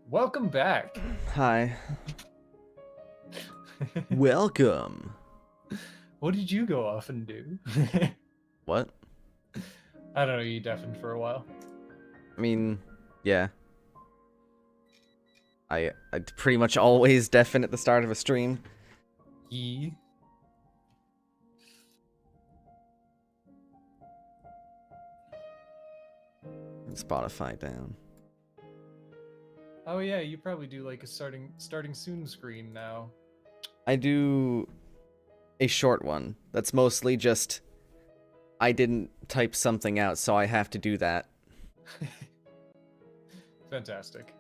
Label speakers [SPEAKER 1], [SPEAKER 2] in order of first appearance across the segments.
[SPEAKER 1] Welcome back.
[SPEAKER 2] Hi. Welcome.
[SPEAKER 1] What did you go off and do?
[SPEAKER 2] What?
[SPEAKER 1] I don't know, you deafened for a while.
[SPEAKER 2] I mean, yeah. I pretty much always deafen at the start of a stream.
[SPEAKER 1] Ye.
[SPEAKER 2] Spotify down.
[SPEAKER 1] Oh yeah, you probably do like a starting soon screen now.
[SPEAKER 2] I do a short one. That's mostly just I didn't type something out, so I have to do that.
[SPEAKER 1] Fantastic.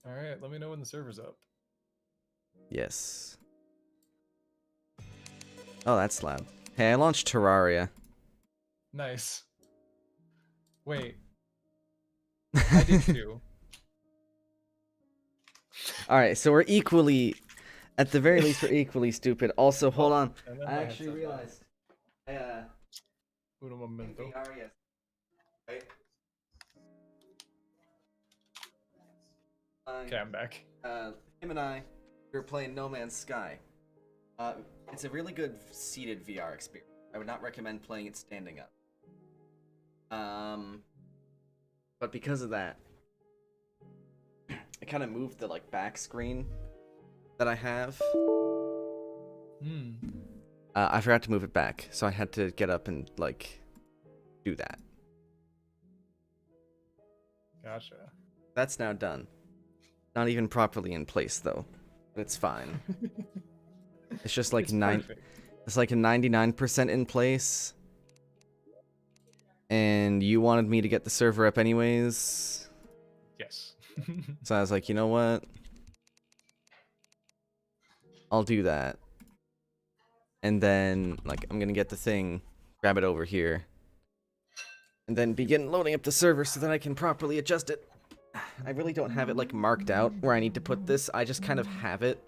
[SPEAKER 1] Alright, let me know when the server's up.
[SPEAKER 2] Yes. Oh, that's loud. Hey, I launched Terraria.
[SPEAKER 1] Nice. Wait. I did too.
[SPEAKER 2] Alright, so we're equally, at the very least, we're equally stupid. Also, hold on. I actually realized.
[SPEAKER 1] Un momento.
[SPEAKER 2] Terraria. Right?
[SPEAKER 1] Okay, I'm back.
[SPEAKER 2] Him and I, we were playing No Man's Sky. It's a really good seated VR experience. I would not recommend playing it standing up. But because of that, I kind of moved the back screen that I have. I forgot to move it back, so I had to get up and do that.
[SPEAKER 1] Gotcha.
[SPEAKER 2] That's now done. Not even properly in place though, but it's fine. It's just like it's like a 99% in place. And you wanted me to get the server up anyways.
[SPEAKER 1] Yes.
[SPEAKER 2] So I was like, you know what? I'll do that. And then I'm gonna get the thing, grab it over here, and then begin loading up the server so that I can properly adjust it. I really don't have it marked out where I need to put this. I just kind of have it.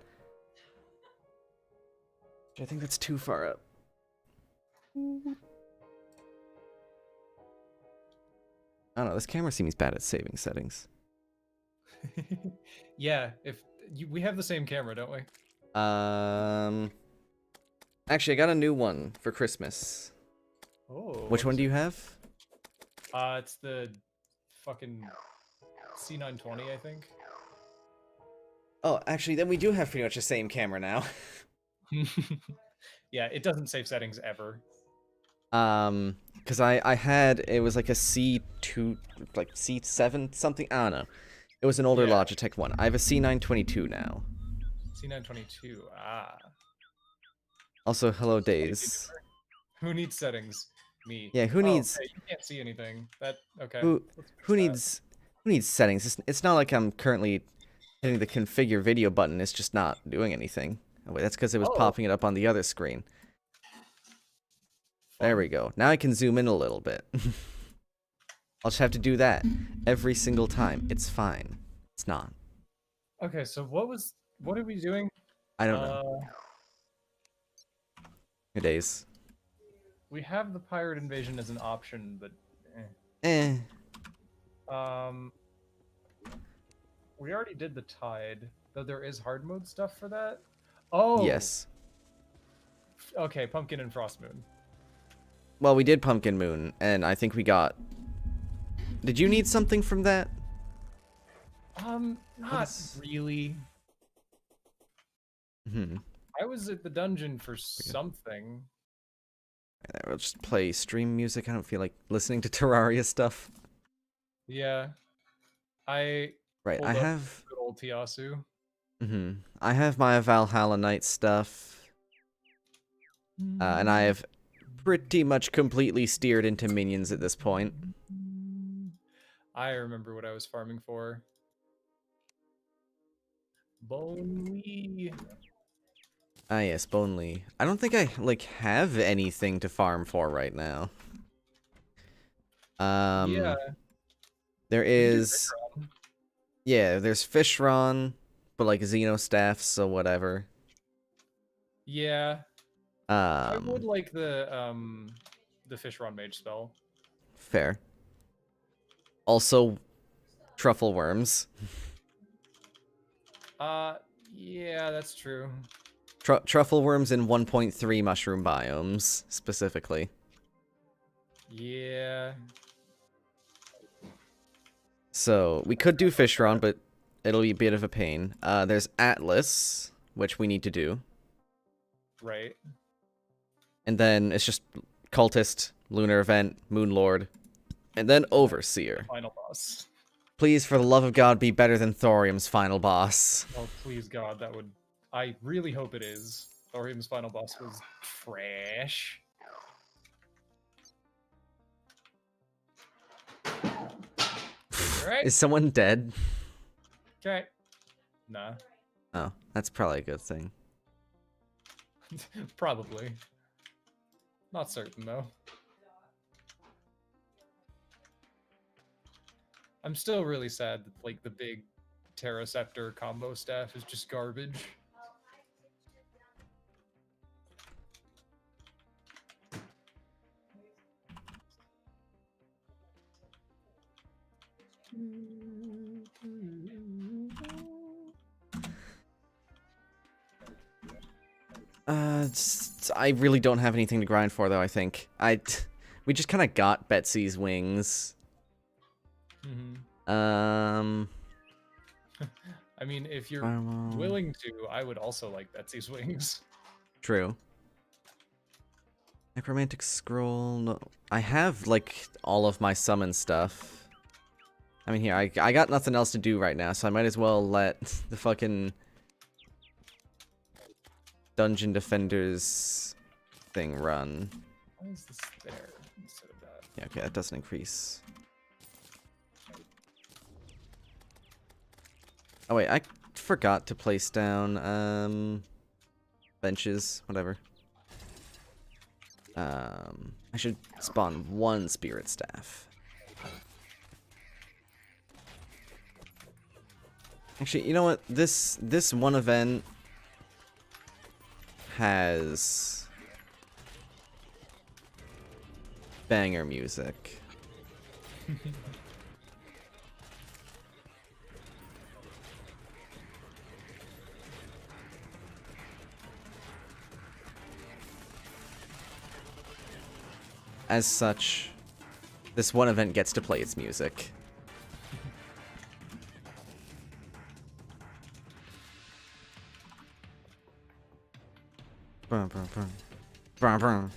[SPEAKER 2] I think that's too far up. I don't know, this camera seems bad at saving settings.
[SPEAKER 1] Yeah, we have the same camera, don't we?
[SPEAKER 2] Actually, I got a new one for Christmas.
[SPEAKER 1] Oh.
[SPEAKER 2] Which one do you have?
[SPEAKER 1] It's the fucking C920, I think.
[SPEAKER 2] Oh, actually, then we do have pretty much the same camera now.
[SPEAKER 1] Yeah, it doesn't save settings ever.
[SPEAKER 2] Because I had, it was like a C2, C7 something, I don't know. It was an older Logitech one. I have a C922 now.
[SPEAKER 1] C922,
[SPEAKER 2] Also, hello, Days.
[SPEAKER 1] Who needs settings? Me.
[SPEAKER 2] Yeah, who needs...
[SPEAKER 1] Okay, you can't see anything. Okay.
[SPEAKER 2] Who needs settings? It's not like I'm currently hitting the configure video button. It's just not doing anything. Oh, wait, that's because it was popping it up on the other screen. There we go. Now I can zoom in a little bit. I'll just have to do that every single time. It's fine. It's not.
[SPEAKER 1] Okay, so what are we doing?
[SPEAKER 2] I don't know. Good days.
[SPEAKER 1] We have the pirate invasion as an option, but we already did the tide, though there is hard mode stuff for that. Oh
[SPEAKER 2] yes.
[SPEAKER 1] Okay, pumpkin and frost moon.
[SPEAKER 2] Well, we did pumpkin moon, and I think we got... Did you need something from that?
[SPEAKER 1] Not really. I was at the dungeon for something.
[SPEAKER 2] We'll just play stream music. I don't feel like listening to Terraria stuff.
[SPEAKER 1] Yeah. I
[SPEAKER 2] have
[SPEAKER 1] good old Tiasu.
[SPEAKER 2] I have my Valhalla Knight stuff. And I have pretty much completely steered into minions at this point.
[SPEAKER 1] I remember what I was farming for. Bonely.
[SPEAKER 2] Ah, yes, Bonely. I don't think I, have anything to farm for right now.
[SPEAKER 1] Yeah.
[SPEAKER 2] There is... Yeah, there's Fishron, but Xenostaff, so whatever.
[SPEAKER 1] Yeah. I
[SPEAKER 2] Um,
[SPEAKER 1] would like the Fishron Mage spell.
[SPEAKER 2] fair. Also, truffle worms.
[SPEAKER 1] Yeah, that's true.
[SPEAKER 2] Truffle worms in 1.3 mushroom biomes, specifically.
[SPEAKER 1] Yeah.
[SPEAKER 2] So, we could do Fishron, but it'll be a bit of a pain. There's Atlas, which we need to do.
[SPEAKER 1] Right.
[SPEAKER 2] And then it's just Cultist, Lunar Event, Moonlord, and then Overseer.
[SPEAKER 1] Final boss.
[SPEAKER 2] Please, for the love of God, be better than Thorium's final boss.
[SPEAKER 1] Oh, please, God, that would... I really hope it is. Thorium's final boss was trash. Alright.
[SPEAKER 2] Is someone dead?
[SPEAKER 1] Okay. Nah.
[SPEAKER 2] Oh, that's probably a good thing.
[SPEAKER 1] Probably. Not certain, though. I'm still really sad that, like, the big Terra Scepter combo staff is just garbage.
[SPEAKER 2] I really don't have anything to grind for, though, I think. We just kind of got Betsy's wings.
[SPEAKER 1] Mm-hmm. I mean, if you're willing to, I would also like Betsy's wings.
[SPEAKER 2] True. Necromantic scroll. No, I have like all of my summon stuff. I mean, here I got nothing else to do right now, so I might as well let the fucking Dungeon Defenders thing run.
[SPEAKER 1] Why is this there instead of that?
[SPEAKER 2] Yeah, okay, that doesn't increase. Oh wait, I forgot to place down benches, whatever. I should spawn one spirit staff. Actually, you know what? This one event has banger music. As such, this one event gets to play its music. Brum, brum, brum. Brum, brum.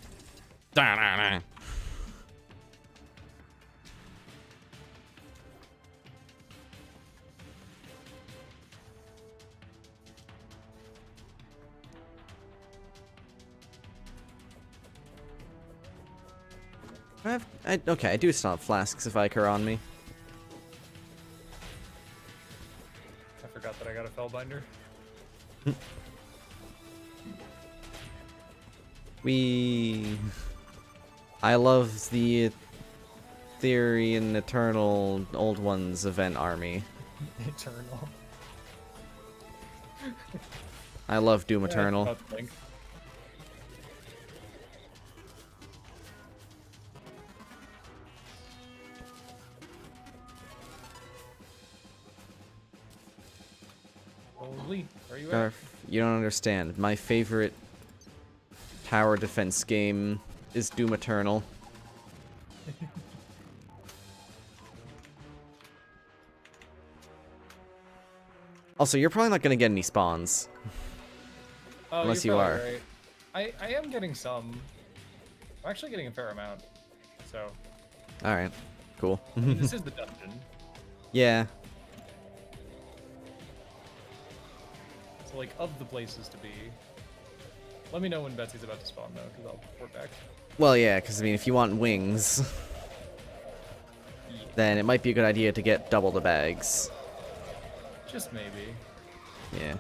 [SPEAKER 2] Da, da, da. Okay, I do still have Flasks of Ichor on me.
[SPEAKER 1] I forgot that I got a Fellbinder.
[SPEAKER 2] I love the Theory and Eternal Old Ones event army.
[SPEAKER 1] Eternal.
[SPEAKER 2] I love Doom
[SPEAKER 1] Yeah,
[SPEAKER 2] Eternal.
[SPEAKER 1] about to think. Holy, where are you at?
[SPEAKER 2] Garf, you don't understand. My favorite tower defense game is Doom Eternal. Also, you're probably not gonna get any spawns.
[SPEAKER 1] Oh,
[SPEAKER 2] Unless
[SPEAKER 1] you're
[SPEAKER 2] you
[SPEAKER 1] probably
[SPEAKER 2] are.
[SPEAKER 1] right. I am getting some. I'm actually getting a fair amount. So,
[SPEAKER 2] Alright, cool.
[SPEAKER 1] I mean, this is the dungeon.
[SPEAKER 2] Yeah.
[SPEAKER 1] So, like, of the places to be. Let me know when Betsy's about to spawn, though, because I'll report back.
[SPEAKER 2] Well, yeah, because, I mean, if you want wings, then it might be a good idea to get double the bags.
[SPEAKER 1] Just maybe.
[SPEAKER 2] Yeah.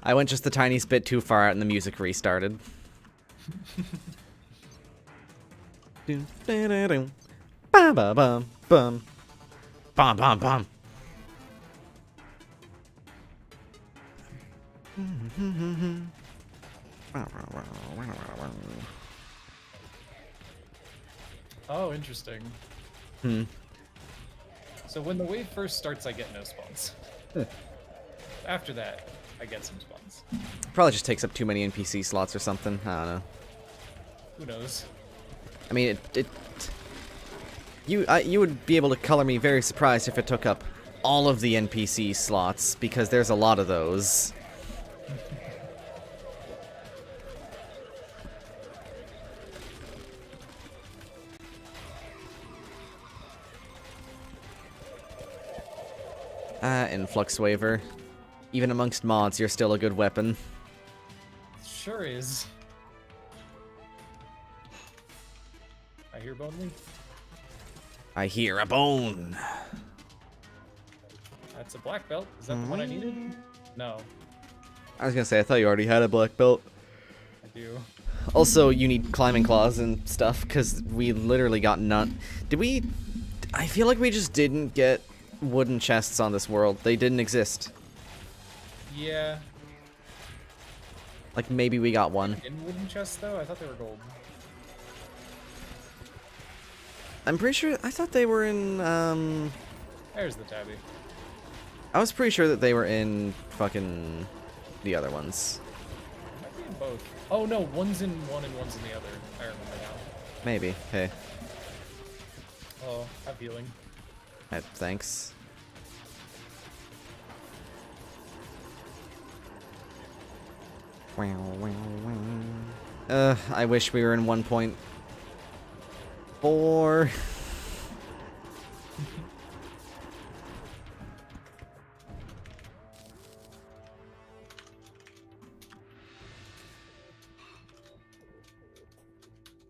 [SPEAKER 2] I went just the tiniest bit too far out and the music restarted. Bum bum bum bum. Bum bum bum.
[SPEAKER 1] Oh, interesting.
[SPEAKER 2] Hmm.
[SPEAKER 1] So when the wave first starts, I get no spawns. After that, I get some spawns.
[SPEAKER 2] Probably just takes up too many NPC slots or something. I don't know.
[SPEAKER 1] Who knows?
[SPEAKER 2] I mean, you would be able to color me very surprised if it took up all of the NPC slots, because there's a lot of those. Influx waiver. Even amongst mods, you're still a good weapon.
[SPEAKER 1] Sure is. I hear Bone Leaf.
[SPEAKER 2] I hear a bone.
[SPEAKER 1] That's a black belt. Is that the one I needed? No,
[SPEAKER 2] I was gonna say, I thought you already had a black belt.
[SPEAKER 1] I do.
[SPEAKER 2] Also, you need climbing claws and stuff, because we literally got none. Did we? I feel like we just didn't get wooden chests on this world. They didn't exist.
[SPEAKER 1] Yeah.
[SPEAKER 2] Like, maybe we got one.
[SPEAKER 1] In wooden chests, though? I thought they were gold.
[SPEAKER 2] I'm pretty sure, I thought they were in,
[SPEAKER 1] There's the tabby.
[SPEAKER 2] I was pretty sure that they were in fucking the other ones.
[SPEAKER 1] Might be in both. Oh no, one's in one and one's in the other. I remember now.
[SPEAKER 2] Maybe. Hey.
[SPEAKER 1] Oh, have healing.
[SPEAKER 2] Thanks. I wish we were in 1.4.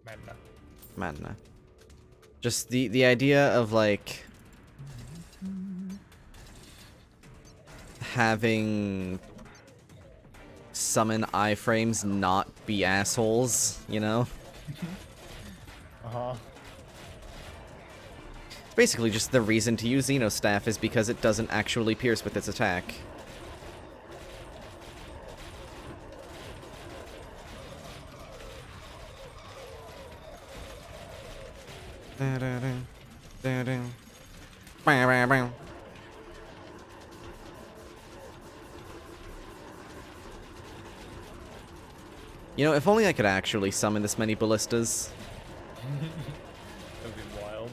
[SPEAKER 1] Madna.
[SPEAKER 2] Madna. Just the idea of, like, having summon iframes not be assholes, you know?
[SPEAKER 1] Uh-huh.
[SPEAKER 2] Basically, just the reason to use Xenostaff is because it doesn't actually pierce with its attack. You know, if only I could actually summon this many ballistas.
[SPEAKER 1] That would be wild.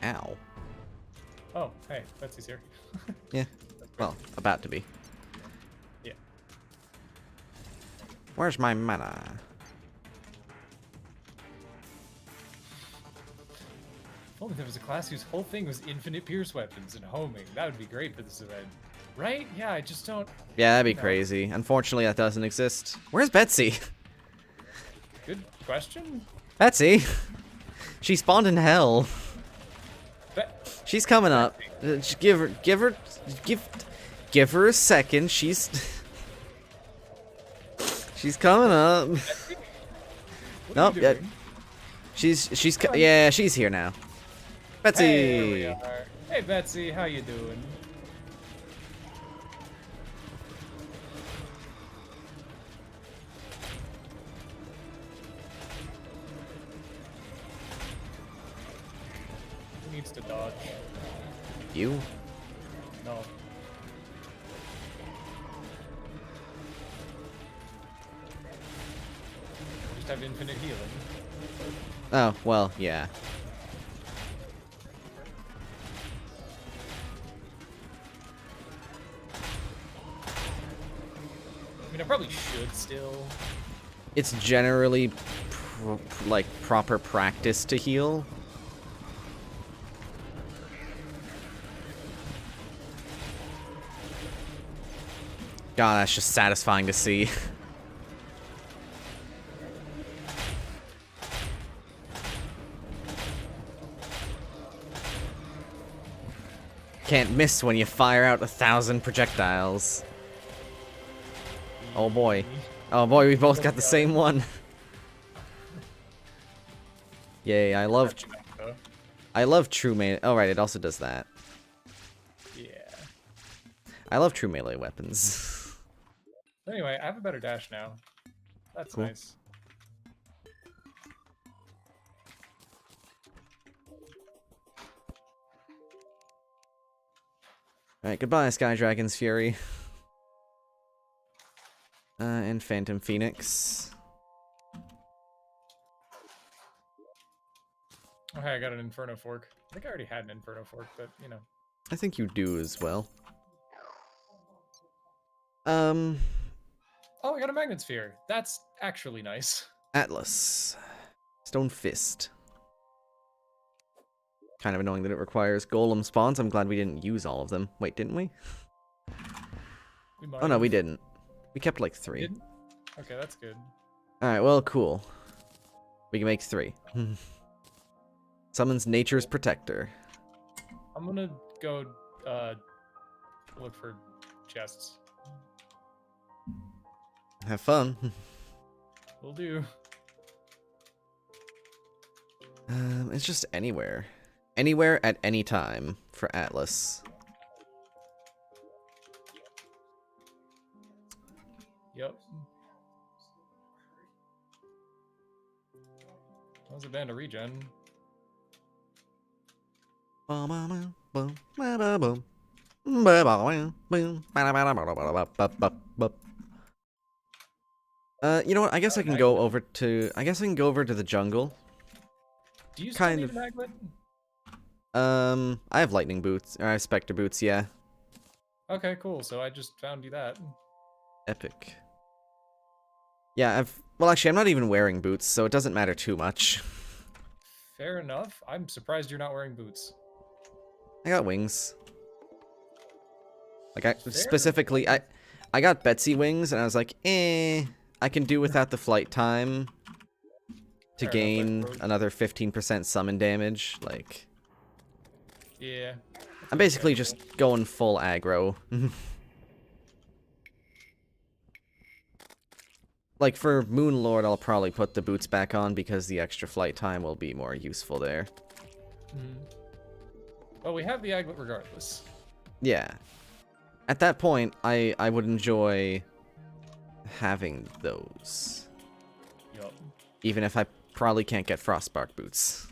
[SPEAKER 2] Ow.
[SPEAKER 1] Oh, hey, Betsy's here.
[SPEAKER 2] Yeah. Well, about to be.
[SPEAKER 1] Yeah.
[SPEAKER 2] Where's my mana?
[SPEAKER 1] If only there was a class whose whole thing was infinite pierce weapons and homing. That would be great for this event. Right? Yeah, I just don't...
[SPEAKER 2] Yeah, that'd be
[SPEAKER 1] No.
[SPEAKER 2] crazy. Unfortunately, that doesn't exist. Where's Betsy?
[SPEAKER 1] Good question.
[SPEAKER 2] Betsy! She spawned in hell.
[SPEAKER 1] Bet...
[SPEAKER 2] She's coming up. Just give her a second. She's coming up.
[SPEAKER 1] Betsy? What
[SPEAKER 2] Nope.
[SPEAKER 1] are you doing?
[SPEAKER 2] Yeah, she's here now. Betsy.
[SPEAKER 1] Hey, here we are. Hey, Betsy, how you doing? Who needs to dodge?
[SPEAKER 2] You?
[SPEAKER 1] No. Just have infinite healing.
[SPEAKER 2] Oh, well, yeah.
[SPEAKER 1] I mean, I probably should still.
[SPEAKER 2] It's generally like proper practice to heal. God, that's just satisfying to see. Can't miss when you fire out 1,000 projectiles. Oh boy. Oh boy, we both got the same one. Yay, I love true melee. Oh right, it also does that.
[SPEAKER 1] Yeah.
[SPEAKER 2] I love true melee weapons.
[SPEAKER 1] Anyway, I have a better dash now. That's
[SPEAKER 2] Cool.
[SPEAKER 1] nice.
[SPEAKER 2] Alright, goodbye, Sky Dragon's Fury. And Phantom Phoenix.
[SPEAKER 1] Oh, hey, I got an Inferno Fork. I think I already had an Inferno Fork, but, you know.
[SPEAKER 2] I think you do as well.
[SPEAKER 1] Oh, I got a Magnet Sphere. That's actually nice.
[SPEAKER 2] Atlas. Stone Fist. Kind of annoying that it requires golem spawns. I'm glad we didn't use all of them. Wait, didn't we? Oh no, we didn't. We kept like 3.
[SPEAKER 1] Didn't? Okay, that's good.
[SPEAKER 2] Alright, well, cool. We can make 3. Summons Nature's Protector.
[SPEAKER 1] I'm gonna go look for chests.
[SPEAKER 2] Have fun.
[SPEAKER 1] Will do.
[SPEAKER 2] It's just anywhere. Anywhere at any time for Atlas.
[SPEAKER 1] Yep. That was a band of regen.
[SPEAKER 2] You know what? I guess I can go over to. I guess I can go over to the jungle.
[SPEAKER 1] Do you still
[SPEAKER 2] Kind
[SPEAKER 1] need
[SPEAKER 2] of.
[SPEAKER 1] an aglet?
[SPEAKER 2] I have lightning boots. Or I have specter boots. Yeah.
[SPEAKER 1] Okay, cool. So I just found you that.
[SPEAKER 2] Epic. Yeah, well, actually, I'm not even wearing boots, so it doesn't matter too much.
[SPEAKER 1] Fair enough. I'm surprised you're not wearing boots.
[SPEAKER 2] I got wings. Like,
[SPEAKER 1] Fair.
[SPEAKER 2] specifically, I got Betsy wings, and I was like, I can do without the flight time to
[SPEAKER 1] Fair
[SPEAKER 2] gain
[SPEAKER 1] enough,
[SPEAKER 2] another 15% summon damage. Like,
[SPEAKER 1] Yeah.
[SPEAKER 2] I'm basically just going full aggro. Like, for Moonlord, I'll probably put the boots back on because the extra flight time will be more useful there.
[SPEAKER 1] Well, we have the aglet regardless.
[SPEAKER 2] Yeah. At that point, I would enjoy having those.
[SPEAKER 1] Yup.
[SPEAKER 2] Even if I probably can't get Frostbark boots.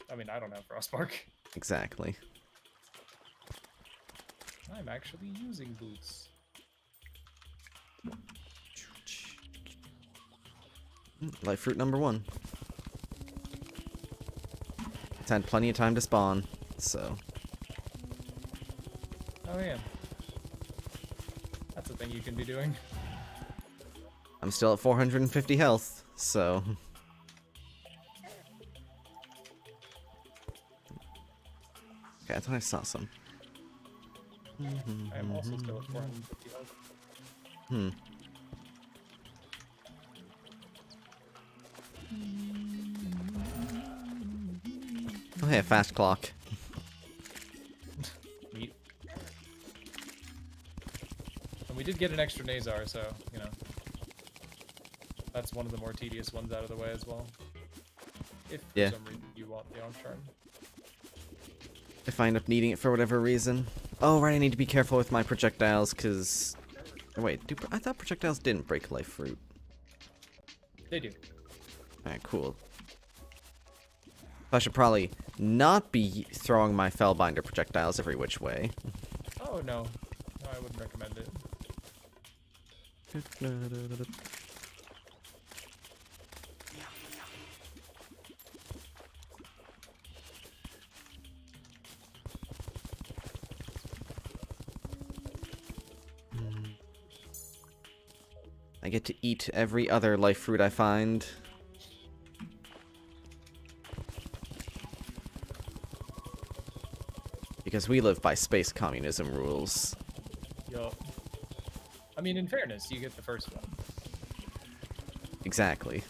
[SPEAKER 1] I mean, I don't have Frostbark.
[SPEAKER 2] Exactly.
[SPEAKER 1] I'm actually using boots.
[SPEAKER 2] Life fruit number 1. It's had plenty of time to spawn, so.
[SPEAKER 1] Oh, yeah. That's a thing you can be doing.
[SPEAKER 2] I'm still at 450 health, so. Okay, I thought I saw some.
[SPEAKER 1] I am also still at 450 health.
[SPEAKER 2] Oh, hey, a fast clock.
[SPEAKER 1] Neat. And we did get an extra Nazar, so, you know. That's one of the more tedious ones out of the way as well. If for
[SPEAKER 2] Yeah.
[SPEAKER 1] some reason you want the Arm Charm.
[SPEAKER 2] If I end up needing it for whatever reason. Oh, right, I need to be careful with my projectiles, because... Oh, wait, I thought projectiles didn't break life fruit.
[SPEAKER 1] They do.
[SPEAKER 2] Alright, cool. I should probably not be throwing my Fellbinder projectiles every which way.
[SPEAKER 1] Oh, no. No, I wouldn't recommend it.
[SPEAKER 2] I get to eat every other life fruit I find. Because we live by space communism rules.
[SPEAKER 1] Yup. I mean, in fairness, you get the first one.
[SPEAKER 2] Exactly.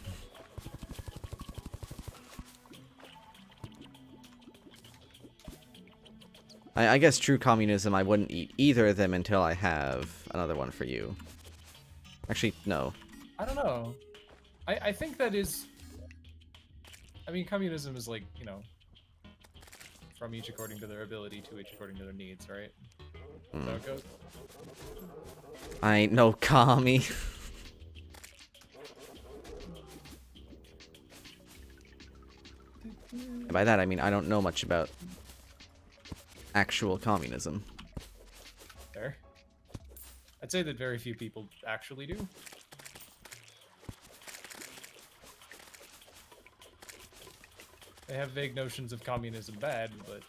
[SPEAKER 2] I guess true communism, I wouldn't eat either of them until I have another one for you. Actually, no.
[SPEAKER 1] I don't know. I think that is... I mean, communism is like, you know, from each according to their ability to each according to their needs, right? That's how it goes.
[SPEAKER 2] I ain't no commie. And by that, I mean I don't know much about actual communism.
[SPEAKER 1] There. I'd say that very few people actually do. They have vague notions of communism bad, but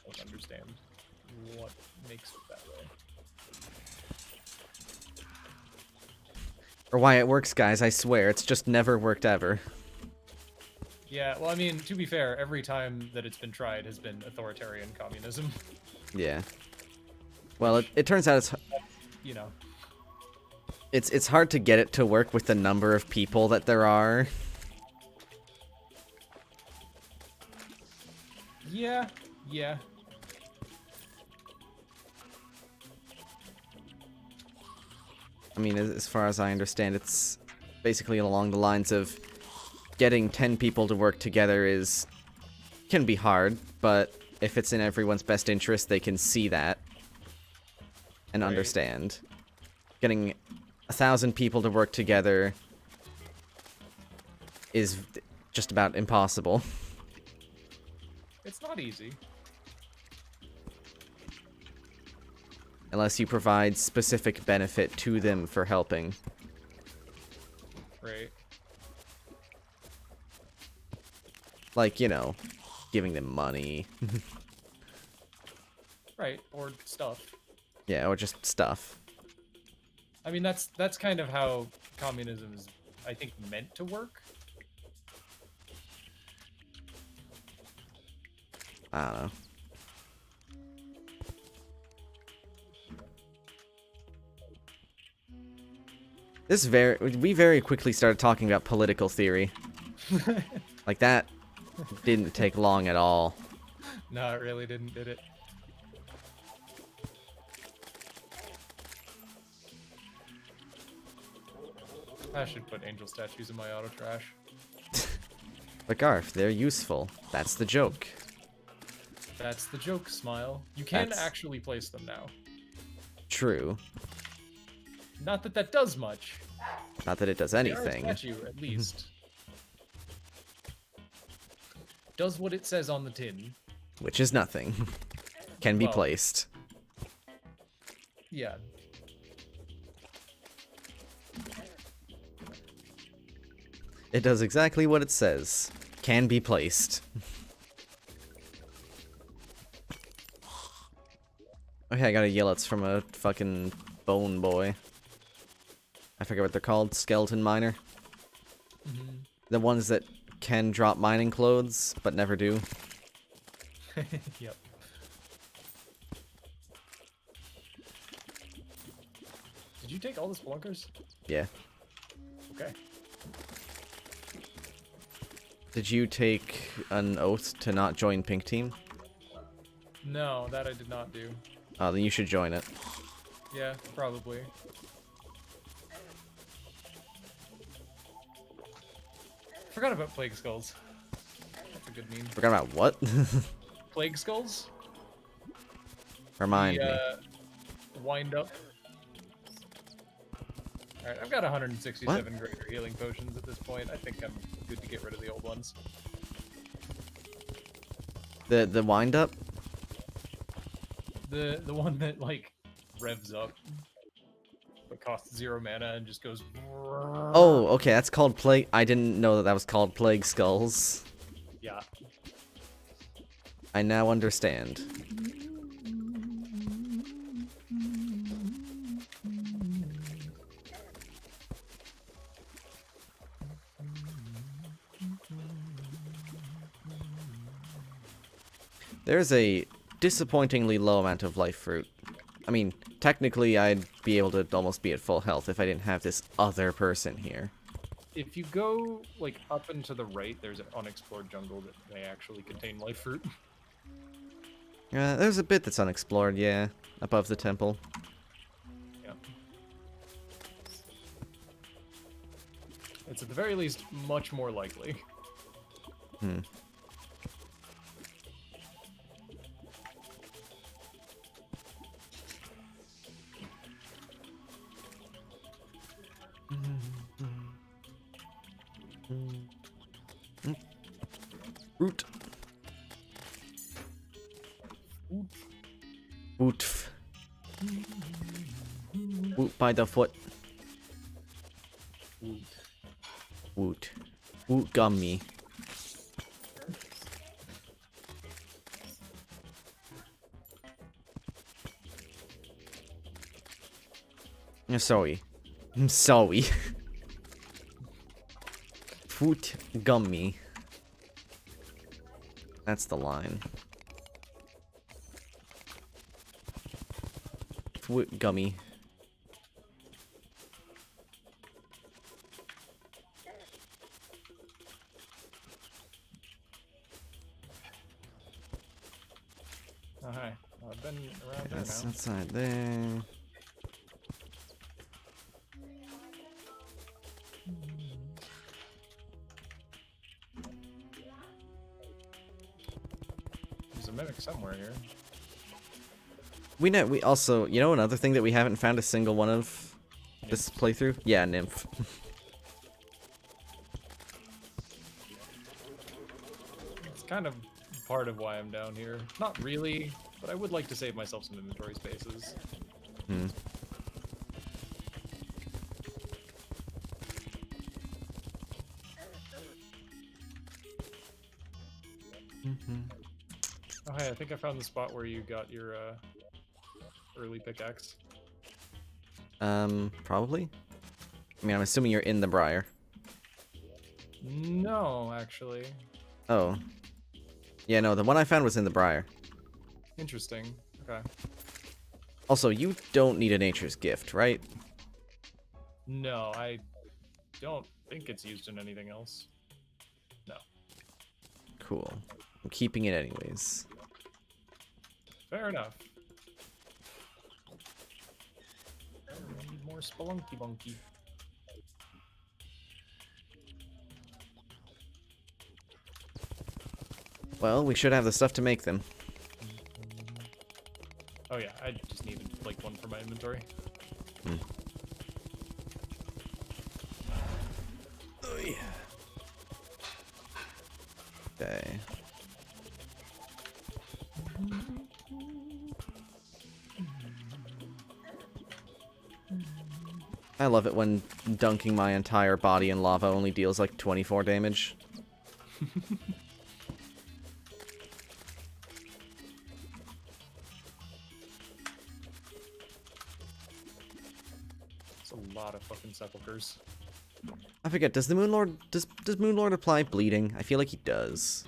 [SPEAKER 1] don't understand what makes it that way.
[SPEAKER 2] Or why it works, guys, I swear. It's just never worked ever.
[SPEAKER 1] Yeah, well, I mean, to be fair, every time that it's been tried has been authoritarian communism.
[SPEAKER 2] Yeah. Well, it turns out
[SPEAKER 1] You know.
[SPEAKER 2] it's hard to get it to work with the number of people that there are.
[SPEAKER 1] Yeah, yeah.
[SPEAKER 2] I mean, as far as I understand, it's basically along the lines of getting 10 people to work together can be hard, but if it's in everyone's best interest, they can see that and understand. Getting 1,000 people to work together is just about impossible.
[SPEAKER 1] It's not easy.
[SPEAKER 2] Unless you provide specific benefit to them for helping.
[SPEAKER 1] Right.
[SPEAKER 2] Like, you know, giving them money.
[SPEAKER 1] Right, or stuff.
[SPEAKER 2] Yeah, or just stuff.
[SPEAKER 1] I mean, that's kind of how communism is, I think, meant to work.
[SPEAKER 2] I don't know. We very quickly started talking about political theory. Like, that didn't take long at all.
[SPEAKER 1] No, it really didn't, did it? I should put angel statues in my auto trash.
[SPEAKER 2] But Garth, they're useful. That's the joke.
[SPEAKER 1] That's the joke, Smile. You can
[SPEAKER 2] That's
[SPEAKER 1] actually place them now.
[SPEAKER 2] true.
[SPEAKER 1] Not that that does much.
[SPEAKER 2] Not that it does
[SPEAKER 1] They are a
[SPEAKER 2] anything.
[SPEAKER 1] statue, at least. Does what it says on the tin.
[SPEAKER 2] Which is nothing. Can be
[SPEAKER 1] Well,
[SPEAKER 2] placed.
[SPEAKER 1] Yeah.
[SPEAKER 2] It does exactly what it says. Can be placed. Okay, I got a yell. It's from a fucking bone boy. I forget what they're called. Skeleton miner.
[SPEAKER 1] Mm-hmm.
[SPEAKER 2] The ones that can drop mining clothes, but never do.
[SPEAKER 1] Yep. Did you take all the spelunkers?
[SPEAKER 2] Yeah.
[SPEAKER 1] Okay.
[SPEAKER 2] Did you take an oath to not join Pink Team?
[SPEAKER 1] No, that I did not do.
[SPEAKER 2] Oh, then you should join it.
[SPEAKER 1] Yeah, probably. Forgot about plague skulls. That's a good meme.
[SPEAKER 2] Forgot about what?
[SPEAKER 1] Plague skulls?
[SPEAKER 2] Remind me.
[SPEAKER 1] Wind up. Alright, I've got 167 greater healing potions at this point. I think I'm good to get rid of the old ones.
[SPEAKER 2] The wind up?
[SPEAKER 1] The one that, like, revs up. But costs 0 mana and just goes...
[SPEAKER 2] Oh, okay, that's called plague. I didn't know that that was called plague skulls.
[SPEAKER 1] Yeah.
[SPEAKER 2] I now understand. There's a disappointingly low amount of life fruit. I mean, technically I'd be able to almost be at full health if I didn't have this other person here.
[SPEAKER 1] If you go, like, up and to the right, there's an unexplored jungle that may actually contain life fruit.
[SPEAKER 2] There's a bit that's unexplored, yeah, above the temple.
[SPEAKER 1] Yeah. It's at the very least much more likely.
[SPEAKER 2] Hmm. Root. Woot. Woot by the foot. Woot. Woot gummy. I'm sorry. I'm sorry. Foot gummy. That's the line. Foot gummy.
[SPEAKER 1] Oh, hi. I've been around there
[SPEAKER 2] That's
[SPEAKER 1] now.
[SPEAKER 2] outside there.
[SPEAKER 1] There's a mimic somewhere here.
[SPEAKER 2] We know. We also, you know, another thing that we haven't found a single one of this playthrough. Yeah, nymph.
[SPEAKER 1] It's kind of part of why I'm down here. Not really, but I would like to save myself some inventory spaces.
[SPEAKER 2] Hmm.
[SPEAKER 1] Oh, hey, I think I found the spot where you got your early pickaxe.
[SPEAKER 2] Probably. I mean, I'm assuming you're in the briar.
[SPEAKER 1] No, actually.
[SPEAKER 2] Oh. Yeah, no, the one I found was in the briar.
[SPEAKER 1] Interesting. Okay.
[SPEAKER 2] Also, you don't need a nature's gift, right?
[SPEAKER 1] No, I don't think it's used in anything else. No.
[SPEAKER 2] Cool. I'm keeping it anyways.
[SPEAKER 1] Fair enough. I need more spelunky bunky.
[SPEAKER 2] Well, we should have the stuff to make them.
[SPEAKER 1] Oh yeah, I just needed like one for my inventory.
[SPEAKER 2] Hmm. Oh, yeah. Okay. I love it when dunking my entire body in lava only deals like 24 damage.
[SPEAKER 1] It's a lot of fucking sepulchers.
[SPEAKER 2] I forget, does the Moonlord does Moonlord apply bleeding? I feel like he does.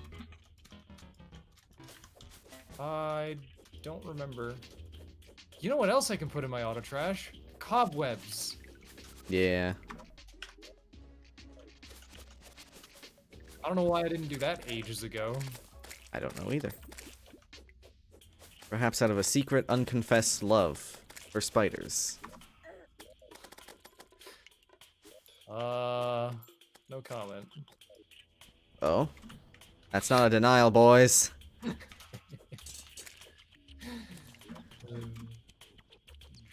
[SPEAKER 1] I don't remember. You know what else I can put in my auto trash? Cobwebs.
[SPEAKER 2] Yeah.
[SPEAKER 1] I don't know why I didn't do that ages ago.
[SPEAKER 2] I don't know either. Perhaps out of a secret, unconfessed love for spiders.
[SPEAKER 1] No comment.
[SPEAKER 2] Oh? That's not a denial, boys.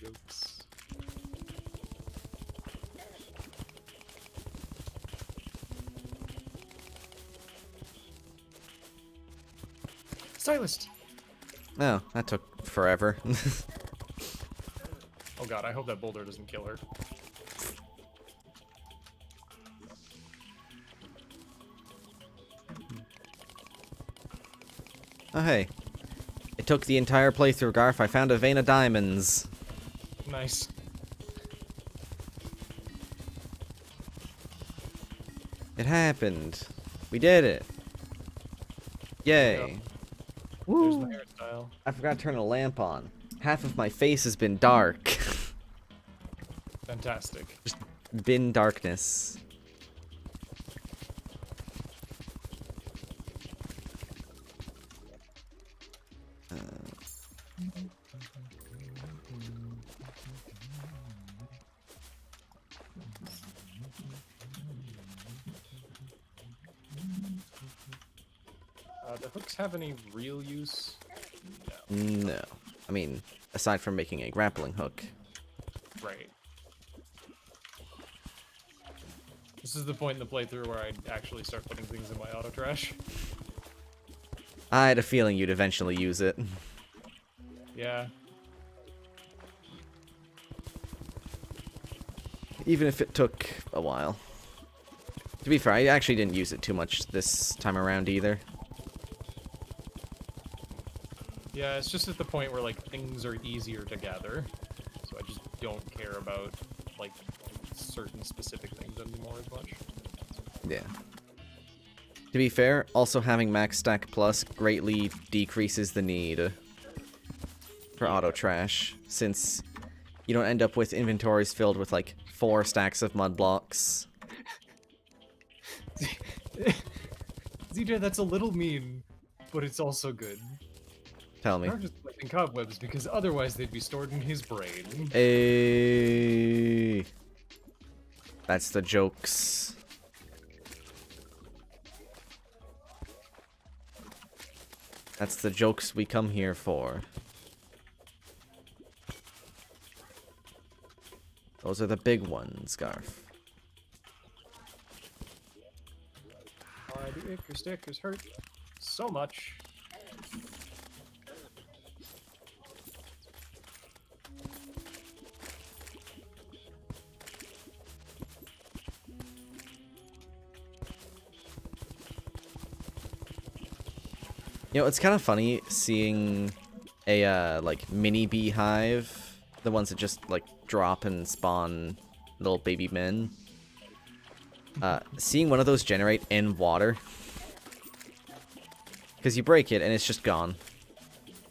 [SPEAKER 1] Jokes. Stylist!
[SPEAKER 2] No, that took forever.
[SPEAKER 1] Oh god, I hope that boulder doesn't kill her.
[SPEAKER 2] Oh, hey. It took the entire playthrough, Garf. I found a vein of diamonds.
[SPEAKER 1] Nice.
[SPEAKER 2] It happened. We did it. Yay.
[SPEAKER 1] There's
[SPEAKER 2] Woo.
[SPEAKER 1] my hairstyle.
[SPEAKER 2] I forgot to turn a lamp on. Half of my face has been dark.
[SPEAKER 1] Fantastic.
[SPEAKER 2] Just been darkness.
[SPEAKER 1] The hooks have any real use?
[SPEAKER 2] No. I mean, aside from making a grappling hook.
[SPEAKER 1] Right. This is the point in the playthrough where I'd actually start putting things in my auto trash.
[SPEAKER 2] I had a feeling you'd eventually use it.
[SPEAKER 1] Yeah.
[SPEAKER 2] Even if it took a while. To be fair, I actually didn't use it too much this time around either.
[SPEAKER 1] Yeah, it's just at the point where, like, things are easier to gather. So I just don't care about, like, certain specific things anymore as much.
[SPEAKER 2] Yeah. To be fair, also having Max Stack Plus greatly decreases the need for auto trash, since you don't end up with inventories filled with, like, 4 stacks of mud blocks.
[SPEAKER 1] ZJ, that's a little mean, but it's also good.
[SPEAKER 2] Tell me.
[SPEAKER 1] I'm just collecting cobwebs because otherwise they'd be stored in his brain.
[SPEAKER 2] Hey. That's the jokes. That's the jokes we come here for. Those are the big ones, Garf.
[SPEAKER 1] Why do ichor stickers hurt so much?
[SPEAKER 2] You know, it's kind of funny seeing a, like, mini beehive. The ones that just, like, drop and spawn little baby men. Seeing one of those generate in water. Because you break it and it's just gone.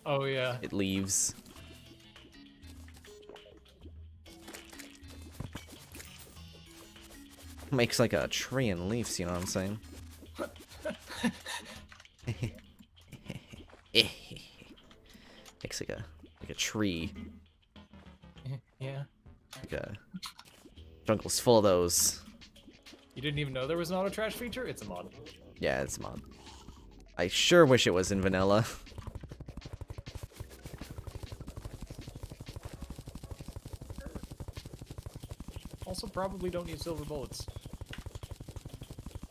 [SPEAKER 1] Oh, yeah.
[SPEAKER 2] It leaves. Makes like a tree and leaves, you know what I'm saying? Makes like a tree.
[SPEAKER 1] Yeah.
[SPEAKER 2] Like a jungle's full of those.
[SPEAKER 1] You didn't even know there was an auto trash feature? It's a mod.
[SPEAKER 2] Yeah, it's a mod. I sure wish it was in vanilla.
[SPEAKER 1] Also, probably don't need silver bullets.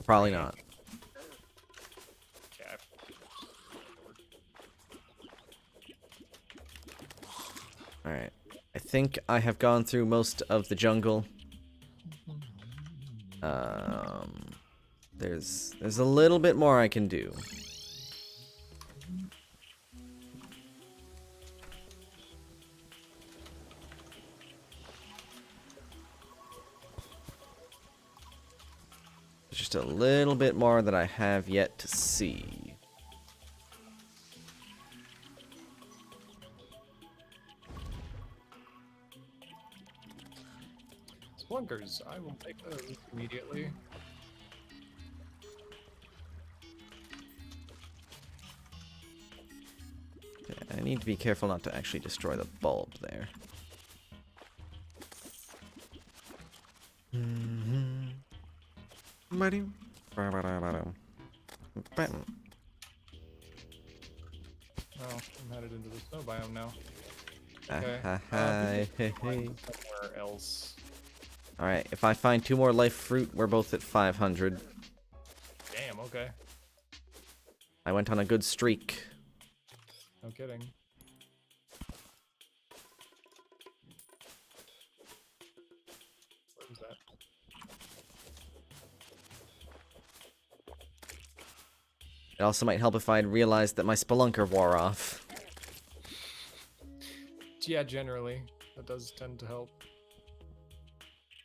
[SPEAKER 2] Probably not.
[SPEAKER 1] Okay.
[SPEAKER 2] Alright. I think I have gone through most of the jungle. There's a little bit more I can do. Just a little bit more that I have yet to see.
[SPEAKER 1] Splunkers, I will take those immediately.
[SPEAKER 2] Okay, I need to be careful not to actually destroy the bulb there.
[SPEAKER 1] Oh, I'm headed into the snow biome now. Okay.
[SPEAKER 2] Hi, hey, hey.
[SPEAKER 1] Somewhere else.
[SPEAKER 2] Alright, if I find 2 more life fruit, we're both at 500.
[SPEAKER 1] Damn, okay.
[SPEAKER 2] I went on a good streak.
[SPEAKER 1] No kidding. Where was that?
[SPEAKER 2] It also might help if I'd realized that my spelunker wore off.
[SPEAKER 1] Yeah, generally. That does tend to help.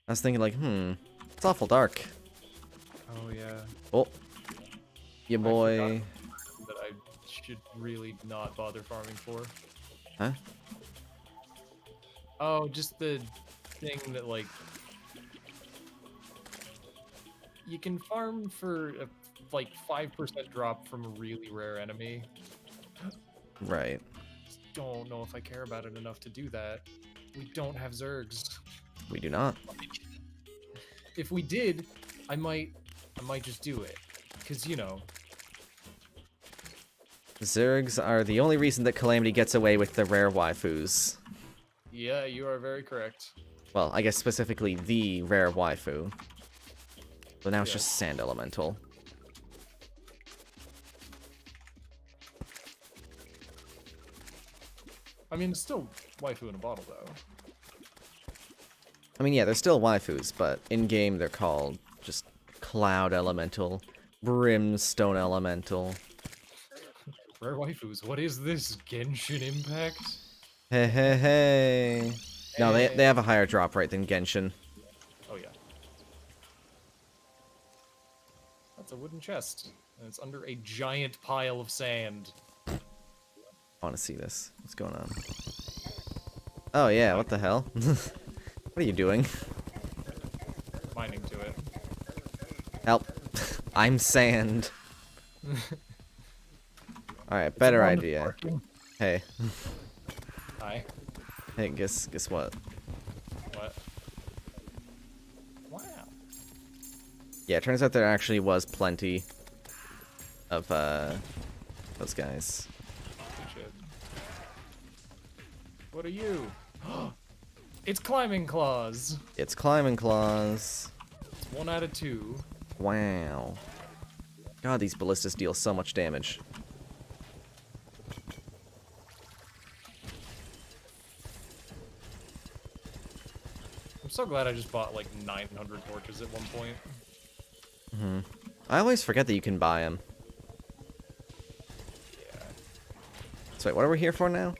[SPEAKER 2] I was thinking like, it's awful dark.
[SPEAKER 1] Oh, yeah.
[SPEAKER 2] Oh. Ya
[SPEAKER 1] I
[SPEAKER 2] boy.
[SPEAKER 1] forgot that I should really not bother farming for.
[SPEAKER 2] Huh?
[SPEAKER 1] Oh, just the thing that, like, you can farm for a, like, 5% drop from a really rare enemy.
[SPEAKER 2] Right.
[SPEAKER 1] Just don't know if I care about it enough to do that. We don't have Zergs.
[SPEAKER 2] We do not.
[SPEAKER 1] If we did, I might just do it. Because, you know.
[SPEAKER 2] Zergs are the only reason that Calamity gets away with the rare waifus.
[SPEAKER 1] Yeah, you are very correct.
[SPEAKER 2] Well, I guess specifically the rare waifu. But now it's
[SPEAKER 1] Yeah.
[SPEAKER 2] just Sand Elemental.
[SPEAKER 1] I mean, it's still waifu in a bottle, though.
[SPEAKER 2] I mean, yeah, they're still waifus, but in-game they're called just Cloud Elemental, Brimstone Elemental.
[SPEAKER 1] Rare waifus, what is this? Genshin Impact?
[SPEAKER 2] Hey, hey, hey. No, they have a higher drop rate than Genshin.
[SPEAKER 1] Oh, yeah. That's a wooden chest. And it's under a giant pile of sand.
[SPEAKER 2] I want to see this. What's going on? Oh, yeah, what the hell? What are you doing?
[SPEAKER 1] Mining to it.
[SPEAKER 2] Help. I'm sand. Alright, better idea. Hey.
[SPEAKER 1] Hi.
[SPEAKER 2] Hey, guess what?
[SPEAKER 1] What? Wow.
[SPEAKER 2] Yeah, it turns out there actually was plenty of, those guys.
[SPEAKER 1] Good shit. What are you? It's climbing claws.
[SPEAKER 2] It's Climbing Claws.
[SPEAKER 1] It's 1 out of 2.
[SPEAKER 2] Wow. God, these ballistas deal so much damage.
[SPEAKER 1] I'm so glad I just bought like 900 torches at one point.
[SPEAKER 2] Mm-hmm. I always forget that you can buy them.
[SPEAKER 1] Yeah.
[SPEAKER 2] So wait, what are we here for now?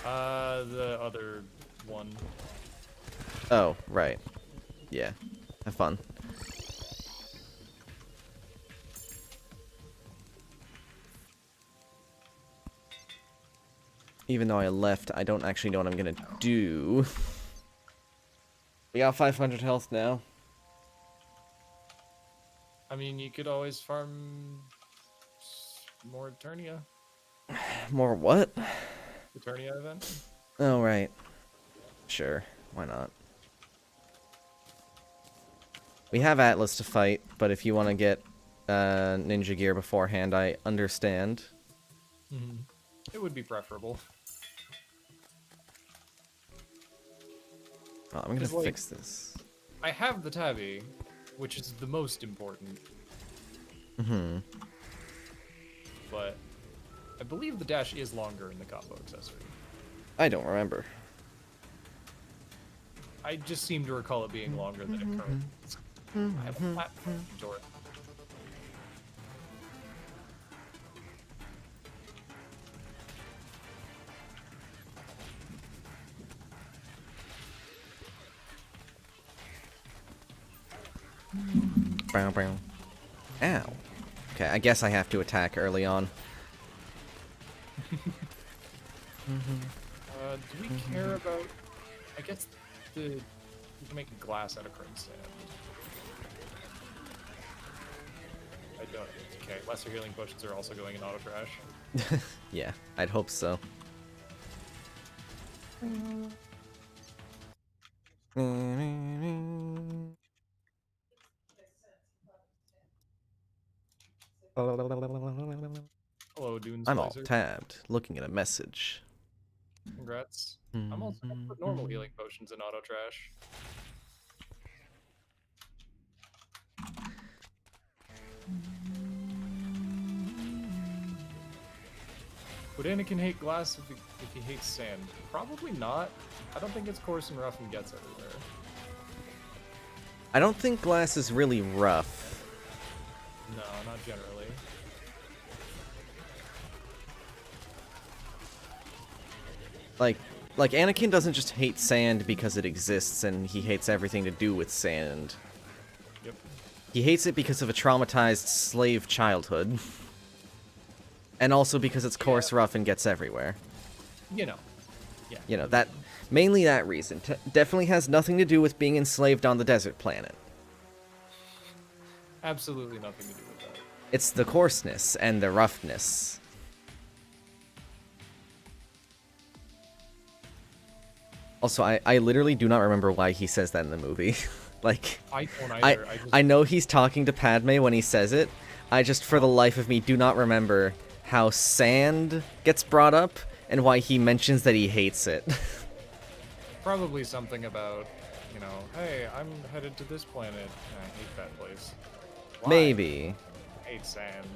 [SPEAKER 1] The other one.
[SPEAKER 2] Oh, right. Yeah. Have fun. Even though I left, I don't actually know what I'm gonna do. We got 500 health now.
[SPEAKER 1] I mean, you could always farm more Eternia.
[SPEAKER 2] More what?
[SPEAKER 1] Eternia event.
[SPEAKER 2] Oh, right. Sure. Why not? We have Atlas to fight, but if you want to get ninja gear beforehand, I understand.
[SPEAKER 1] Mm-hmm. It would be preferable.
[SPEAKER 2] Oh, I'm gonna
[SPEAKER 1] 'Cause, like,
[SPEAKER 2] fix this.
[SPEAKER 1] I have the tabby, which is the most important,
[SPEAKER 2] Mm-hmm.
[SPEAKER 1] but I believe the dash is longer in the combo accessory.
[SPEAKER 2] I don't remember.
[SPEAKER 1] I just seem to recall it being longer than it currently is. I have a platform door.
[SPEAKER 2] Bow, bow. Ow. Okay, I guess I have to attack early on.
[SPEAKER 1] Do we care about... I guess we can make glass out of crimson sand. I don't... Okay, lesser healing potions are also going in auto trash.
[SPEAKER 2] Yeah, I'd hope so.
[SPEAKER 1] Hello, Dune
[SPEAKER 2] I'm all
[SPEAKER 1] Splicer.
[SPEAKER 2] tabbed, looking at a message.
[SPEAKER 1] Congrats. I'm also gonna put normal healing potions in auto trash. Would Anakin hate glass if he hates sand? Probably not. I don't think it's coarse and rough and gets everywhere.
[SPEAKER 2] I don't think glass is really rough.
[SPEAKER 1] No, not generally.
[SPEAKER 2] Like Anakin doesn't just hate sand because it exists and he hates everything to do with sand.
[SPEAKER 1] Yep.
[SPEAKER 2] He hates it because of a traumatized slave childhood. And also because it's coarse, rough, and gets everywhere.
[SPEAKER 1] You know. Yeah.
[SPEAKER 2] You know, that Mainly that reason. Definitely has nothing to do with being enslaved on the desert planet.
[SPEAKER 1] Absolutely nothing to do with that.
[SPEAKER 2] It's the coarseness and the roughness. Also, I literally do not remember why he says that in the movie. Like,
[SPEAKER 1] I don't either.
[SPEAKER 2] I know he's talking to Padme when he says it. I just, for the life of me, do not remember how sand gets brought up and why he mentions that he hates it.
[SPEAKER 1] Probably something about, you know, hey, I'm headed to this planet. And I hate that place. Why?
[SPEAKER 2] Maybe.
[SPEAKER 1] I hate sand.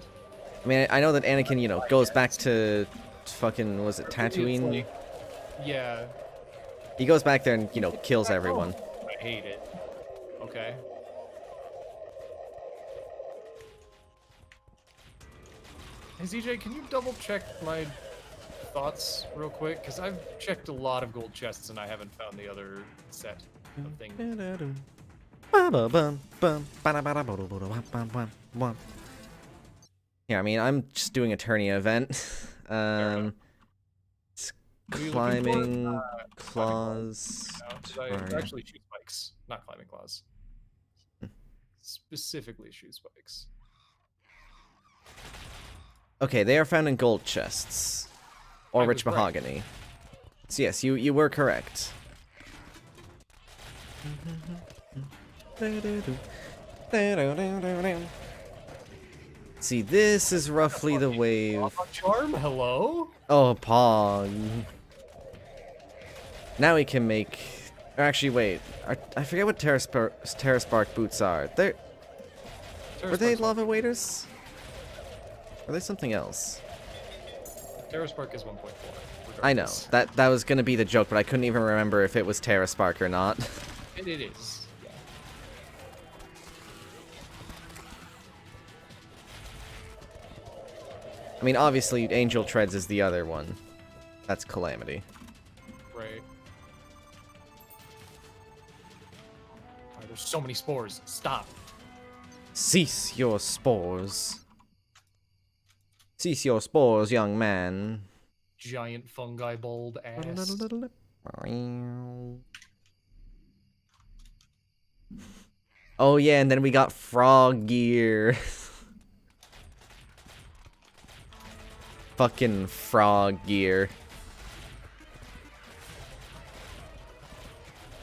[SPEAKER 2] I mean, I know that Anakin, you know, goes back to fucking, was it Tatooine?
[SPEAKER 1] Like, yeah.
[SPEAKER 2] He goes back there and, you know, kills everyone.
[SPEAKER 1] I hate it. Okay. Hey, ZJ, can you double check my thoughts real quick? Because I've checked a lot of gold chests and I haven't found the other set of things.
[SPEAKER 2] Yeah, I mean, I'm just doing a Terraria event. It's climbing claws.
[SPEAKER 1] Actually, shoot spikes, not climbing claws. Specifically, shoot spikes.
[SPEAKER 2] Okay, they are found in gold chests or
[SPEAKER 1] I
[SPEAKER 2] rich
[SPEAKER 1] was right.
[SPEAKER 2] mahogany. So yes, you were correct. See, this is roughly the wave.
[SPEAKER 1] Lava charm, hello?
[SPEAKER 2] Oh, Pog. Now we can make... Or actually, wait. I forget what Terraspark boots are. Were they lava waders? Or are they something else?
[SPEAKER 1] Terraspark is 1.4.
[SPEAKER 2] I know. That was gonna be the joke, but I couldn't even remember if it was Terraspark or not.
[SPEAKER 1] It is. Yeah.
[SPEAKER 2] I mean, obviously, Angel Treads is the other one. That's Calamity.
[SPEAKER 1] Right. Oh, there's so many spores. Stop.
[SPEAKER 2] Cease your spores. Cease your spores, young man.
[SPEAKER 1] Giant fungi bulb ass.
[SPEAKER 2] Oh yeah, and then we got frog gear. Fucking frog gear.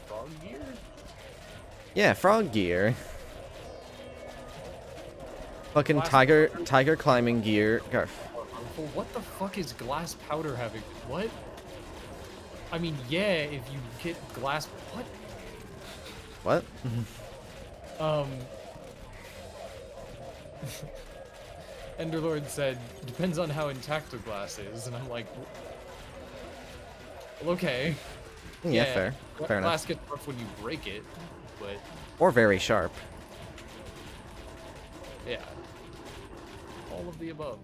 [SPEAKER 1] Frog gear?
[SPEAKER 2] Yeah, frog gear. Fucking tiger climbing gear. Garf.
[SPEAKER 1] Well, what the fuck is glass powder having? What? I mean, yeah, if you get glass... What?
[SPEAKER 2] What?
[SPEAKER 1] Enderlord said, depends on how intact the glass is, and I'm like... Well, okay.
[SPEAKER 2] Yeah, fair. Fair
[SPEAKER 1] glass
[SPEAKER 2] enough.
[SPEAKER 1] gets rough when you break it, but...
[SPEAKER 2] Or very sharp.
[SPEAKER 1] Yeah. All of the above.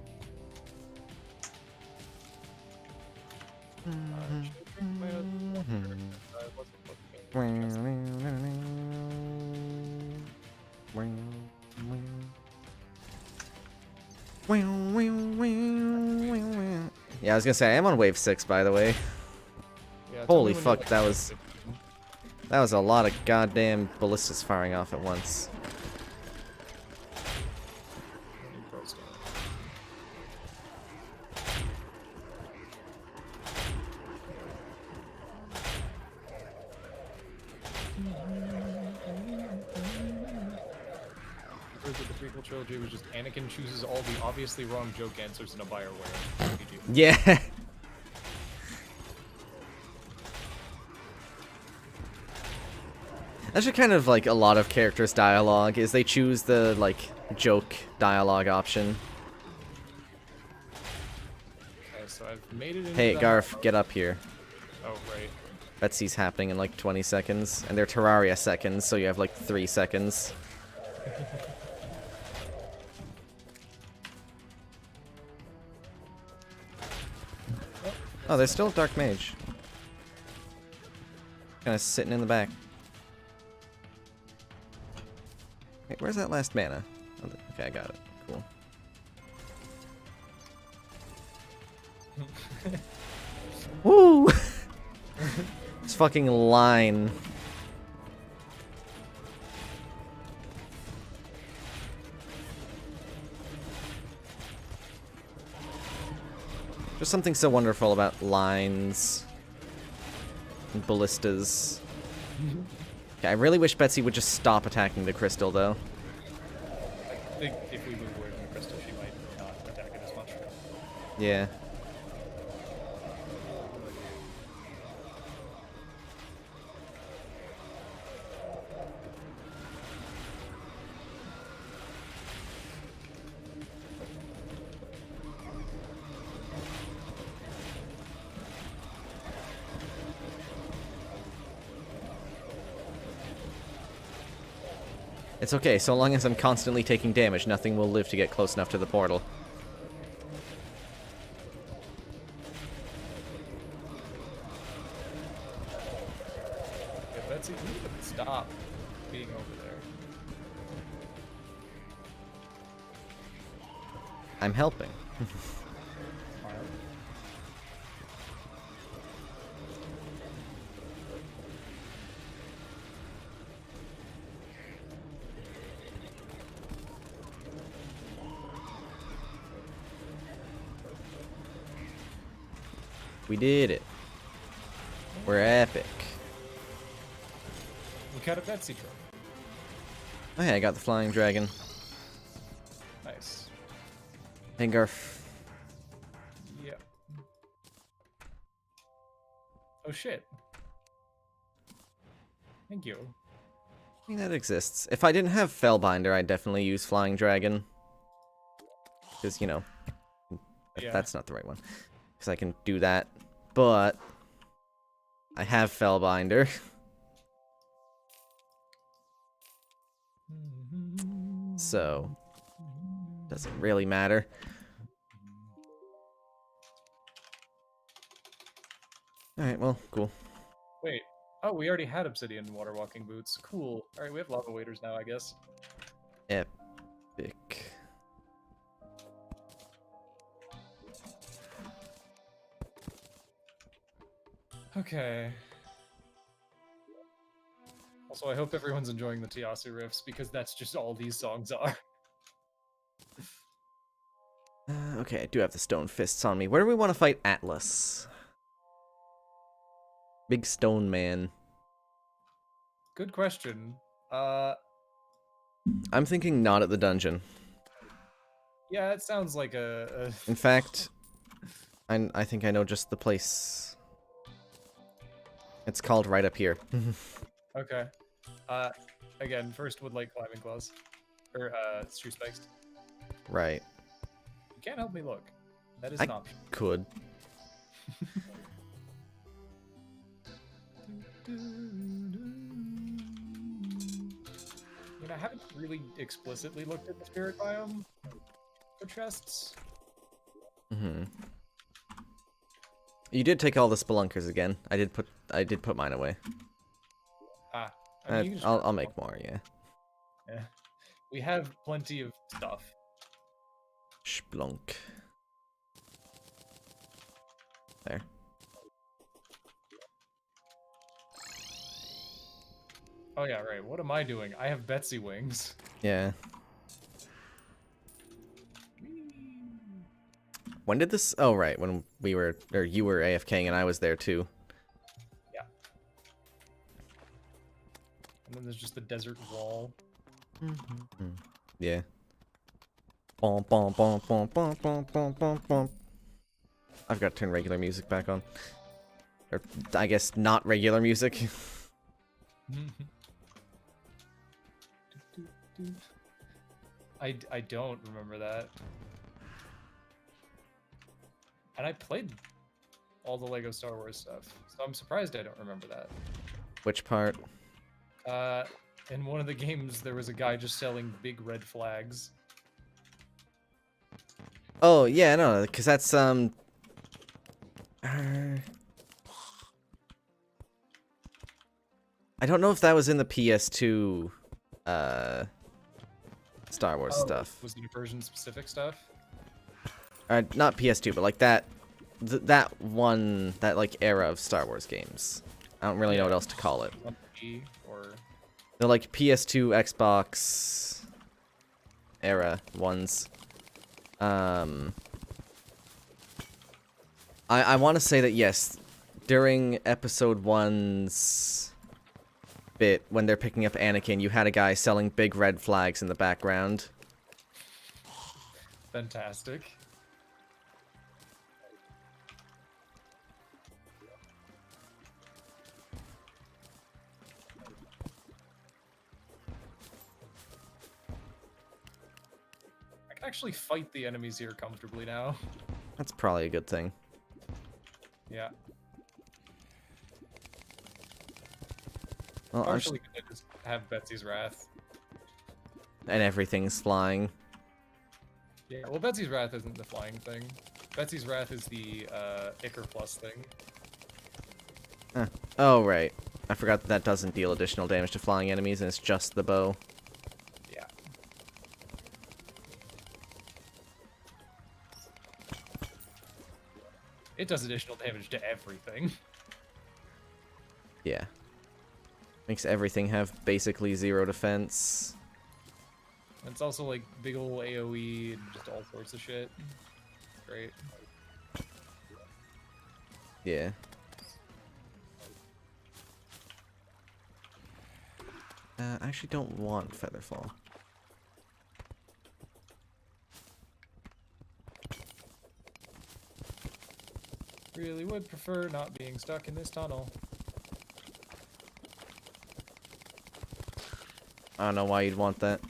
[SPEAKER 2] Yeah, I was gonna say, I am on wave 6, by the way.
[SPEAKER 1] Yeah,
[SPEAKER 2] Holy fuck, that was a lot of goddamn ballistas firing off at once.
[SPEAKER 1] The prequel trilogy was just Anakin chooses all the obviously wrong joke answers in a Bioware RPG.
[SPEAKER 2] Yeah. That's just kind of like a lot of characters' dialogue, is they choose the, like, joke dialogue option.
[SPEAKER 1] Okay, so I've made it into
[SPEAKER 2] Hey,
[SPEAKER 1] the
[SPEAKER 2] Garf, get up here.
[SPEAKER 1] Oh, right.
[SPEAKER 2] Betsy's happening in like 20 seconds, and they're Terraria seconds, so you have like 3 seconds. Oh, there's still a Dark Mage. Kind of sitting in the back. Wait, where's that last mana? Oh, okay, I got it. Cool. Woo! This fucking line. There's something so wonderful about lines and ballistas. Okay, I really wish Betsy would just stop attacking the crystal, though.
[SPEAKER 1] I think if we move away from the crystal, she might not attack it as much.
[SPEAKER 2] Yeah. It's okay, so long as I'm constantly taking damage, nothing will live to get close enough to the portal.
[SPEAKER 1] Yeah, Betsy, you need to stop being over there.
[SPEAKER 2] I'm helping. We did it. We're epic.
[SPEAKER 1] We got a Betsy trophy.
[SPEAKER 2] Oh yeah, I got the flying dragon.
[SPEAKER 1] Nice.
[SPEAKER 2] Hengarf.
[SPEAKER 1] Yeah. Oh shit. Thank you.
[SPEAKER 2] I mean, that exists. If I didn't have Fellbinder, I'd definitely use Flying Dragon. Because, you know,
[SPEAKER 1] Yeah.
[SPEAKER 2] that's not the right one. Because I can do that. But I have Fellbinder. So, doesn't really matter. Alright, well, cool.
[SPEAKER 1] Wait. Oh, we already had obsidian water walking boots. Cool. Alright, we have lava waders now, I guess.
[SPEAKER 2] Epic.
[SPEAKER 1] Okay. Also, I hope everyone's enjoying the Tiasu riffs, because that's just all these songs are.
[SPEAKER 2] Okay, I do have the stone fists on me. Where do we want to fight Atlas? Big stone man.
[SPEAKER 1] Good question.
[SPEAKER 2] I'm thinking not at the dungeon.
[SPEAKER 1] Yeah, it sounds like a
[SPEAKER 2] In fact, I think I know just the place. It's called right up here.
[SPEAKER 1] Okay. Again, first would like climbing claws. Or, shoe spikes.
[SPEAKER 2] Right.
[SPEAKER 1] You can't help me look. That is an option.
[SPEAKER 2] Could.
[SPEAKER 1] I mean, I haven't really explicitly looked at the spirit biome for chests.
[SPEAKER 2] Mm-hmm. You did take all the spelunkers again. I did put mine away.
[SPEAKER 1] Ah. I mean, you can just
[SPEAKER 2] I'll make more, yeah.
[SPEAKER 1] Yeah. We have plenty of stuff.
[SPEAKER 2] Splunk. There.
[SPEAKER 1] Oh yeah, right. What am I doing? I have Betsy wings.
[SPEAKER 2] Yeah. When did this? Oh, right. When we were, or you were AFKing and I was there too.
[SPEAKER 1] Yeah. And then there's just the desert wall.
[SPEAKER 2] Yeah. Bom, bom, bom, bom, bom, bom, bom, bom, bom. I've got to turn regular music back on. Or, I guess, not regular music.
[SPEAKER 1] I don't remember that. And I played all the Lego Star Wars stuff, so I'm surprised I don't remember that.
[SPEAKER 2] Which part?
[SPEAKER 1] In one of the games, there was a guy just selling big red flags.
[SPEAKER 2] Oh, yeah, no, because that's, I don't know if that was in the PS2, Star Wars stuff.
[SPEAKER 1] Was it version-specific stuff?
[SPEAKER 2] Not PS2, but like that, that one, that like era of Star Wars games. I don't really know what else to call it.
[SPEAKER 1] Or
[SPEAKER 2] They're like PS2, Xbox era ones. I want to say that yes, during episode 1's bit, when they're picking up Anakin, you had a guy selling big red flags in the background.
[SPEAKER 1] fantastic. I can actually fight the enemies here comfortably now.
[SPEAKER 2] That's probably a good thing.
[SPEAKER 1] Yeah.
[SPEAKER 2] Well, I'm
[SPEAKER 1] Partially gonna just have Betsy's Wrath.
[SPEAKER 2] and everything's flying.
[SPEAKER 1] Yeah, well, Betsy's Wrath isn't the flying thing. Betsy's Wrath is the Icar Plus thing.
[SPEAKER 2] Oh, right. I forgot that doesn't deal additional damage to flying enemies, and it's just the bow.
[SPEAKER 1] Yeah. It does additional damage to everything.
[SPEAKER 2] Yeah. Makes everything have basically 0 defense.
[SPEAKER 1] And it's also like big ol' AoE and just all sorts of shit. Great.
[SPEAKER 2] Yeah. I actually don't want Featherfall.
[SPEAKER 1] Really would prefer not being stuck in this tunnel.
[SPEAKER 2] I don't know why you'd want that.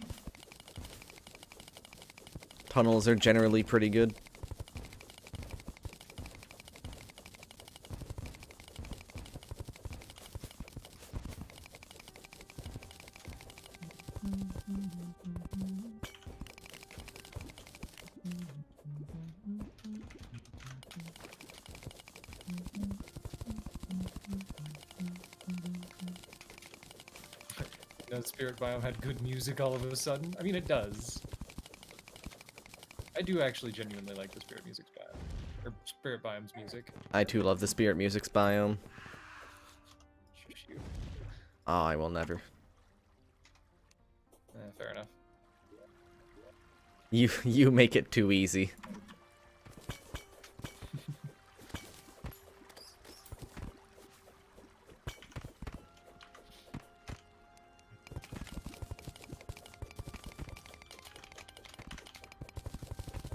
[SPEAKER 2] Tunnels are generally pretty good.
[SPEAKER 1] You know, the Spirit Biome had good music all of a sudden. I mean, it does. I do actually genuinely like the Spirit Music's biome. Or Spirit Biome's music.
[SPEAKER 2] I too love the Spirit Music's biome.
[SPEAKER 1] Shush you.
[SPEAKER 2] Oh, I will never.
[SPEAKER 1] Fair enough.
[SPEAKER 2] You make it too easy.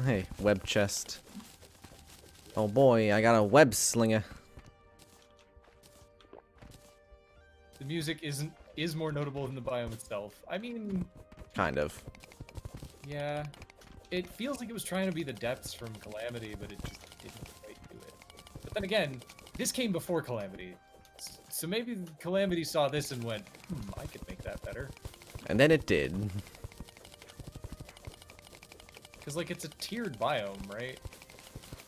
[SPEAKER 2] Hey, web chest. Oh boy, I got a web slinger.
[SPEAKER 1] The music is more notable than the biome itself. I mean,
[SPEAKER 2] Kind of.
[SPEAKER 1] yeah. It feels like it was trying to be the depths from Calamity, but it just didn't quite do it. But then again, this came before Calamity. So maybe Calamity saw this and went, I could make that better.
[SPEAKER 2] And then it did.
[SPEAKER 1] Because, like, it's a tiered biome, right?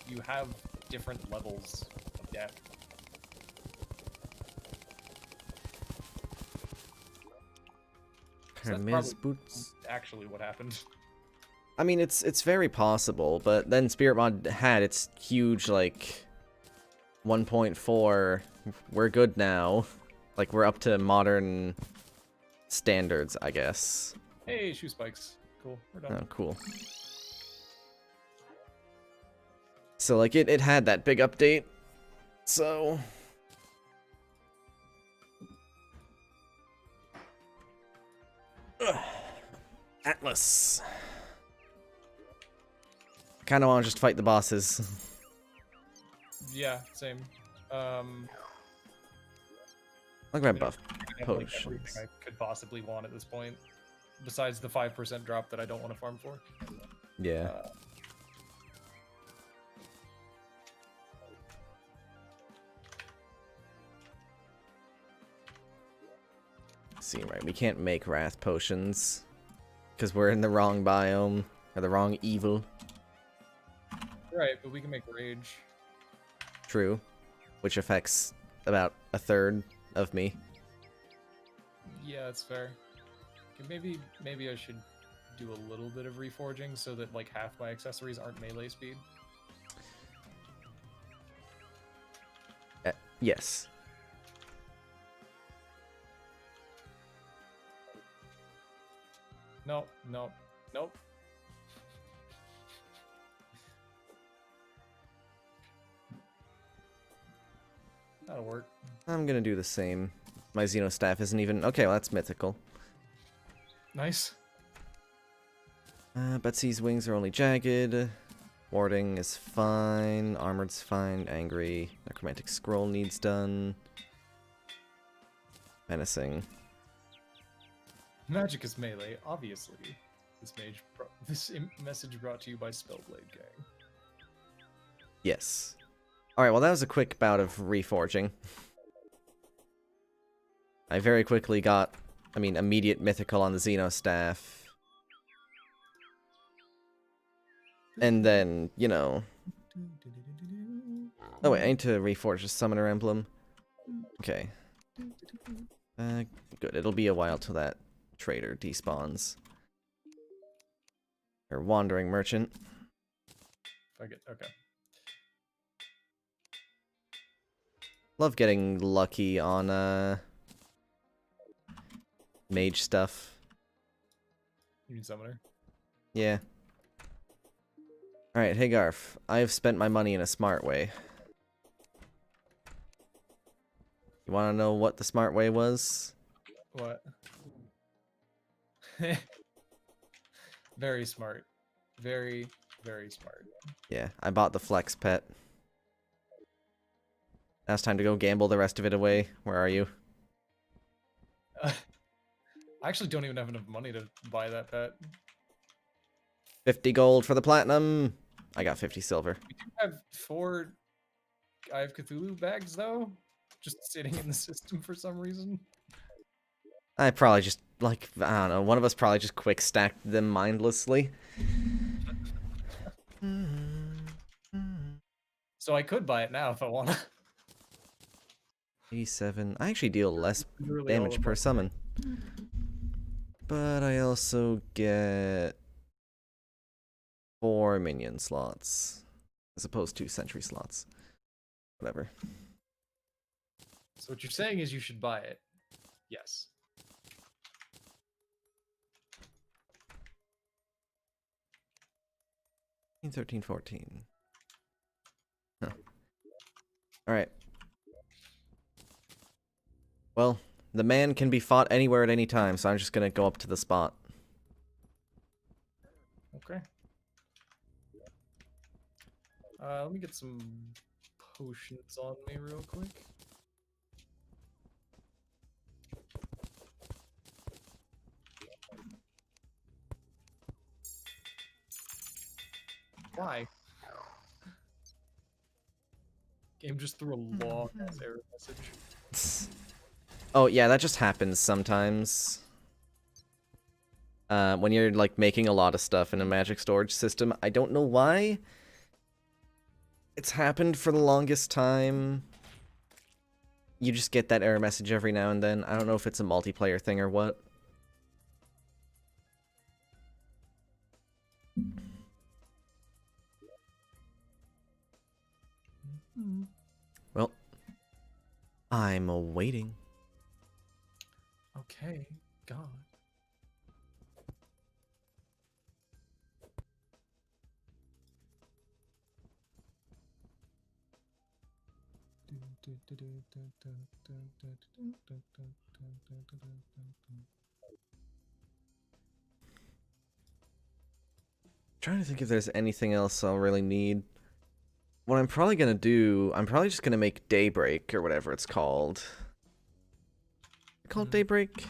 [SPEAKER 1] You have different levels of depth. So that's
[SPEAKER 2] Hermes
[SPEAKER 1] probably
[SPEAKER 2] boots.
[SPEAKER 1] actually what happened.
[SPEAKER 2] I mean, it's very possible, but then Spirit Mod had its huge, like, 1.4, we're good now. Like, we're up to modern standards, I guess.
[SPEAKER 1] Hey, shoe spikes. Cool, we're done.
[SPEAKER 2] Oh, cool. So, like, it had that big update, so... Ugh. Atlas. Kind of want to just fight the bosses.
[SPEAKER 1] Yeah, same.
[SPEAKER 2] I'll grab buff
[SPEAKER 1] I have, like,
[SPEAKER 2] potions.
[SPEAKER 1] everything I could possibly want at this point, besides the 5% drop that I don't want to farm for.
[SPEAKER 2] Yeah. See, right, we can't make wrath potions because we're in the wrong biome or the wrong evil.
[SPEAKER 1] Right, but we can make rage.
[SPEAKER 2] True, which affects about a third of me.
[SPEAKER 1] Yeah, that's fair. Okay, maybe I should do a little bit of reforging so that like half my accessories aren't melee speed.
[SPEAKER 2] Yes.
[SPEAKER 1] Nope. Nope. Nope. That'll work.
[SPEAKER 2] I'm gonna do the same. My Xeno staff isn't even... Okay, well, that's mythical.
[SPEAKER 1] Nice.
[SPEAKER 2] Betsy's wings are only jagged. Warding is fine. Armored's fine. Angry. Necromantic scroll needs done. Menacing.
[SPEAKER 1] Magic is melee, obviously. This message brought to you by Spellblade Gang.
[SPEAKER 2] Yes. Alright, well that was a quick bout of reforging. I very quickly got, immediate mythical on the Xeno staff. And then, you know... Oh wait, I need to reforge the summoner emblem. Okay. Good, it'll be a while till that trader despawns. Or wandering merchant.
[SPEAKER 1] Okay.
[SPEAKER 2] Love getting lucky on, mage stuff.
[SPEAKER 1] You mean summoner?
[SPEAKER 2] Yeah. Alright, hey Garf. I have spent my money in a smart way. You wanna know what the smart way was?
[SPEAKER 1] What? Very smart. Very, very smart.
[SPEAKER 2] Yeah, I bought the flex pet. Now it's time to go gamble the rest of it away. Where are you?
[SPEAKER 1] I actually don't even have enough money to buy that pet.
[SPEAKER 2] 50 gold for the platinum. I got 50 silver.
[SPEAKER 1] We do have 4 Eye of Cthulhu bags, though. Just sitting in the system for some reason.
[SPEAKER 2] I probably just, like, I don't know. One of us probably just quick stacked them mindlessly.
[SPEAKER 1] So I could buy it now if I want to.
[SPEAKER 2] 87. I actually deal less
[SPEAKER 1] Literally all
[SPEAKER 2] damage
[SPEAKER 1] of
[SPEAKER 2] per
[SPEAKER 1] my-
[SPEAKER 2] summon. But I also get 4 minion slots. As opposed to sentry slots. Whatever.
[SPEAKER 1] So what you're saying is you should buy it. Yes.
[SPEAKER 2] 13, 14. Huh. Alright. Well, the man can be fought anywhere at any time, so I'm just gonna go up to the spot.
[SPEAKER 1] Okay. Let me get some potions on me real quick. Why? Game just threw a long ass error message.
[SPEAKER 2] Oh, yeah, that just happens sometimes. When you're, like, making a lot of stuff in a magic storage system. I don't know why. It's happened for the longest time. You just get that error message every now and then. I don't know if it's a multiplayer thing or what. Well, I'm awaiting.
[SPEAKER 1] Okay, God.
[SPEAKER 2] Trying to think if there's anything else I'll really need. What I'm probably gonna do, I'm probably just gonna make Daybreak or whatever it's called. Is it called Daybreak?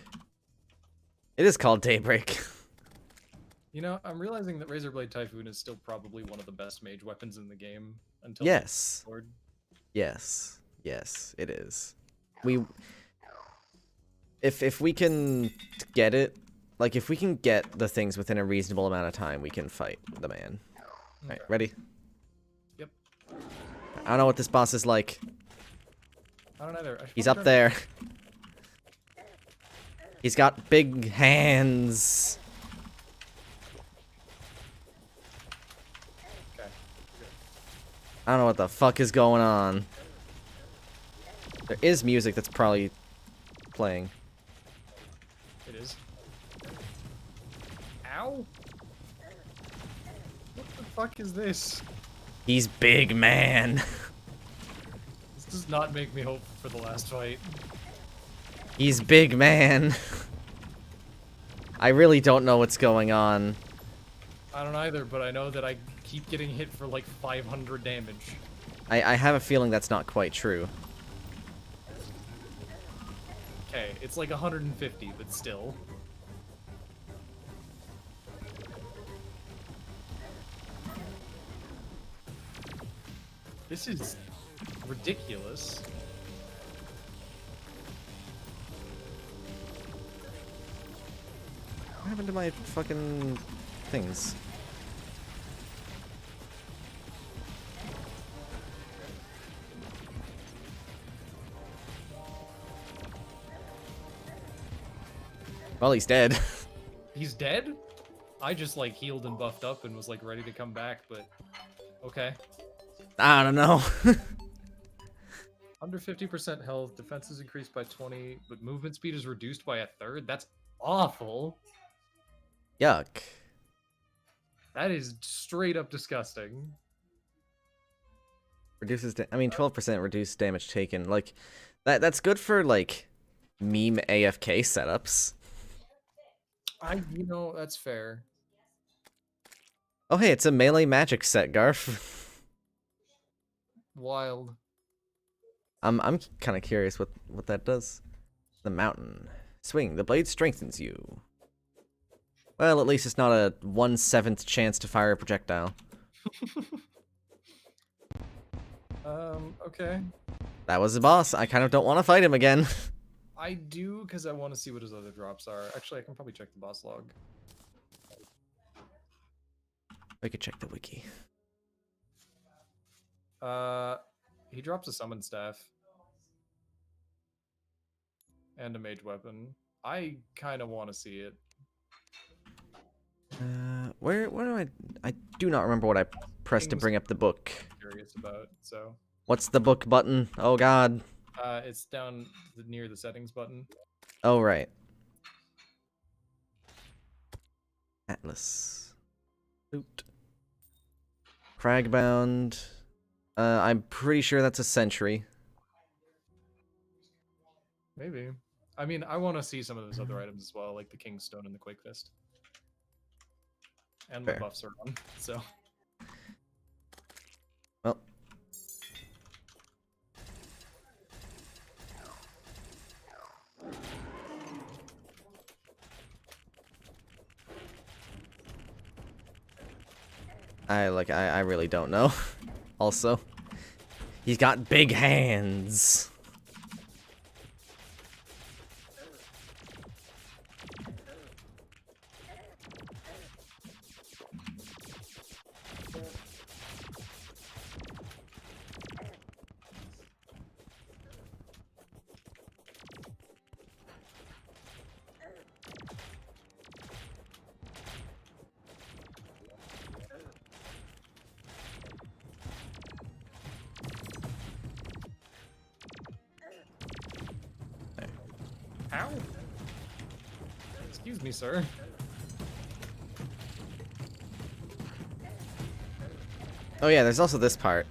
[SPEAKER 2] It is called Daybreak.
[SPEAKER 1] You know, I'm realizing that Razorblade Typhoon is still probably one of the best mage weapons in the game until
[SPEAKER 2] Yes.
[SPEAKER 1] Lord.
[SPEAKER 2] Yes. Yes, it is. If we can get it, like if we can get the things within a reasonable amount of time, we can fight the man. Alright,
[SPEAKER 1] Okay.
[SPEAKER 2] ready?
[SPEAKER 1] Yep.
[SPEAKER 2] I don't know what this boss is like.
[SPEAKER 1] I don't either.
[SPEAKER 2] He's up there. He's got big hands.
[SPEAKER 1] Okay. Good.
[SPEAKER 2] I don't know what the fuck is going on. There is music that's probably playing.
[SPEAKER 1] It is. Ow! What the fuck is this?
[SPEAKER 2] He's big, man.
[SPEAKER 1] This does not make me hope for the last fight.
[SPEAKER 2] He's big, man. I really don't know what's going on.
[SPEAKER 1] I don't either, but I know that I keep getting hit for like 500 damage.
[SPEAKER 2] I have a feeling that's not quite true.
[SPEAKER 1] Okay, it's like 150, but still. This is ridiculous.
[SPEAKER 2] What happened to my fucking things? Well, he's dead.
[SPEAKER 1] He's dead? I just like healed and buffed up and was like ready to come back, but okay.
[SPEAKER 2] I don't know.
[SPEAKER 1] Under 50% health, defense is increased by 20, but movement speed is reduced by 1/3? That's awful.
[SPEAKER 2] Yuck.
[SPEAKER 1] That is straight up disgusting.
[SPEAKER 2] Reduces, I mean, 12% reduced damage taken. Like, that's good for, like, meme AFK setups.
[SPEAKER 1] You know, that's fair.
[SPEAKER 2] Oh, hey, it's a melee magic set, Garf.
[SPEAKER 1] Wild.
[SPEAKER 2] I'm kind of curious what that does. The mountain. Swing. The blade strengthens you. Well, at least it's not a 1/7 chance to fire a projectile.
[SPEAKER 1] Okay.
[SPEAKER 2] That was the boss. I kind of don't want to fight him again.
[SPEAKER 1] I do, because I want to see what his other drops are. Actually, I can probably check the boss log.
[SPEAKER 2] We could check the wiki.
[SPEAKER 1] He drops a summon staff. And a mage weapon. I kind of want to see it.
[SPEAKER 2] Where do I do not remember what I pressed to bring up the book.
[SPEAKER 1] Curious about, so.
[SPEAKER 2] What's the book button? Oh god.
[SPEAKER 1] It's down near the settings button.
[SPEAKER 2] Oh right. Atlas. Loot. Cragbound. I'm pretty sure that's a sentry.
[SPEAKER 1] Maybe. I mean, I want to see some of those other items as well, like the King's Stone and the Quake Fist. And the
[SPEAKER 2] Fair.
[SPEAKER 1] buffs are on, so.
[SPEAKER 2] Well. I really don't know. Also, he's got big hands.
[SPEAKER 1] Ow! Excuse me, sir.
[SPEAKER 2] Oh yeah, there's also this part.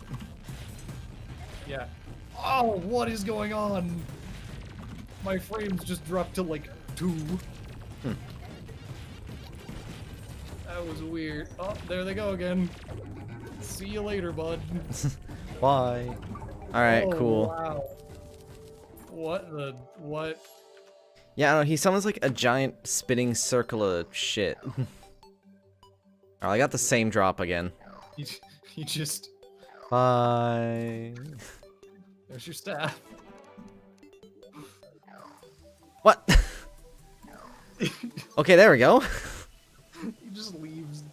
[SPEAKER 1] Yeah. Oh, what is going on? My frames just dropped to like 2. That was weird. Oh, there they go again. See you later, bud.
[SPEAKER 2] Bye. Alright,
[SPEAKER 1] Oh,
[SPEAKER 2] cool.
[SPEAKER 1] Wow. What?
[SPEAKER 2] Yeah, I don't know, he summons like a giant spinning circle of shit. Oh, I got the same drop again.
[SPEAKER 1] He just...
[SPEAKER 2] Bye.
[SPEAKER 1] There's your staff.
[SPEAKER 2] What? Okay, there we go.
[SPEAKER 1] He just leaves.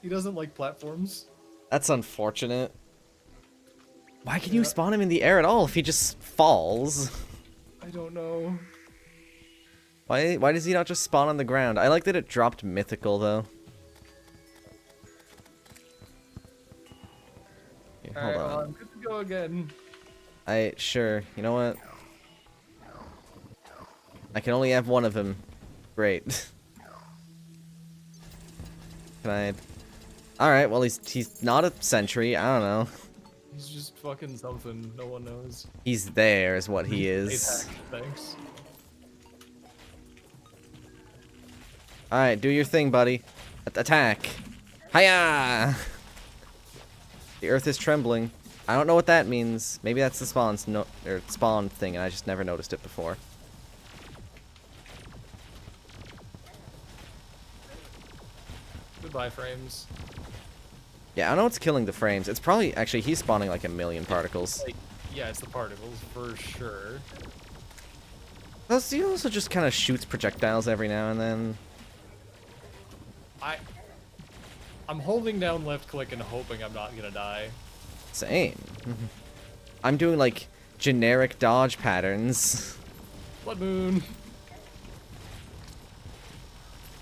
[SPEAKER 1] He doesn't like platforms.
[SPEAKER 2] That's unfortunate. Why can you spawn him in the air at all if he just falls?
[SPEAKER 1] I don't know.
[SPEAKER 2] Why does he not just spawn on the ground? I like that it dropped mythical though. Here, hold
[SPEAKER 1] Alright,
[SPEAKER 2] on.
[SPEAKER 1] well, I'm good to go again.
[SPEAKER 2] Sure. You know what? I can only have one of him. Great. Can I? All right. Well, he's not a sentry. I don't know.
[SPEAKER 1] He's just fucking something. No one knows.
[SPEAKER 2] He's there, is what he
[SPEAKER 1] Hey,
[SPEAKER 2] is.
[SPEAKER 1] thanks.
[SPEAKER 2] All right, do your thing, buddy. Attack. Hiya! The earth is trembling. I don't know what that means. Maybe that's the spawn thing, and I just never noticed it before.
[SPEAKER 1] Goodbye, frames.
[SPEAKER 2] Yeah, I don't know what's killing the frames. It's probably actually he's spawning like a million particles.
[SPEAKER 1] Like, yeah, it's the particles for sure.
[SPEAKER 2] Plus, he also just kind of shoots projectiles every now and then.
[SPEAKER 1] I'm holding down left click and hoping I'm not gonna die.
[SPEAKER 2] Same. I'm doing like generic dodge patterns.
[SPEAKER 1] Blood moon.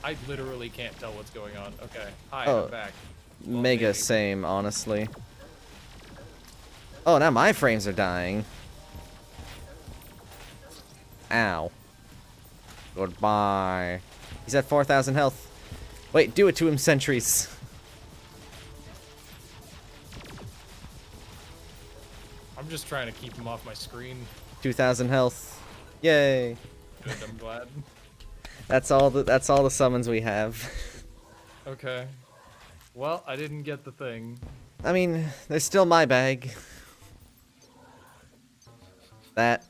[SPEAKER 1] I literally can't tell what's going on. Okay. Hi, I'm back. Well,
[SPEAKER 2] Mega
[SPEAKER 1] maybe.
[SPEAKER 2] same, honestly. Oh, now my frames are dying. Ow. Goodbye. He's at 4,000 health. Wait, do it to him, sentries.
[SPEAKER 1] I'm just trying to keep him off my screen.
[SPEAKER 2] 2,000 health. Yay.
[SPEAKER 1] Good, I'm glad.
[SPEAKER 2] That's all the summons we have.
[SPEAKER 1] Okay. Well, I didn't get the thing.
[SPEAKER 2] I mean, they're still my bag. That's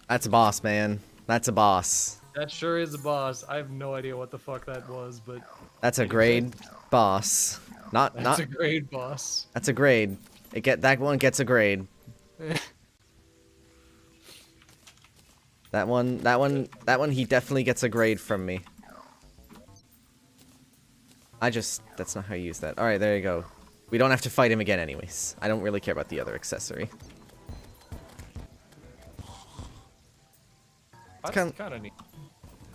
[SPEAKER 2] a boss, man. That's a boss.
[SPEAKER 1] That sure is a boss. I have no idea what the fuck that was, but
[SPEAKER 2] That's a grade boss.
[SPEAKER 1] that's a grade boss.
[SPEAKER 2] That's a grade. That one gets a grade. That one he definitely gets a grade from me. That's not how you use that. Alright, there you go. We don't have to fight him again anyways. I don't really care about the other accessory.
[SPEAKER 1] That's
[SPEAKER 2] kind
[SPEAKER 1] of neat.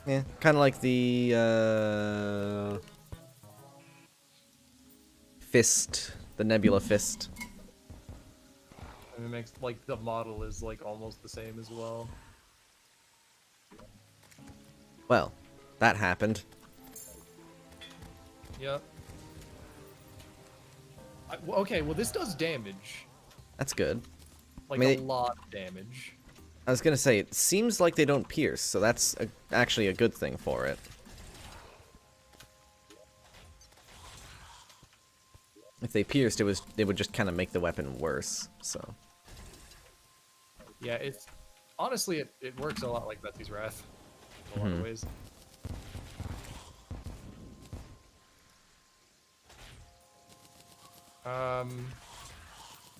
[SPEAKER 2] Yeah, kind of like the, fist. The nebula fist.
[SPEAKER 1] And it makes, like, the model is, like, almost the same as well.
[SPEAKER 2] Well, that happened.
[SPEAKER 1] Yep. Okay, well, this does damage.
[SPEAKER 2] That's good.
[SPEAKER 1] Like,
[SPEAKER 2] I mean,
[SPEAKER 1] a lot of damage.
[SPEAKER 2] I was gonna say, it seems like they don't pierce, so that's actually a good thing for it. If they pierced, it would just kind of make the weapon worse, so.
[SPEAKER 1] Yeah, honestly, it works a lot like Betsy's Wrath in a lot of ways.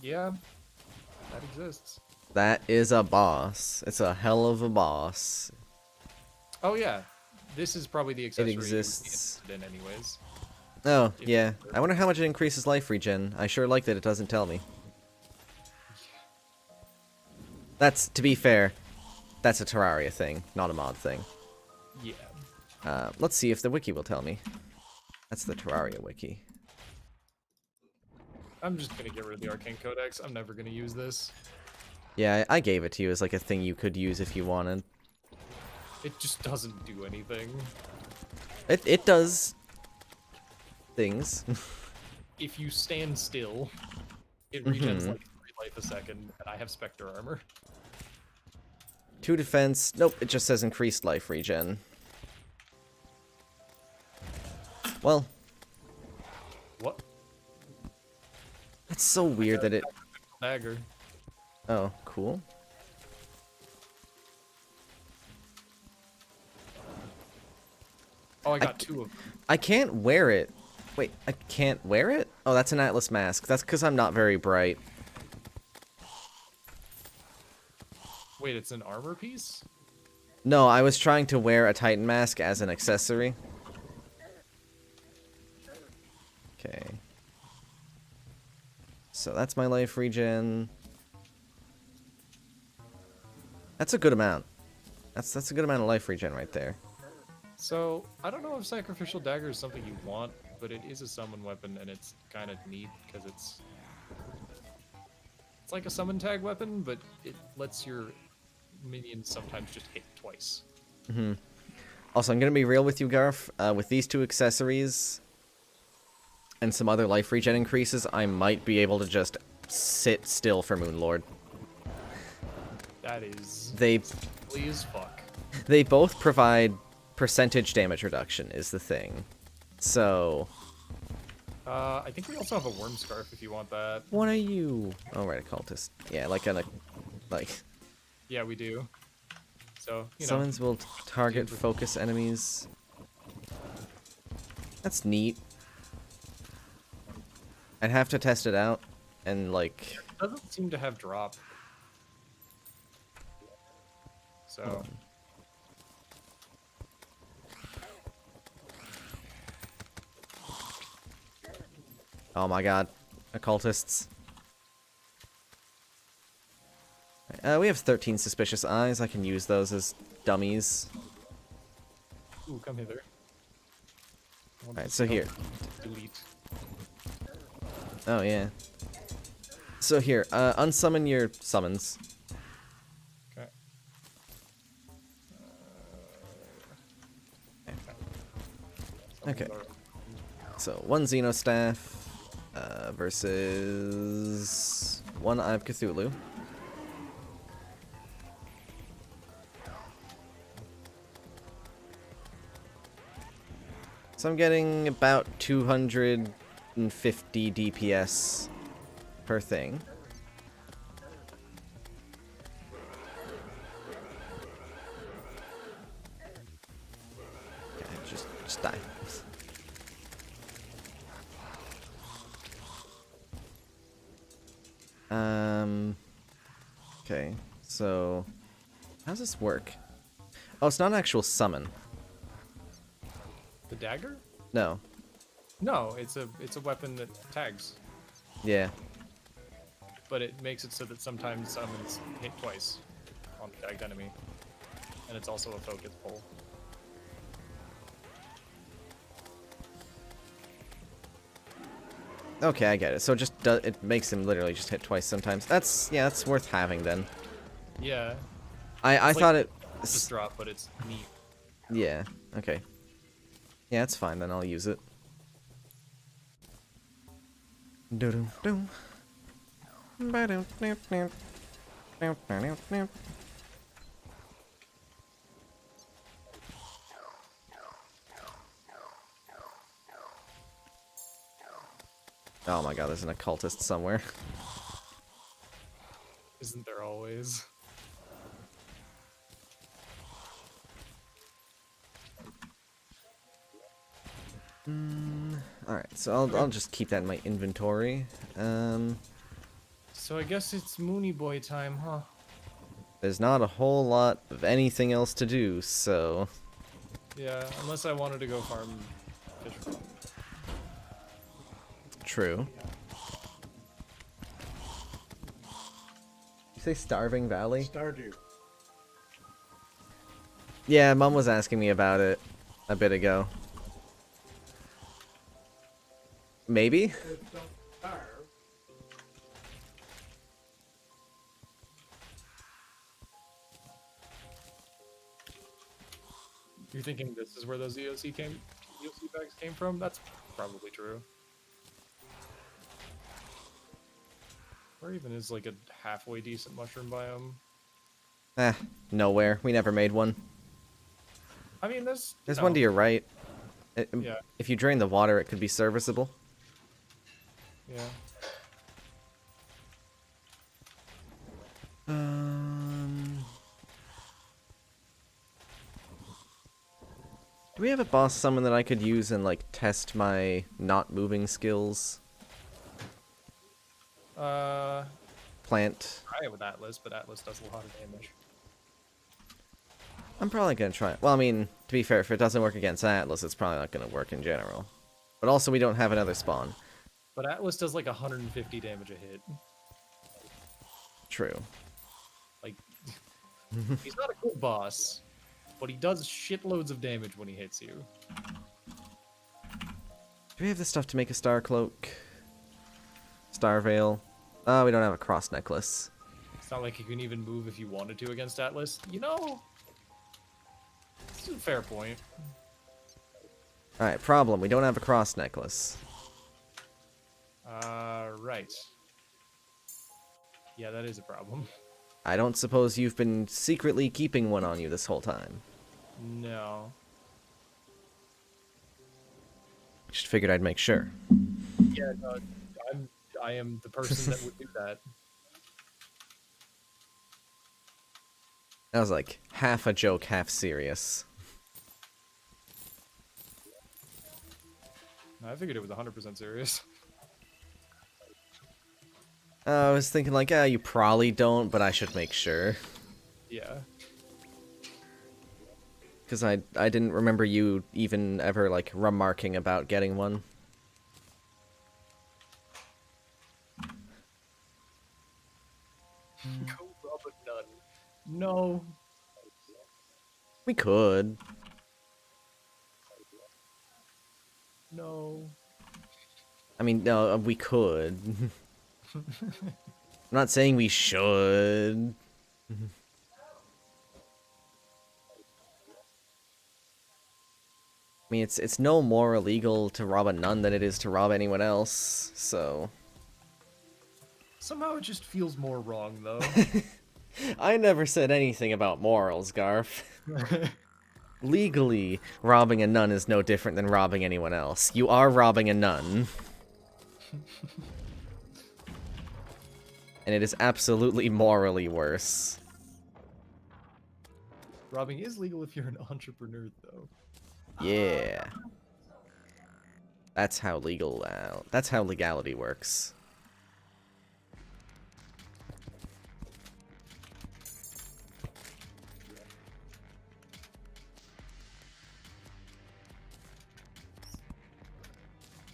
[SPEAKER 1] Yeah, that exists.
[SPEAKER 2] That is a boss. It's a hell of a boss.
[SPEAKER 1] Oh yeah, this is probably the accessory
[SPEAKER 2] It exists.
[SPEAKER 1] in anyways.
[SPEAKER 2] Oh, yeah. I wonder how much it increases life regen. I sure like that it doesn't tell me. That's, to be fair, that's a Terraria thing, not a mod thing.
[SPEAKER 1] Yeah.
[SPEAKER 2] Let's see if the wiki will tell me. That's the Terraria wiki.
[SPEAKER 1] I'm just gonna get rid of the Arcane Codex. I'm never gonna use this.
[SPEAKER 2] Yeah, I gave it to you as like a thing you could use if you wanted.
[SPEAKER 1] It just doesn't do anything.
[SPEAKER 2] It does things.
[SPEAKER 1] If you stand still, it regens like 3 life a second, and I have Spectre armor.
[SPEAKER 2] 2 defense. Nope, it just says increased life regen. Well.
[SPEAKER 1] What?
[SPEAKER 2] That's so weird that it...
[SPEAKER 1] Dagger.
[SPEAKER 2] Oh, cool.
[SPEAKER 1] Oh, I got 2 of them.
[SPEAKER 2] I can't wear it. Wait, I can't wear it? Oh, that's an Atlas mask. That's because I'm not very bright.
[SPEAKER 1] Wait, it's an armor piece?
[SPEAKER 2] No, I was trying to wear a Titan mask as an accessory. Okay. So that's my life regen. That's a good amount. That's a good amount of life regen right there.
[SPEAKER 1] So, I don't know if Sacrificial Dagger is something you want, but it is a summon weapon, and it's kind of neat, because it's like a summon tag weapon, but it lets your minions sometimes just hit twice.
[SPEAKER 2] Also, I'm gonna be real with you, Garf. With these 2 accessories, and some other life regen increases, I might be able to just sit still for Moonlord.
[SPEAKER 1] That is
[SPEAKER 2] They
[SPEAKER 1] silly as fuck.
[SPEAKER 2] They both provide percentage damage reduction is the thing. So...
[SPEAKER 1] I think we also have a worm scarf if you want that.
[SPEAKER 2] What are you? Oh, right, a cultist. Yeah, like
[SPEAKER 1] Yeah, we do. So, you know.
[SPEAKER 2] Summons will target focus enemies. That's neat. I'd have to test it out, and like...
[SPEAKER 1] It doesn't seem to have drop. So...
[SPEAKER 2] Oh my god. Occultists. We have 13 suspicious eyes. I can use those as dummies.
[SPEAKER 1] Ooh, come hither.
[SPEAKER 2] Alright, so here.
[SPEAKER 1] Delete.
[SPEAKER 2] Oh, yeah. So here, unsummon your summons.
[SPEAKER 1] Okay.
[SPEAKER 2] Okay. So, one Xenostaff versus one Eye of Cthulhu. So I'm getting about 250 DPS per thing. Okay, just die. Okay, so how does this work? Oh, it's not an actual summon.
[SPEAKER 1] The dagger?
[SPEAKER 2] No.
[SPEAKER 1] No, it's a weapon that tags,
[SPEAKER 2] Yeah.
[SPEAKER 1] but it makes it so that sometimes summons hit twice on the tagged enemy, and it's also a focus pull.
[SPEAKER 2] Okay, I get it. So it just it makes him literally just hit twice sometimes. That's worth having then.
[SPEAKER 1] Yeah.
[SPEAKER 2] I
[SPEAKER 1] It's
[SPEAKER 2] thought
[SPEAKER 1] like
[SPEAKER 2] it.
[SPEAKER 1] just drop, but it's neat.
[SPEAKER 2] Yeah. Okay. Yeah, it's fine then. I'll use it. Do-do-do. Ba-do-do-do. Do-do-do-do. Oh my god, there's an occultist somewhere.
[SPEAKER 1] Isn't there always?
[SPEAKER 2] Alright, so I'll just keep that in my inventory.
[SPEAKER 1] So I guess it's Mooney Boy time, huh?
[SPEAKER 2] There's not a whole lot of anything else to do, so...
[SPEAKER 1] Yeah, unless I wanted to go farm fish.
[SPEAKER 2] True. You say Starving Valley?
[SPEAKER 3] Stardew.
[SPEAKER 2] Yeah, Mom was asking me about it a bit ago. Maybe?
[SPEAKER 3] It don't starve.
[SPEAKER 1] You're thinking this is where those EOC bags came from? That's probably true. Where even is like a halfway decent mushroom biome?
[SPEAKER 2] Nowhere. We never made one.
[SPEAKER 1] I mean, there's
[SPEAKER 2] One to your right.
[SPEAKER 1] Yeah.
[SPEAKER 2] If you drain the water, it could be serviceable.
[SPEAKER 1] Yeah.
[SPEAKER 2] Do we have a boss summon that I could use and like test my not moving skills? Plant.
[SPEAKER 1] Try it with Atlas, but Atlas does a lot of damage.
[SPEAKER 2] I'm probably gonna try it. Well, I mean, to be fair, if it doesn't work against Atlas, it's probably not gonna work in general. But also, we don't have another spawn.
[SPEAKER 1] But Atlas does like 150 damage a hit.
[SPEAKER 2] True.
[SPEAKER 1] Like, he's not a good boss, but he does shitloads of damage when he hits you.
[SPEAKER 2] Do we have the stuff to make a star cloak? Star veil? Oh, we don't have a cross necklace.
[SPEAKER 1] It's not like you can even move if you wanted to against Atlas. You know, it's a fair point.
[SPEAKER 2] Alright, problem. We don't have a cross necklace.
[SPEAKER 1] Right. Yeah, that is a problem.
[SPEAKER 2] I don't suppose you've been secretly keeping one on you this whole time.
[SPEAKER 1] No.
[SPEAKER 2] Just figured I'd make sure.
[SPEAKER 1] Yeah, no, I am the person that would do that.
[SPEAKER 2] That was like half a joke, half serious.
[SPEAKER 1] I figured it was 100% serious.
[SPEAKER 2] I was thinking like, ah, you probably don't, but I should make sure.
[SPEAKER 1] Yeah.
[SPEAKER 2] Because I didn't remember you even ever, like, remarking about getting one.
[SPEAKER 1] Go rob a nun. No.
[SPEAKER 2] We could.
[SPEAKER 1] No.
[SPEAKER 2] I mean, no, we could. I'm not saying we should. I mean, it's no more illegal to rob a nun than it is to rob anyone else, so...
[SPEAKER 1] Somehow it just feels more wrong, though.
[SPEAKER 2] I never said anything about morals, Garf. Legally, robbing a nun is no different than robbing anyone else. You are robbing a nun. And it is absolutely morally worse.
[SPEAKER 1] Robbing is legal if you're an entrepreneur, though.
[SPEAKER 2] Yeah. That's how that's how legality works.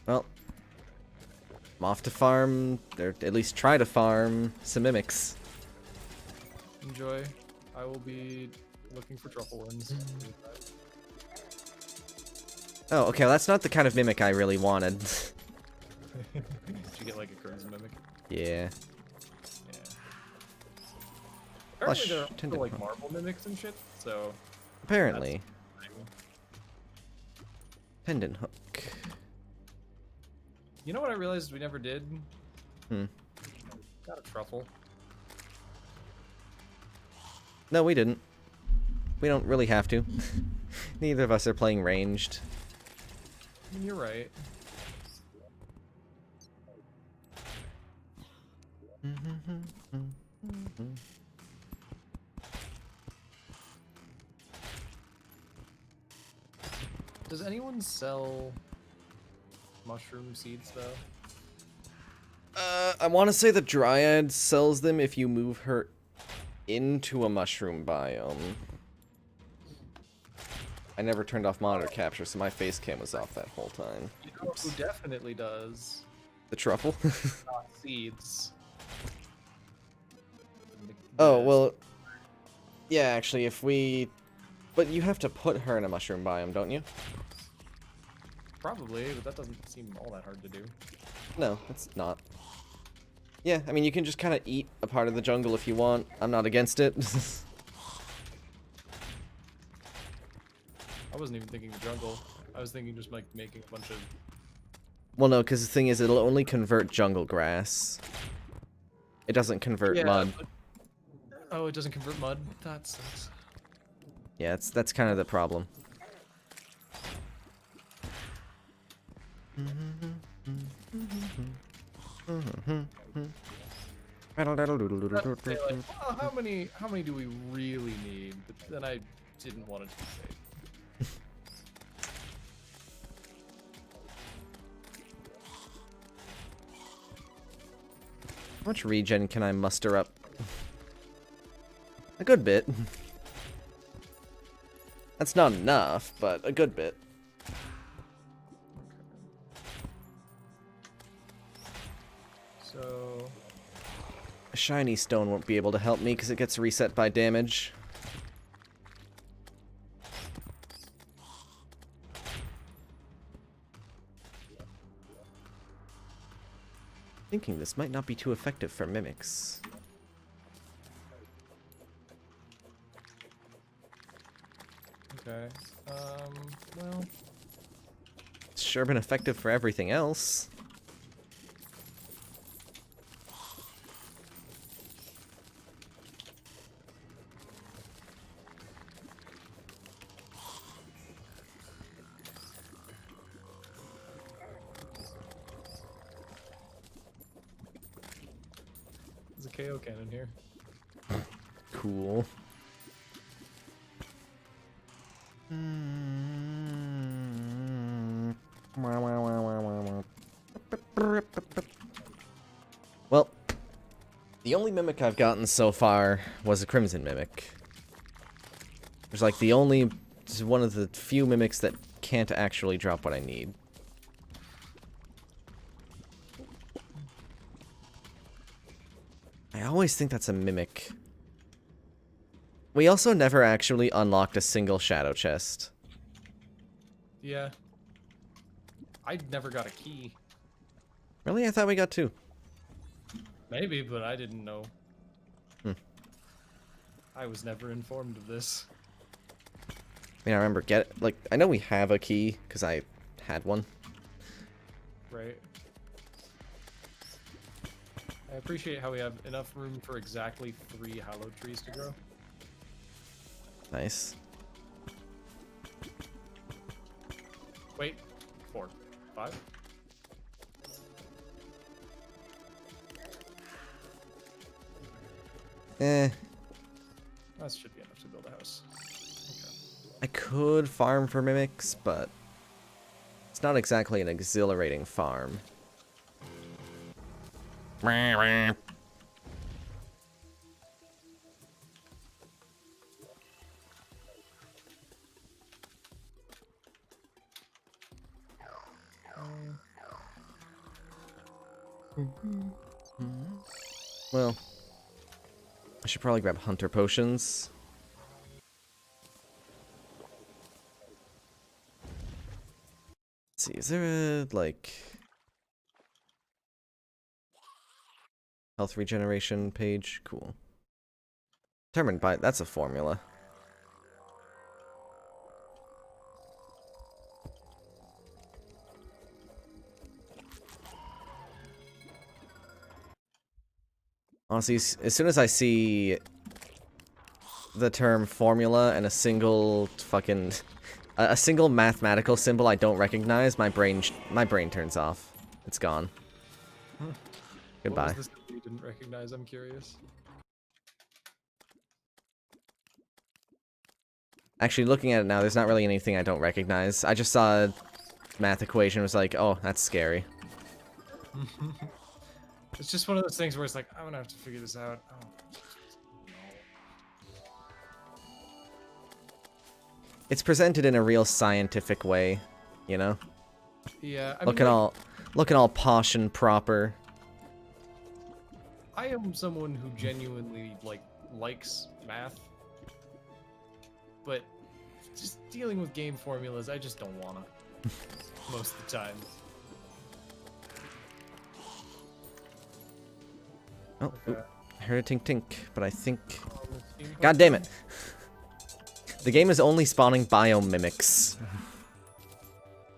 [SPEAKER 2] Well, I'm off to farm, or at least try to farm, some mimics.
[SPEAKER 1] Enjoy. I will be looking for truffle worms.
[SPEAKER 2] Oh, okay, well, that's not the kind of mimic I really wanted.
[SPEAKER 1] Did you get like a crimson mimic?
[SPEAKER 2] Yeah.
[SPEAKER 1] Yeah. Apparently
[SPEAKER 2] Flush,
[SPEAKER 1] there are also,
[SPEAKER 2] tendon
[SPEAKER 1] like
[SPEAKER 2] hook.
[SPEAKER 1] marble mimics and shit, so...
[SPEAKER 2] Apparently.
[SPEAKER 1] that's-
[SPEAKER 2] Pendant hook.
[SPEAKER 1] You know what I realized we never did?
[SPEAKER 2] Hmm.
[SPEAKER 1] Got a truffle.
[SPEAKER 2] No, we didn't. We don't really have to. Neither of us are playing ranged.
[SPEAKER 1] I mean, you're right. Does anyone sell mushroom seeds, though?
[SPEAKER 2] I want to say the Dryad sells them if you move her into a mushroom biome. I never turned off monitor capture, so my face cam was off that whole time.
[SPEAKER 1] You know who definitely does?
[SPEAKER 2] The truffle?
[SPEAKER 1] Not seeds.
[SPEAKER 2] Oh, well... Yeah, actually, if we... But you have to put her in a mushroom biome, don't you?
[SPEAKER 1] Probably, but that doesn't seem all that hard to do.
[SPEAKER 2] No, it's not. Yeah, I mean, you can just kind of eat a part of the jungle if you want. I'm not against it.
[SPEAKER 1] I wasn't even thinking the jungle. I was thinking just like making a bunch of...
[SPEAKER 2] Well, no, because the thing is, it'll only convert jungle grass. It doesn't convert mud.
[SPEAKER 1] but- Oh, it doesn't convert mud? That sucks.
[SPEAKER 2] Yeah, that's kind of the problem.
[SPEAKER 1] I'd say, like, well, how many do we really need? But then I didn't want it to be safe.
[SPEAKER 2] How much regen can I muster up? A good bit. That's not enough, but a good bit.
[SPEAKER 1] So...
[SPEAKER 2] A shiny stone won't be able to help me because it gets reset by damage. Thinking this might not be too effective for mimics.
[SPEAKER 1] Okay. Well...
[SPEAKER 2] It's sure been effective for everything else.
[SPEAKER 1] KO cannon here.
[SPEAKER 2] Cool. Well, the only mimic I've gotten so far was a Crimson Mimic. It's like it's one of the few mimics that can't actually drop what I need. I always think that's a mimic. We also never actually unlocked a single shadow chest.
[SPEAKER 1] Yeah. I never got a key.
[SPEAKER 2] Really? I thought we got 2.
[SPEAKER 1] Maybe, but I didn't know.
[SPEAKER 2] Hmm.
[SPEAKER 1] I was never informed of this.
[SPEAKER 2] I mean, I remember I know we have a key, because I had one.
[SPEAKER 1] Right. I appreciate how we have enough room for exactly 3 hallowed trees to grow.
[SPEAKER 2] Nice.
[SPEAKER 1] Wait, 4, 5?
[SPEAKER 2] Eh.
[SPEAKER 1] That should be enough to build a house. Okay.
[SPEAKER 2] I could farm for mimics, but it's not exactly an exhilarating farm. Well, I should probably grab hunter potions. Let's see, is there a, like, health regeneration page? Cool. Determined by, that's a formula. Honestly, as soon as I see the term formula and a single fucking a single mathematical symbol I don't recognize, my brain turns off. It's gone. Goodbye.
[SPEAKER 1] What was this that you didn't recognize? I'm curious.
[SPEAKER 2] Actually, looking at it now, there's not really anything I don't recognize. I just saw a math equation, was like, oh, that's scary.
[SPEAKER 1] It's just one of those things where it's like, I'm gonna have to figure this out. Oh.
[SPEAKER 2] It's presented in a real scientific way, you know?
[SPEAKER 1] Yeah, I
[SPEAKER 2] looking
[SPEAKER 1] mean,
[SPEAKER 2] looking all posh and proper.
[SPEAKER 1] I am someone who genuinely likes math, but just dealing with game formulas, I just don't wanna. Most of the time.
[SPEAKER 2] Oh,
[SPEAKER 1] Okay.
[SPEAKER 2] I heard a tink tink, but I think... God damn it! The game is only spawning biome mimics.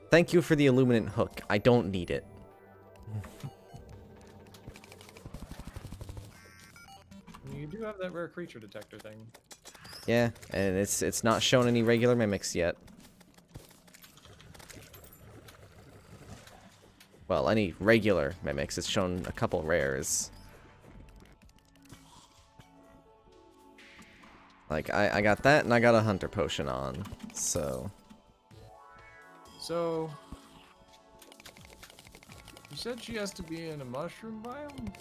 [SPEAKER 2] Thank you for the illuminant hook. I don't need it.
[SPEAKER 1] You do have that rare creature detector thing.
[SPEAKER 2] Yeah, and it's not shown any regular mimics yet. Well, any regular mimics. It's shown a couple rares. Like, I got that, and I got a hunter potion on, so...
[SPEAKER 1] So... You said she has to be in a mushroom biome?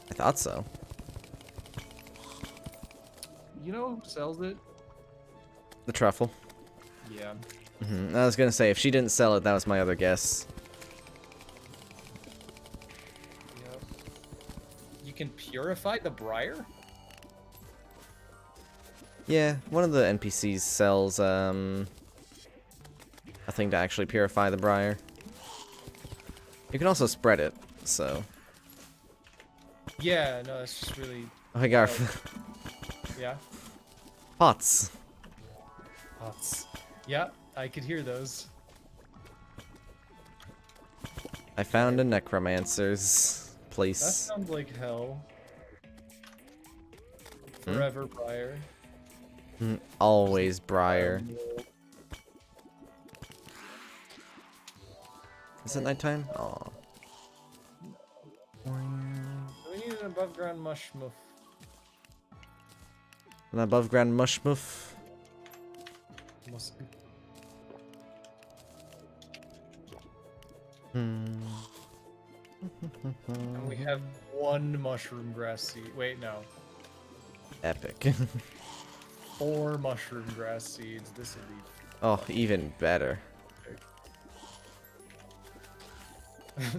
[SPEAKER 2] I thought so.
[SPEAKER 1] You know who sells it?
[SPEAKER 2] The truffle.
[SPEAKER 1] Yeah.
[SPEAKER 2] I was gonna say, if she didn't sell it, that was my other guess.
[SPEAKER 1] Yep. You can purify the briar?
[SPEAKER 2] Yeah, one of the NPCs sells, a thing to actually purify the briar. You can also spread it, so...
[SPEAKER 1] Yeah, no, it's just really...
[SPEAKER 2] Oh, hey, Garth.
[SPEAKER 1] Yeah?
[SPEAKER 2] Pots.
[SPEAKER 1] Pots. Yeah, I could hear those.
[SPEAKER 2] I found a necromancer's
[SPEAKER 1] That
[SPEAKER 2] place.
[SPEAKER 1] sounds like hell. Forever briar.
[SPEAKER 2] Always briar. Is it nighttime? Aw.
[SPEAKER 1] Do we need an above ground mushmoof.
[SPEAKER 2] An above ground mushmoof.
[SPEAKER 1] Must be.
[SPEAKER 2] Hmm.
[SPEAKER 1] And we have one mushroom grass seed. Wait, no.
[SPEAKER 2] Epic.
[SPEAKER 1] 4 mushroom grass seeds. This would be.
[SPEAKER 2] Oh, even better.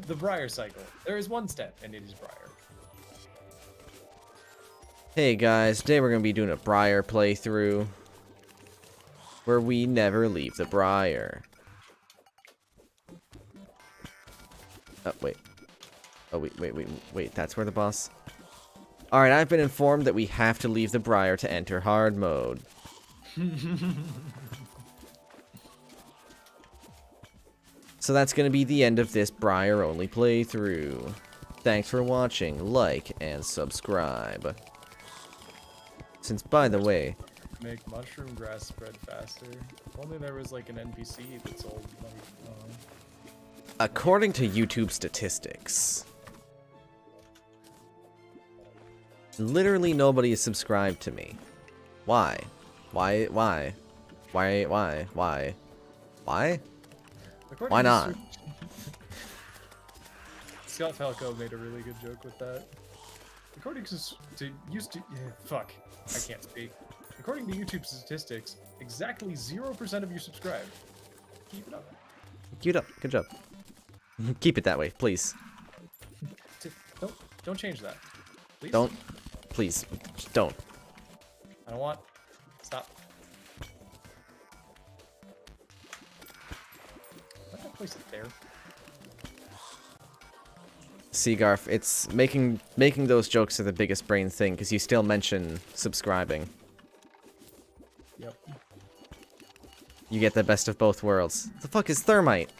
[SPEAKER 1] The Briar cycle. There is one step, and it is Briar.
[SPEAKER 2] Hey guys, today we're gonna be doing a Briar playthrough. Where we never leave the Briar. Oh, wait. Oh, wait, that's where the boss... Alright, I've been informed that we have to leave the Briar to enter hard mode. So that's gonna be the end of this Briar-only playthrough. Thanks for watching, like, and subscribe. Since, by the way...
[SPEAKER 1] Make mushroom grass spread faster. If only there was like an NPC that sold like,
[SPEAKER 2] According to YouTube statistics, literally nobody is subscribed to me. Why? Why? Why? Why? Why? Why? Why?
[SPEAKER 1] According
[SPEAKER 2] Why
[SPEAKER 1] to
[SPEAKER 2] not?
[SPEAKER 1] Scott Falco made a really good joke with that. According to fuck, I can't speak. According to YouTube statistics, exactly 0% of you subscribed. Keep it up.
[SPEAKER 2] Keep it up. Good job. Keep it that way, please.
[SPEAKER 1] Don't change that. Please.
[SPEAKER 2] Don't. Please. Just don't.
[SPEAKER 1] I don't want. Stop. Why did I place it there?
[SPEAKER 2] See, Garf, it's making those jokes are the biggest brain thing because you still mention subscribing.
[SPEAKER 1] Yep.
[SPEAKER 2] You get the best of both worlds. The fuck is thermite?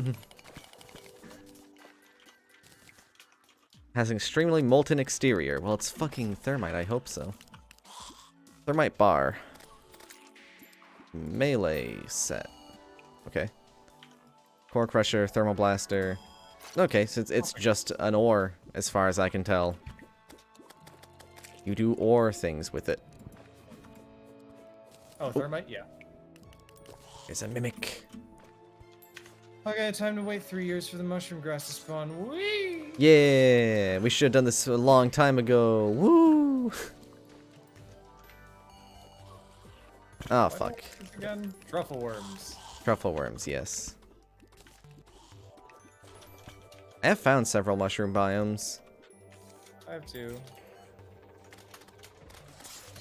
[SPEAKER 2] Has an extremely molten exterior. Well, it's fucking thermite, I hope so. Thermite bar. Melee set. Okay. Core crusher, thermal blaster. Okay, so it's just an ore, as far as I can tell. You do ore things with it.
[SPEAKER 1] Oh, thermite? Yeah.
[SPEAKER 2] It's a mimic.
[SPEAKER 1] Okay, time to wait 3 years for the mushroom grass to spawn. Whee!
[SPEAKER 2] Yeah, we should have done this a long time ago. Woo! Oh, fuck.
[SPEAKER 1] Again? Truffle worms.
[SPEAKER 2] Truffle worms, yes. I have found several mushroom biomes.
[SPEAKER 1] I have 2.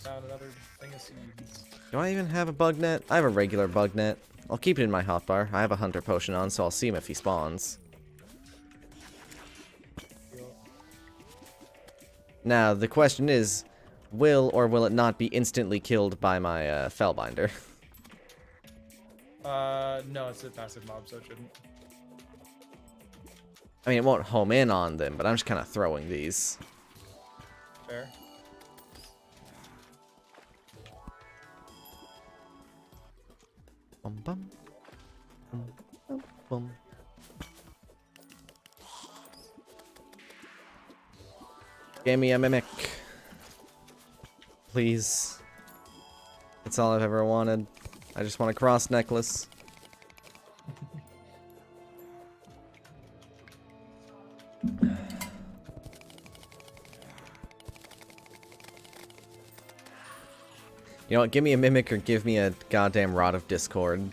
[SPEAKER 1] Found another thing of seeds.
[SPEAKER 2] Do I even have a bug net? I have a regular bug net. I'll keep it in my hotbar. I have a hunter potion on, so I'll see him if he spawns. Now, the question is, will or will it not be instantly killed by my Fellbinder?
[SPEAKER 1] No, it's a passive mob, so it shouldn't.
[SPEAKER 2] I mean, it won't home in on them, but I'm just kind of throwing these.
[SPEAKER 1] Fair.
[SPEAKER 2] Bum, bum. Bum, bum, bum. Give me a mimic. Please. That's all I've ever wanted. I just want a cross necklace. You know what? Give me a mimic or give me a goddamn rod of discord.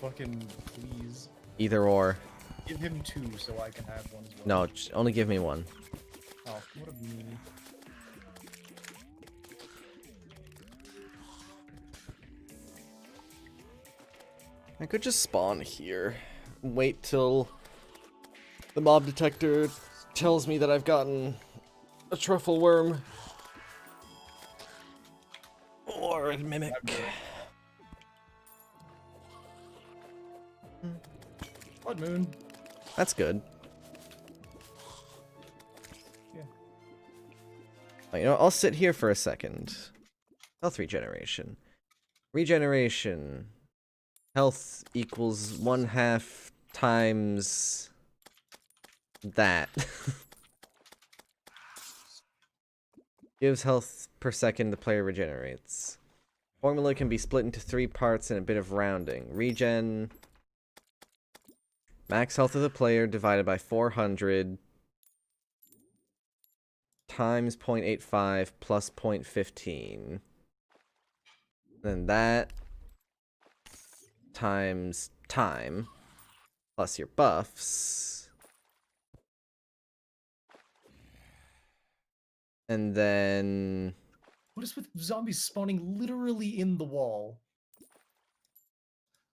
[SPEAKER 1] Fucking please.
[SPEAKER 2] Either or.
[SPEAKER 1] Give him 2 so I can have one as well.
[SPEAKER 2] No, only give me one.
[SPEAKER 1] Oh, what a meanie.
[SPEAKER 2] I could just spawn here. Wait till the mob detector tells me that I've gotten a truffle worm. Or a mimic.
[SPEAKER 1] Blood moon.
[SPEAKER 2] That's good.
[SPEAKER 1] Yeah.
[SPEAKER 2] Oh, you know, I'll sit here for a second. Health regeneration. Regeneration. Health equals 1/2 times that. Gives health per second the player regenerates. Formula can be split into 3 parts and a bit of rounding. Regen. Max health of the player divided by 400 times 0.85 plus 0.15. Then that times time plus your buffs. And then
[SPEAKER 1] What is with zombies spawning literally in the wall?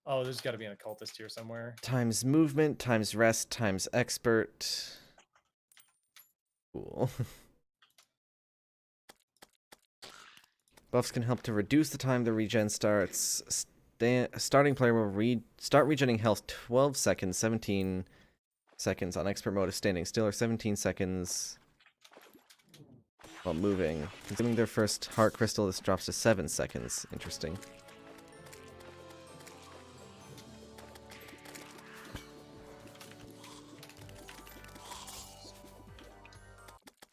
[SPEAKER 1] Oh, there's got to be an occultist here somewhere.
[SPEAKER 2] times movement times rest times expert. Cool. Buffs can help to reduce the time the regen starts. Starting player will start regenerating health 12 seconds, 17 seconds on expert mode if standing still, or 17 seconds while moving. Consuming their first heart crystal, this drops to 7 seconds. Interesting.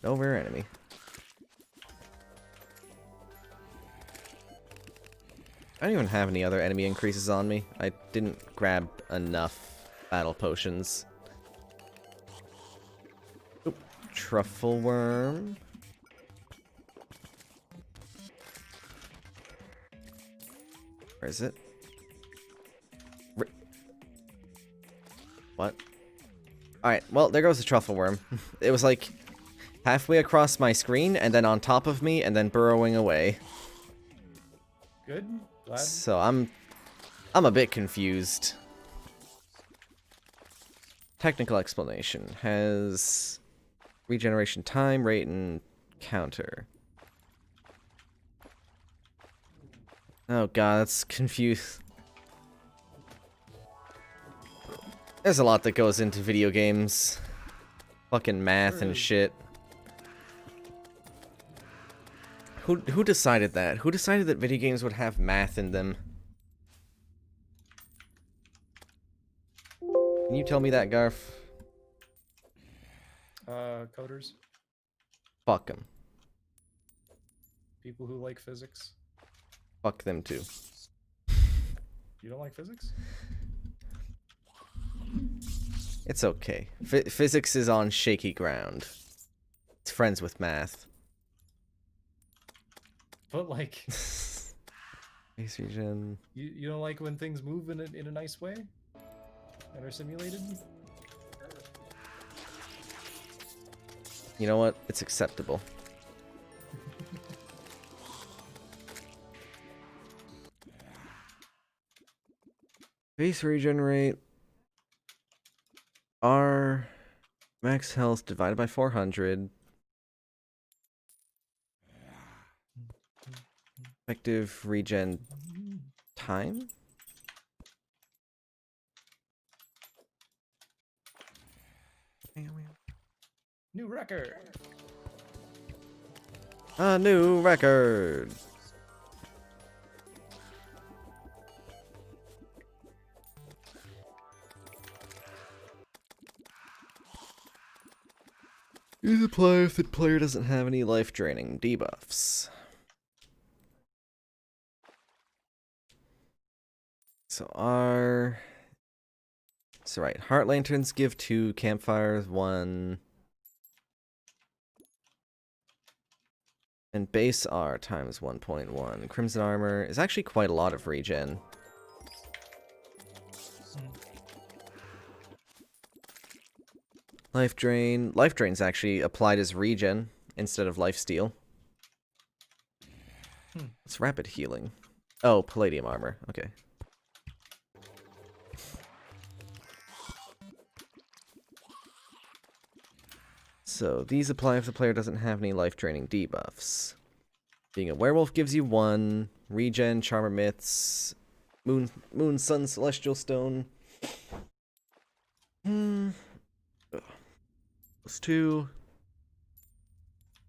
[SPEAKER 2] No rare enemy. I don't even have any other enemy increases on me. I didn't grab enough battle potions. Oop. Truffle worm. Where is it? What? Alright, well, there goes the truffle worm. It was like halfway across my screen, and then on top of me, and then burrowing away.
[SPEAKER 1] Good. Glad.
[SPEAKER 2] So I'm a bit confused. Technical explanation has regeneration time, rate, and counter. Oh god, that's confused. There's a lot that goes into video games. Fucking math and shit. Who decided that? Who decided that video games would have math in them? Can you tell me that, Garf?
[SPEAKER 1] Coders.
[SPEAKER 2] Fuck them.
[SPEAKER 1] People who like physics.
[SPEAKER 2] Fuck them too.
[SPEAKER 1] You don't like physics?
[SPEAKER 2] It's okay. Physics is on shaky ground. It's friends with math.
[SPEAKER 1] But like,
[SPEAKER 2] Base regen.
[SPEAKER 1] you don't like when things move in a nice way and are simulated?
[SPEAKER 2] You know what? It's acceptable. Base regenerate. R max health divided by 400. Effective regen time?
[SPEAKER 1] New record.
[SPEAKER 2] A new record. Use apply if the player doesn't have any life draining debuffs. So right, heart lanterns give 2, campfires 1, and base R times 1.1. Crimson armor is actually quite a lot of regen. Life drain. Life drain's actually applied as regen instead of lifesteal. It's rapid healing. Oh, palladium armor. Okay. So these apply if the player doesn't have any life draining debuffs. Being a werewolf gives you 1. Regen, charmer myths, moon, sun, celestial stone. Plus 2.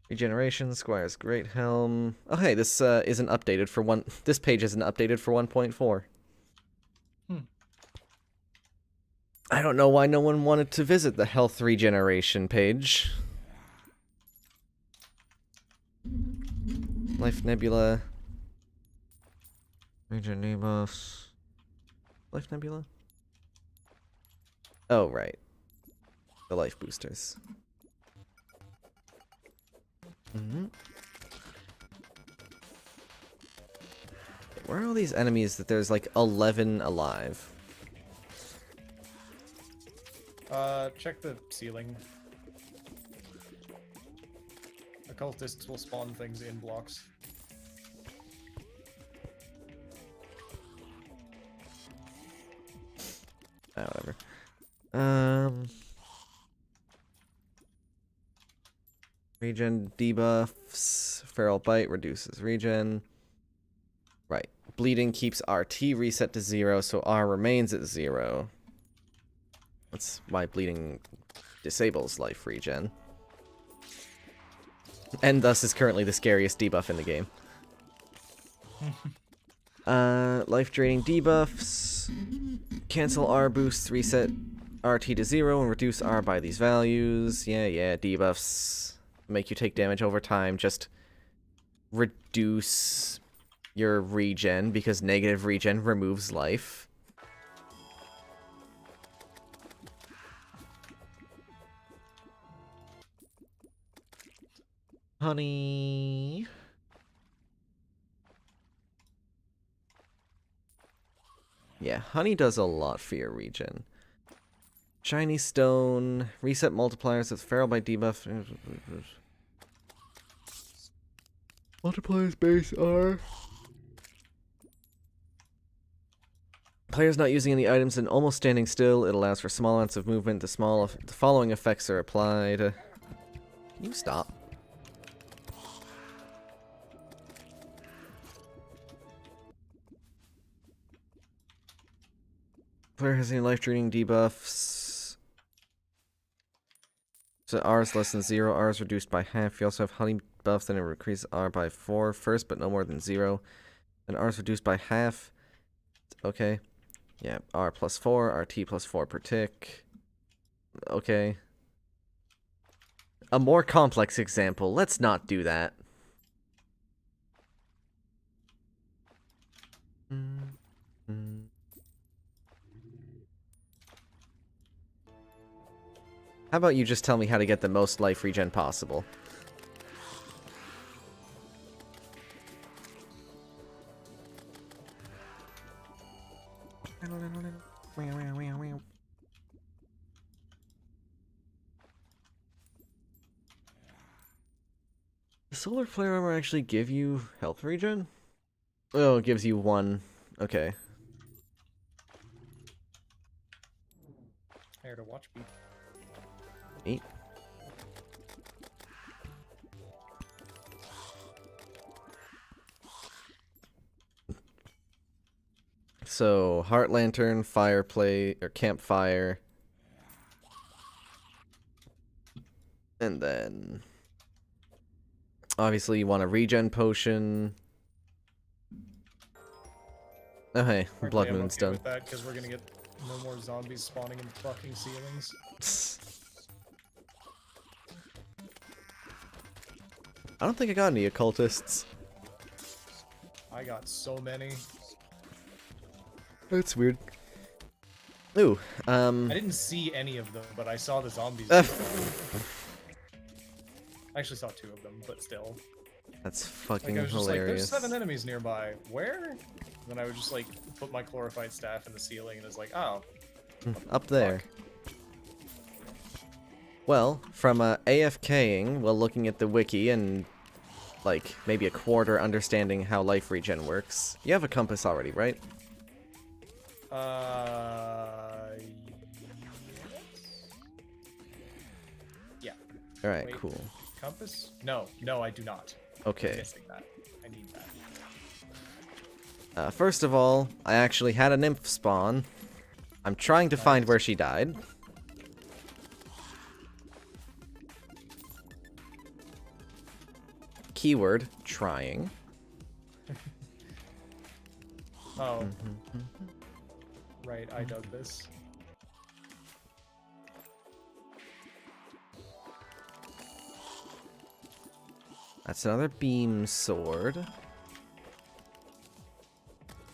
[SPEAKER 2] Regeneration, Squire's Great Helm. Oh hey, this isn't updated for one. This page isn't updated for 1.4. I don't know why no one wanted to visit the health regeneration page. Life Nebula. Regen debuffs. Life Nebula? Oh, right. The life boosters. Where are all these enemies that there's like 11 alive?
[SPEAKER 1] Check the ceiling. Occultists will spawn things in blocks.
[SPEAKER 2] Ah, whatever. Regen debuffs. Feral Bite reduces regen. Right. Bleeding keeps RT reset to 0, so R remains at 0. That's why bleeding disables life regen. And thus is currently the scariest debuff in the game. Life draining debuffs. Cancel R boosts, reset RT to 0, and reduce R by these values. Yeah, debuffs make you take damage over time. Just reduce your regen, because negative regen removes life. Honey. Yeah, honey does a lot for your regen. Shiny stone, reset multipliers with feral bite debuff. Multipliers base R. Players not using any items and almost standing still. It allows for small amounts of movement. The following effects are applied. Can you stop? Player has any life draining debuffs. So R is less than 0. R is reduced by half. You also have honey buff, then it increases R by 4 first, but no more than 0. Then R is reduced by half. Okay. Yeah, R plus 4, RT plus 4 per tick. Okay. A more complex example. Let's not do that. How about you just tell me how to get the most life regen possible? Does solar flare armor actually give you health regen? Oh, it gives you 1. Okay.
[SPEAKER 1] Here to watch me.
[SPEAKER 2] 8. So, heart lantern, fireplace, or campfire. And then obviously you want a regen potion. Oh hey,
[SPEAKER 1] Frankly,
[SPEAKER 2] blood
[SPEAKER 1] I'm
[SPEAKER 2] moon's
[SPEAKER 1] okay
[SPEAKER 2] done.
[SPEAKER 1] with that because we're gonna get no more zombies spawning in fucking ceilings.
[SPEAKER 2] I don't think I got any occultists.
[SPEAKER 1] I got so many.
[SPEAKER 2] That's weird. Ooh,
[SPEAKER 1] I didn't see any of them, but I saw the zombies. I actually saw 2 of them, but still.
[SPEAKER 2] That's fucking
[SPEAKER 1] Like, I was just like,
[SPEAKER 2] hilarious.
[SPEAKER 1] there's 7 enemies nearby. Where? And then I would just like put my chlorophyte staff in the ceiling and it's like, oh.
[SPEAKER 2] Up there. Well, from AFKing while looking at the wiki and like maybe a quarter understanding how life regen works. You have a compass already, right?
[SPEAKER 1] Yeah.
[SPEAKER 2] Alright,
[SPEAKER 1] Wait.
[SPEAKER 2] cool.
[SPEAKER 1] Compass? No, I do not.
[SPEAKER 2] Okay.
[SPEAKER 1] I'm missing that. I need that.
[SPEAKER 2] First of all, I actually had a nymph spawn. I'm trying to find where she died. Keyword, trying.
[SPEAKER 1] Oh. Right, I dug this.
[SPEAKER 2] That's another beam sword.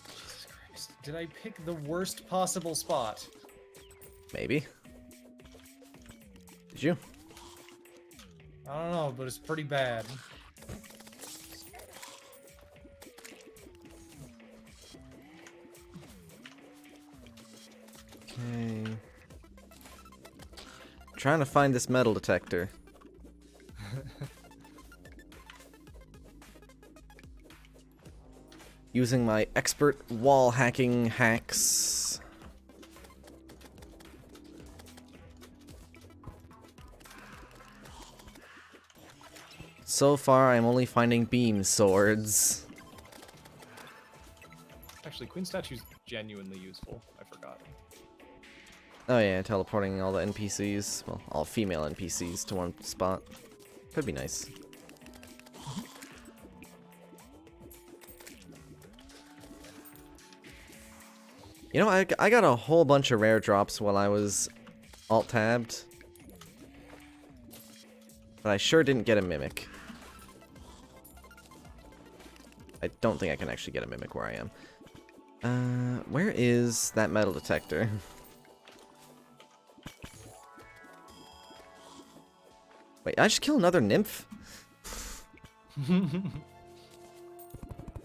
[SPEAKER 1] Jesus Christ. Did I pick the worst possible spot?
[SPEAKER 2] Maybe. Did you?
[SPEAKER 1] I don't know, but it's pretty bad.
[SPEAKER 2] Okay. Trying to find this metal detector. Using my expert wall hacking hacks. So far, I'm only finding beam swords.
[SPEAKER 1] Actually, Queen Statue's genuinely useful. I forgot.
[SPEAKER 2] Oh yeah, teleporting all the NPCs, well, all female NPCs to one spot. Could be nice. You know, I got a whole bunch of rare drops while I was alt-tabbed. But I sure didn't get a mimic. I don't think I can actually get a mimic where I am. Where is that metal detector? Wait, I just kill another nymph? Okay,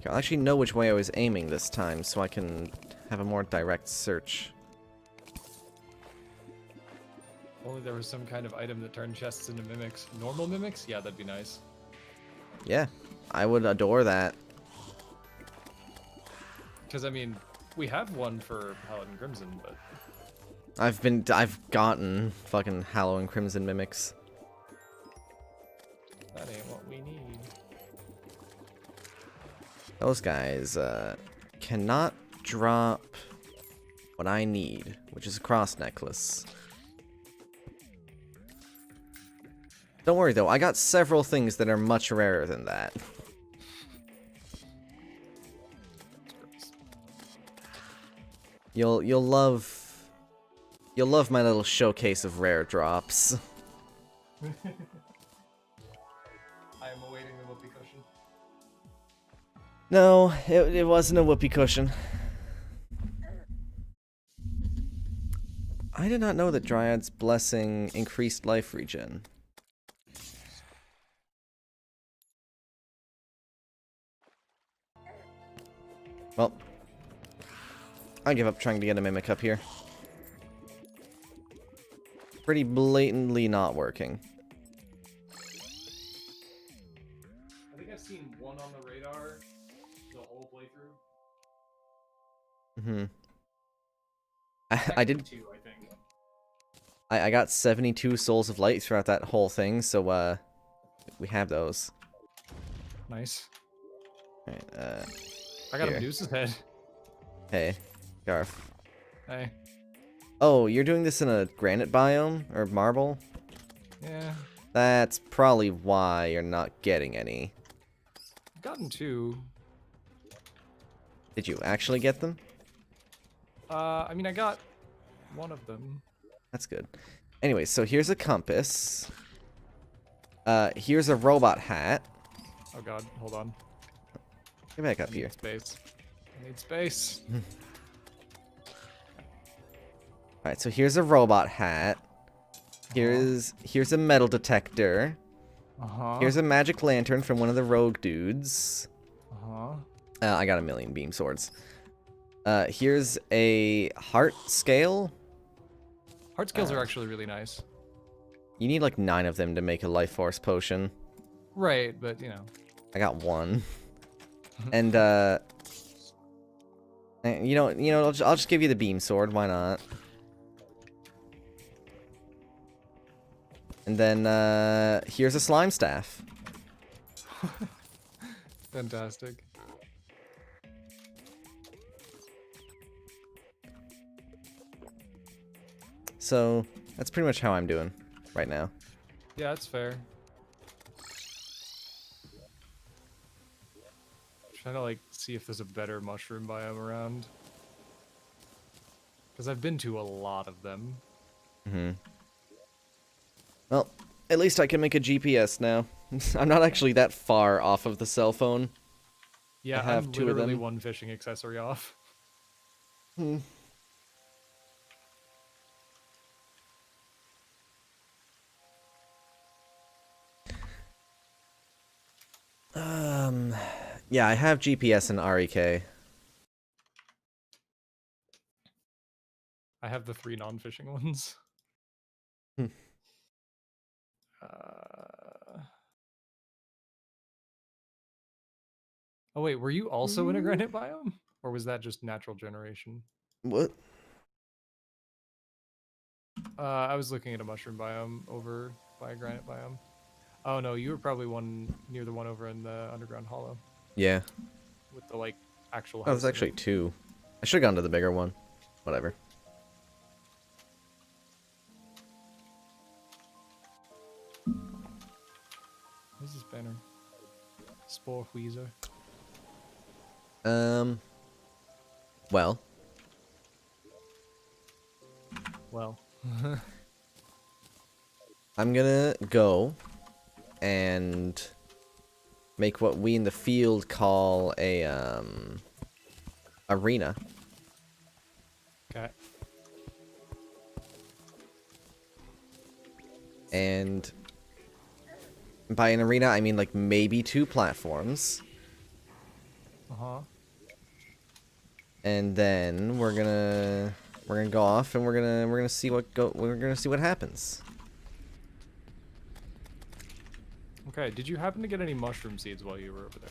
[SPEAKER 2] I'll actually know which way I was aiming this time, so I can have a more direct search.
[SPEAKER 1] Only there was some kind of item that turned chests into mimics. Normal mimics? Yeah, that'd be nice.
[SPEAKER 2] Yeah, I would adore that.
[SPEAKER 1] Because, I mean, we have one for Paladin Crimson, but...
[SPEAKER 2] I've gotten fucking Hallow and Crimson mimics.
[SPEAKER 1] that ain't what we need.
[SPEAKER 2] Those guys, cannot drop what I need, which is a cross necklace. Don't worry though, I got several things that are much rarer than that. You'll love my little showcase of rare drops.
[SPEAKER 1] I am awaiting the whoopee cushion.
[SPEAKER 2] No, it wasn't a whoopee cushion. I did not know that Dryad's Blessing increased life regen. Well, I give up trying to get a mimic up here. Pretty blatantly not working.
[SPEAKER 1] I think I've seen one on the radar the whole playthrough.
[SPEAKER 2] Mm-hmm. I did.
[SPEAKER 1] Two, I think.
[SPEAKER 2] I got 72 souls of light throughout that whole thing, so we have those.
[SPEAKER 1] Nice.
[SPEAKER 2] Alright,
[SPEAKER 1] I got
[SPEAKER 2] here.
[SPEAKER 1] a Medusa's head.
[SPEAKER 2] Hey, Garth.
[SPEAKER 1] Hey.
[SPEAKER 2] Oh, you're doing this in a granite biome? Or marble?
[SPEAKER 1] Yeah.
[SPEAKER 2] That's probably why you're not getting any.
[SPEAKER 1] I've gotten two.
[SPEAKER 2] Did you actually get them?
[SPEAKER 1] I mean, I got one of them.
[SPEAKER 2] That's good. Anyway, so here's a compass. Here's a robot hat.
[SPEAKER 1] Oh god, hold on.
[SPEAKER 2] Get back up
[SPEAKER 1] I need
[SPEAKER 2] here.
[SPEAKER 1] space. I need space.
[SPEAKER 2] Alright, so here's a robot hat. Here's a metal detector.
[SPEAKER 1] Uh-huh.
[SPEAKER 2] Here's a magic lantern from one of the rogue dudes.
[SPEAKER 1] Uh-huh.
[SPEAKER 2] I got a million beam swords. Here's a heart scale.
[SPEAKER 1] Heart skills are actually really nice.
[SPEAKER 2] You need like 9 of them to make a life force potion.
[SPEAKER 1] Right, but you know.
[SPEAKER 2] I got 1. And you know, I'll just give you the beam sword. Why not? And then here's a slime staff.
[SPEAKER 1] Fantastic.
[SPEAKER 2] So that's pretty much how I'm doing right now.
[SPEAKER 1] Yeah, that's fair. Trying to like see if there's a better mushroom biome around. Because I've been to a lot of them.
[SPEAKER 2] Mm-hmm. Well, at least I can make a GPS now. I'm not actually that far off of the cell phone.
[SPEAKER 1] Yeah,
[SPEAKER 2] have
[SPEAKER 1] I'm
[SPEAKER 2] two of
[SPEAKER 1] literally
[SPEAKER 2] them.
[SPEAKER 1] one fishing accessory off.
[SPEAKER 2] Hmm. Yeah, I have GPS and REK.
[SPEAKER 1] I have the 3 non-fishing ones.
[SPEAKER 2] Hmm.
[SPEAKER 1] Oh wait, were you also in a granite biome? Or was that just natural generation?
[SPEAKER 2] What?
[SPEAKER 1] I was looking at a mushroom biome over by a granite biome. Oh no, you were probably one near the one over in the underground hollow
[SPEAKER 2] Yeah.
[SPEAKER 1] with the like actual
[SPEAKER 2] Oh, there's
[SPEAKER 1] house in
[SPEAKER 2] actually
[SPEAKER 1] it.
[SPEAKER 2] 2. I should have gone to the bigger one. Whatever.
[SPEAKER 1] What's this banner? Spore Weezer.
[SPEAKER 2] Well.
[SPEAKER 1] Well.
[SPEAKER 2] I'm gonna go and make what we in the field call a, arena.
[SPEAKER 1] Okay.
[SPEAKER 2] And by an arena, I mean like maybe 2 platforms.
[SPEAKER 1] Uh-huh.
[SPEAKER 2] And then we're gonna go off and we're gonna see what happens.
[SPEAKER 1] Okay, did you happen to get any mushroom seeds while you were over there?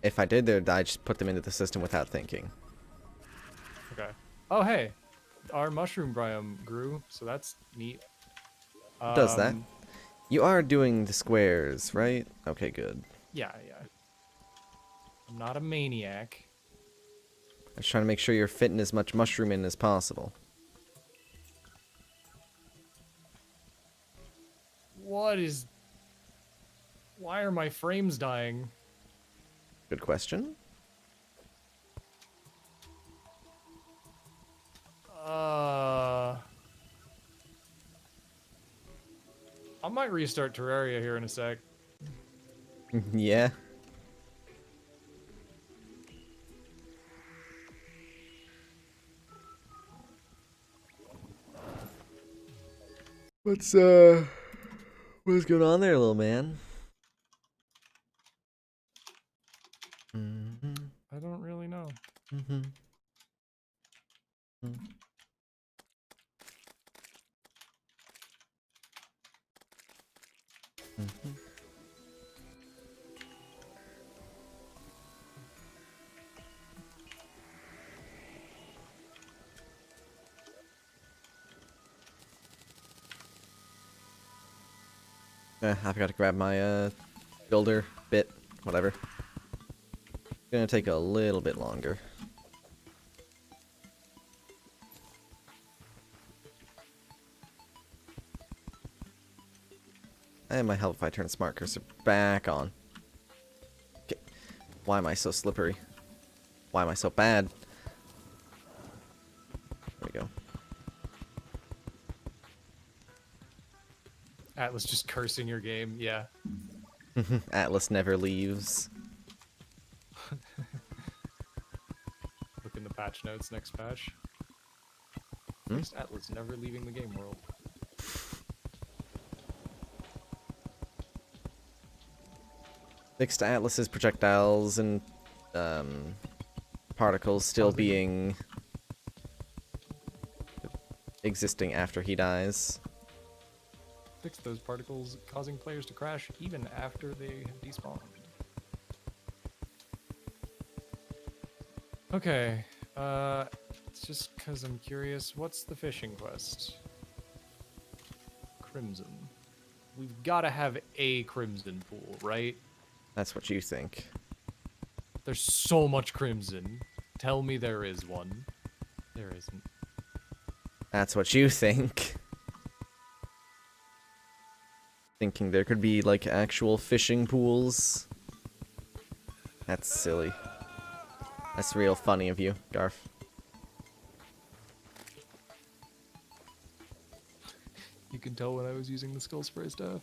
[SPEAKER 2] If I did, I just put them into the system without thinking.
[SPEAKER 1] Okay. Oh hey, our mushroom biome grew, so that's neat.
[SPEAKER 2] It does that? You are doing the squares, right? Okay, good.
[SPEAKER 1] Yeah, yeah. I'm not a maniac.
[SPEAKER 2] I was trying to make sure you're fitting as much mushroom in as possible.
[SPEAKER 1] What is... Why are my frames dying?
[SPEAKER 2] Good question.
[SPEAKER 1] I might restart Terraria here in a sec.
[SPEAKER 2] Yeah. What's going on there, little man?
[SPEAKER 1] I don't really know.
[SPEAKER 2] I've got to grab my builder bit, whatever. Gonna take a little bit longer. And might help if I turn smart cursor back on. Okay. Why am I so slippery? Why am I so bad? There we go.
[SPEAKER 1] Atlas just cursing your game, yeah.
[SPEAKER 2] Atlas never leaves.
[SPEAKER 1] Look in the patch notes next patch.
[SPEAKER 2] Hmm?
[SPEAKER 1] Next Atlas never leaving the game world.
[SPEAKER 2] Fixed Atlas's projectiles and particles still
[SPEAKER 1] Causing-
[SPEAKER 2] being existing after he dies.
[SPEAKER 1] Fix those particles causing players to crash even after they have despawned. Okay, it's just because I'm curious, what's the fishing quest? Crimson. We've got to have a crimson pool, right?
[SPEAKER 2] That's what you think.
[SPEAKER 1] There's so much crimson. Tell me there is one. There isn't.
[SPEAKER 2] That's what you think. Thinking there could be, like, actual fishing pools. That's silly. That's real funny of you, Garf.
[SPEAKER 1] You can tell when I was using the skull spray stuff.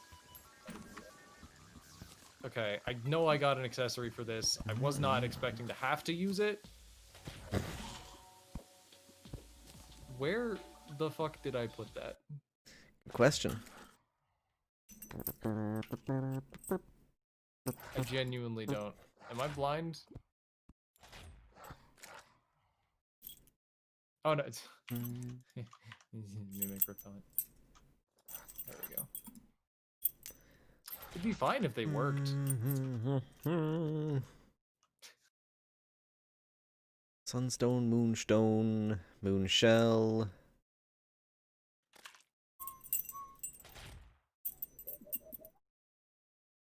[SPEAKER 1] Okay, I know I got an accessory for this. I was not expecting to have to use it. Where the fuck did I put that?
[SPEAKER 2] Good question.
[SPEAKER 1] I genuinely don't. Am I blind? Oh no, it's mimic repellent. There we go. It'd be fine if they worked.
[SPEAKER 2] Sunstone, moonstone, moonshell.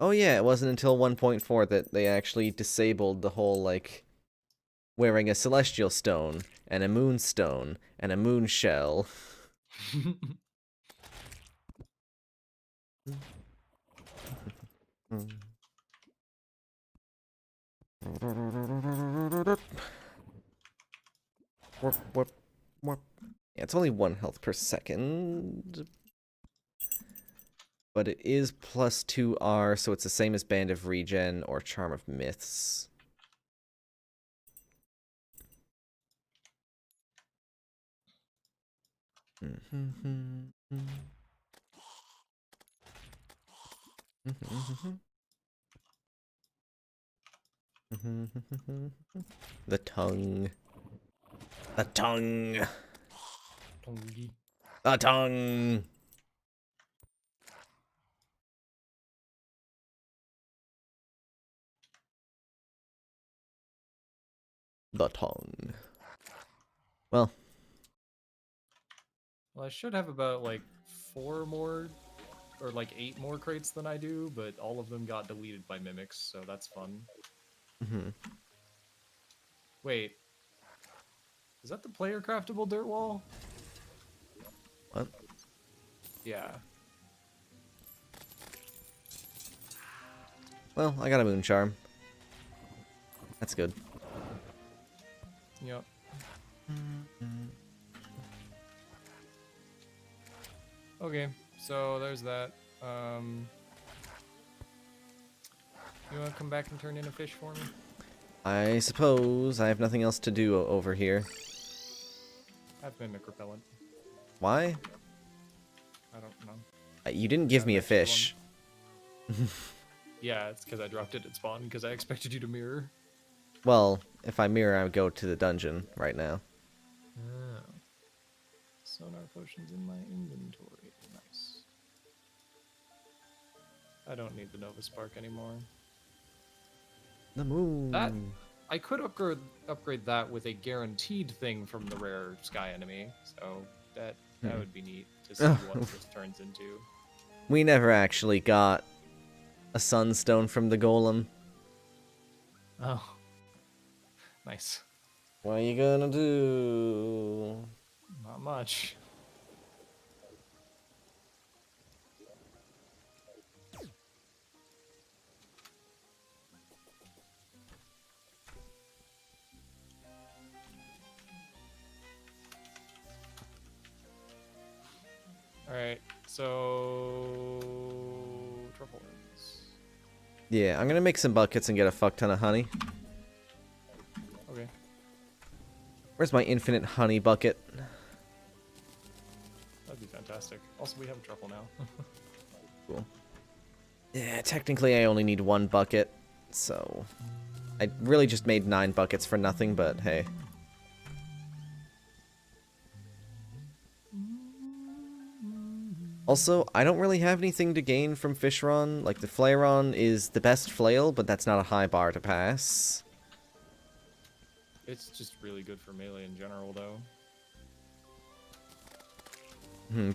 [SPEAKER 2] Oh yeah, it wasn't until 1.4 that they actually disabled the whole, like, wearing a celestial stone, and a moonstone, and a moonshell. Warp, warp, warp. Yeah, it's only 1 health per second. But it is plus 2R, so it's the same as Band of Regen or Charm of Myths. The tongue. The tongue.
[SPEAKER 1] Tongi.
[SPEAKER 2] The tongue. The tongue. Well,
[SPEAKER 1] Well, I should have about like 4 more or like 8 more crates than I do, but all of them got deleted by mimics, so that's fun. Wait. Is that the player craftable dirt wall?
[SPEAKER 2] what?
[SPEAKER 1] Yeah.
[SPEAKER 2] Well, I got a moon charm. That's good.
[SPEAKER 1] Yep. Okay, so there's that. You wanna come back and turn in a fish for me?
[SPEAKER 2] I suppose I have nothing else to do over here.
[SPEAKER 1] I have mimic repellent.
[SPEAKER 2] Why?
[SPEAKER 1] I don't know.
[SPEAKER 2] You didn't give
[SPEAKER 1] Yeah,
[SPEAKER 2] me a
[SPEAKER 1] extra one.
[SPEAKER 2] fish.
[SPEAKER 1] Yeah, it's because I dropped it at spawn because I expected you to mirror.
[SPEAKER 2] Well, if I mirror, I would go to the dungeon right now.
[SPEAKER 1] Oh. Sonar potions in my inventory. Nice. I don't need the Nova Spark anymore.
[SPEAKER 2] The moon.
[SPEAKER 1] That I could upgrade that with a guaranteed thing from the rare sky enemy, so that would be neat to see what this turns into.
[SPEAKER 2] We never actually got a sunstone from the golem.
[SPEAKER 1] Oh, nice.
[SPEAKER 2] What are you gonna do?
[SPEAKER 1] Not much. Alright, so... Truffle rings.
[SPEAKER 2] Yeah, I'm gonna make some buckets and get a fuck ton of honey.
[SPEAKER 1] Okay.
[SPEAKER 2] Where's my infinite honey bucket?
[SPEAKER 1] That'd be fantastic. Also, we have a truffle now.
[SPEAKER 2] Cool. Yeah, technically I only need 1 bucket, so... I really just made 9 buckets for nothing, but hey. Also, I don't really have anything to gain from Fishron. Like, the Flairon is the best flail, but that's not a high bar to pass.
[SPEAKER 1] It's just really good for melee in general, though.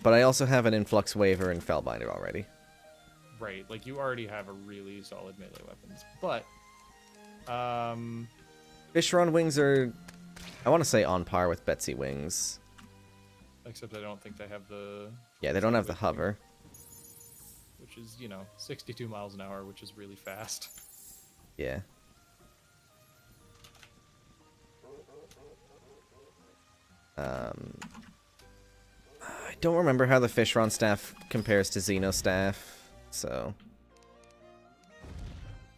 [SPEAKER 2] But I also have an Influx Waver and Fellbinder already.
[SPEAKER 1] Right, like you already have a really solid melee weapons, but
[SPEAKER 2] Fishron wings are, I want to say, on par with Betsy wings.
[SPEAKER 1] except I don't think they have the
[SPEAKER 2] Yeah, they don't have the hover.
[SPEAKER 1] which is, you know, 62 miles an hour, which is really fast.
[SPEAKER 2] Yeah. I don't remember how the Fishron staff compares to Xeno staff, so...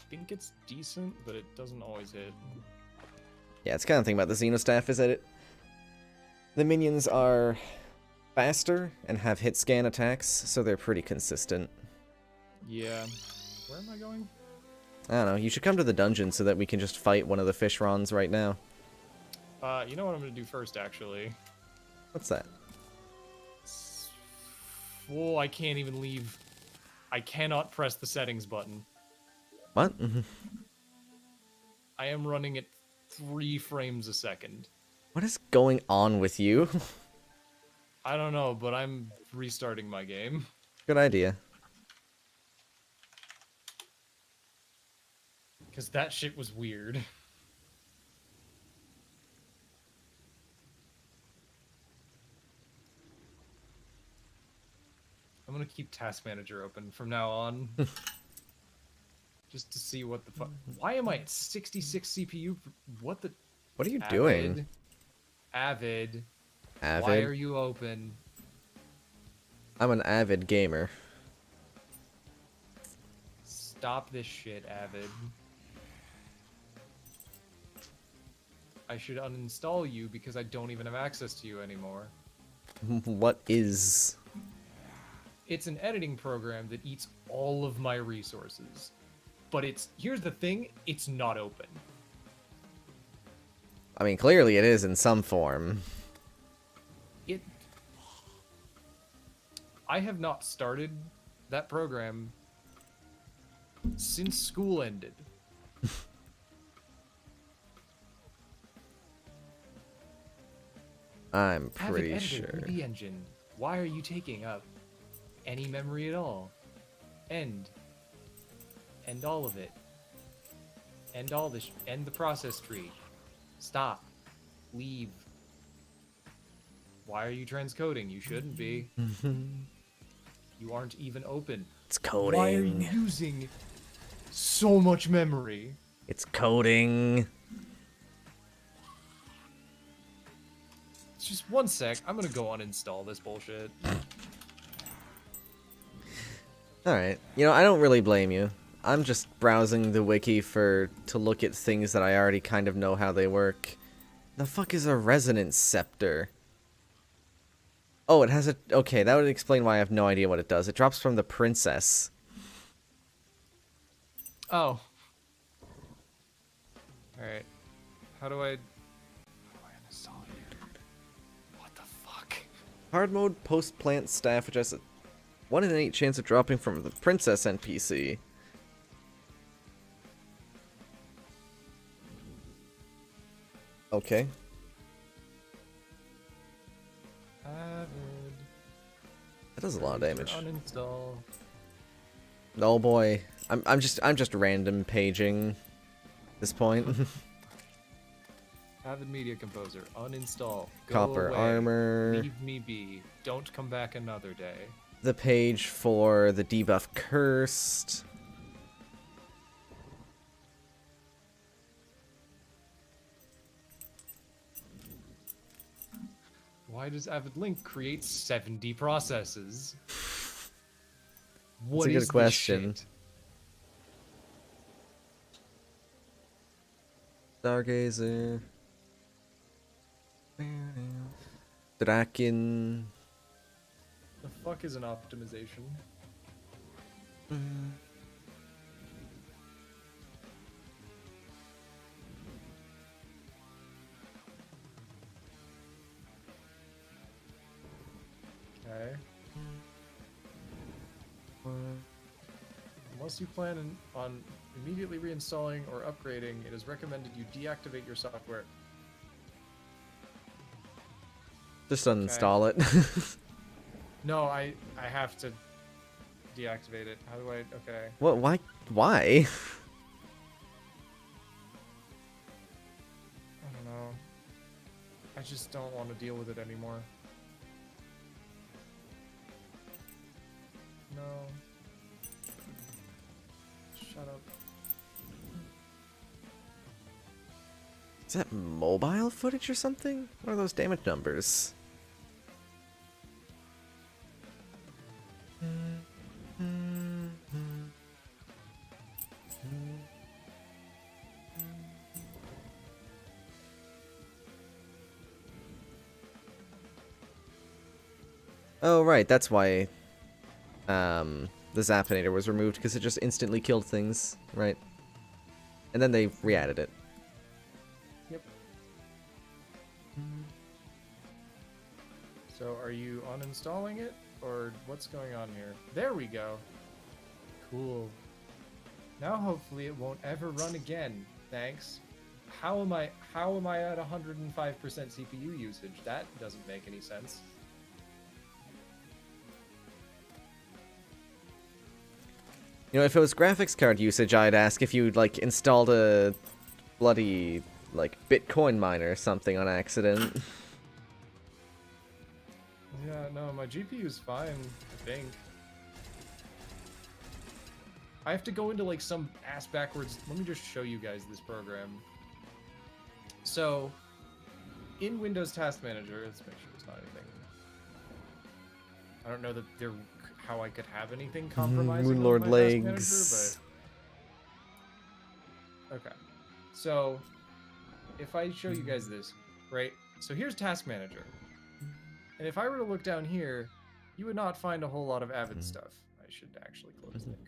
[SPEAKER 1] think it's decent, but it doesn't always hit.
[SPEAKER 2] Yeah, it's kind of thing about the Xenostaff is that the minions are faster and have hit scan attacks, so they're pretty consistent.
[SPEAKER 1] Yeah. Where am I going?
[SPEAKER 2] I don't know, you should come to the dungeon so that we can just fight one of the Fishrons right now.
[SPEAKER 1] You know what I'm gonna do first, actually?
[SPEAKER 2] What's that?
[SPEAKER 1] Oh, I can't even leave. I cannot press the settings button.
[SPEAKER 2] What?
[SPEAKER 1] I am running at 3 frames a second.
[SPEAKER 2] What is going on with you?
[SPEAKER 1] I don't know, but I'm restarting my game.
[SPEAKER 2] Good idea.
[SPEAKER 1] Because that shit was weird. I'm gonna keep Task Manager open from now on. Just to see what the fuck. Why am I at 66 CPU? What the.
[SPEAKER 2] What are you doing?
[SPEAKER 1] Avid.
[SPEAKER 2] Avid?
[SPEAKER 1] Why are you open?
[SPEAKER 2] I'm an avid gamer.
[SPEAKER 1] Stop this shit, Avid. I should uninstall you because I don't even have access to you anymore.
[SPEAKER 2] What is?
[SPEAKER 1] It's an editing program that eats all of my resources. But here's the thing, it's not open.
[SPEAKER 2] I mean, clearly it is in some form.
[SPEAKER 1] I have not started that program since school ended.
[SPEAKER 2] I'm pretty
[SPEAKER 1] Avid
[SPEAKER 2] sure.
[SPEAKER 1] editor, the engine. Why are you taking up any memory at all? End all of it. End all this. End the process tree. Stop. Leave. Why are you transcoding? You shouldn't be. You aren't even open.
[SPEAKER 2] It's coding.
[SPEAKER 1] Why are you using so much memory?
[SPEAKER 2] It's coding.
[SPEAKER 1] Just one sec. I'm gonna go uninstall this bullshit.
[SPEAKER 2] Alright. You know, I don't really blame you. I'm just browsing the wiki to look at things that I already kind of know how they work. The fuck is a resonance scepter? Oh, it has a... Okay, that would explain why I have no idea what it does. It drops from the princess.
[SPEAKER 1] Oh. Alright. How do I uninstall you? What the fuck?
[SPEAKER 2] Hard mode post-plant staff, which has a 1 in 8 chance of dropping from the princess NPC. Okay.
[SPEAKER 1] Avid.
[SPEAKER 2] That does a lot of damage.
[SPEAKER 1] Uninstall.
[SPEAKER 2] Oh boy. I'm just random paging at this point.
[SPEAKER 1] Avid Media Composer. Uninstall. Go
[SPEAKER 2] Copper
[SPEAKER 1] away.
[SPEAKER 2] armor.
[SPEAKER 1] Leave me be. Don't come back another day.
[SPEAKER 2] The page for the debuff cursed.
[SPEAKER 1] Why does Avid Link create 70 processes?
[SPEAKER 2] That's
[SPEAKER 1] What
[SPEAKER 2] a good
[SPEAKER 1] is
[SPEAKER 2] question.
[SPEAKER 1] this shit?
[SPEAKER 2] Stargazer. Draken.
[SPEAKER 1] The fuck is an optimization? Okay. Unless you plan on immediately reinstalling or upgrading, it is recommended you deactivate your software.
[SPEAKER 2] Just uninstall it.
[SPEAKER 1] No, I have to deactivate it. How do I? Okay.
[SPEAKER 2] What? Why? Why?
[SPEAKER 1] I don't know. I just don't want to deal with it anymore. No. Shut up.
[SPEAKER 2] Is that mobile footage or something? What are those damage numbers? Oh, right, that's why the Zappinator was removed, because it just instantly killed things, right? And then they re-added it.
[SPEAKER 1] Yep. So are you uninstalling it, or what's going on here? There we go. Cool. Now hopefully it won't ever run again. Thanks. How am I at 105% CPU usage? That doesn't make any sense.
[SPEAKER 2] You know, if it was graphics card usage, I'd ask if you'd, like, installed a bloody, like, Bitcoin miner or something on accident.
[SPEAKER 1] Yeah, no, my GPU's fine, I think. I have to go into, like, some ass backwards... Let me just show you guys this program. So, in Windows Task Manager, let's make sure there's not anything... I don't know that there... how I could have anything compromising
[SPEAKER 2] Moonlord
[SPEAKER 1] on my
[SPEAKER 2] legs.
[SPEAKER 1] Task Manager, but... Okay. So, if I show you guys this, right? So here's Task Manager. And if I were to look down here, you would not find a whole lot of Avid stuff. I should actually close Link.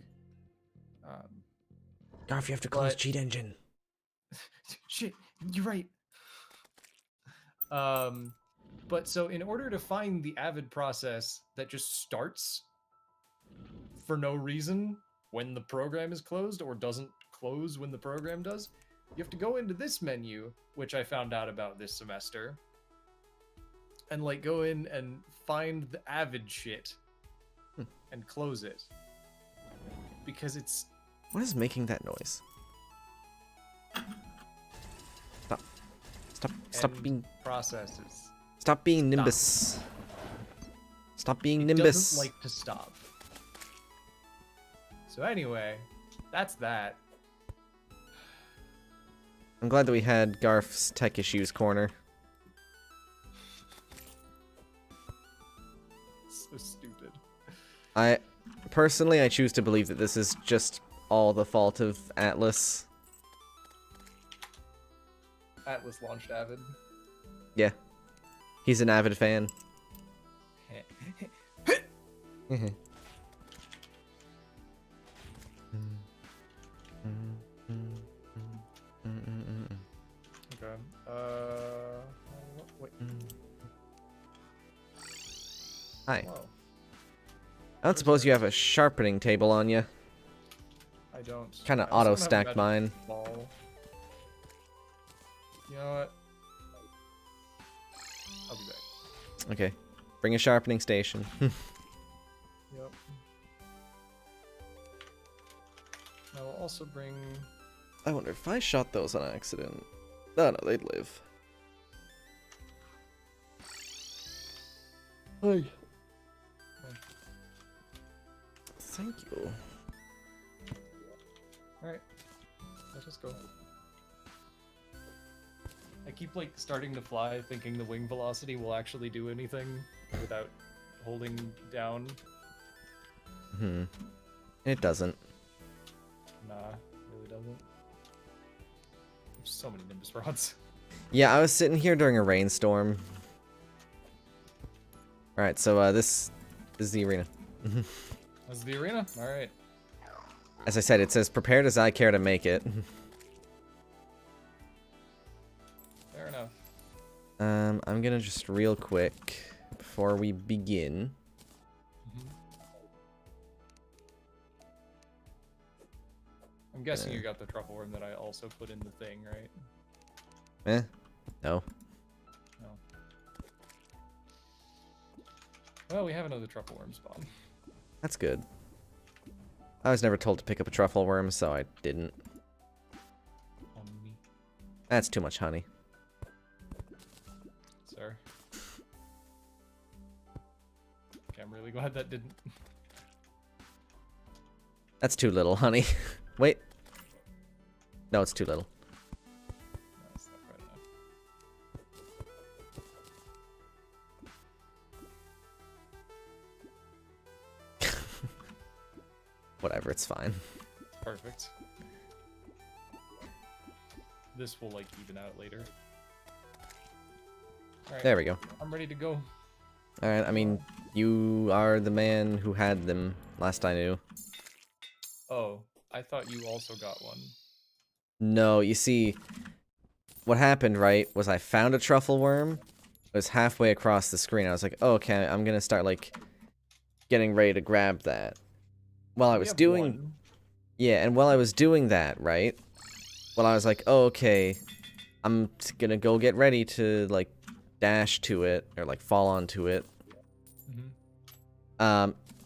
[SPEAKER 2] Garf, you have to close cheat engine.
[SPEAKER 1] Shit, you're right. But so in order to find the Avid process that just starts for no reason when the program is closed or doesn't close when the program does, you have to go into this menu, which I found out about this semester, and like go in and find the Avid shit and close it. Because it's...
[SPEAKER 2] What is making that noise? Stop being...
[SPEAKER 1] processes.
[SPEAKER 2] Stop being Nimbus. Stop being
[SPEAKER 1] It
[SPEAKER 2] Nimbus.
[SPEAKER 1] doesn't like to stop. So anyway, that's that.
[SPEAKER 2] I'm glad that we had Garf's Tech Issues corner.
[SPEAKER 1] So stupid.
[SPEAKER 2] Personally, I choose to believe that this is just all the fault of Atlas.
[SPEAKER 1] Atlas launched Avid.
[SPEAKER 2] Yeah. He's an Avid fan.
[SPEAKER 1] Okay. Wait.
[SPEAKER 2] Hi.
[SPEAKER 1] Whoa.
[SPEAKER 2] I don't suppose you have a sharpening table on you.
[SPEAKER 1] I don't.
[SPEAKER 2] Kind
[SPEAKER 1] I
[SPEAKER 2] of
[SPEAKER 1] also don't have a
[SPEAKER 2] auto-stacked
[SPEAKER 1] magic
[SPEAKER 2] mine.
[SPEAKER 1] ball. You know what? I'll be back.
[SPEAKER 2] Okay. Bring a sharpening station.
[SPEAKER 1] Yep. I will also bring...
[SPEAKER 2] I wonder if I shot those on accident. No, they'd live. Hi. Thank you.
[SPEAKER 1] Alright. Let us go. I keep, like, starting to fly, thinking the wing velocity will actually do anything without holding down.
[SPEAKER 2] It doesn't.
[SPEAKER 1] Nah, it really doesn't. There's so many Nimbus rods.
[SPEAKER 2] Yeah, I was sitting here during a rainstorm. Alright, so this is the arena.
[SPEAKER 1] That's the arena? Alright.
[SPEAKER 2] As I said, it says prepared as I care to make it.
[SPEAKER 1] Fair enough.
[SPEAKER 2] I'm gonna just real quick, before we begin.
[SPEAKER 1] I'm guessing you got the truffle worm that I also put in the thing, right?
[SPEAKER 2] No.
[SPEAKER 1] No. Well, we have another truffle worm spawn.
[SPEAKER 2] That's good. I was never told to pick up a truffle worm, so I didn't.
[SPEAKER 1] Honey.
[SPEAKER 2] That's too much honey.
[SPEAKER 1] Sir. Okay, I'm really glad that didn't...
[SPEAKER 2] That's too little honey. Wait. No, it's too little.
[SPEAKER 1] No, it's not quite enough.
[SPEAKER 2] Whatever, it's fine.
[SPEAKER 1] Perfect. This will, like, even out later. Alright.
[SPEAKER 2] There we go.
[SPEAKER 1] I'm ready to go.
[SPEAKER 2] Alright, I mean, You are the man who had them, last I knew.
[SPEAKER 1] Oh, I thought you also got one.
[SPEAKER 2] No, you see, what happened, right, was I found a truffle worm. It was halfway across the screen. I was like, oh, okay, I'm gonna start, like, getting ready to grab that. While I
[SPEAKER 1] You
[SPEAKER 2] was
[SPEAKER 1] have
[SPEAKER 2] doing...
[SPEAKER 1] one.
[SPEAKER 2] Yeah, and while I was doing that, right, well, I was like, oh, okay, I'm gonna go get ready to, like, dash to it, or, like, fall onto it.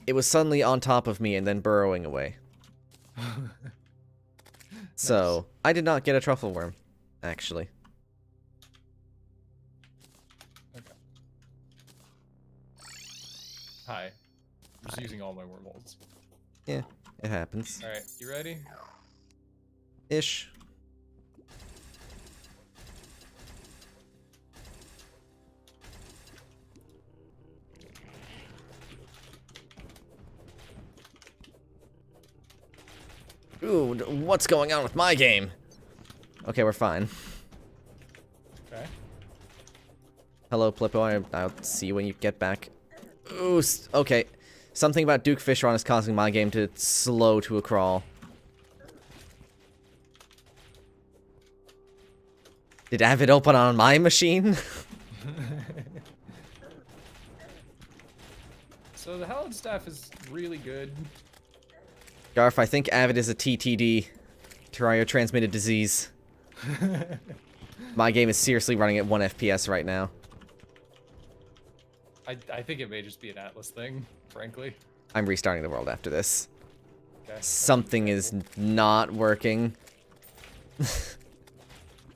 [SPEAKER 2] It was suddenly on top of me and then burrowing away. So, I did not get a truffle worm, actually.
[SPEAKER 1] Okay. Hi. I'm just using all my wormholes.
[SPEAKER 2] Yeah, it happens.
[SPEAKER 1] Alright, you ready?
[SPEAKER 2] Ish. Ooh, what's going on with my game? Okay, we're fine.
[SPEAKER 1] Okay.
[SPEAKER 2] Hello, Plippo. I'll see you when you get back. Ooh, okay. Something about Duke Fishron is causing my game to slow to a crawl. Did Avid open on my machine?
[SPEAKER 1] So the Hallowed Staff is really good.
[SPEAKER 2] Garf, I think Avid is a TTD. Terraria transmitted disease. My game is seriously running at 1 FPS right now.
[SPEAKER 1] I think it may just be an Atlas thing, frankly.
[SPEAKER 2] I'm restarting the world after this.
[SPEAKER 1] Okay.
[SPEAKER 2] Something is not working.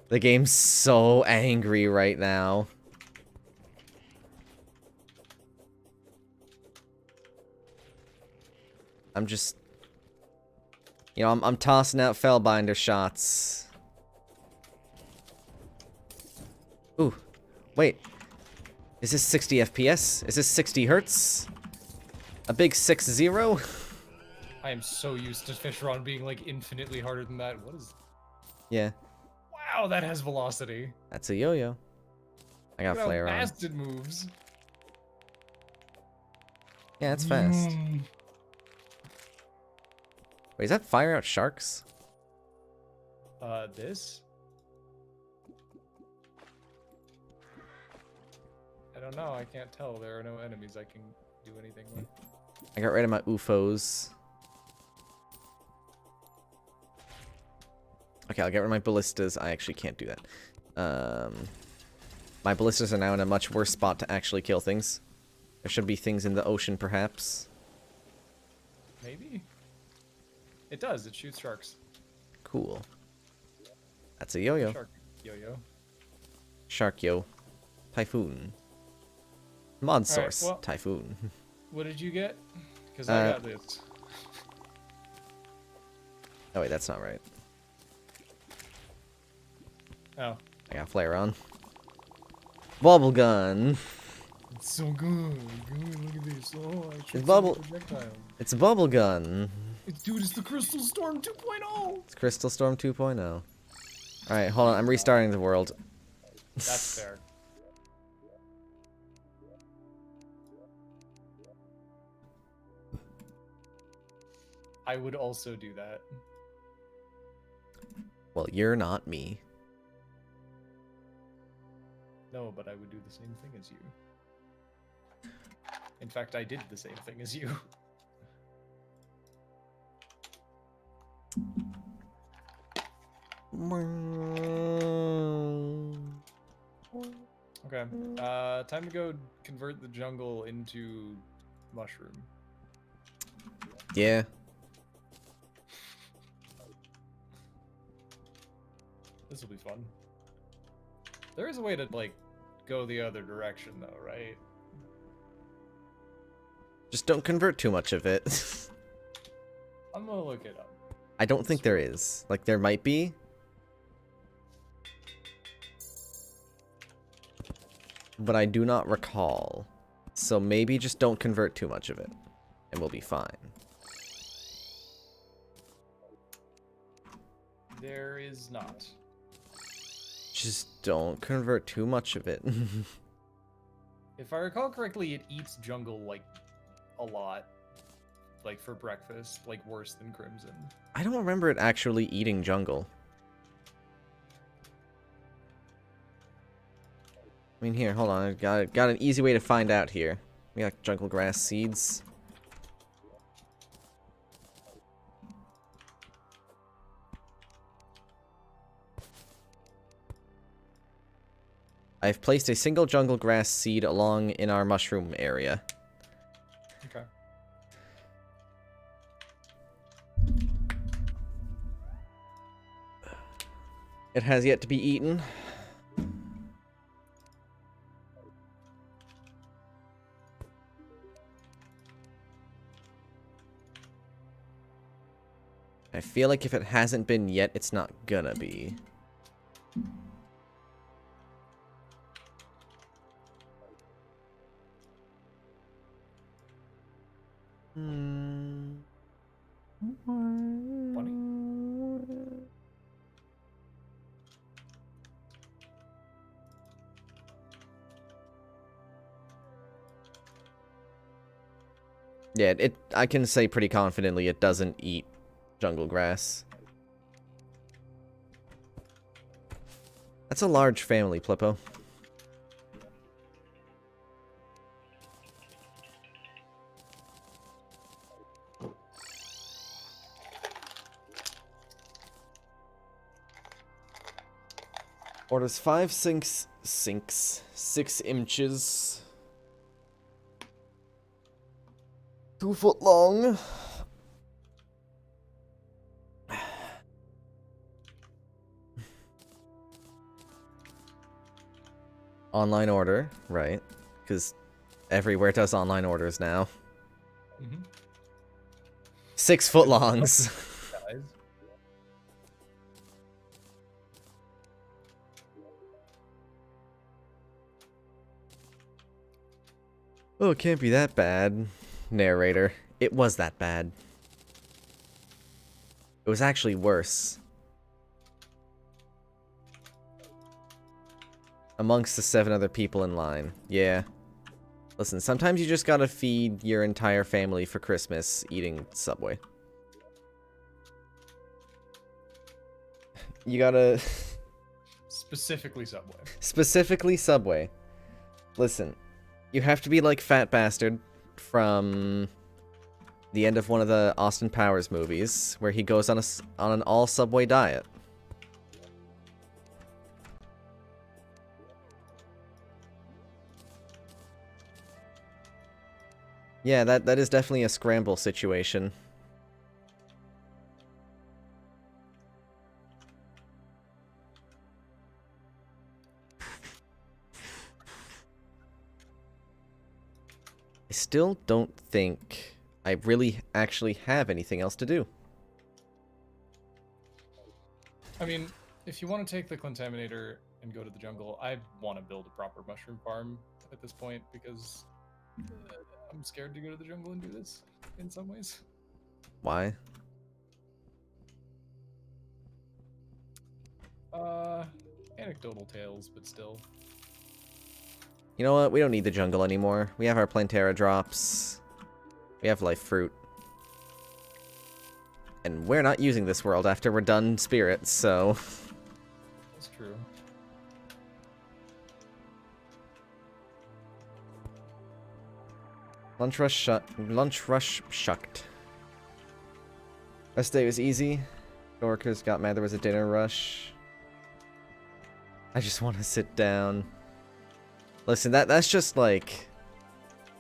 [SPEAKER 2] The game's so angry right now. I'm just... You know, I'm tossing out Fellbinder shots. Ooh. Wait. Is this 60 FPS? Is this 60 hertz? A big 6-0?
[SPEAKER 1] I am so used to Fishron being like infinitely harder than that. What is...
[SPEAKER 2] Yeah.
[SPEAKER 1] Wow, that has velocity.
[SPEAKER 2] That's a yo-yo. I got
[SPEAKER 1] Look how
[SPEAKER 2] flare on.
[SPEAKER 1] fast it moves.
[SPEAKER 2] Yeah, it's fast. Wait, is that fire out sharks?
[SPEAKER 1] This? I don't know, I can't tell. There are no enemies I can do anything with.
[SPEAKER 2] I got rid of my UFOs. Okay, I'll get rid of my ballistas. I actually can't do that. My ballistas are now in a much worse spot to actually kill things. There should be things in the ocean, perhaps.
[SPEAKER 1] Maybe? It does, it shoots sharks.
[SPEAKER 2] Cool. That's a yo-yo.
[SPEAKER 1] Shark yo-yo.
[SPEAKER 2] Shark yo. Typhoon. Mod
[SPEAKER 1] Alright,
[SPEAKER 2] source.
[SPEAKER 1] well-
[SPEAKER 2] Typhoon.
[SPEAKER 1] What did you get? Because I got this.
[SPEAKER 2] Oh wait, that's not right.
[SPEAKER 1] Oh.
[SPEAKER 2] I got flare on. Bubble gun.
[SPEAKER 1] It's so good. Good, look at this. Oh, I shoot
[SPEAKER 2] bubble-
[SPEAKER 1] some projectile.
[SPEAKER 2] It's a bubble gun.
[SPEAKER 1] Dude, it's the Crystal Storm 2.0!
[SPEAKER 2] It's Crystal Storm 2.0. Alright, hold on. I'm restarting the world.
[SPEAKER 1] That's fair. I would also do that.
[SPEAKER 2] Well, you're not me.
[SPEAKER 1] No, but I would do the same thing as you. In fact, I did the same thing as you. Okay. Time to go convert the jungle into mushroom.
[SPEAKER 2] Yeah.
[SPEAKER 1] This will be fun. There is a way to, like, go the other direction, though, right?
[SPEAKER 2] Just don't convert too much of it.
[SPEAKER 1] I'm gonna look it up.
[SPEAKER 2] I don't think there is. Like, there might be. But I do not recall. So maybe just don't convert too much of it. And we'll be fine.
[SPEAKER 1] There is not.
[SPEAKER 2] Just don't convert too much of it.
[SPEAKER 1] If I recall correctly, it eats jungle like a lot, like for breakfast, like worse than Crimson.
[SPEAKER 2] I don't remember it actually eating jungle. I mean, here, hold on. I got an easy way to find out here. We got jungle grass seeds. I've placed a single jungle grass seed along in our mushroom area.
[SPEAKER 1] Okay.
[SPEAKER 2] It has yet to be eaten. I feel like if it hasn't been yet, it's not gonna be.
[SPEAKER 1] Funny.
[SPEAKER 2] Yeah, I can say pretty confidently it doesn't eat jungle grass. That's a large family, Plippo. Orders 5 sinks 6 inches. 2 foot long. Online order, right? Because everywhere does online orders now.
[SPEAKER 1] Mm-hmm.
[SPEAKER 2] 6 foot longs.
[SPEAKER 1] Guys.
[SPEAKER 2] Oh, it can't be that bad. Narrator. It was that bad. It was actually worse. Amongst the 7 other people in line. Yeah. Listen, sometimes you just gotta feed your entire family for Christmas eating Subway. You gotta...
[SPEAKER 1] Specifically Subway.
[SPEAKER 2] Specifically Subway. Listen, you have to be like Fat Bastard from the end of one of the Austin Powers movies, where he goes on an all Subway diet. Yeah, that is definitely a scramble situation. I still don't think I really actually have anything else to do.
[SPEAKER 1] I mean, if you want to take the Contaminator and go to the jungle, I want to build a proper mushroom farm at this point because I'm scared to go to the jungle and do this in some ways.
[SPEAKER 2] Why?
[SPEAKER 1] Anecdotal tales, but still.
[SPEAKER 2] You know what? We don't need the jungle anymore. We have our Plantera drops. We have life fruit. And we're not using this world after we're done spirits, so...
[SPEAKER 1] That's true.
[SPEAKER 2] Lunch rush shucked. Rest day was easy. Coworkers got mad there was a dinner rush. I just want to sit down. Listen, that's just like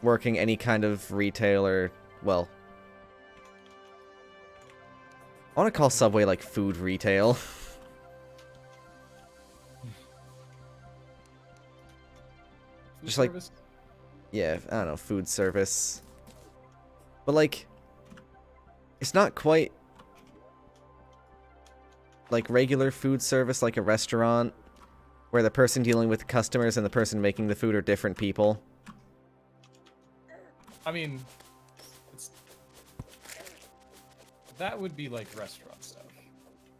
[SPEAKER 2] working any kind of retailer. Well, I want to call Subway like food retail. Just like, yeah, I don't know, food service. But like, it's not quite like regular food service, like a restaurant, where the person dealing with the customers and the person making the food are different people.
[SPEAKER 1] I mean, that would be like restaurant stuff.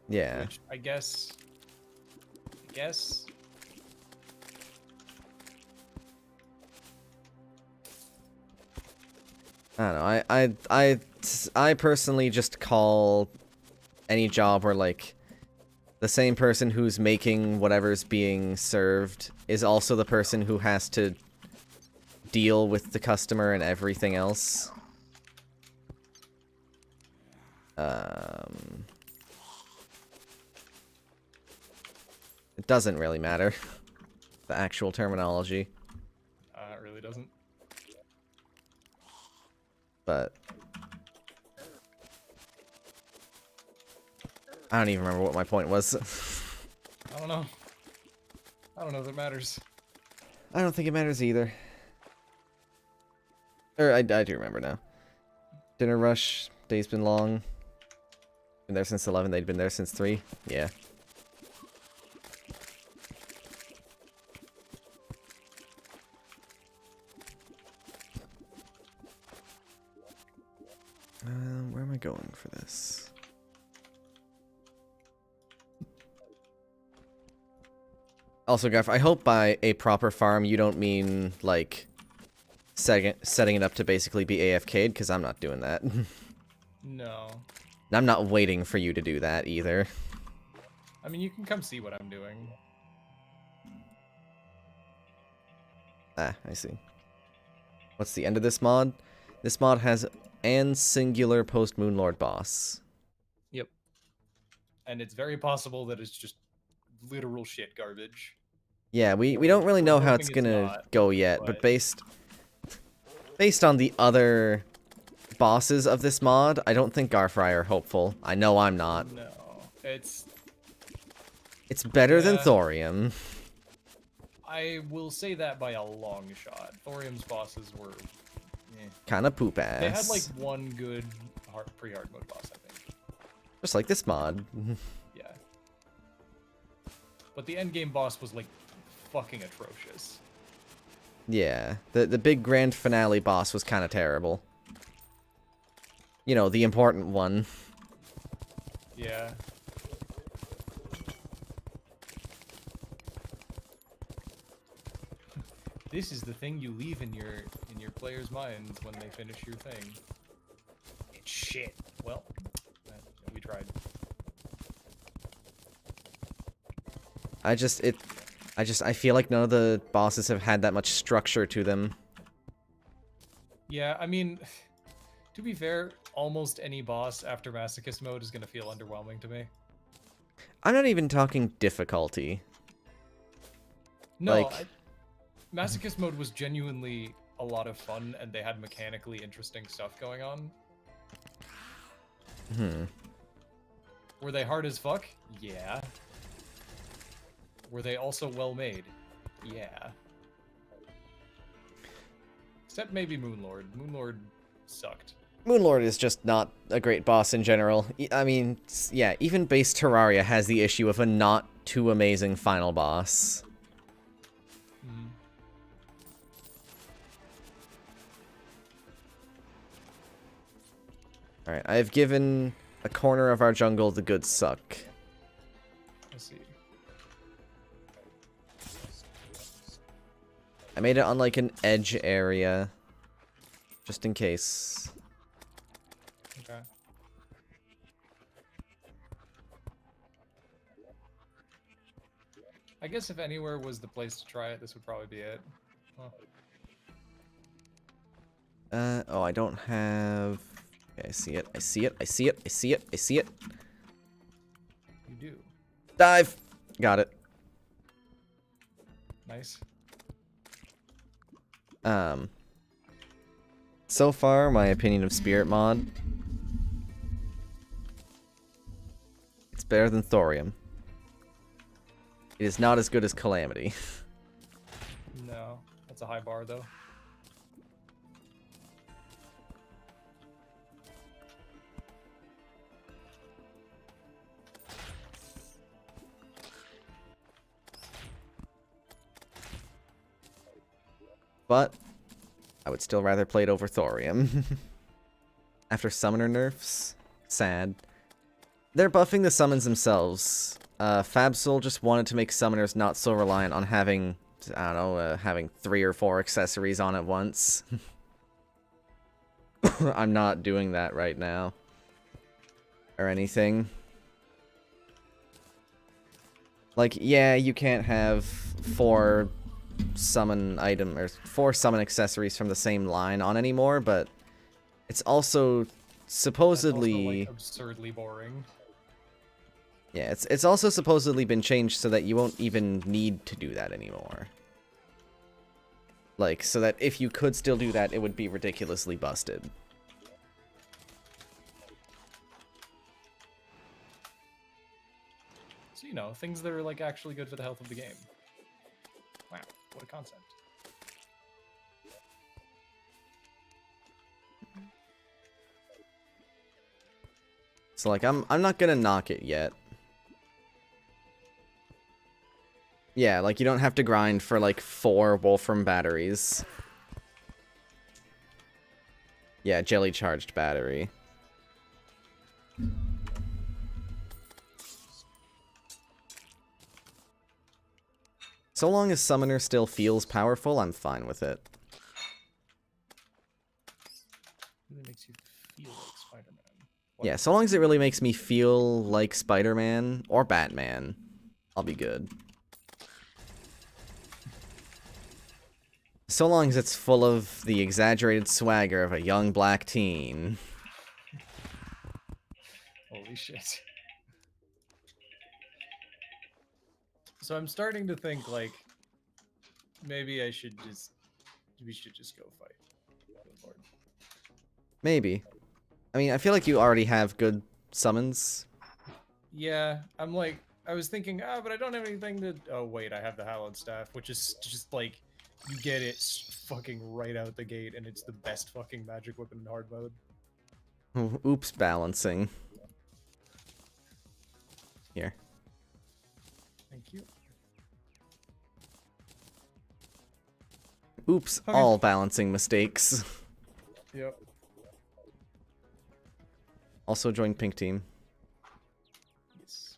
[SPEAKER 2] Yeah.
[SPEAKER 1] Which I guess.
[SPEAKER 2] I don't know. I personally just call any job where, like, the same person who's making whatever's being served is also the person who has to deal with the customer and everything else. It doesn't really matter, the actual terminology.
[SPEAKER 1] It really doesn't.
[SPEAKER 2] But I don't even remember what my point was.
[SPEAKER 1] I don't know. I don't know if it matters.
[SPEAKER 2] I don't think it matters either. Or I do remember now. Dinner rush, day's been long. Been there since 11, they'd been there since 3. Yeah. Where am I going for this? Also, Gaff, I hope by a proper farm you don't mean, like, setting it up to basically be AFK'd, because I'm not doing that.
[SPEAKER 1] No.
[SPEAKER 2] I'm not waiting for you to do that, either.
[SPEAKER 1] I mean, you can come see what I'm doing.
[SPEAKER 2] Ah, I see. What's the end of this mod? This mod has an singular post-Moonlord boss.
[SPEAKER 1] Yep. And it's very possible that it's just literal shit garbage.
[SPEAKER 2] Yeah, we don't really know how it's
[SPEAKER 1] hoping it's
[SPEAKER 2] gonna
[SPEAKER 1] not,
[SPEAKER 2] go yet, but
[SPEAKER 1] but-
[SPEAKER 2] based on the other bosses of this mod, I don't think Garfry are hopeful. I know I'm not.
[SPEAKER 1] No. It's
[SPEAKER 2] better than
[SPEAKER 1] Yeah.
[SPEAKER 2] Thorium.
[SPEAKER 1] I will say that by a long shot. Thorium's bosses were
[SPEAKER 2] Kinda poop ass.
[SPEAKER 1] They had like one good pre-hard mode boss, I think.
[SPEAKER 2] Just like this mod.
[SPEAKER 1] Yeah. But the end game boss was like fucking atrocious.
[SPEAKER 2] Yeah, the big grand finale boss was kind of terrible. You know, the important one.
[SPEAKER 1] Yeah. This is the thing you leave in your players' minds when they finish your thing. It's shit. Well, we tried.
[SPEAKER 2] I feel like none of the bosses have had that much structure to them.
[SPEAKER 1] Yeah, I mean, to be fair, almost any boss after Masochist mode is gonna feel underwhelming to me.
[SPEAKER 2] I'm not even talking difficulty.
[SPEAKER 1] No,
[SPEAKER 2] Like-
[SPEAKER 1] Masochist mode was genuinely a lot of fun, and they had mechanically interesting stuff going on. Were they hard as fuck? Yeah. Were they also well made? Yeah. Except maybe Moonlord. Moonlord sucked.
[SPEAKER 2] Moonlord is just not a great boss in general. I mean, yeah, even base Terraria has the issue of a not too amazing final boss.
[SPEAKER 1] Mhm.
[SPEAKER 2] Alright, I've given a corner of our jungle the good suck.
[SPEAKER 1] Let's see.
[SPEAKER 2] I made it on like an edge area. Just in case.
[SPEAKER 1] Okay. I guess if anywhere was the place to try it, this would probably be it. Huh.
[SPEAKER 2] Oh, I don't have... Okay, I see it, I see it, I see it, I see it, I see it.
[SPEAKER 1] You do.
[SPEAKER 2] Dive! Got it.
[SPEAKER 1] Nice.
[SPEAKER 2] So far, my opinion of Spirit Mod... It's better than Thorium. It is not as good as Calamity.
[SPEAKER 1] No, that's a high bar though.
[SPEAKER 2] But I would still rather play it over Thorium. After summoner nerfs, sad. They're buffing the summons themselves. Fabsoul just wanted to make summoners not so reliant on having, I don't know, having 3 or 4 accessories on at once. I'm not doing that right now. Or anything. Like, yeah, you can't have 4 summon accessories from the same line on anymore, but it's also supposedly...
[SPEAKER 1] That's also, like, absurdly boring.
[SPEAKER 2] Yeah, it's also supposedly been changed so that you won't even need to do that anymore. Like, so that if you could still do that, it would be ridiculously busted.
[SPEAKER 1] So, you know, things that are, like, actually good for the health of the game. Wow, what a concept.
[SPEAKER 2] So, like, I'm not gonna knock it yet. Yeah, like, you don't have to grind for, like, 4 Wolfram batteries. Yeah, jelly-charged battery. So long as Summoner still feels powerful, I'm fine with it.
[SPEAKER 1] It makes you feel like Spider-Man.
[SPEAKER 2] Yeah, so long as it really makes me feel like Spider-Man or Batman, I'll be good. So long as it's full of the exaggerated swagger of a young black teen.
[SPEAKER 1] Holy shit. So I'm starting to think, like, maybe we should just go fight. Good lord.
[SPEAKER 2] Maybe. I mean, I feel like you already have good summons.
[SPEAKER 1] Yeah, I'm like, I was thinking, but I don't have anything to... Oh, wait, I have the Hallowed Staff, which is just, like, you get it fucking right out the gate, and it's the best fucking magic weapon in hard mode.
[SPEAKER 2] Oops, balancing. Here.
[SPEAKER 1] Thank you.
[SPEAKER 2] Oops,
[SPEAKER 1] Okay.
[SPEAKER 2] all balancing mistakes.
[SPEAKER 1] Yep.
[SPEAKER 2] Also join pink team.
[SPEAKER 1] Yes.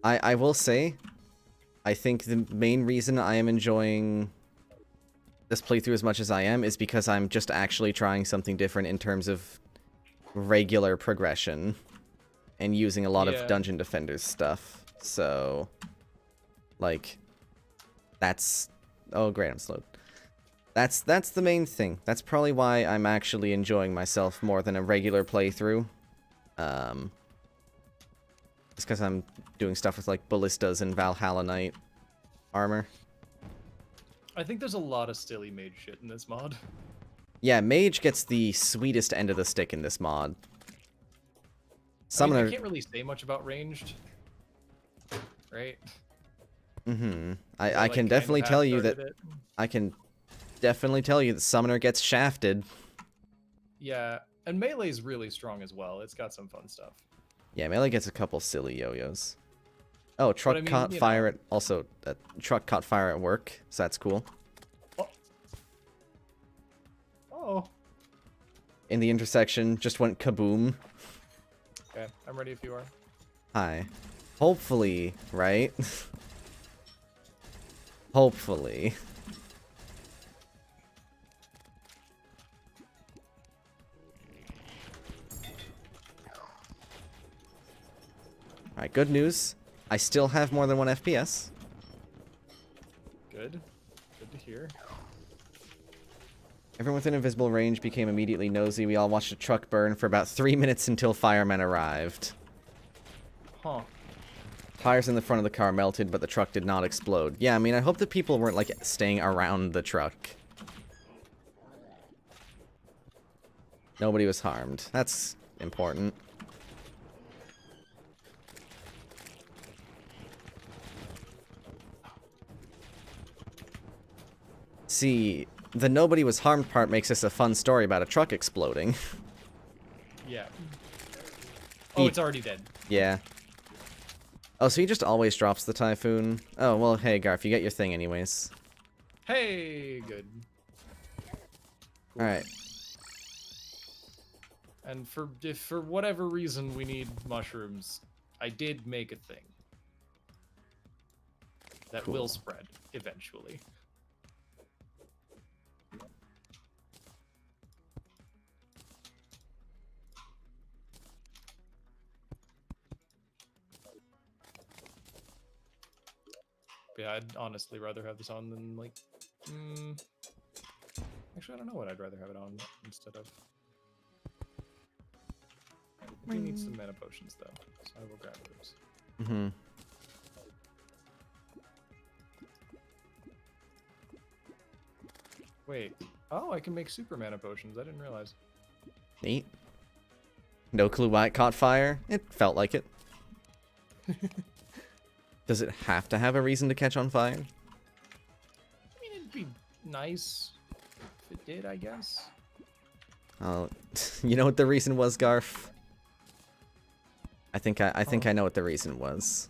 [SPEAKER 2] I will say, I think the main reason I am enjoying this playthrough as much as I am is because I'm just actually trying something different in terms of regular progression and using a lot of Dungeon Defenders stuff. So, like, that's... Oh, great, I'm slowed. That's the main thing. That's probably why I'm actually enjoying myself more than a regular playthrough. It's because I'm doing stuff with, like, ballistas and Valhalla Knight armor.
[SPEAKER 1] I think there's a lot of silly mage shit in this mod.
[SPEAKER 2] Yeah, mage gets the sweetest end of the stick in this mod. Summoner...
[SPEAKER 1] I can't really say much about ranged. Right?
[SPEAKER 2] Mm-hmm. I can definitely tell you that... I can definitely tell you that Summoner gets shafted.
[SPEAKER 1] Yeah, and melee's really strong as well. It's got some fun stuff.
[SPEAKER 2] Yeah, melee gets a couple silly yo-yos. Oh, truck caught fire at... Also, truck caught fire at work, so that's cool.
[SPEAKER 1] Oh.
[SPEAKER 2] In the intersection, just went kaboom.
[SPEAKER 1] Okay, I'm ready if you are.
[SPEAKER 2] Hi. Hopefully, right? Hopefully. Alright, good news. I still have more than 1 FPS.
[SPEAKER 1] Good. Good to hear.
[SPEAKER 2] Everyone within invisible range became immediately nosy. We all watched a truck burn for about 3 minutes until firemen arrived.
[SPEAKER 1] Huh.
[SPEAKER 2] Tires in the front of the car melted, but the truck did not explode. Yeah, I mean, I hope that people weren't, like, staying around the truck. Nobody was harmed. That's important. See, the nobody was harmed part makes this a fun story about a truck exploding.
[SPEAKER 1] Yeah. Oh, it's already dead.
[SPEAKER 2] Yeah. Oh, so he just always drops the Typhoon? Oh, well, hey, Garf, you get your thing anyways.
[SPEAKER 1] Hey, good. Cool.
[SPEAKER 2] Alright.
[SPEAKER 1] And if for whatever reason we need mushrooms, I did make a thing. That
[SPEAKER 2] Cool.
[SPEAKER 1] will spread. eventually. But yeah, I'd honestly rather have this on than like. Actually, I don't know what I'd rather have it on instead of. I do need some mana potions though, so I will grab those.
[SPEAKER 2] Mm-hmm.
[SPEAKER 1] Wait. Oh, I can make super mana potions. I didn't realize.
[SPEAKER 2] Neat. No clue why it caught fire. It felt like it. Does it have to have a reason to catch on fire?
[SPEAKER 1] I mean, it'd be nice if it did, I guess.
[SPEAKER 2] Oh, you know what the reason was, Garf? I think I know what the reason was.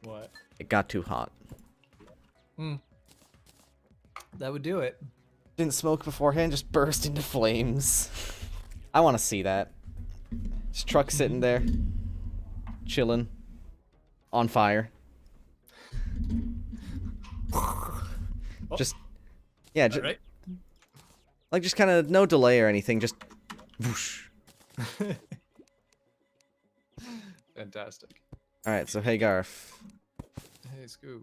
[SPEAKER 1] What?
[SPEAKER 2] It got too hot.
[SPEAKER 1] That would do it.
[SPEAKER 2] Didn't smoke beforehand, just burst into flames. I want to see that. Just truck sitting there, chilling, on fire.
[SPEAKER 1] Oh.
[SPEAKER 2] Just, yeah, just,
[SPEAKER 1] Right.
[SPEAKER 2] like just kind of no delay or anything, just whoosh.
[SPEAKER 1] Fantastic.
[SPEAKER 2] All right, so hey Garf.
[SPEAKER 1] Hey, Scoob.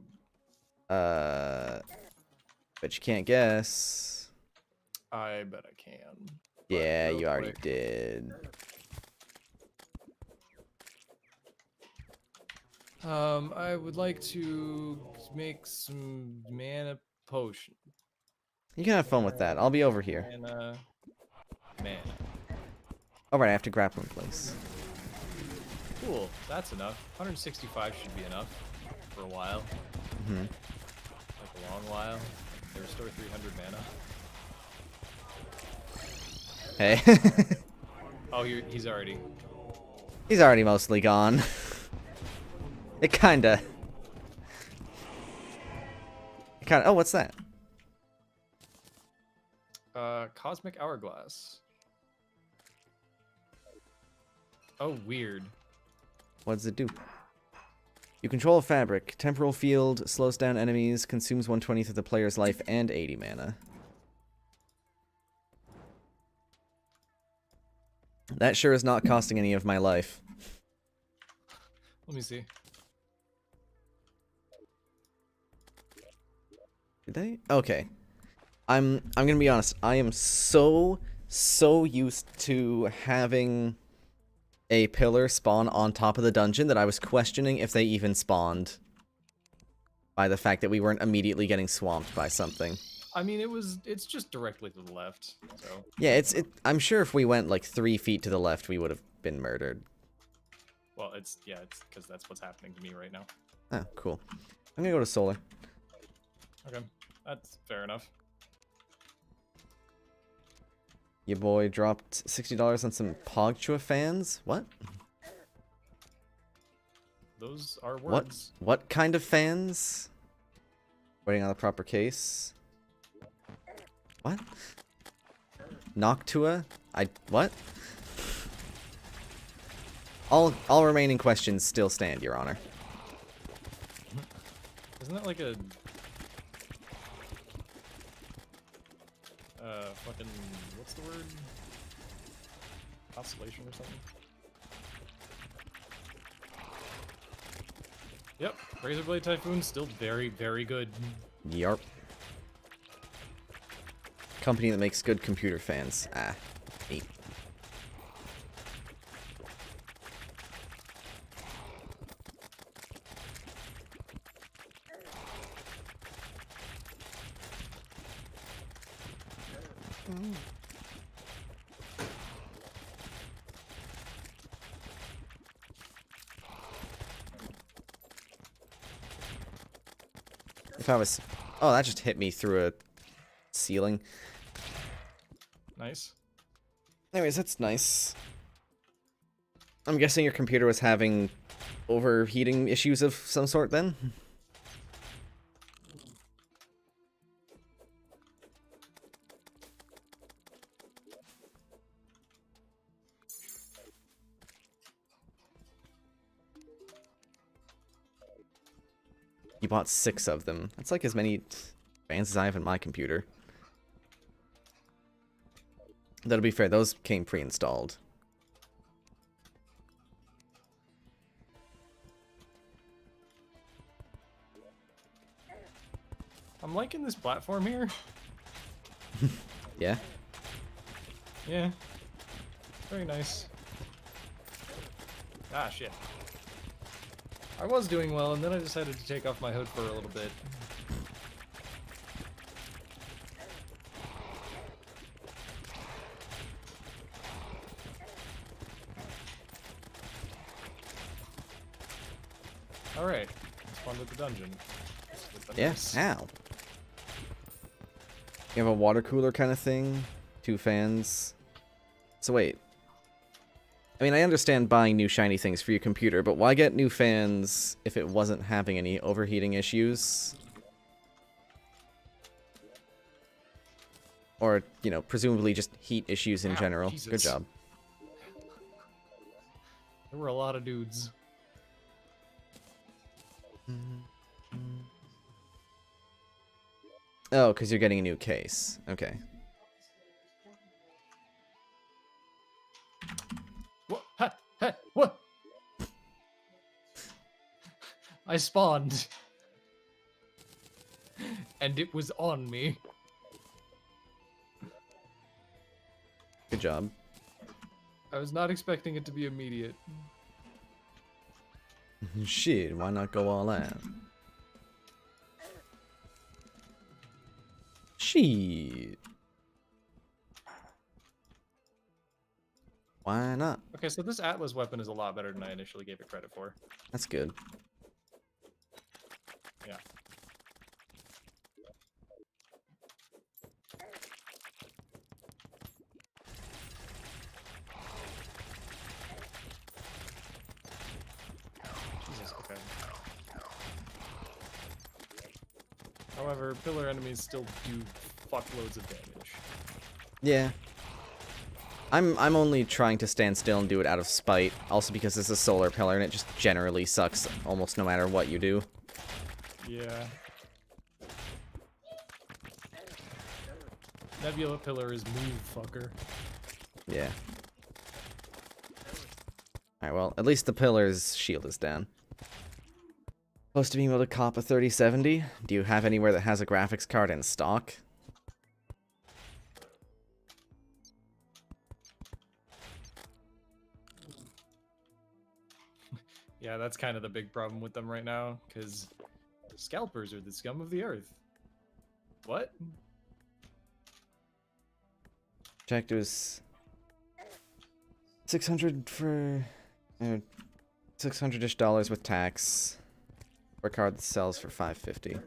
[SPEAKER 2] Bet you can't guess.
[SPEAKER 1] I bet I can.
[SPEAKER 2] Yeah,
[SPEAKER 1] real
[SPEAKER 2] you already
[SPEAKER 1] quick.
[SPEAKER 2] did.
[SPEAKER 1] I would like to make some mana potion.
[SPEAKER 2] You can have fun with that. I'll be over here.
[SPEAKER 1] Mana.
[SPEAKER 2] All right, I have to grab one place.
[SPEAKER 1] Cool. That's enough. 165 should be enough for a while.
[SPEAKER 2] Mm-hmm.
[SPEAKER 1] Like a long while. They restore 300 mana.
[SPEAKER 2] Hey.
[SPEAKER 1] Oh, he's already.
[SPEAKER 2] He's already mostly gone. It kinda. Oh, what's that?
[SPEAKER 1] Cosmic Hourglass. Oh, weird.
[SPEAKER 2] What does it do? You control a fabric. Temporal field slows down enemies, consumes 1/20 of the player's life and 80 mana. That sure is not costing any of my life.
[SPEAKER 1] Let me see.
[SPEAKER 2] Did they? Okay. I'm gonna be honest. I am so used to having a pillar spawn on top of the dungeon that I was questioning if they even spawned by the fact that we weren't immediately getting swamped by something.
[SPEAKER 1] I mean, it's just directly to the left, so.
[SPEAKER 2] Yeah, I'm sure if we went like 3 feet to the left, we would have been murdered.
[SPEAKER 1] Well, it's because that's what's happening to me right now.
[SPEAKER 2] Oh, cool. I'm gonna go to solar.
[SPEAKER 1] Okay, that's fair enough.
[SPEAKER 2] Your boy dropped $60 on some Pogchua fans? What?
[SPEAKER 1] Those are words.
[SPEAKER 2] What kind of fans? Waiting on the proper case. What? Noctua? What? All remaining questions still stand, Your Honor.
[SPEAKER 1] Isn't that like a fucking what's the word? Oscillation or something? Yep, Razorblade Typhoon still very, very good.
[SPEAKER 2] Yarp. Company that makes good computer fans. Ah, neat. If I was... Oh, that just hit me through a ceiling.
[SPEAKER 1] Nice.
[SPEAKER 2] Anyways, that's nice. I'm guessing your computer was having overheating issues of some sort then? bought 6 of them. That's like as many fans as I have in my computer. That'll be fair, those came pre-installed.
[SPEAKER 1] I'm liking this platform here.
[SPEAKER 2] Yeah?
[SPEAKER 1] Yeah. Very nice. Ah, shit. I was doing well, and then I decided to take off my hood for a little bit. Alright, let's spawn with the dungeon.
[SPEAKER 2] Yeah? Ow. You have a water cooler kind of thing? 2 fans? So wait. I mean, I understand buying new shiny things for your computer, but why get new fans if it wasn't having any overheating issues? Or, you know, presumably just heat issues in
[SPEAKER 1] Ow,
[SPEAKER 2] general.
[SPEAKER 1] Jesus.
[SPEAKER 2] Good job.
[SPEAKER 1] There were a lot of dudes.
[SPEAKER 2] Oh, because you're getting a new case. Okay.
[SPEAKER 1] What? Ha, ha, what? I spawned. And it was on me.
[SPEAKER 2] Good job.
[SPEAKER 1] I was not expecting it to be immediate.
[SPEAKER 2] Shit, why not go all out? Shit. Why not?
[SPEAKER 1] Okay, so this Atlas weapon is a lot better than I initially gave it credit for.
[SPEAKER 2] That's good.
[SPEAKER 1] Yeah. Jesus, okay. However, pillar enemies still do fuckloads of damage.
[SPEAKER 2] Yeah. I'm only trying to stand still and do it out of spite. Also because it's a solar pillar and it just generally sucks almost no matter what you do.
[SPEAKER 1] Yeah. Nebula pillar is move, fucker.
[SPEAKER 2] Yeah. Alright, well, at least the pillar's shield is down. Close to being able to cop a 3070. Do you have anywhere that has a graphics card in stock?
[SPEAKER 1] Yeah, that's kind of the big problem with them right now, because scalpers are the scum of the earth. What?
[SPEAKER 2] Checked, it was 600 for $600-ish with tax. For a card that sells for $550.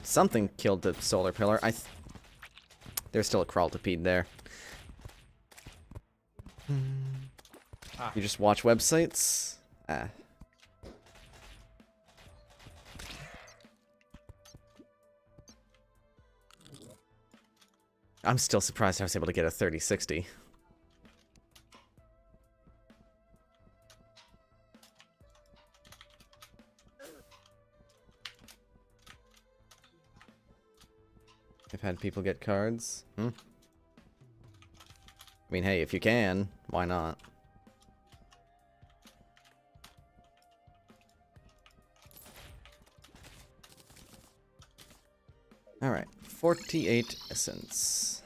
[SPEAKER 2] Something killed the solar pillar. There's still a crawltipede there.
[SPEAKER 1] Ah.
[SPEAKER 2] You just watch websites? Ah. I'm still surprised I was able to get a 3060. I've had people get cards. I mean, hey, if you can, why not? Alright, 48 essence.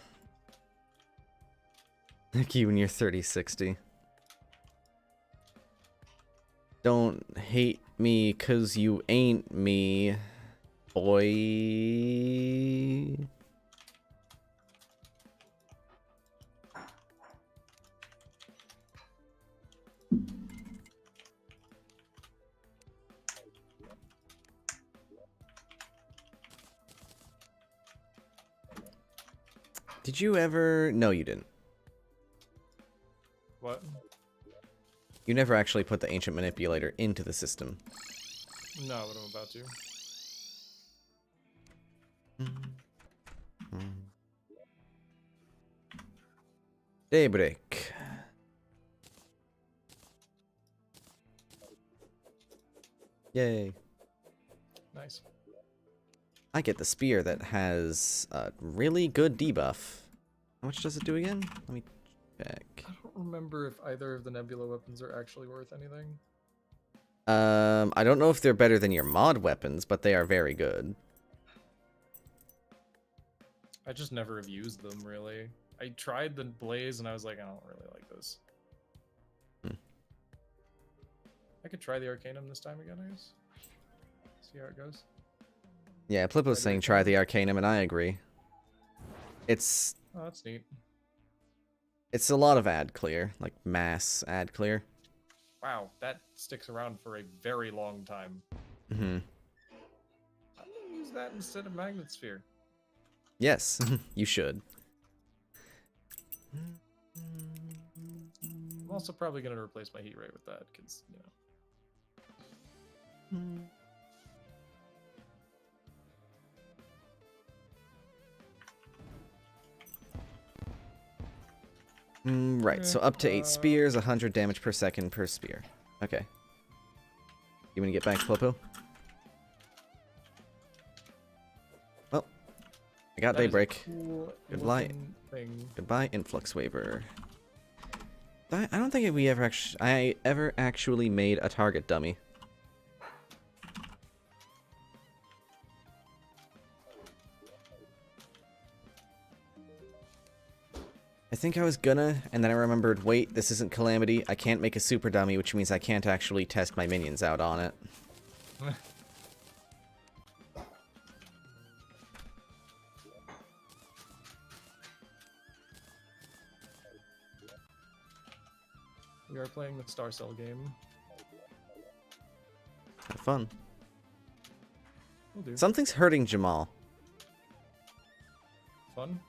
[SPEAKER 2] Thank you when you're 3060. Don't hate me 'cause you ain't me, boy. Did you ever... No, you didn't.
[SPEAKER 1] What?
[SPEAKER 2] You never actually put the Ancient Manipulator into the system.
[SPEAKER 1] No, but I'm about to.
[SPEAKER 2] Daybreak. Yay.
[SPEAKER 1] Nice.
[SPEAKER 2] I get the spear that has a really good debuff. How much does it do again? Let me check.
[SPEAKER 1] I don't remember if either of the nebula weapons are actually worth anything.
[SPEAKER 2] I don't know if they're better than your mod weapons, but they are very good.
[SPEAKER 1] I just never have used them, really. I tried the blaze and I was like, I don't really like this. I could try the Arcanum this time again, I guess. See how it goes.
[SPEAKER 2] Yeah, Plippo's saying try the Arcanum, and I agree. It's
[SPEAKER 1] Oh, that's neat.
[SPEAKER 2] It's a lot of ad clear, like mass ad clear.
[SPEAKER 1] Wow, that sticks around for a very long time.
[SPEAKER 2] Mm-hmm.
[SPEAKER 1] I'm gonna use that instead of Magnet Sphere.
[SPEAKER 2] Yes, you should.
[SPEAKER 1] I'm also probably gonna replace my heat ray with that, because, you know.
[SPEAKER 2] Right, so up to 8 spears, 100 damage per second per spear. Okay. You wanna get back, Flippo? Well, I got Daybreak.
[SPEAKER 1] Cool
[SPEAKER 2] Goodbye.
[SPEAKER 1] thing.
[SPEAKER 2] Goodbye, Influx Waver. I don't think I ever actually made a target dummy. I think I was gonna, and then I remembered, wait, this isn't Calamity. I can't make a super dummy, which means I can't actually test my minions out on it.
[SPEAKER 1] We are playing the Star Cell game.
[SPEAKER 2] Have fun.
[SPEAKER 1] We'll do.
[SPEAKER 2] Something's hurting Jamal.
[SPEAKER 1] Fun?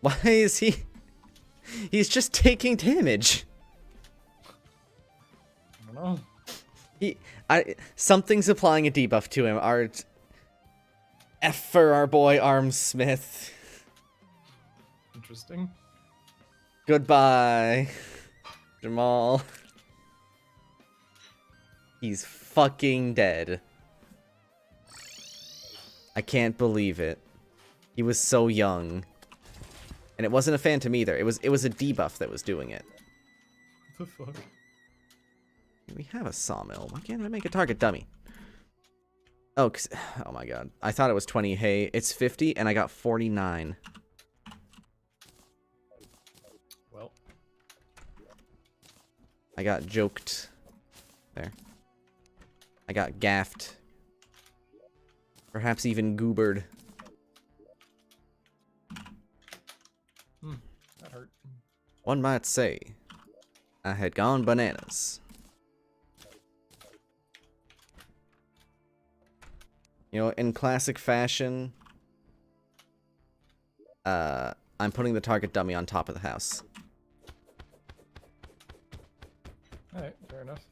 [SPEAKER 2] Why is he... He's just taking damage.
[SPEAKER 1] I don't know.
[SPEAKER 2] Something's applying a debuff to him. F for our boy Armsmith.
[SPEAKER 1] Interesting.
[SPEAKER 2] Goodbye, Jamal. He's fucking dead. I can't believe it. He was so young. And it wasn't a phantom either. It was a debuff that was doing it.
[SPEAKER 1] What the fuck?
[SPEAKER 2] We have a sawmill. Why can't I make a target dummy? Oh, oh my god. I thought it was 20. Hey, it's 50 and I got 49.
[SPEAKER 1] Well.
[SPEAKER 2] I got joked. There. I got gaffed. Perhaps even goobered.
[SPEAKER 1] That hurt.
[SPEAKER 2] One might say I had gone bananas. You know, in classic fashion, I'm putting the target dummy on top of the house.
[SPEAKER 1] Alright, fair enough.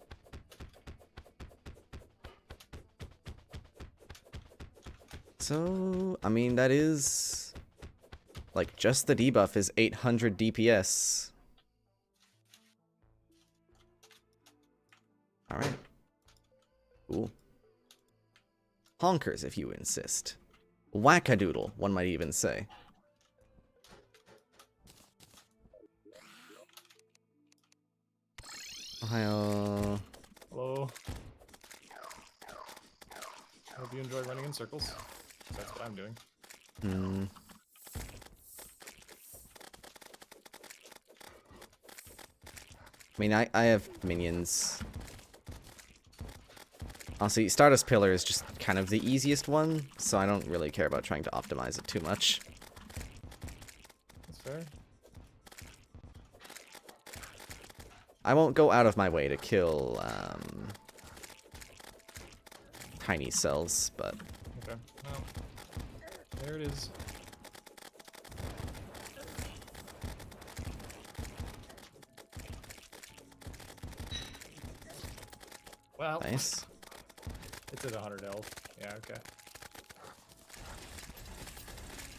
[SPEAKER 2] So, I mean, that is... Like, just the debuff is 800 DPS. Alright. Cool. Honkers, if you insist. Wackadoodle, one might even say. Ohio.
[SPEAKER 1] Hello. I hope you enjoy running in circles. That's what I'm doing.
[SPEAKER 2] Hmm. I mean, I have minions. Honestly, Stardust Pillar is just kind of the easiest one, so I don't really care about trying to optimize it too much.
[SPEAKER 1] That's fair.
[SPEAKER 2] I won't go out of my way to kill, tiny cells, but...
[SPEAKER 1] Okay. Well, there it is. Well,
[SPEAKER 2] Nice.
[SPEAKER 1] it's at 100 health. Yeah, okay.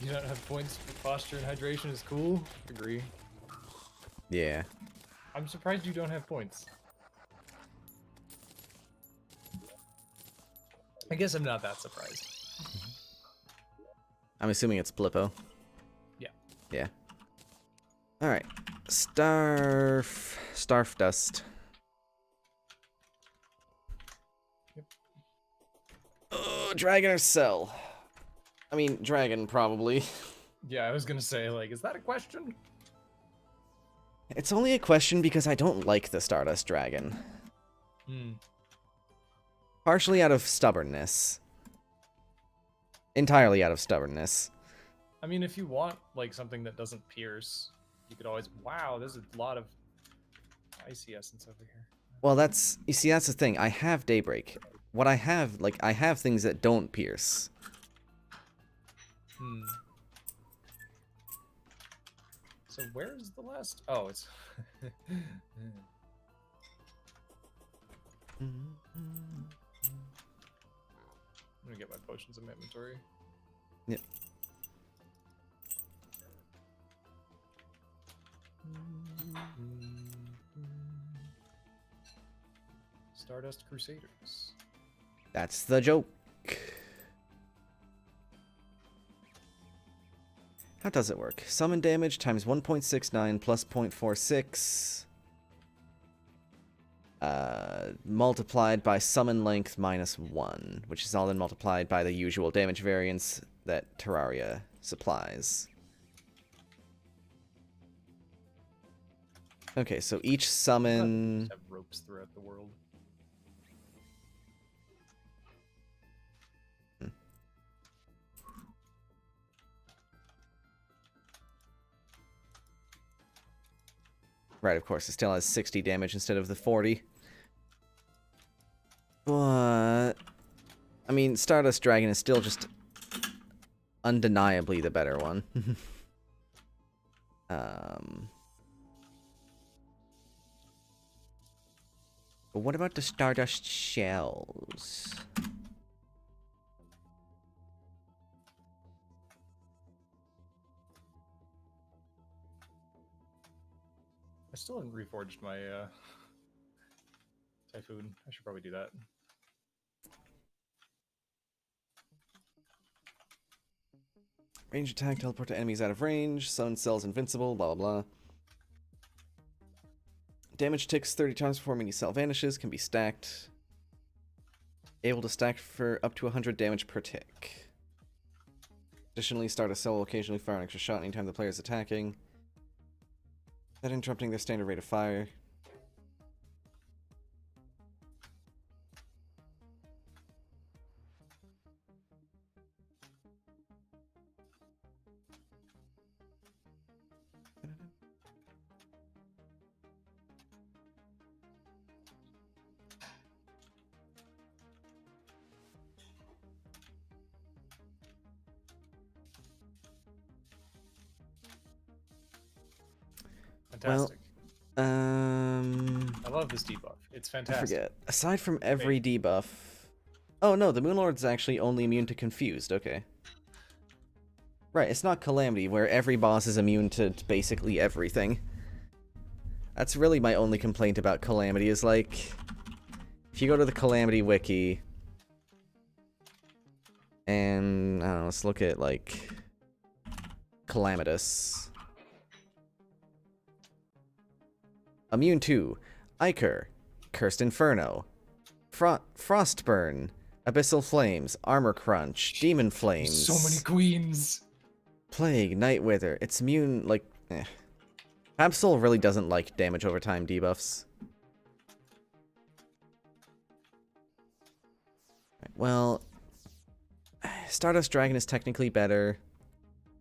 [SPEAKER 1] You don't have points for posture and hydration is cool. Agree.
[SPEAKER 2] Yeah.
[SPEAKER 1] I'm surprised you don't have points. I guess I'm not that surprised.
[SPEAKER 2] I'm assuming it's Blippo.
[SPEAKER 1] Yeah.
[SPEAKER 2] Yeah. Alright. Starf dust.
[SPEAKER 1] Yep.
[SPEAKER 2] Oh, dragon or cell? I mean, dragon, probably.
[SPEAKER 1] Yeah, I was gonna say, like, is that a question?
[SPEAKER 2] It's only a question because I don't like the Stardust Dragon.
[SPEAKER 1] Hmm.
[SPEAKER 2] Partially out of stubbornness. Entirely out of stubbornness.
[SPEAKER 1] I mean, if you want, like, something that doesn't pierce, you could always... Wow, there's a lot of icy essence over here.
[SPEAKER 2] Well, that's... You see, that's the thing. I have Daybreak. What I have, like, I have things that don't pierce.
[SPEAKER 1] Hmm. So where's the last... Oh, it's... I'm gonna get my potions in my inventory.
[SPEAKER 2] Yep.
[SPEAKER 1] Stardust Crusaders.
[SPEAKER 2] That's the joke. How does it work? Summon damage times 1.69 plus 0.46. Multiplied by summon length minus 1, which is all then multiplied by the usual damage variance that Terraria supplies. Okay, so each summon...
[SPEAKER 1] Have ropes throughout the world.
[SPEAKER 2] Right, of course, it still has 60 damage instead of the 40. But... I mean, Stardust Dragon is still just undeniably the better one. But what about the Stardust Shells?
[SPEAKER 1] I still haven't reforged my Typhoon. I should probably do that.
[SPEAKER 2] Range attack, teleport to enemies out of range, summon cells invincible, blah blah blah. Damage ticks 30 times before mini cell vanishes, can be stacked. Able to stack for up to 100 damage per tick. Additionally, start a cell will occasionally fire an extra shot anytime the player is attacking. That interrupting their standard rate of fire.
[SPEAKER 1] Fantastic.
[SPEAKER 2] I
[SPEAKER 1] I love this debuff. It's fantastic.
[SPEAKER 2] I forget. Aside from every debuff... Oh no, the Moonlord's actually only immune to Confused, okay. Right, it's not Calamity, where every boss is immune to basically everything. That's really my only complaint about Calamity, is like... If you go to the Calamity wiki... And, I don't know, let's look at, like... Calamitous. Immune to Iker, Cursed Inferno, Frostburn, Abyssal Flames, Armor Crunch, Demon Flames.
[SPEAKER 1] So many queens!
[SPEAKER 2] Plague, Night Wither. It's immune, like... Absol really doesn't like damage over time debuffs. Right, well... Stardust Dragon is technically better,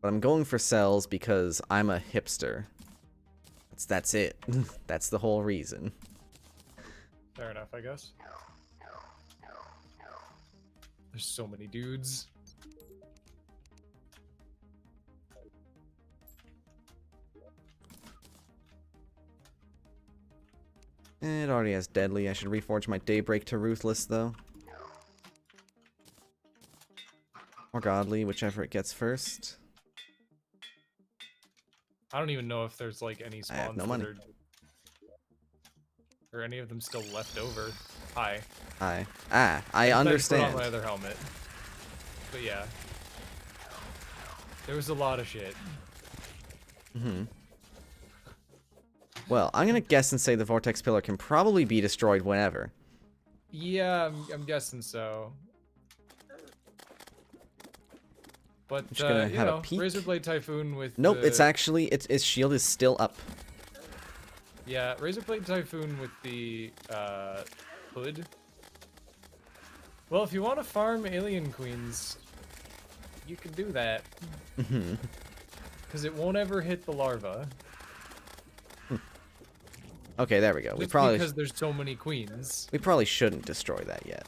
[SPEAKER 2] but I'm going for cells because I'm a hipster. That's it. That's the whole reason.
[SPEAKER 1] Fair enough, I guess. There's so many dudes.
[SPEAKER 2] It already has Deadly. I should reforge my Daybreak to Ruthless, though. Or Godly, whichever it gets first.
[SPEAKER 1] I don't even know if there's like any spawns
[SPEAKER 2] no money.
[SPEAKER 1] Or any of them still left over. Hi.
[SPEAKER 2] I
[SPEAKER 1] Put on
[SPEAKER 2] understand.
[SPEAKER 1] my other helmet. But yeah. There was a lot of shit.
[SPEAKER 2] Well, I'm gonna guess and say the vortex pillar can probably be destroyed whenever.
[SPEAKER 1] Yeah, I'm guessing so. But,
[SPEAKER 2] just gonna
[SPEAKER 1] you
[SPEAKER 2] have a
[SPEAKER 1] know,
[SPEAKER 2] peek.
[SPEAKER 1] Razorblade Typhoon with
[SPEAKER 2] Nope,
[SPEAKER 1] the...
[SPEAKER 2] it's actually its shield is still up.
[SPEAKER 1] Yeah, Razorblade Typhoon with the, hood. Well, if you want to farm alien queens, you can do that. Because it won't ever hit the larva.
[SPEAKER 2] Okay, there we go.
[SPEAKER 1] Just because there's so many queens.
[SPEAKER 2] We probably shouldn't destroy that yet.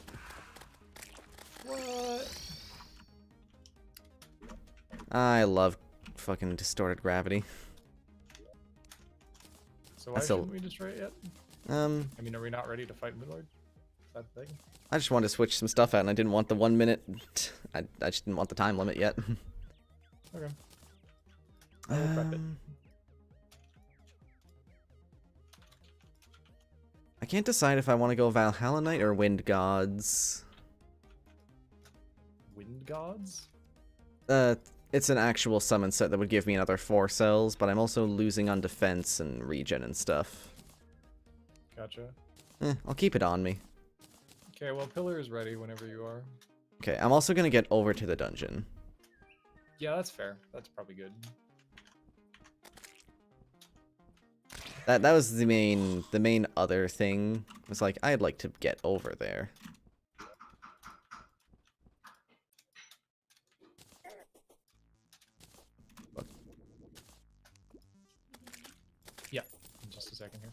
[SPEAKER 1] What?
[SPEAKER 2] I love fucking distorted gravity.
[SPEAKER 1] So why shouldn't we destroy it yet? I mean, are we not ready to fight Moonlord? Is that the thing?
[SPEAKER 2] I just wanted to switch some stuff out, and I didn't want the 1 minute. I just didn't want the time limit yet.
[SPEAKER 1] Okay. I will prep it.
[SPEAKER 2] I can't decide if I want to go Valhalla Knight or Wind Gods.
[SPEAKER 1] Wind Gods?
[SPEAKER 2] It's an actual summon set that would give me another 4 cells, but I'm also losing on defense and regen and stuff.
[SPEAKER 1] Gotcha.
[SPEAKER 2] I'll keep it on me.
[SPEAKER 1] Okay, well, Pillar is ready whenever you are.
[SPEAKER 2] Okay, I'm also gonna get over to the dungeon.
[SPEAKER 1] Yeah, that's fair. That's probably good.
[SPEAKER 2] That was the main other thing. Was like I'd like to get over there.
[SPEAKER 1] Yeah, just a second here.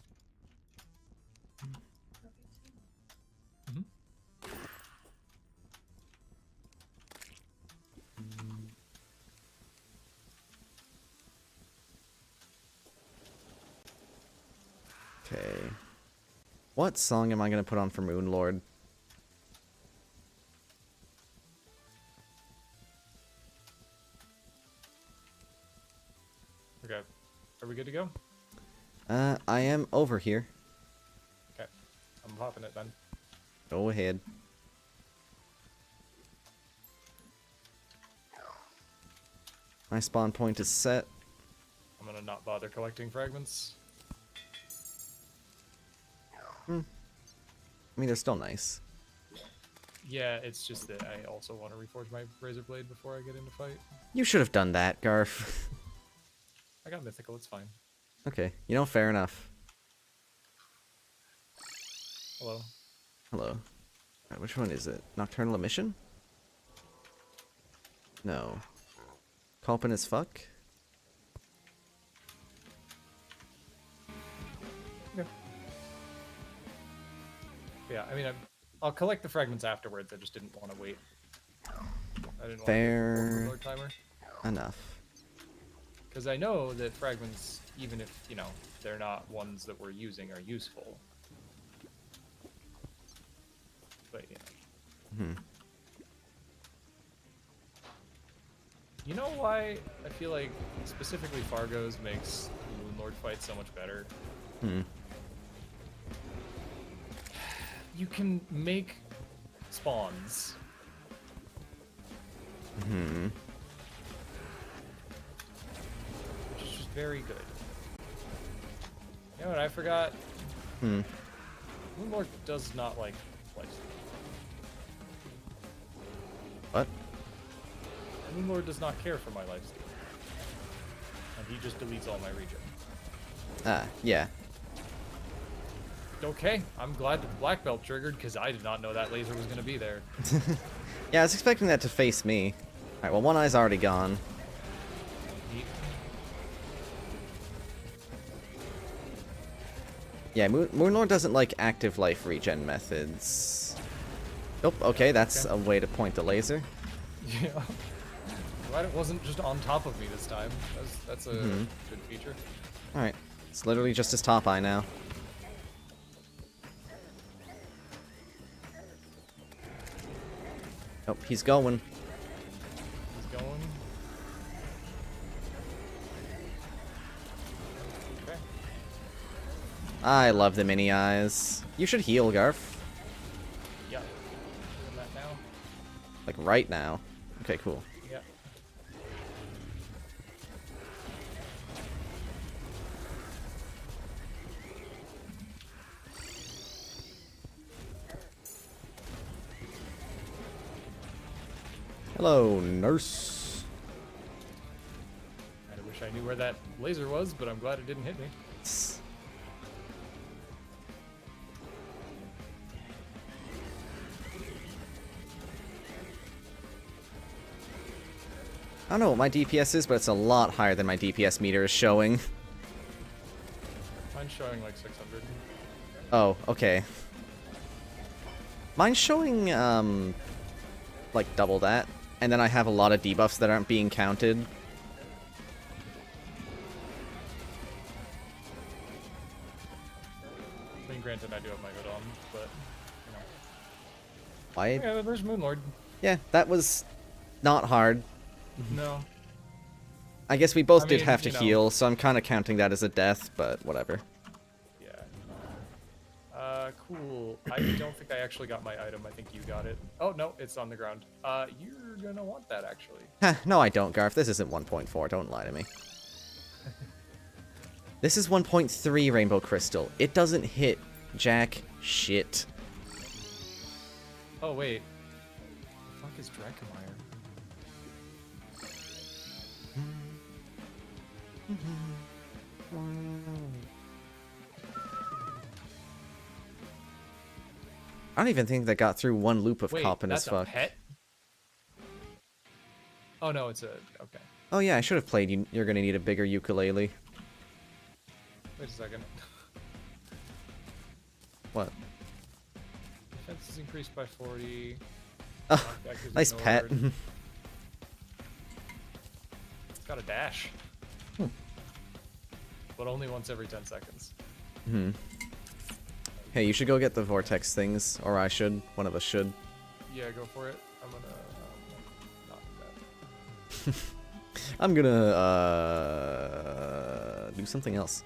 [SPEAKER 2] Okay. What song am I gonna put on for Moonlord?
[SPEAKER 1] Okay. Are we good to go?
[SPEAKER 2] I am over here.
[SPEAKER 1] Okay. I'm popping it then.
[SPEAKER 2] Go ahead. My spawn point is set.
[SPEAKER 1] I'm gonna not bother collecting fragments.
[SPEAKER 2] I mean, they're still nice.
[SPEAKER 1] Yeah, it's just that I also want to reforge my razor blade before I get into fight.
[SPEAKER 2] You should have done that, Garf.
[SPEAKER 1] I got mythical, it's fine.
[SPEAKER 2] Okay, you know, fair enough.
[SPEAKER 1] Hello.
[SPEAKER 2] Hello. Which one is it? Nocturnal Emission? No. Culpin as fuck?
[SPEAKER 1] Okay. Yeah, I mean, I'll collect the fragments afterwards. I just didn't want to wait. I didn't
[SPEAKER 2] Fair
[SPEAKER 1] want to timer.
[SPEAKER 2] enough.
[SPEAKER 1] Because I know that fragments, even if, you know, they're not ones that we're using, are useful. But, yeah. You know why I feel like specifically Fargo's makes Moonlord fight so much better? You can make spawns. Which is just very good. You know what I forgot? Moonlord does not like lifesteal.
[SPEAKER 2] What?
[SPEAKER 1] Moonlord does not care for my lifesteal. And he just deletes all my regen.
[SPEAKER 2] Yeah.
[SPEAKER 1] Okay, I'm glad that the black belt triggered because I did not know that laser was going to be there.
[SPEAKER 2] Yeah, I was expecting that to face me. Alright, well, one eye's already gone.
[SPEAKER 1] Neat.
[SPEAKER 2] Yeah, Moonlord doesn't like active life regen methods. Nope, okay, that's a way to point the laser.
[SPEAKER 1] Yeah. Glad it wasn't just on top of me this time. That's a good feature.
[SPEAKER 2] Alright, it's literally just his top eye now. Oh, he's going.
[SPEAKER 1] He's going. Okay.
[SPEAKER 2] I love the mini eyes. You should heal, Garf.
[SPEAKER 1] Yeah. Doing that now.
[SPEAKER 2] Like right now. Okay, cool.
[SPEAKER 1] Yeah.
[SPEAKER 2] Hello, nurse.
[SPEAKER 1] I wish I knew where that laser was, but I'm glad it didn't hit me.
[SPEAKER 2] I don't know what my DPS is, but it's a lot higher than my DPS meter is showing.
[SPEAKER 1] Mine's showing like 600.
[SPEAKER 2] Oh, okay. Mine's showing, like double that. And then I have a lot of debuffs that aren't being counted.
[SPEAKER 1] I mean, granted, I do have my hood on, but, you know.
[SPEAKER 2] Why?
[SPEAKER 1] Yeah, there's Moonlord.
[SPEAKER 2] Yeah, that was not hard.
[SPEAKER 1] No.
[SPEAKER 2] I guess we both
[SPEAKER 1] I
[SPEAKER 2] did
[SPEAKER 1] mean,
[SPEAKER 2] have to
[SPEAKER 1] you know.
[SPEAKER 2] heal, so I'm kind of counting that as a death, but whatever.
[SPEAKER 1] Yeah. Cool. I don't think I actually got my item. I think you got it. Oh, no, it's on the ground. You're gonna want that, actually.
[SPEAKER 2] Heh, no, I don't, Garf. This isn't 1.4. Don't lie to me. This is 1.3 Rainbow Crystal. It doesn't hit jack shit.
[SPEAKER 1] Oh, wait. The fuck is Dracomeyer?
[SPEAKER 2] I don't even think that got through one loop of
[SPEAKER 1] Wait,
[SPEAKER 2] copping
[SPEAKER 1] that's
[SPEAKER 2] as fuck.
[SPEAKER 1] a pet? Oh, no, it's a... Okay.
[SPEAKER 2] Oh yeah, I should have played. You're gonna need a bigger ukulele.
[SPEAKER 1] Wait a second.
[SPEAKER 2] What?
[SPEAKER 1] Defense is increased by 40.
[SPEAKER 2] Oh,
[SPEAKER 1] Knockback is
[SPEAKER 2] nice pet.
[SPEAKER 1] ignored. It's got a dash. But only once every 10 seconds.
[SPEAKER 2] Hmm. Hey, you should go get the vortex things, or I should. One of us should.
[SPEAKER 1] Yeah, go for it. I'm gonna not do that.
[SPEAKER 2] I'm gonna do something else.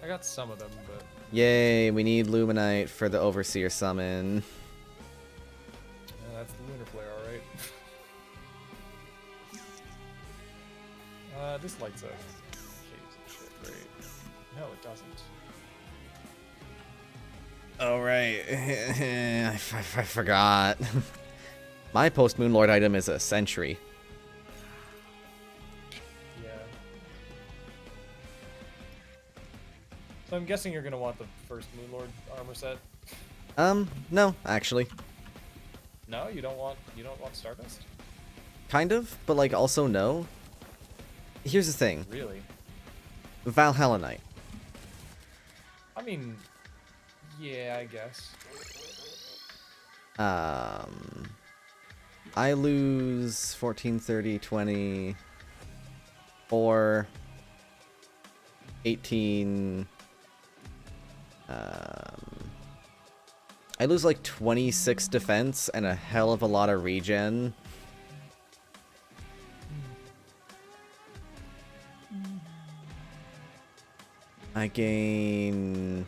[SPEAKER 1] I got some of them, but
[SPEAKER 2] Yay, we need Luminite for the Overseer summon.
[SPEAKER 1] yeah, that's the lunar flare, alright. This lights up. Shit, right? No, it doesn't.
[SPEAKER 2] Oh right, I forgot. My post Moonlord item is a Sentry.
[SPEAKER 1] Yeah. So I'm guessing you're gonna want the first Moonlord armor set.
[SPEAKER 2] No, actually.
[SPEAKER 1] No, you don't want Stardust?
[SPEAKER 2] Kind of, but like also no. Here's the thing.
[SPEAKER 1] Really?
[SPEAKER 2] Valhalla Knight.
[SPEAKER 1] I mean, yeah, I guess.
[SPEAKER 2] I lose 14, 30, 20, 4, 18. I lose like 26 defense and a hell of a lot of regen. I gain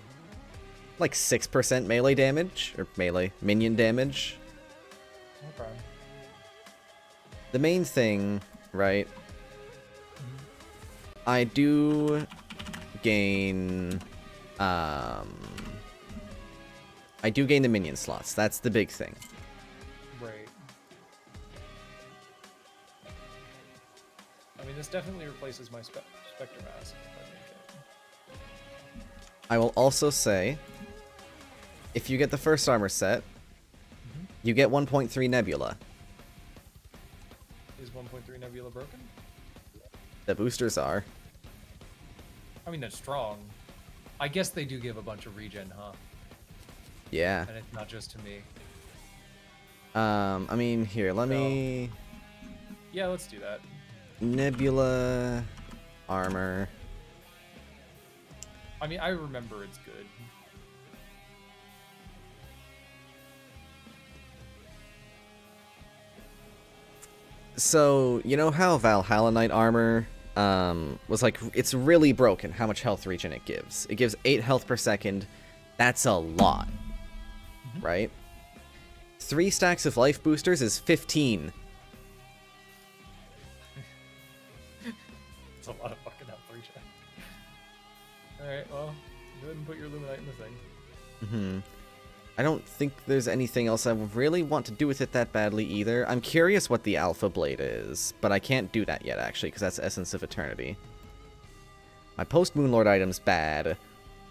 [SPEAKER 2] like 6% melee damage, or melee, minion damage.
[SPEAKER 1] Okay.
[SPEAKER 2] The main thing, right? I do gain, I do gain the minion slots. That's the big thing.
[SPEAKER 1] Right. I mean, this definitely replaces my Spectre Mask. If I make it.
[SPEAKER 2] I will also say, if you get the first armor set, you get 1.3 Nebula.
[SPEAKER 1] Is 1.3 Nebula broken?
[SPEAKER 2] The boosters are.
[SPEAKER 1] I mean, they're strong. I guess they do give a bunch of regen, huh?
[SPEAKER 2] Yeah.
[SPEAKER 1] And it's not just to me.
[SPEAKER 2] I mean, here, let me...
[SPEAKER 1] Yeah, let's do that.
[SPEAKER 2] Nebula armor.
[SPEAKER 1] I mean, I remember it's good.
[SPEAKER 2] So, you know how Valhalla Knight armor was like, it's really broken how much health regen it gives. It gives 8 health per second. That's a lot, right? 3 stacks of life boosters is 15.
[SPEAKER 1] It's a lot of fucking health regen. Alright, well, go ahead and put your Luminite in the thing.
[SPEAKER 2] Mm-hmm. I don't think there's anything else I really want to do with it that badly either. I'm curious what the Alpha Blade is, but I can't do that yet, actually, because that's Essence of Eternity. My post-Moonlord item's bad.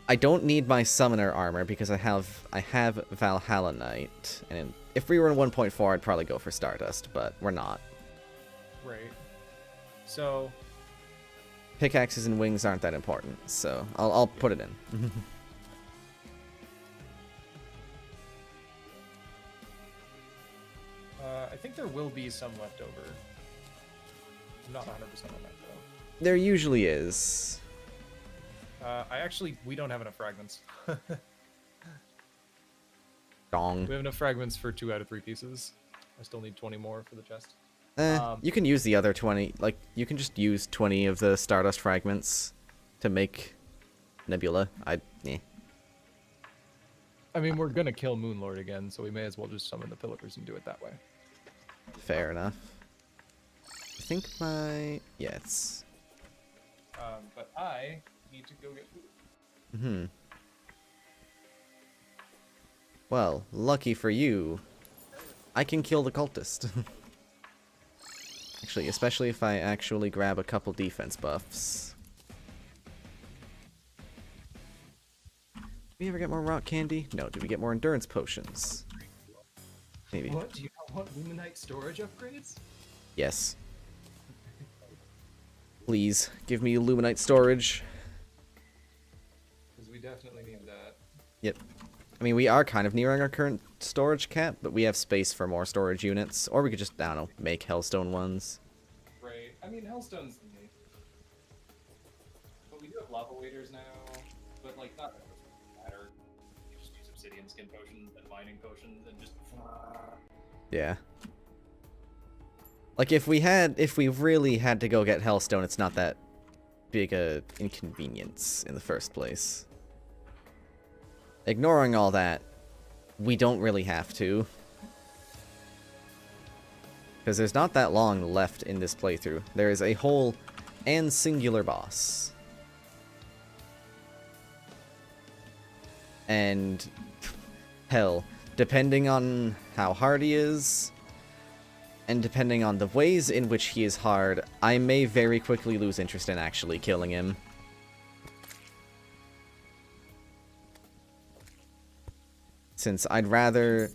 [SPEAKER 2] I don't need my Summoner armor, because I have Valhalla Knight. And if we were in 1.4, I'd probably go for Stardust, but we're not.
[SPEAKER 1] Right. So...
[SPEAKER 2] Pickaxes and wings aren't that important, so I'll put it in.
[SPEAKER 1] I think there will be some left over. I'm not 100% on that, though.
[SPEAKER 2] There usually is.
[SPEAKER 1] We don't have enough fragments.
[SPEAKER 2] Dong.
[SPEAKER 1] We have enough fragments for 2 out of 3 pieces. I still need 20 more for the chest.
[SPEAKER 2] You can use the other 20. Like, you can just use 20 of the Stardust fragments to make Nebula. I
[SPEAKER 1] mean, we're gonna kill Moonlord again, so we may as well just summon the pillars and do it that way.
[SPEAKER 2] Fair enough. I think yeah, it's...
[SPEAKER 1] But I need to go get food.
[SPEAKER 2] Mm-hmm. Well, lucky for you, I can kill the cultist. Actually, especially if I actually grab a couple defense buffs. Did we ever get more rock candy? No. Did we get more endurance potions? Maybe.
[SPEAKER 1] What? Do you want Luminite storage upgrades?
[SPEAKER 2] Yes. Please, give me Luminite storage.
[SPEAKER 1] Because we definitely need that.
[SPEAKER 2] Yep. I mean, we are kind of nearing our current storage cap, but we have space for more storage units. Or we could just, I don't know, make Hellstone ones.
[SPEAKER 1] Right. I mean, Hellstone's neat. But we do have lava waders now. But, like, not that much matter. You just use obsidian skin potions and mining potions and just...
[SPEAKER 2] Yeah. Like, if we really had to go get Hellstone, it's not that big a inconvenience in the first place. Ignoring all that, we don't really have to. Because there's not that long left in this playthrough. There is a whole and singular boss. And, hell, depending on how hard he is, and depending on the ways in which he is hard, I may very quickly lose interest in actually killing him. Since I'd rather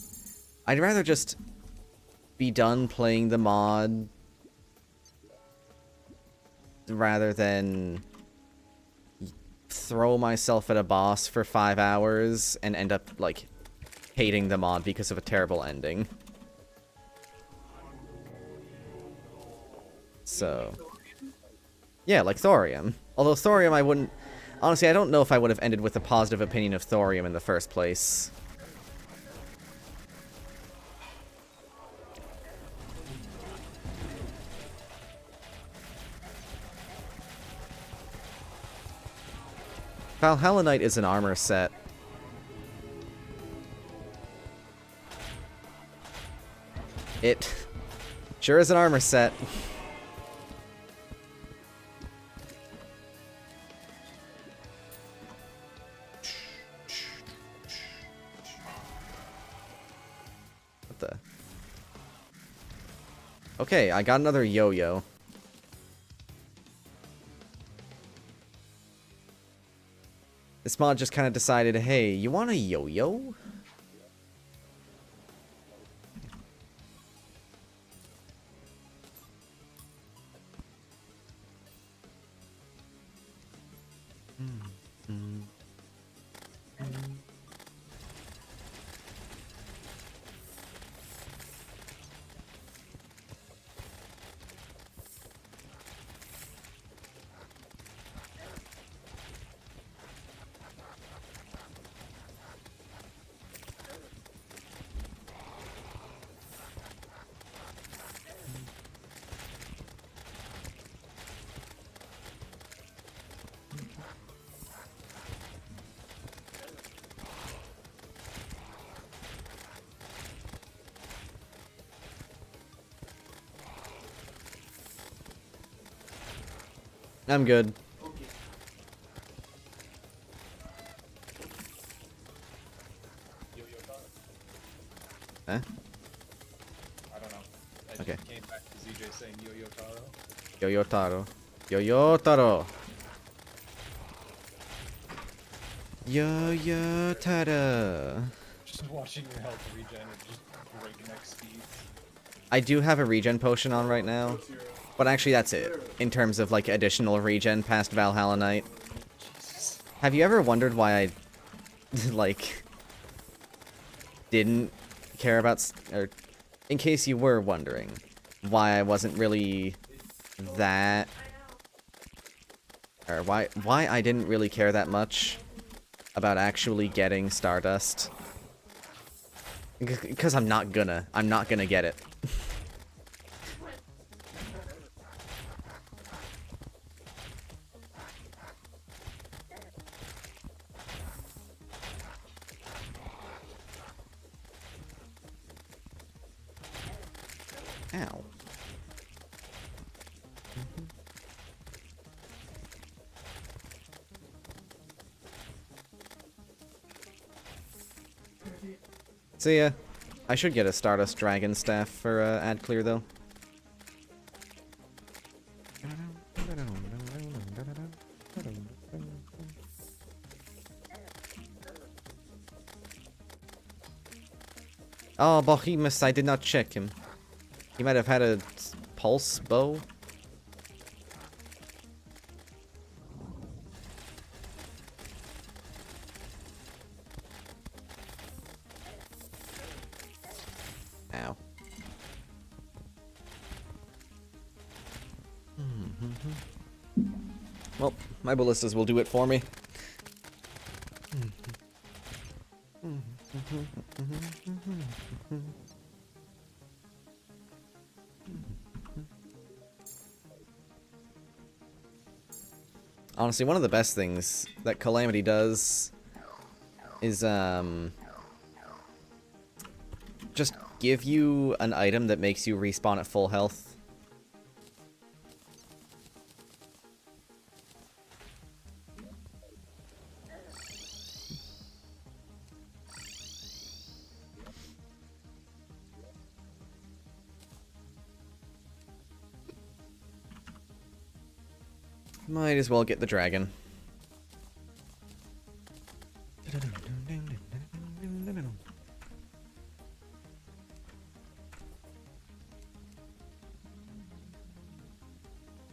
[SPEAKER 2] just be done playing the mod rather than throw myself at a boss for 5 hours and end up, like, hating the mod because of a terrible ending. So, yeah, like Thorium. Although Thorium I wouldn't... Honestly, I don't know if I would have ended with a positive opinion of Thorium in the first place. Valhalla Knight is an armor set. It sure is an armor set. What the? Okay, I got another yo-yo. This mod just kind of decided, hey, you want a yo-yo? I'm good. Huh?
[SPEAKER 1] I don't know. I just
[SPEAKER 2] Okay.
[SPEAKER 1] came back to ZJ saying Yo-Yo Taro.
[SPEAKER 2] Yo-Yo Taro. Yo-Yo Taro. Yo-Yo Taro.
[SPEAKER 1] Just watching your health regen at just breakneck speeds.
[SPEAKER 2] I do have a regen potion on right now. But actually, that's it. In terms of, like, additional regen past Valhalla Night.
[SPEAKER 1] Jesus.
[SPEAKER 2] Have you ever wondered why I, like, didn't care about... Or, in case you were wondering, why I wasn't really that... Or why I didn't really care that much about actually getting Stardust. Because I'm not gonna get it. Ow. So yeah, I should get a Stardust Dragon Staff for ad clear though. Oh, Bohemus, I did not check him. He might have had a pulse bow. Ow. Well, my ballistas will do it for me. Honestly, one of the best things that Calamity does is, just give you an item that makes you respawn at full health. Might as well get the dragon.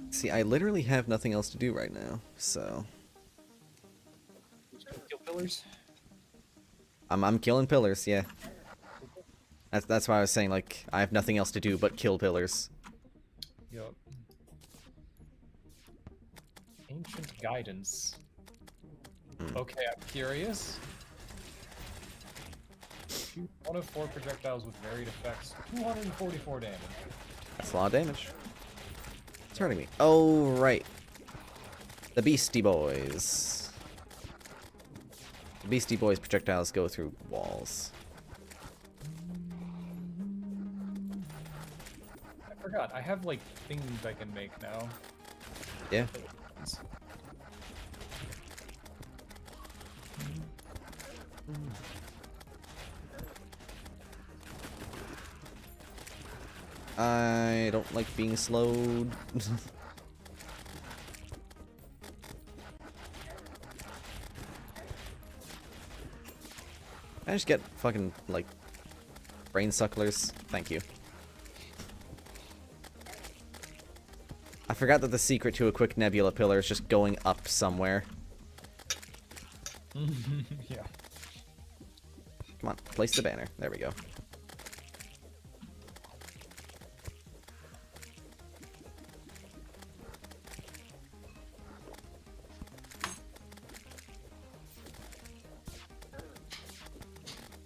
[SPEAKER 2] See, I literally have nothing else to do right now, so...
[SPEAKER 1] Kill pillars?
[SPEAKER 2] I'm killing pillars, yeah. That's why I was saying, like, I have nothing else to do but kill pillars.
[SPEAKER 1] Yup. Ancient guidance. Okay, I'm curious. Shoot 1 of 4 projectiles with varied effects. 244 damage.
[SPEAKER 2] That's a lot of damage. It's hurting me. Oh, right. The Beastie Boys. The Beastie Boys projectiles go through walls.
[SPEAKER 1] I forgot, I have, like, things I can make now.
[SPEAKER 2] Yeah. I don't like being slowed. I just get fucking, like, brain sucklers. Thank you. I forgot that the secret to a quick nebula pillar is just going up somewhere.
[SPEAKER 1] Yeah.
[SPEAKER 2] Come on, place the banner. There we go.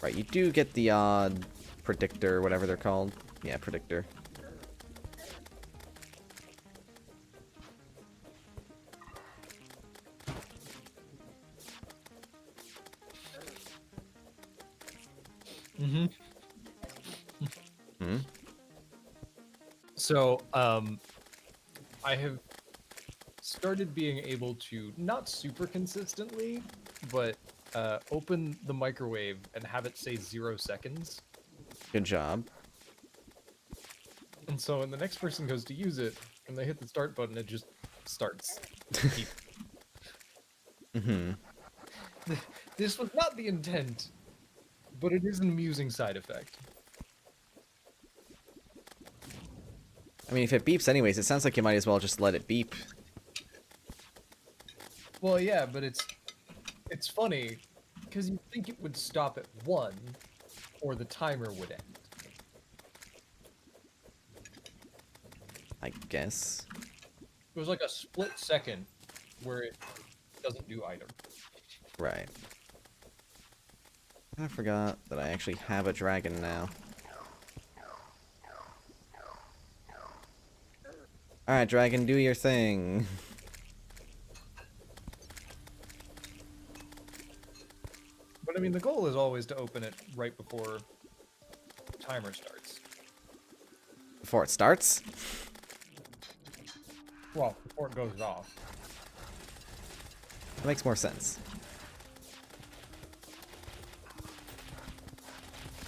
[SPEAKER 2] Right, you do get the odd predictor, whatever they're called. Yeah, predictor.
[SPEAKER 1] Mm-hmm.
[SPEAKER 2] Hmm?
[SPEAKER 1] So, I have started being able to, not super consistently, but open the microwave and have it say 0 seconds.
[SPEAKER 2] Good job.
[SPEAKER 1] And so when the next person goes to use it, and they hit the start button, it just starts.
[SPEAKER 2] Mm-hmm.
[SPEAKER 1] This was not the intent, but it is an amusing side effect.
[SPEAKER 2] I mean, if it beeps anyways, it sounds like you might as well just let it beep.
[SPEAKER 1] Well, yeah, but it's funny because you think it would stop at 1, or the timer would end.
[SPEAKER 2] I guess.
[SPEAKER 1] It was like a split second where it doesn't do item.
[SPEAKER 2] Right. I forgot that I actually have a dragon now. Alright, dragon, do your thing.
[SPEAKER 1] But I mean, the goal is always to open it right before the timer starts.
[SPEAKER 2] Before it starts?
[SPEAKER 1] Well, before it goes off.
[SPEAKER 2] That makes more sense.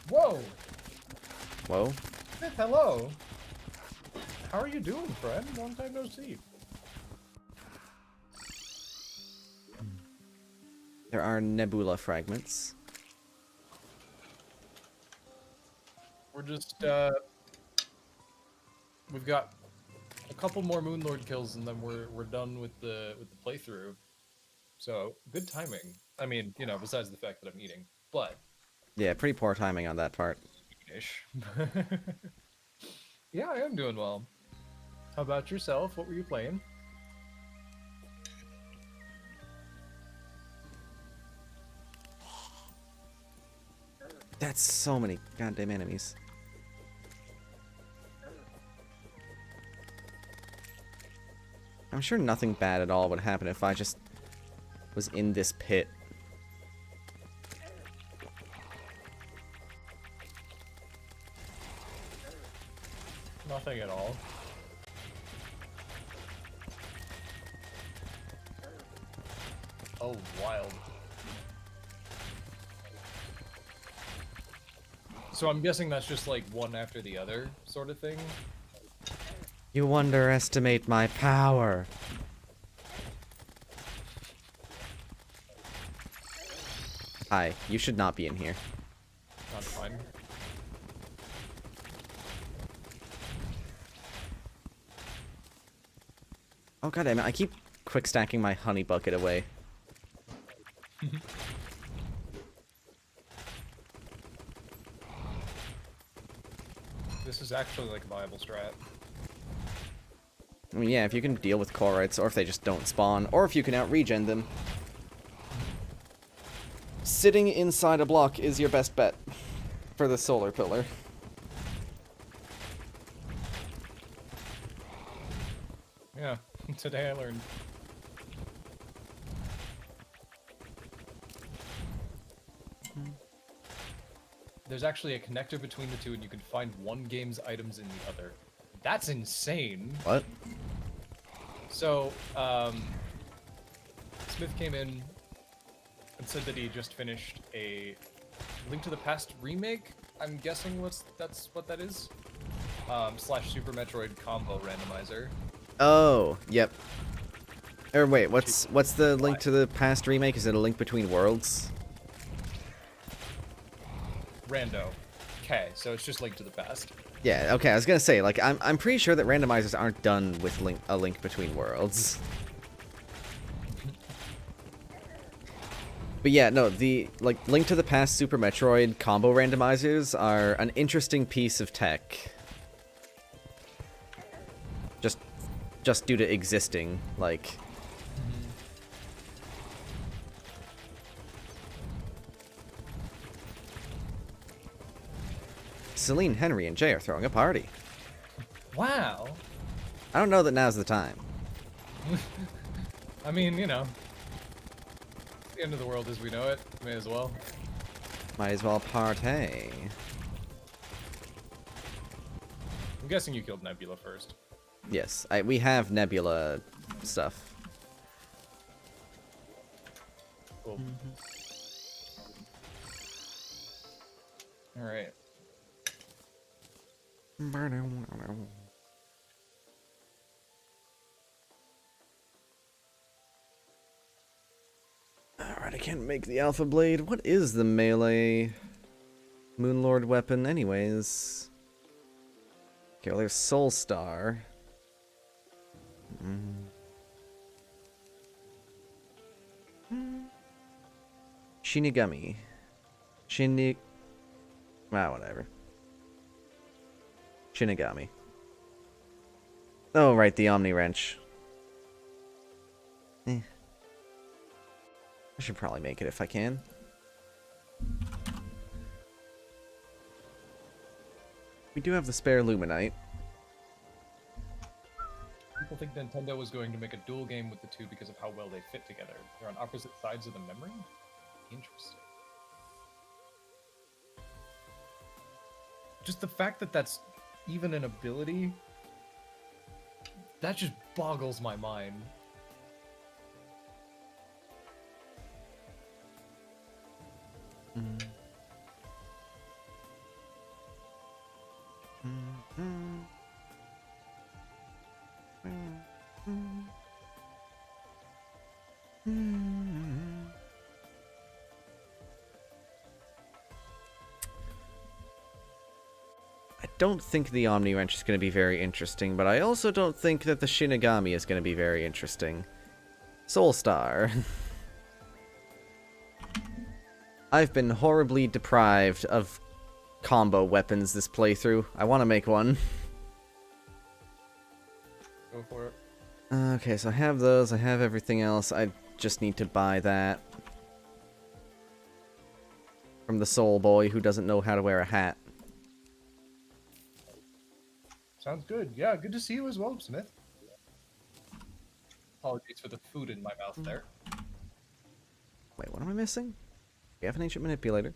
[SPEAKER 1] Whoa!
[SPEAKER 2] Whoa.
[SPEAKER 1] Smith, hello! How are you doing, friend? Long time no see.
[SPEAKER 2] There are nebula fragments.
[SPEAKER 1] We're just, we've got a couple more Moonlord kills and then we're done with the playthrough. So, good timing. I mean, you know, besides the fact that I'm eating, but...
[SPEAKER 2] Yeah, pretty poor timing on that part.
[SPEAKER 1] Ish. Yeah, I am doing well. How about yourself? What were you playing?
[SPEAKER 2] That's so many goddamn enemies. I'm sure nothing bad at all would happen if I just was in this pit.
[SPEAKER 1] Nothing at all. Oh, wild. So I'm guessing that's just like one after the other sort of thing?
[SPEAKER 2] You underestimate my power. Hi, you should not be in here.
[SPEAKER 1] Not fine.
[SPEAKER 2] Oh goddamn it, I keep quick stacking my honey bucket away.
[SPEAKER 1] This is actually like a viable strat.
[SPEAKER 2] I mean, yeah, if you can deal with Chorites, or if they just don't spawn, or if you can out-regen them. Sitting inside a block is your best bet for the solar pillar.
[SPEAKER 1] Yeah, today I learned. There's actually a connector between the two, and you can find one game's items in the other. That's insane.
[SPEAKER 2] What?
[SPEAKER 1] So, Smith came in and said that he just finished a Link to the Past remake. I'm guessing that's what that is. Slash Super Metroid combo randomizer.
[SPEAKER 2] Oh, yep. Or wait, what's the Link to the Past remake? Is it a Link Between Worlds?
[SPEAKER 1] Rando. Okay, so it's just Link to the Past.
[SPEAKER 2] Yeah, okay, I was gonna say, like, I'm pretty sure that randomizers aren't done with a Link Between Worlds. But yeah, no, the, like, Link to the Past Super Metroid combo randomizers are an interesting piece of tech. Just due to existing, like... Celine, Henry, and Jay are throwing a party.
[SPEAKER 1] Wow.
[SPEAKER 2] I don't know that now's the time.
[SPEAKER 1] I mean, you know, it's the end of the world as we know it. May as well.
[SPEAKER 2] Might as well partay.
[SPEAKER 1] I'm guessing you killed Nebula first.
[SPEAKER 2] Yes, we have Nebula stuff.
[SPEAKER 1] Cool. All right.
[SPEAKER 2] Alright, I can't make the Alpha Blade. What is the melee Moonlord weapon anyways? Okay, well there's Soul Star. Shinigami. Whatever. Shinigami. Oh, right, the Omni Wrench. I should probably make it if I can. We do have the spare Luminite.
[SPEAKER 1] People think Nintendo was going to make a dual game with the two because of how well they fit together. They're on opposite sides of the memory? Interesting. Just the fact that that's even an ability, that just boggles my mind.
[SPEAKER 2] I don't think the Omni Wrench is going to be very interesting, but I also don't think that the Shinigami is going to be very interesting. Soul Star. I've been horribly deprived of combo weapons this playthrough. I want to make one.
[SPEAKER 1] Go for it.
[SPEAKER 2] Okay, so I have those. I have everything else. I just need to buy that. From the Soul Boy who doesn't know how to wear a hat.
[SPEAKER 1] Sounds good. Yeah, good to see you as well, Smith. Apologies for the food in my mouth there.
[SPEAKER 2] Wait, what am I missing? We have an Ancient Manipulator.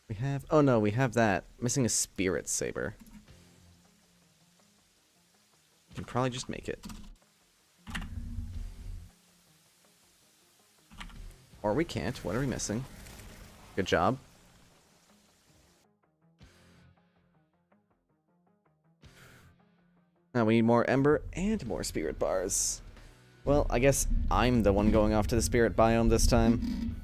[SPEAKER 2] We have... Oh no, we have that. Missing a Spirit Saber. We can probably just make it. Or we can't. What are we missing? Good job. Now we need more Ember and more Spirit Bars. Well, I guess I'm the one going off to the Spirit Biome this time.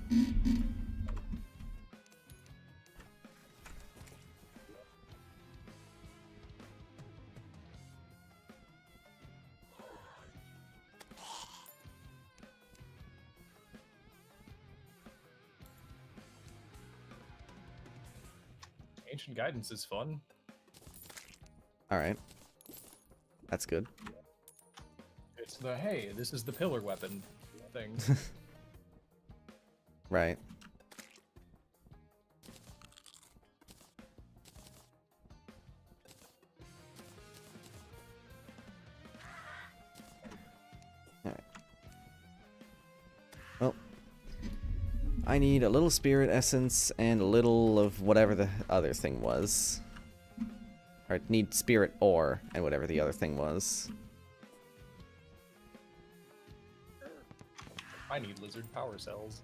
[SPEAKER 1] Ancient Guidance is fun.
[SPEAKER 2] Alright. That's good.
[SPEAKER 1] It's the, hey, this is the pillar weapon thing.
[SPEAKER 2] Right. Alright. Well, I need a little Spirit Essence and a little of whatever the other thing was. Or I need Spirit Ore and whatever the other thing was.
[SPEAKER 1] I need lizard power cells.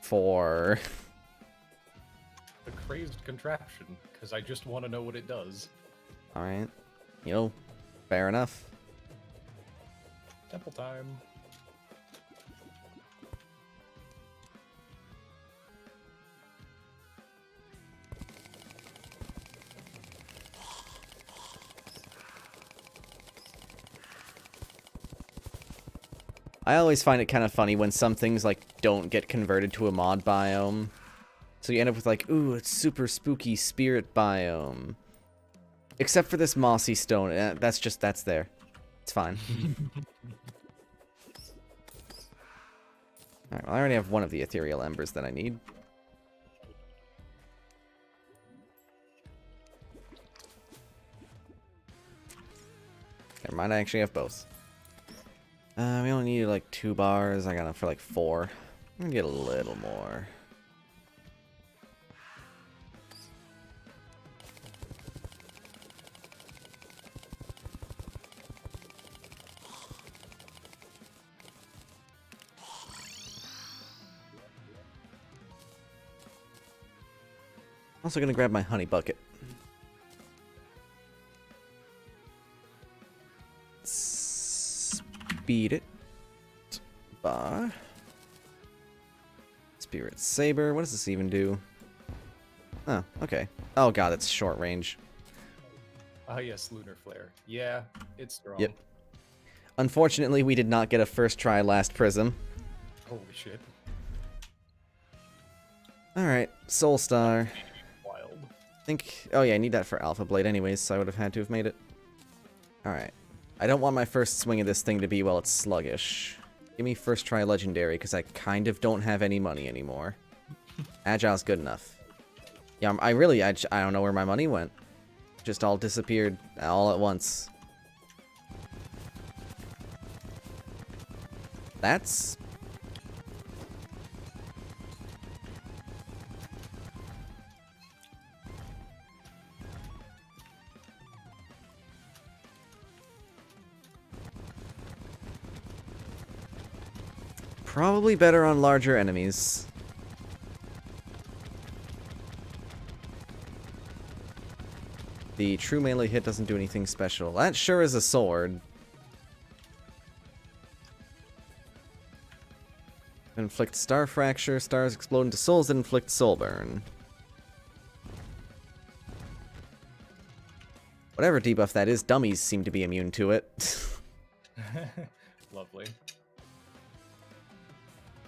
[SPEAKER 2] For...
[SPEAKER 1] The crazed contraption, because I just want to know what it does.
[SPEAKER 2] Alright. You know, fair enough.
[SPEAKER 1] Temple time.
[SPEAKER 2] I always find it kind of funny when some things, like, don't get converted to a mod biome. So you end up with, like, ooh, it's super spooky spirit biome. Except for this mossy stone. That's there. It's fine. Alright, well, I already have one of the ethereal embers that I need. Never mind, I actually have both. We only need like 2 bars. I got enough for like 4. I'm gonna get a little more. Also gonna grab my honey bucket. Speed it. Bar. Spirit Saber. What does this even do? Oh, okay. Oh god, it's short range.
[SPEAKER 1] Ah, yes, Lunar Flare. Yeah, it's strong.
[SPEAKER 2] Yep. Unfortunately, we did not get a first try last prism.
[SPEAKER 1] Holy shit.
[SPEAKER 2] Alright, Soul Star.
[SPEAKER 1] Wild.
[SPEAKER 2] Oh yeah, I need that for Alpha Blade anyways, so I would have had to have made it. Alright. I don't want my first swing of this thing to be while it's sluggish. Give me first try Legendary, because I kind of don't have any money anymore. Agile's good enough. Yeah, I don't know where my money went. Just all disappeared all at once. That's... probably better on larger enemies. The true melee hit doesn't do anything special. That sure is a sword. Inflict Star Fracture. Stars explode into souls that inflict Soul Burn. Whatever debuff that is, dummies seem to be immune to it.
[SPEAKER 1] Lovely.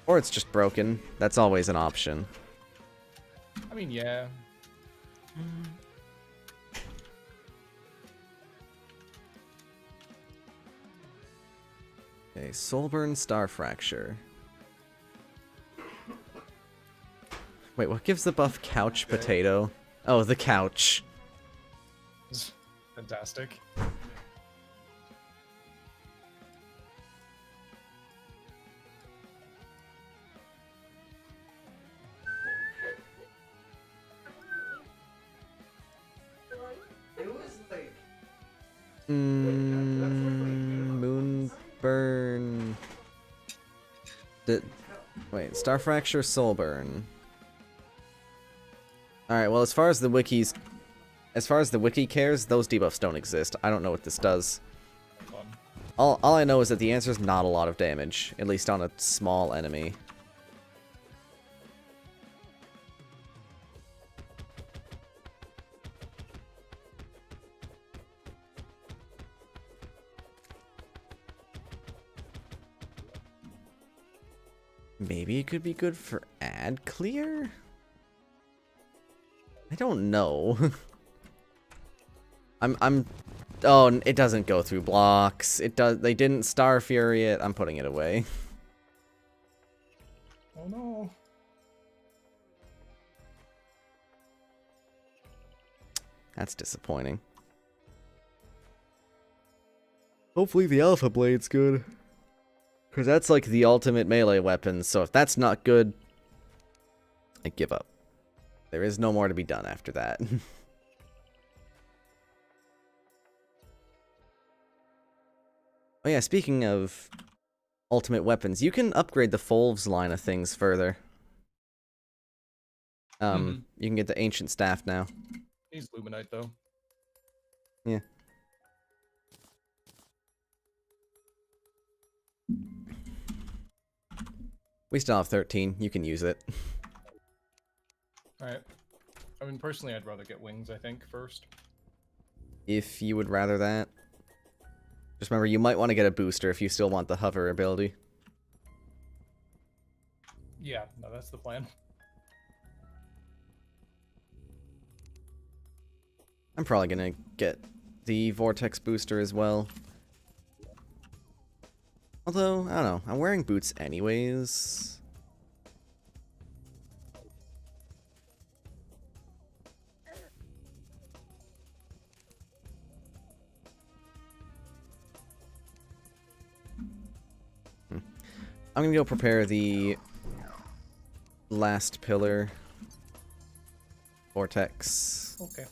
[SPEAKER 2] Or it's just broken. That's always an option.
[SPEAKER 1] I mean, yeah.
[SPEAKER 2] Okay, Soulburn, Star Fracture. Wait, what gives the buff Couch Potato? Oh, the couch.
[SPEAKER 1] Fantastic.
[SPEAKER 2] Moonburn. Wait, Star Fracture, Soulburn. Alright, well, as far as the wiki cares, those debuffs don't exist. I don't know what this does. All I know is that the answer is not a lot of damage, at least on a small enemy. Maybe it could be good for ad clear? I don't know. Oh, it doesn't go through blocks. They didn't Star Fury it. I'm putting it away.
[SPEAKER 1] Oh no.
[SPEAKER 2] That's disappointing. Hopefully the Alpha Blade's good. Because that's like the ultimate melee weapon, so if that's not good, I give up. There is no more to be done after that. Oh yeah, speaking of ultimate weapons, you can upgrade the Folv's line of things further. You can get the Ancient Staff now.
[SPEAKER 1] He's Luminite, though.
[SPEAKER 2] Yeah. We still have 13. You can use it.
[SPEAKER 1] Alright. I mean, personally, I'd rather get wings, I think, first.
[SPEAKER 2] If you would rather that. Just remember, you might want to get a booster if you still want the hover ability.
[SPEAKER 1] Yeah, no, that's the plan.
[SPEAKER 2] I'm probably gonna get the Vortex booster as well. Although, I don't know, I'm wearing boots anyways. I'm gonna go prepare the last pillar. Vortex.
[SPEAKER 1] Okay.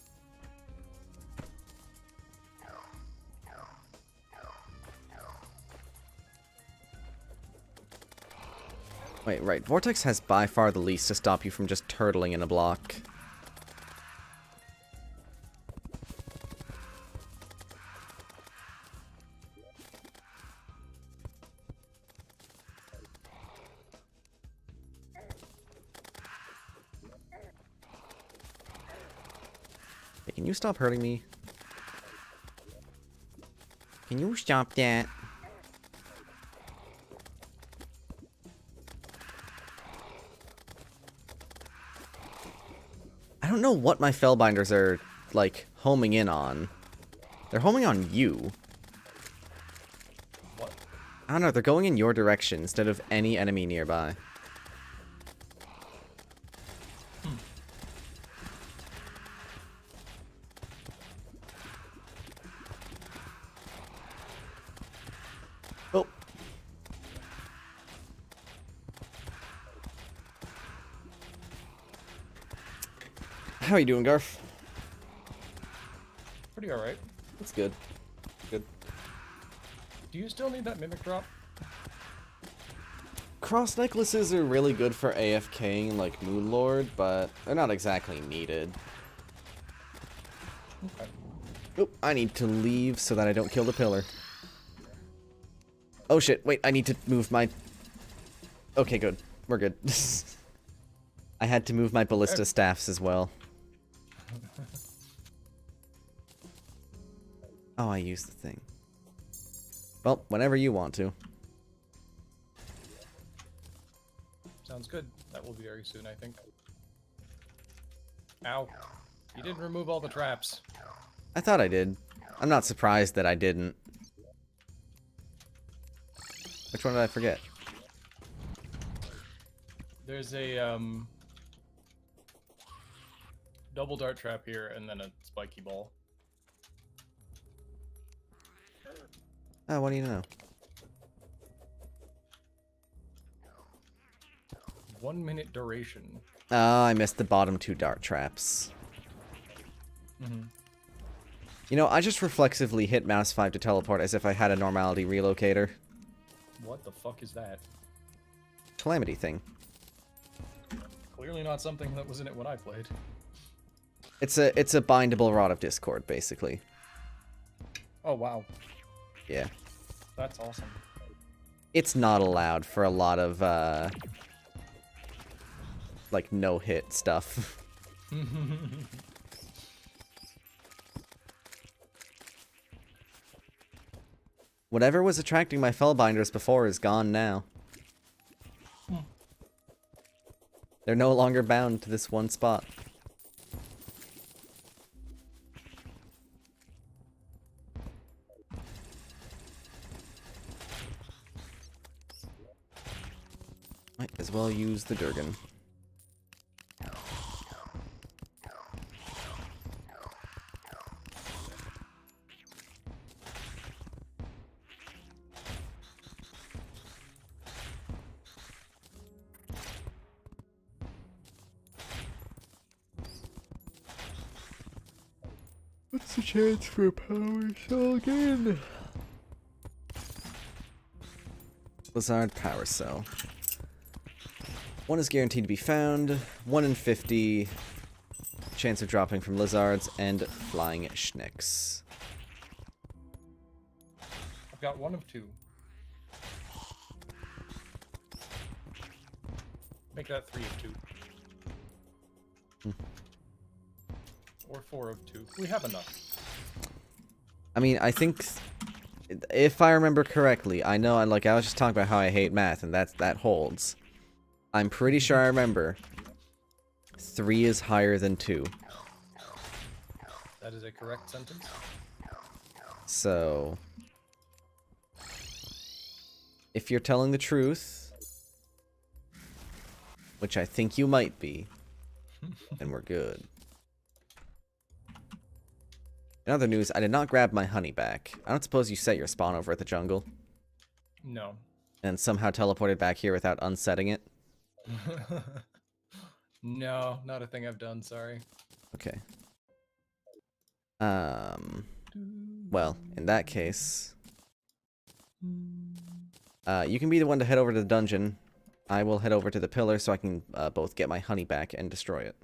[SPEAKER 2] Wait, right. Vortex has by far the least to stop you from just turtling in a block. can you stop hurting me? Can you stop that? I don't know what my Fellbinders are, like, homing in on. They're homing on you.
[SPEAKER 1] What?
[SPEAKER 2] I don't know, they're going in your direction instead of any enemy nearby. Oh. How are you doing, Garf?
[SPEAKER 1] Pretty alright.
[SPEAKER 2] That's good. Good.
[SPEAKER 1] Do you still need that mimic drop?
[SPEAKER 2] Cross necklaces are really good for AFKing like Moonlord, but they're not exactly needed.
[SPEAKER 1] Okay.
[SPEAKER 2] Oh, I need to leave so that I don't kill the pillar. Oh shit, wait, I need to move my... Okay, good. We're good. I had to move my ballista staffs as well. Oh, I used the thing. Well, whenever you want to.
[SPEAKER 1] Sounds good. That will be very soon, I think. Ow. You didn't remove all the traps.
[SPEAKER 2] I thought I did. I'm not surprised that I didn't. Which one did I forget?
[SPEAKER 1] There's a, double dart trap here, and then a spiky ball.
[SPEAKER 2] Oh, what do you know?
[SPEAKER 1] 1 minute duration.
[SPEAKER 2] Oh, I missed the bottom two dart traps.
[SPEAKER 1] Mm-hmm.
[SPEAKER 2] You know, I just reflexively hit mouse 5 to teleport as if I had a normality relocator.
[SPEAKER 1] What the fuck is that?
[SPEAKER 2] Calamity thing.
[SPEAKER 1] Clearly not something that was in it when I played.
[SPEAKER 2] It's a bindable Rod of Discord, basically.
[SPEAKER 1] Oh, wow.
[SPEAKER 2] Yeah.
[SPEAKER 1] That's awesome.
[SPEAKER 2] It's not allowed for a lot of, like, no-hit stuff. Whatever was attracting my Fellbinders before is gone now. They're no longer bound to this one spot. Might as well use the Durgan. What's the chance for a power cell again? Blizzard power cell. 1 is guaranteed to be found. 1 in 50 chance of dropping from lizards and flying schnicks.
[SPEAKER 1] I've got 1 of 2. Make that 3 of 2. Or 4 of 2. We have enough.
[SPEAKER 2] I mean, I think, if I remember correctly, I know, I was just talking about how I hate math, and that holds. I'm pretty sure I remember 3 is higher than 2.
[SPEAKER 1] That is a correct sentence.
[SPEAKER 2] So, if you're telling the truth, which I think you might be, then we're good. In other news, I did not grab my honey back. I don't suppose you set your spawn over at the jungle?
[SPEAKER 1] No.
[SPEAKER 2] And somehow teleported back here without unsetting it?
[SPEAKER 1] No, not a thing I've done, sorry.
[SPEAKER 2] Okay. Well, in that case, you can be the one to head over to the dungeon. I will head over to the pillar so I can both get my honey back and destroy it.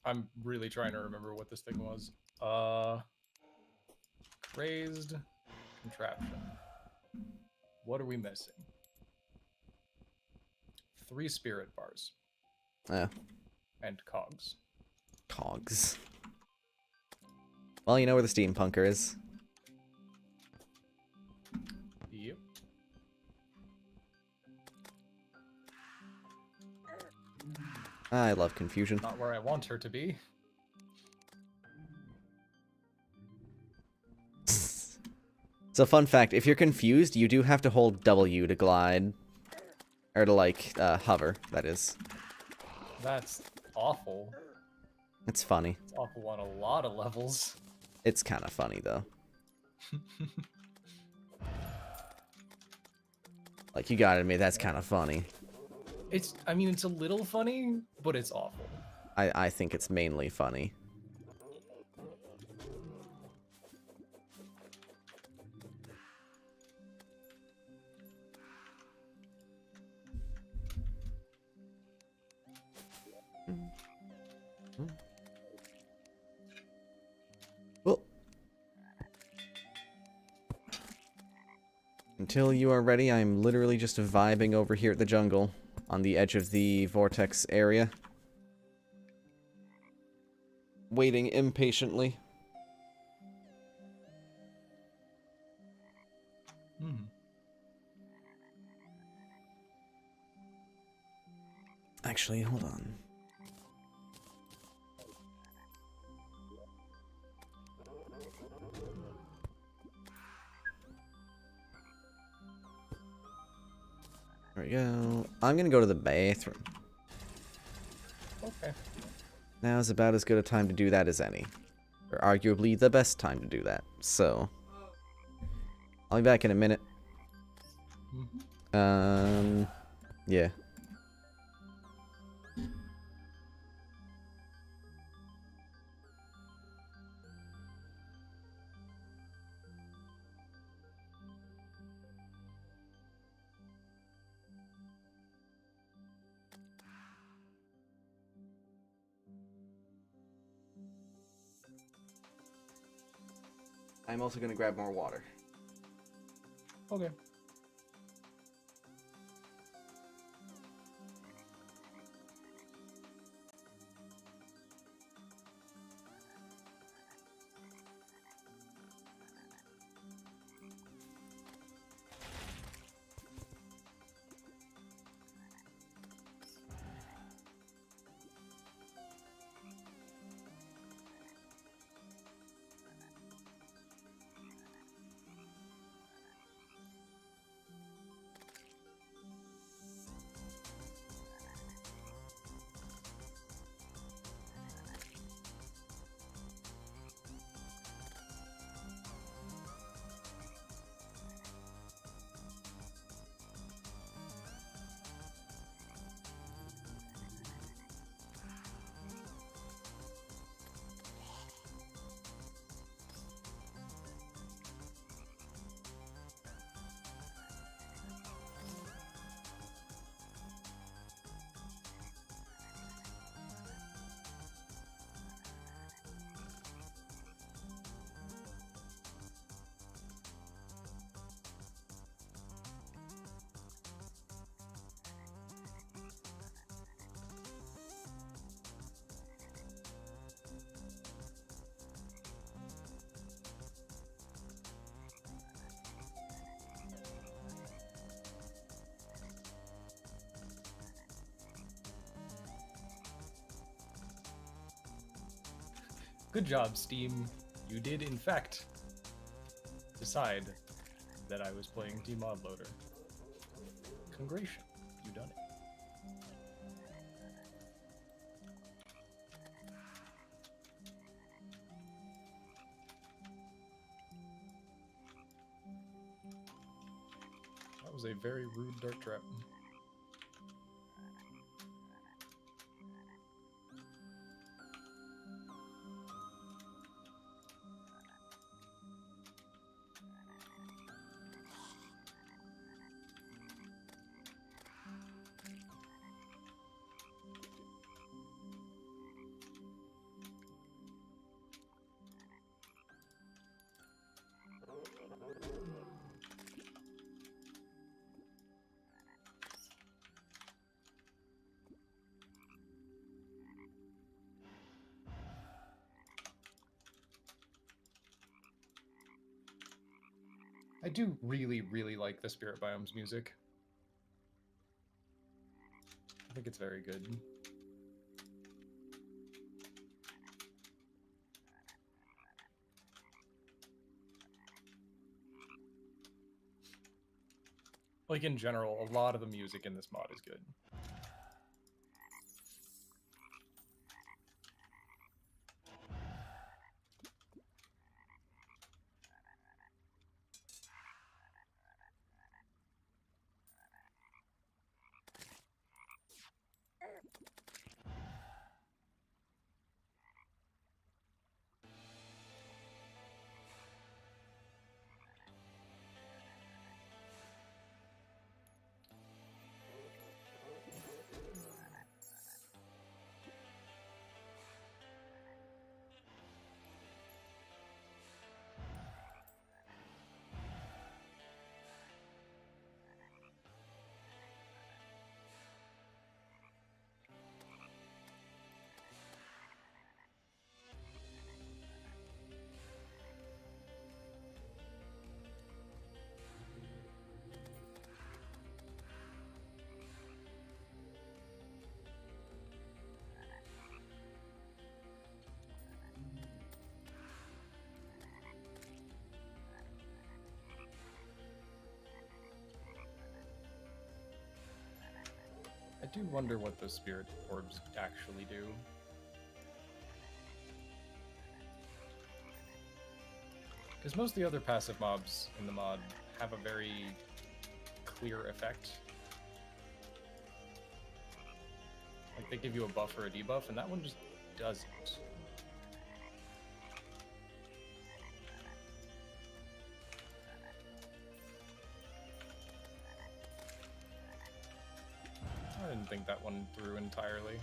[SPEAKER 1] I'm really trying to remember what this thing was. Crazed contraption. What are we missing? 3 spirit bars
[SPEAKER 2] Oh,
[SPEAKER 1] and cogs.
[SPEAKER 2] cogs. Well, you know where the steampunker is.
[SPEAKER 1] Yep.
[SPEAKER 2] I love confusion.
[SPEAKER 1] Not where I want her to be.
[SPEAKER 2] So fun fact, if you're confused, you do have to hold W to glide. Or to, like, hover, that is.
[SPEAKER 1] That's awful.
[SPEAKER 2] It's funny.
[SPEAKER 1] It's awful on a lot of levels.
[SPEAKER 2] It's kind of funny, though. Like, you gotta admit, that's kind of funny.
[SPEAKER 1] I mean, it's a little funny, but it's awful.
[SPEAKER 2] I think it's mainly funny. Well, until you are ready, I'm literally just vibing over here at the jungle on the edge of the vortex area. Waiting impatiently.
[SPEAKER 1] Hmm.
[SPEAKER 2] Actually, hold on. There we go. I'm gonna go to the bathroom.
[SPEAKER 1] Okay.
[SPEAKER 2] Now is about as good a time to do that as any. Or arguably the best time to do that. So, I'll be back in a minute. Yeah. I'm also gonna grab more water.
[SPEAKER 1] Okay. Good job, Steam. You did, in fact, decide that I was playing Mod Loader. Congratulations, you done it. That was a very rude dart trap. I do really, really like the Spirit Biomes music. I think it's very good. Like, in general, a lot of the music in this mod is good. I do wonder what those spirit orbs actually do. Because most of the other passive mobs in the mod have a very clear effect. Like, they give you a buff or a debuff, and that one just doesn't. I didn't think that one through entirely.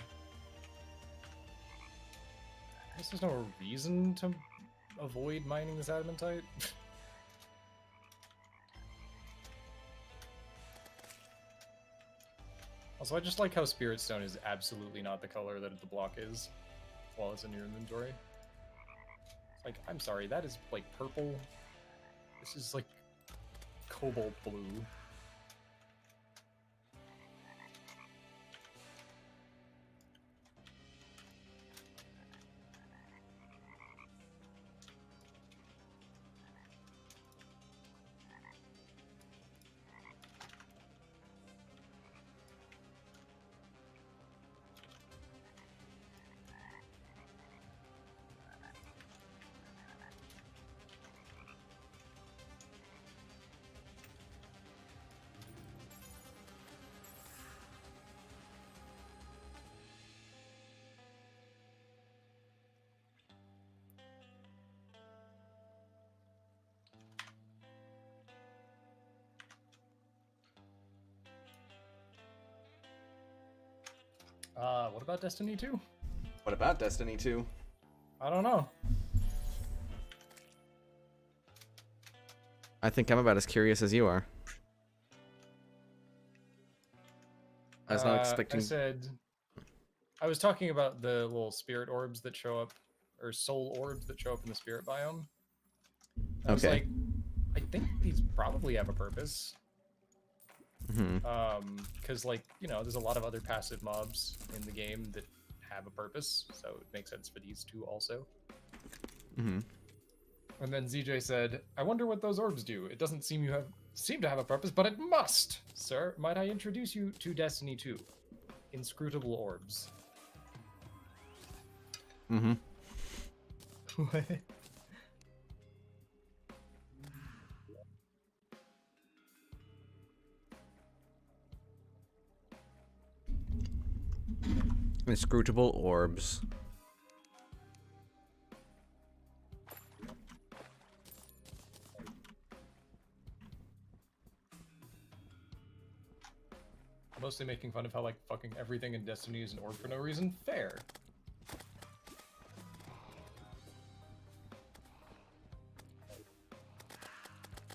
[SPEAKER 1] I guess there's no reason to avoid mining this adamantite. Also, I just like how Spirit Stone is absolutely not the color that the block is while it's in your inventory. It's like, I'm sorry, that is like purple. This is like cobalt blue. What about Destiny 2?
[SPEAKER 2] What about Destiny 2?
[SPEAKER 1] I don't know.
[SPEAKER 2] I think I'm about as curious as you are. I was not expecting...
[SPEAKER 1] I was talking about the little spirit orbs that show up, or soul orbs that show up in the spirit biome. I was like, I think these probably have a purpose. Because, like, you know, there's a lot of other passive mobs in the game that have a purpose, so it makes sense for these two also. And then ZJ said, I wonder what those orbs do. It doesn't seem to have a purpose, but it must! Sir, might I introduce you to Destiny 2? Inscrutable orbs. What?
[SPEAKER 2] Inscrutable orbs.
[SPEAKER 1] Mostly making fun of how, like, fucking everything in Destiny is an orb for no reason. Fair.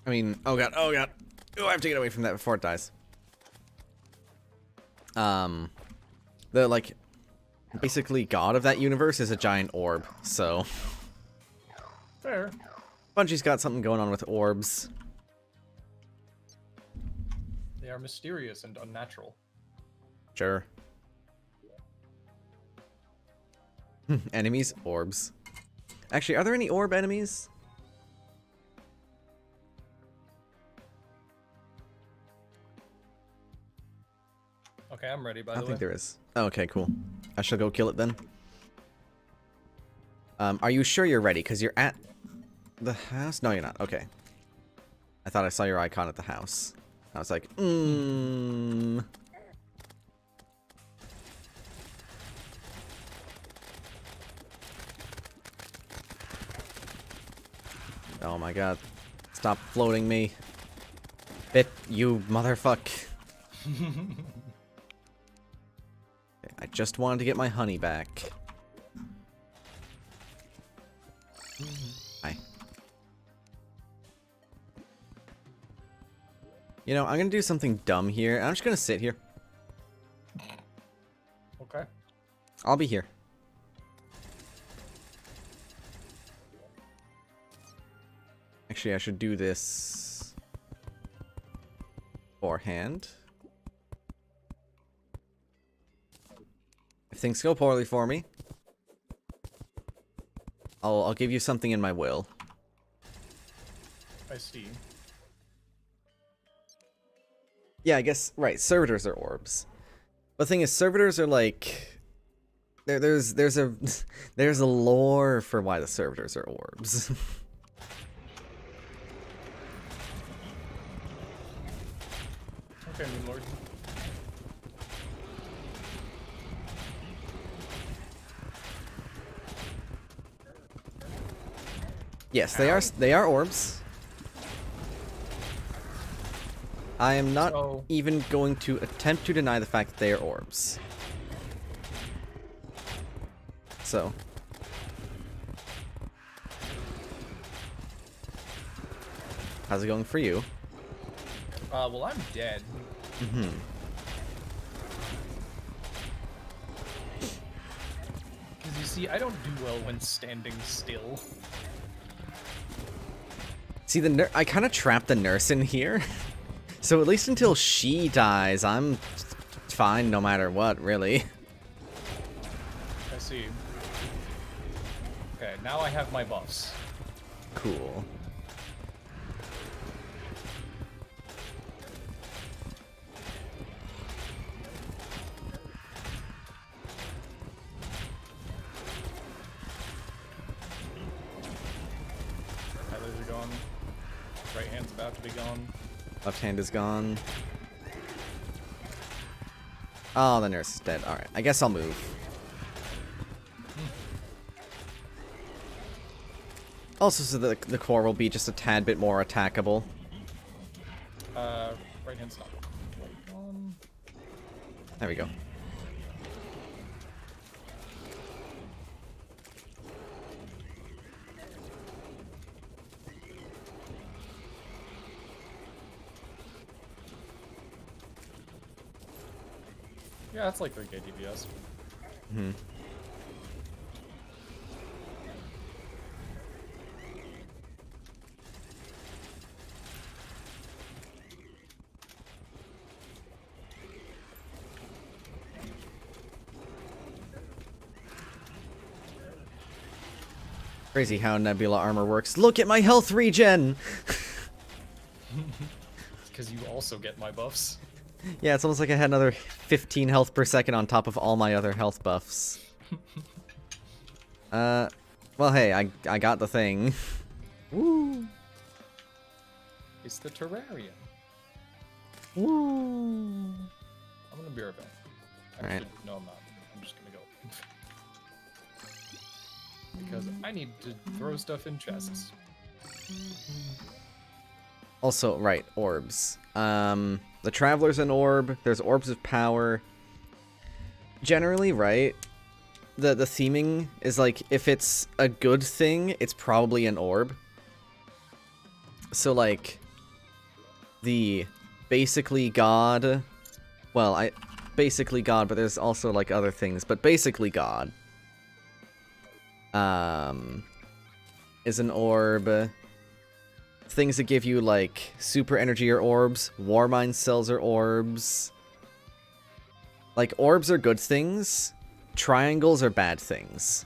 [SPEAKER 2] I mean, oh god, oh god. Oh, I have to get away from that before it dies. The, like, basically god of that universe is a giant orb, so...
[SPEAKER 1] Fair.
[SPEAKER 2] Bungie's got something going on with orbs.
[SPEAKER 1] They are mysterious and unnatural.
[SPEAKER 2] Sure. Enemies? Orbs. Actually, are there any orb enemies?
[SPEAKER 1] Okay, I'm ready, by
[SPEAKER 2] I
[SPEAKER 1] the
[SPEAKER 2] don't
[SPEAKER 1] way.
[SPEAKER 2] think there is. Oh, okay, cool. I shall go kill it then. Are you sure you're ready? Because you're at the house? No, you're not. Okay. I thought I saw your icon at the house. I was like, Oh my god. Stop floating me. Bit, you motherfuck. I just wanted to get my honey back. Hi. You know, I'm gonna do something dumb here. I'm just gonna sit here.
[SPEAKER 1] Okay.
[SPEAKER 2] I'll be here. Actually, I should do this beforehand. If things go poorly for me, I'll give you something in my will.
[SPEAKER 1] I see.
[SPEAKER 2] Yeah, I guess right. Servitors are orbs. The thing is, servitors are like there's a there's a lore for why the servitors are orbs.
[SPEAKER 1] Okay, Moon Lord.
[SPEAKER 2] Yes, they are orbs. I am not
[SPEAKER 1] So-
[SPEAKER 2] even going to attempt to deny the fact that they are orbs. So. How's it going for you?
[SPEAKER 1] Well, I'm dead.
[SPEAKER 2] Mm-hmm.
[SPEAKER 1] Because you see, I don't do well when standing still.
[SPEAKER 2] See, I kind of trapped the nurse in here. So at least until she dies, I'm fine no matter what, really.
[SPEAKER 1] I see. Okay, now I have my buffs.
[SPEAKER 2] Cool.
[SPEAKER 1] Highlighters are gone. Right hand's about to be gone.
[SPEAKER 2] Left hand is gone. Oh, the nurse is dead. Alright, I guess I'll move. Also, so that the core will be just a tad bit more attackable.
[SPEAKER 1] Right hand's not quite gone.
[SPEAKER 2] There we go.
[SPEAKER 1] Yeah, that's like 3k DPS.
[SPEAKER 2] Hmm. Crazy how Nebula armor works. Look at my health regen!
[SPEAKER 1] Because you also get my buffs.
[SPEAKER 2] Yeah, it's almost like I had another 15 health per second on top of all my other health buffs. Well, hey, I got the thing. Woo!
[SPEAKER 1] It's the Terraria.
[SPEAKER 2] Woo!
[SPEAKER 1] I'm gonna be right back.
[SPEAKER 2] Alright.
[SPEAKER 1] Actually, no, I'm not. I'm just gonna go. Because I need to throw stuff in chests.
[SPEAKER 2] Also, right, orbs. The Traveler's an orb. There's orbs of power. Generally, right, the theming is like, if it's a good thing, it's probably an orb. So, like, the basically God... Well, basically God, but there's also, like, other things. But basically God is an orb. things that give you like super energy or orbs, war mine cells or orbs. Like orbs are good things, triangles are bad things.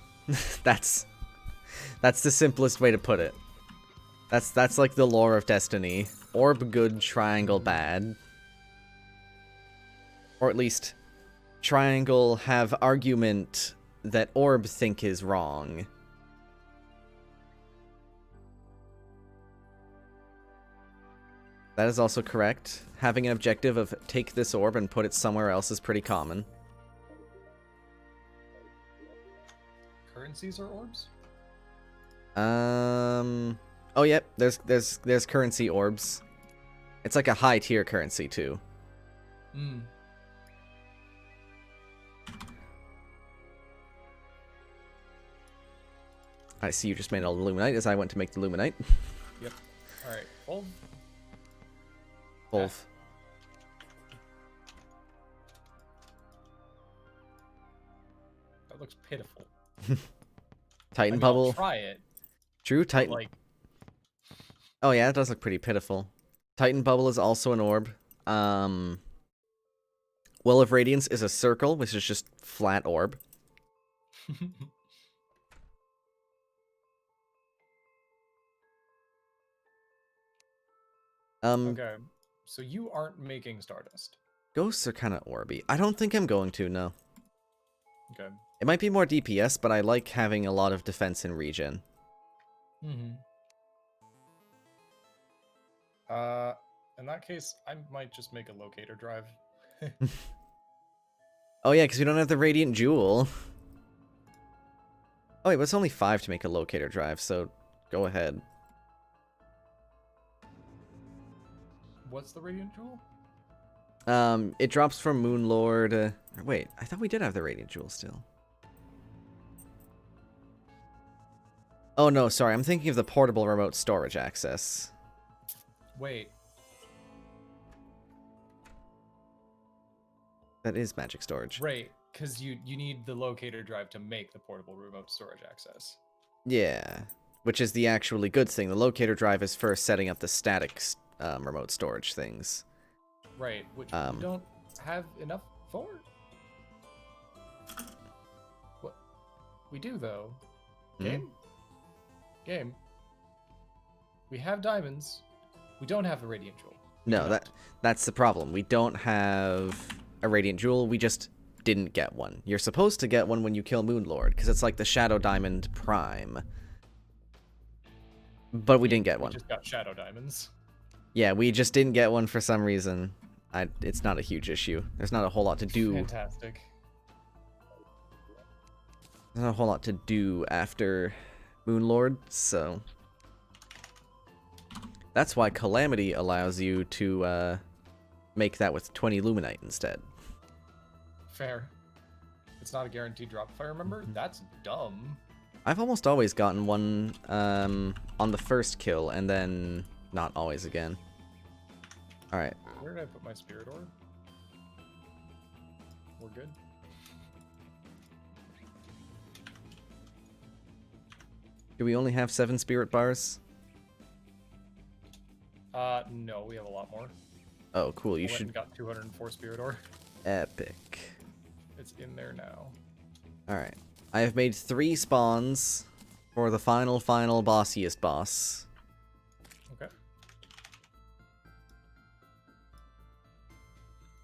[SPEAKER 2] that's the simplest way to put it. That's like the lore of Destiny. Orb good, triangle bad. Or at least triangle have argument that orb think is wrong. That is also correct. Having an objective of take this orb and put it somewhere else is pretty common.
[SPEAKER 1] Currencies or orbs?
[SPEAKER 2] Oh yep, there's currency orbs. It's like a high tier currency too.
[SPEAKER 1] Hmm.
[SPEAKER 2] I see you just made a Luminite as I went to make the Luminite.
[SPEAKER 1] Yep. Alright, well.
[SPEAKER 2] Wolf.
[SPEAKER 1] That looks pitiful.
[SPEAKER 2] Titan
[SPEAKER 1] I mean,
[SPEAKER 2] bubble.
[SPEAKER 1] I'll try it.
[SPEAKER 2] True, Titan.
[SPEAKER 1] Like,
[SPEAKER 2] Oh yeah, it does look pretty pitiful. Titan bubble is also an orb. Well of Radiance is a circle, which is just flat orb.
[SPEAKER 1] okay, so you aren't making Stardust.
[SPEAKER 2] Ghosts are kind of orby. I don't think I'm going to, no.
[SPEAKER 1] Okay.
[SPEAKER 2] It might be more DPS, but I like having a lot of defense in regen.
[SPEAKER 1] Mm-hmm. In that case, I might just make a locator drive.
[SPEAKER 2] Oh yeah, because we don't have the Radiant Jewel. Oh wait, but it's only 5 to make a locator drive, so go ahead.
[SPEAKER 1] What's the Radiant Jewel?
[SPEAKER 2] It drops from Moonlord. Wait, I thought we did have the Radiant Jewel still. Oh no, sorry, I'm thinking of the portable remote storage access.
[SPEAKER 1] Wait.
[SPEAKER 2] That is magic storage.
[SPEAKER 1] Right, because you need the locator drive to make the portable remote storage access.
[SPEAKER 2] Yeah, which is the actually good thing. The locator drive is for setting up the static remote storage things.
[SPEAKER 1] Right, which we don't have enough for? What? We do, though. Game? Game. We have diamonds. We don't have a Radiant Jewel.
[SPEAKER 2] No, that's the problem. We don't have a Radiant Jewel. We just didn't get one. You're supposed to get one when you kill Moonlord, because it's like the Shadow Diamond Prime. But we didn't get one.
[SPEAKER 1] We just got Shadow Diamonds.
[SPEAKER 2] Yeah, we just didn't get one for some reason. It's not a huge issue. There's not a whole lot to do.
[SPEAKER 1] Fantastic.
[SPEAKER 2] There's not a whole lot to do after Moonlord, so that's why Calamity allows you to make that with 20 Luminite instead.
[SPEAKER 1] Fair. It's not a guaranteed drop, if I remember. That's dumb.
[SPEAKER 2] I've almost always gotten one on the first kill, and then not always again. Alright.
[SPEAKER 1] Where did I put my spirit orb? We're good.
[SPEAKER 2] Do we only have 7 spirit bars?
[SPEAKER 1] No, we have a lot more.
[SPEAKER 2] Oh, cool. You
[SPEAKER 1] I went
[SPEAKER 2] should...
[SPEAKER 1] and got 204 spirit ore.
[SPEAKER 2] Epic.
[SPEAKER 1] It's in there now.
[SPEAKER 2] Alright. I have made 3 spawns for the final bossiest boss.
[SPEAKER 1] Okay.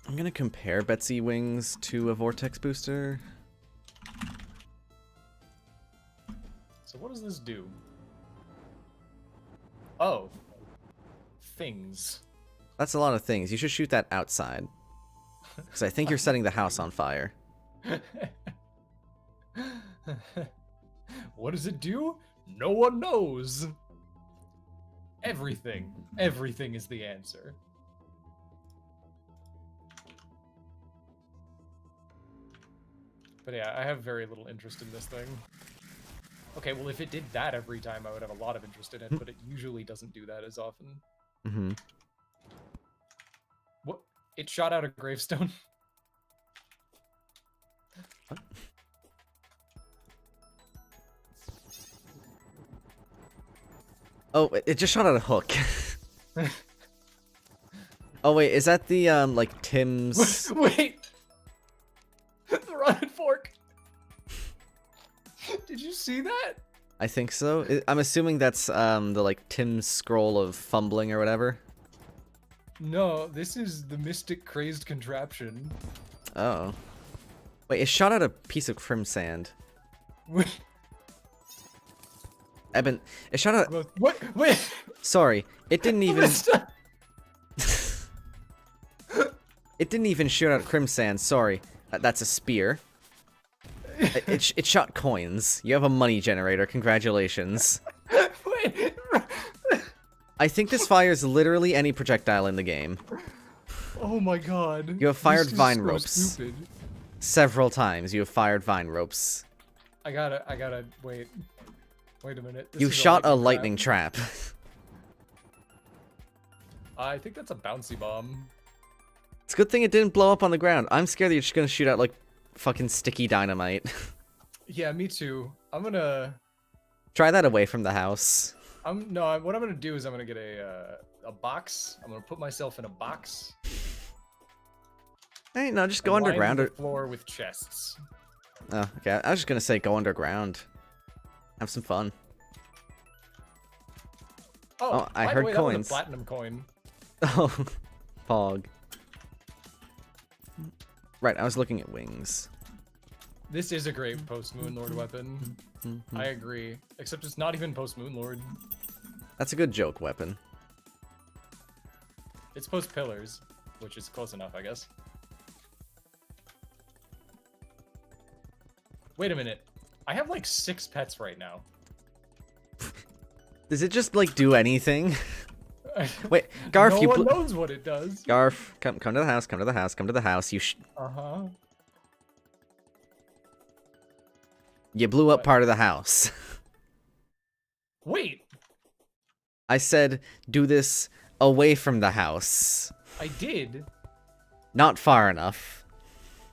[SPEAKER 2] I'm gonna compare Betsy Wings to a Vortex Booster.
[SPEAKER 1] So what does this do? Oh. Things.
[SPEAKER 2] That's a lot of things. You should shoot that outside. Because I think you're setting the house on fire.
[SPEAKER 1] What does it do? No one knows. Everything. Everything is the answer. But yeah, I have very little interest in this thing. Okay, well, if it did that every time, I would have a lot of interest in it, but it usually doesn't do that as often.
[SPEAKER 2] Mm-hmm.
[SPEAKER 1] What? It shot out a gravestone?
[SPEAKER 2] What? Oh, it just shot out a hook. Oh wait, is that the like Tim's?
[SPEAKER 1] Wait. The rotten fork. Did you see that?
[SPEAKER 2] I think so. I'm assuming that's the like Tim's scroll of fumbling or whatever.
[SPEAKER 1] No, this is the mystic crazed contraption.
[SPEAKER 2] Oh. Wait, it shot out a piece of crim sand.
[SPEAKER 1] Wait,
[SPEAKER 2] Eben, it shot out.
[SPEAKER 1] what? Wait.
[SPEAKER 2] Sorry, it didn't even. It didn't even shoot out crim sand. Sorry, that's a spear. It shot coins. You have a money generator. Congratulations.
[SPEAKER 1] Wait.
[SPEAKER 2] I think this fires literally any projectile in the game.
[SPEAKER 1] Oh my god.
[SPEAKER 2] You have fired
[SPEAKER 1] This is
[SPEAKER 2] vine
[SPEAKER 1] so
[SPEAKER 2] ropes.
[SPEAKER 1] Stupid.
[SPEAKER 2] Several times you have fired vine ropes.
[SPEAKER 1] I gotta wait. Wait a minute. This
[SPEAKER 2] You
[SPEAKER 1] is
[SPEAKER 2] shot a lightning trap.
[SPEAKER 1] I think that's a bouncy bomb.
[SPEAKER 2] It's a good thing it didn't blow up on the ground. I'm scared that you're just gonna shoot out like fucking sticky dynamite.
[SPEAKER 1] Yeah, me too. I'm gonna.
[SPEAKER 2] Try that away from the house.
[SPEAKER 1] What I'm gonna do is I'm gonna get a box. I'm gonna put myself in a box.
[SPEAKER 2] Hey, no, just go
[SPEAKER 1] and line
[SPEAKER 2] underground.
[SPEAKER 1] the floor with chests.
[SPEAKER 2] Oh, okay. I was just gonna say go underground. Have some fun. Oh, I
[SPEAKER 1] by the
[SPEAKER 2] heard
[SPEAKER 1] way, that was
[SPEAKER 2] coins.
[SPEAKER 1] a platinum coin.
[SPEAKER 2] Oh, Pog. Right, I was looking at wings.
[SPEAKER 1] This is a great post-Moon Lord weapon. I agree. Except it's not even post-Moon Lord.
[SPEAKER 2] That's a good joke weapon.
[SPEAKER 1] It's post-Pillars, which is close enough, I guess. Wait a minute. I have like 6 pets right now.
[SPEAKER 2] Does it just like do anything? Wait, Garf,
[SPEAKER 1] no
[SPEAKER 2] you
[SPEAKER 1] one knows what it does.
[SPEAKER 2] Garf, come to the house, come to the house, come to the house.
[SPEAKER 1] Uh-huh.
[SPEAKER 2] You blew up
[SPEAKER 1] What?
[SPEAKER 2] part of the house.
[SPEAKER 1] Wait,
[SPEAKER 2] I said do this away from the house.
[SPEAKER 1] I did.
[SPEAKER 2] Not far enough.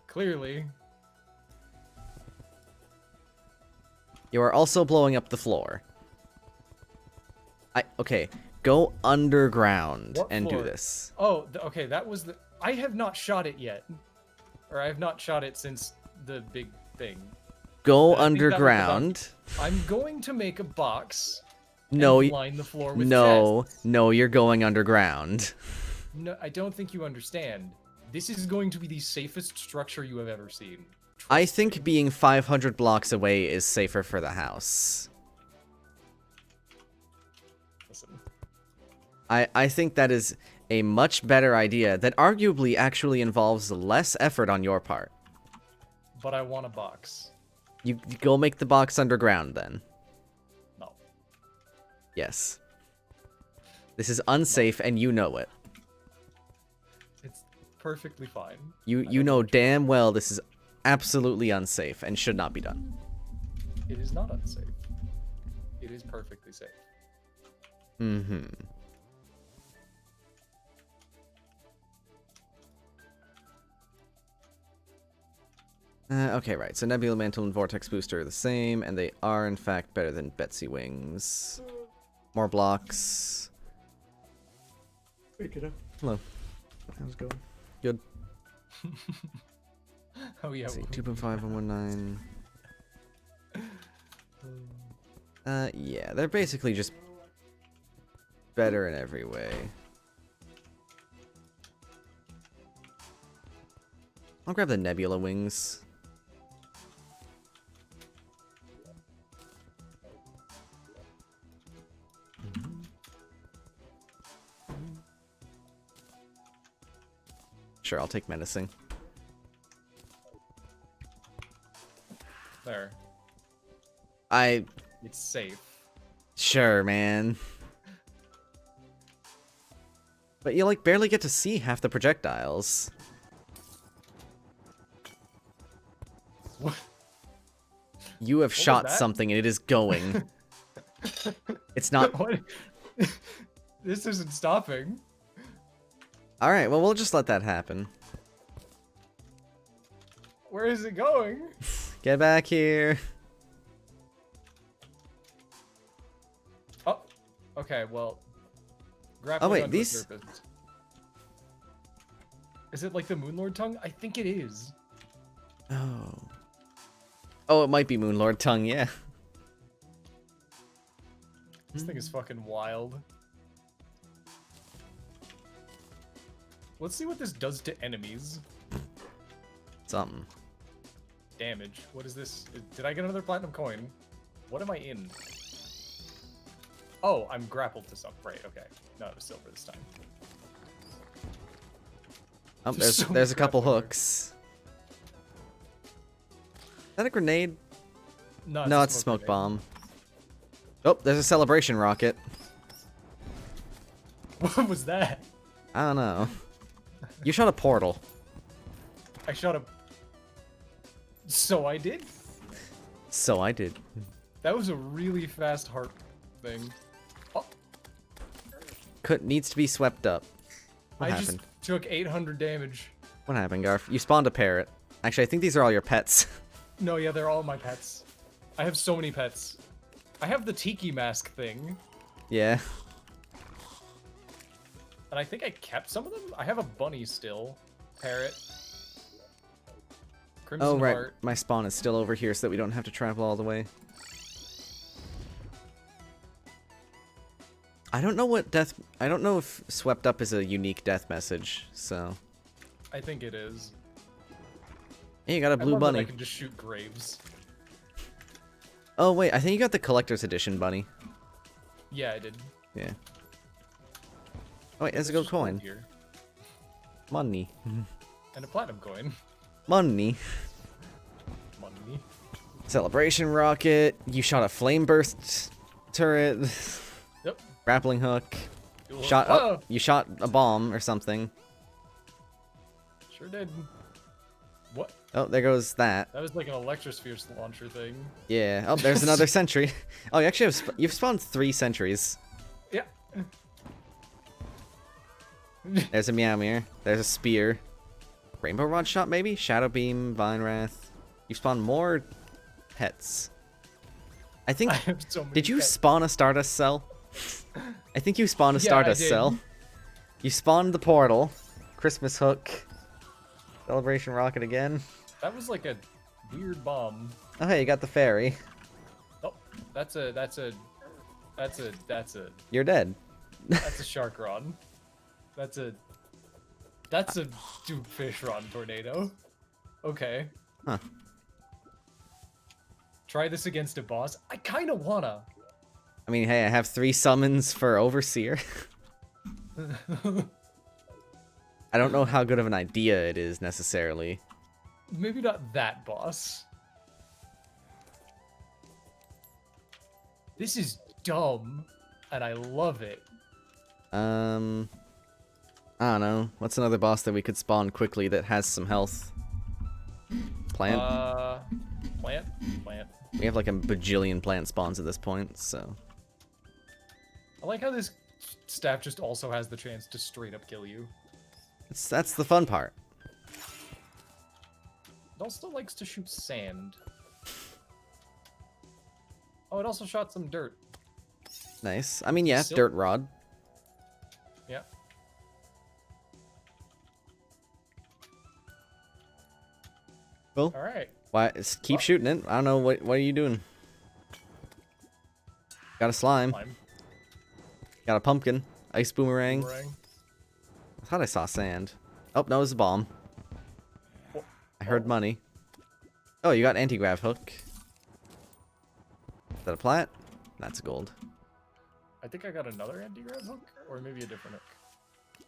[SPEAKER 1] Clearly.
[SPEAKER 2] You are also blowing up the floor. Okay, go underground
[SPEAKER 1] What
[SPEAKER 2] and
[SPEAKER 1] floor?
[SPEAKER 2] do this.
[SPEAKER 1] Oh, okay, that was the... I have not shot it yet. Or I have not shot it since the big thing.
[SPEAKER 2] Go
[SPEAKER 1] I think that was the
[SPEAKER 2] underground.
[SPEAKER 1] I'm going to make a box.
[SPEAKER 2] No,
[SPEAKER 1] and line the floor with
[SPEAKER 2] no,
[SPEAKER 1] chests.
[SPEAKER 2] no, you're going underground.
[SPEAKER 1] No, I don't think you understand. This is going to be the safest structure you have ever seen.
[SPEAKER 2] I think being 500 blocks away is safer for the house.
[SPEAKER 1] Listen.
[SPEAKER 2] I think that is a much better idea that arguably actually involves less effort on your part.
[SPEAKER 1] But I want a box.
[SPEAKER 2] You go make the box underground then.
[SPEAKER 1] No.
[SPEAKER 2] Yes. This is unsafe and you know it.
[SPEAKER 1] It's perfectly fine.
[SPEAKER 2] You know damn well this is absolutely unsafe and should not be done.
[SPEAKER 1] It is not unsafe. It is perfectly safe.
[SPEAKER 2] Mm-hmm. Okay, right. So Nebula Mantle and Vortex Booster are the same, and they are, in fact, better than Betsy Wings. More blocks.
[SPEAKER 1] Hey, kiddo.
[SPEAKER 2] Hello.
[SPEAKER 1] How's it going?
[SPEAKER 2] Good.
[SPEAKER 1] Oh, yeah.
[SPEAKER 2] Let's see, 2.5 and 1.9. Yeah, they're basically just better in every way. I'll grab the Nebula Wings. Sure, I'll take menacing.
[SPEAKER 1] There. It's safe.
[SPEAKER 2] Sure, man. But you, like, barely get to see half the projectiles.
[SPEAKER 1] What?
[SPEAKER 2] You have
[SPEAKER 1] was
[SPEAKER 2] shot
[SPEAKER 1] that?
[SPEAKER 2] something and it is going. It's not...
[SPEAKER 1] What? This isn't stopping.
[SPEAKER 2] Alright, well, we'll just let that happen.
[SPEAKER 1] Where is it going?
[SPEAKER 2] Get back here.
[SPEAKER 1] Oh. Okay, well. Grappling
[SPEAKER 2] wait,
[SPEAKER 1] onto a
[SPEAKER 2] these-
[SPEAKER 1] surface. Is it like the Moonlord tongue? I think it is.
[SPEAKER 2] Oh. Oh, it might be Moonlord tongue, yeah.
[SPEAKER 1] This thing is fucking wild. Let's see what this does to enemies.
[SPEAKER 2] Something.
[SPEAKER 1] Damage. What is this? Did I get another platinum coin? What am I in? Oh, I'm grappled to something. Right, okay. No, it was silver this time.
[SPEAKER 2] Oh,
[SPEAKER 1] There's so
[SPEAKER 2] there's
[SPEAKER 1] many
[SPEAKER 2] a couple
[SPEAKER 1] grappling
[SPEAKER 2] hooks. Is that a grenade?
[SPEAKER 1] No,
[SPEAKER 2] No, it's a smoke bomb. Oh, there's a celebration rocket.
[SPEAKER 1] What was that?
[SPEAKER 2] I don't know. You shot a portal.
[SPEAKER 1] I shot a... So I did?
[SPEAKER 2] So I did.
[SPEAKER 1] That was a really fast heart thing. Oh,
[SPEAKER 2] Needs to be swept up. What
[SPEAKER 1] I
[SPEAKER 2] happened?
[SPEAKER 1] just took 800 damage.
[SPEAKER 2] What happened, Garf? You spawned a parrot. Actually, I think these are all your pets.
[SPEAKER 1] No, yeah, they're all my pets. I have so many pets. I have the tiki mask thing,
[SPEAKER 2] Yeah.
[SPEAKER 1] and I think I kept some of them. I have a bunny still. Parrot. Crimson
[SPEAKER 2] Oh, right.
[SPEAKER 1] Heart.
[SPEAKER 2] My spawn is still over here so that we don't have to travel all the way. I don't know what death... I don't know if swept up is a unique death message, so...
[SPEAKER 1] I think it is.
[SPEAKER 2] Hey, you got a blue
[SPEAKER 1] I love that
[SPEAKER 2] bunny.
[SPEAKER 1] I can just shoot graves.
[SPEAKER 2] Oh, wait, I think you got the collector's edition bunny.
[SPEAKER 1] Yeah, I did.
[SPEAKER 2] Yeah. Oh, wait, there's a
[SPEAKER 1] There's
[SPEAKER 2] gold
[SPEAKER 1] just gold
[SPEAKER 2] coin.
[SPEAKER 1] here.
[SPEAKER 2] Money.
[SPEAKER 1] And a platinum coin.
[SPEAKER 2] Money.
[SPEAKER 1] Money.
[SPEAKER 2] Celebration rocket. You shot a flame burst turret.
[SPEAKER 1] Yep.
[SPEAKER 2] Grappling hook.
[SPEAKER 1] Cool.
[SPEAKER 2] Shot.
[SPEAKER 1] Oh,
[SPEAKER 2] Oh, you shot a bomb or something.
[SPEAKER 1] sure did. What?
[SPEAKER 2] Oh, there goes that.
[SPEAKER 1] That was like an electrosphere launcher thing.
[SPEAKER 2] Yeah. Oh, there's another sentry. Oh, you actually have you've spawned 3 sentries.
[SPEAKER 1] Yeah.
[SPEAKER 2] There's a Meowmere. There's a spear. Rainbow rod shot maybe? Shadow beam, vine wrath. You spawned more pets. I think.
[SPEAKER 1] I have so many
[SPEAKER 2] Did you
[SPEAKER 1] pets.
[SPEAKER 2] spawn a Stardust cell? I think you spawned a
[SPEAKER 1] Yeah, I
[SPEAKER 2] Stardust
[SPEAKER 1] did.
[SPEAKER 2] cell. You spawned the portal. Christmas hook. Celebration rocket again.
[SPEAKER 1] That was like a weird bomb.
[SPEAKER 2] Oh hey, you got the fairy.
[SPEAKER 1] Oh, that's a
[SPEAKER 2] You're dead.
[SPEAKER 1] shark rod. That's a Duke fish rod tornado. Okay.
[SPEAKER 2] Huh.
[SPEAKER 1] Try this against a boss. I kind of wanna.
[SPEAKER 2] I mean, hey, I have 3 summons for Overseer. I don't know how good of an idea it is necessarily.
[SPEAKER 1] Maybe not that boss. This is dumb, and I love it.
[SPEAKER 2] I don't know. What's another boss that we could spawn quickly that has some health? Plant?
[SPEAKER 1] Plant.
[SPEAKER 2] We have like a bajillion plant spawns at this point, so...
[SPEAKER 1] I like how this staff just also has the chance to straight up kill you.
[SPEAKER 2] That's the fun part.
[SPEAKER 1] It also likes to shoot sand. Oh, it also shot some dirt.
[SPEAKER 2] Nice. I mean, yeah,
[SPEAKER 1] Sil-
[SPEAKER 2] dirt rod.
[SPEAKER 1] Yeah.
[SPEAKER 2] Cool.
[SPEAKER 1] All right.
[SPEAKER 2] Why? Keep shooting it. I don't know, what are you doing? Got a slime.
[SPEAKER 1] Climb.
[SPEAKER 2] Got a pumpkin. Ice boomerang.
[SPEAKER 1] Boomerang.
[SPEAKER 2] I thought I saw sand. Oh, no, it was a bomb.
[SPEAKER 1] Oh.
[SPEAKER 2] I heard money. Oh, you got anti-grav hook. Is that a plat? That's gold.
[SPEAKER 1] I think I got another anti-grav hook, or maybe a different hook.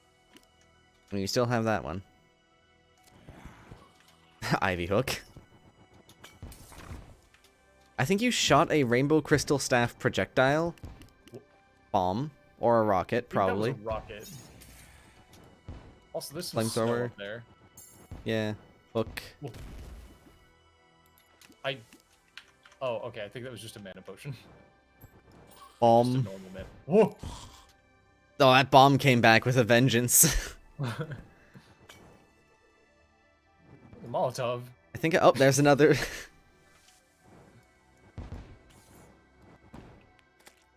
[SPEAKER 2] And you still have that one. Ivy hook. I think you shot a rainbow crystal staff projectile. Bomb. Or a rocket,
[SPEAKER 1] I think
[SPEAKER 2] probably.
[SPEAKER 1] That was a rocket. Also, this was snow
[SPEAKER 2] Flamethrower.
[SPEAKER 1] up there.
[SPEAKER 2] Yeah. Hook.
[SPEAKER 1] Oh, okay. I think that was just a mana potion. Just a
[SPEAKER 2] Bomb.
[SPEAKER 1] normal mana. Whoa!
[SPEAKER 2] Oh, that bomb came back with a vengeance.
[SPEAKER 1] The Molotov.
[SPEAKER 2] I think... Oh, there's another...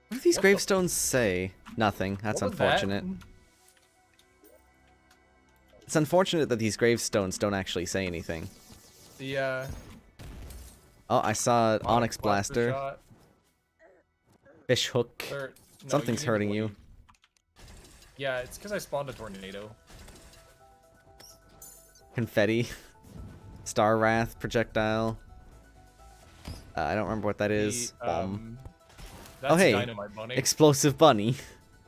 [SPEAKER 2] What are these
[SPEAKER 1] What the-
[SPEAKER 2] gravestones say? Nothing. That's
[SPEAKER 1] What was that?
[SPEAKER 2] unfortunate. It's unfortunate that these gravestones don't actually say anything.
[SPEAKER 1] The
[SPEAKER 2] Oh, I saw an Onyx Blaster.
[SPEAKER 1] shot.
[SPEAKER 2] Fish hook.
[SPEAKER 1] Or- no,
[SPEAKER 2] Something's
[SPEAKER 1] need to
[SPEAKER 2] hurting
[SPEAKER 1] wait.
[SPEAKER 2] you.
[SPEAKER 1] Yeah, it's because I spawned a tornado.
[SPEAKER 2] Confetti. Star Wrath projectile. I don't remember what that is.
[SPEAKER 1] The,
[SPEAKER 2] Bomb.
[SPEAKER 1] That's
[SPEAKER 2] Oh, hey.
[SPEAKER 1] Dynamite Bunny.
[SPEAKER 2] Explosive bunny.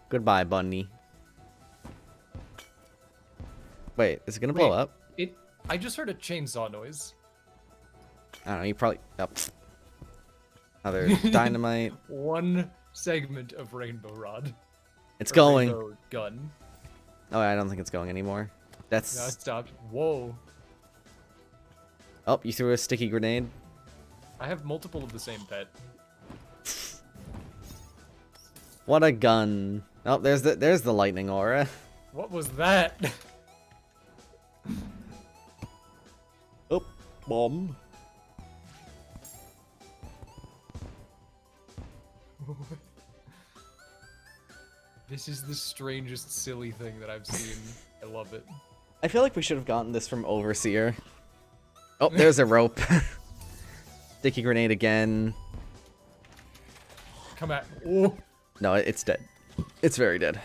[SPEAKER 2] Goodbye, bunny. Wait, is it gonna blow
[SPEAKER 1] Wait.
[SPEAKER 2] up?
[SPEAKER 1] I just heard a chainsaw noise.
[SPEAKER 2] I don't know, you probably... Oh, pfft. Another dynamite.
[SPEAKER 1] One segment of Rainbow Rod.
[SPEAKER 2] It's
[SPEAKER 1] Or
[SPEAKER 2] going.
[SPEAKER 1] Rainbow Gun.
[SPEAKER 2] Oh, I don't think it's going anymore. That's...
[SPEAKER 1] No, it stopped. Whoa.
[SPEAKER 2] Oh, you threw a sticky grenade.
[SPEAKER 1] I have multiple of the same pet.
[SPEAKER 2] What a gun. Oh, there's the lightning aura.
[SPEAKER 1] What was that?
[SPEAKER 2] Oh, bomb.
[SPEAKER 1] This is the strangest, silly thing that I've seen. I love it.
[SPEAKER 2] I feel like we should have gotten this from Overseer. Oh, there's a rope. Sticky grenade again.
[SPEAKER 1] Come at. Oh.
[SPEAKER 2] No, it's dead. It's very dead.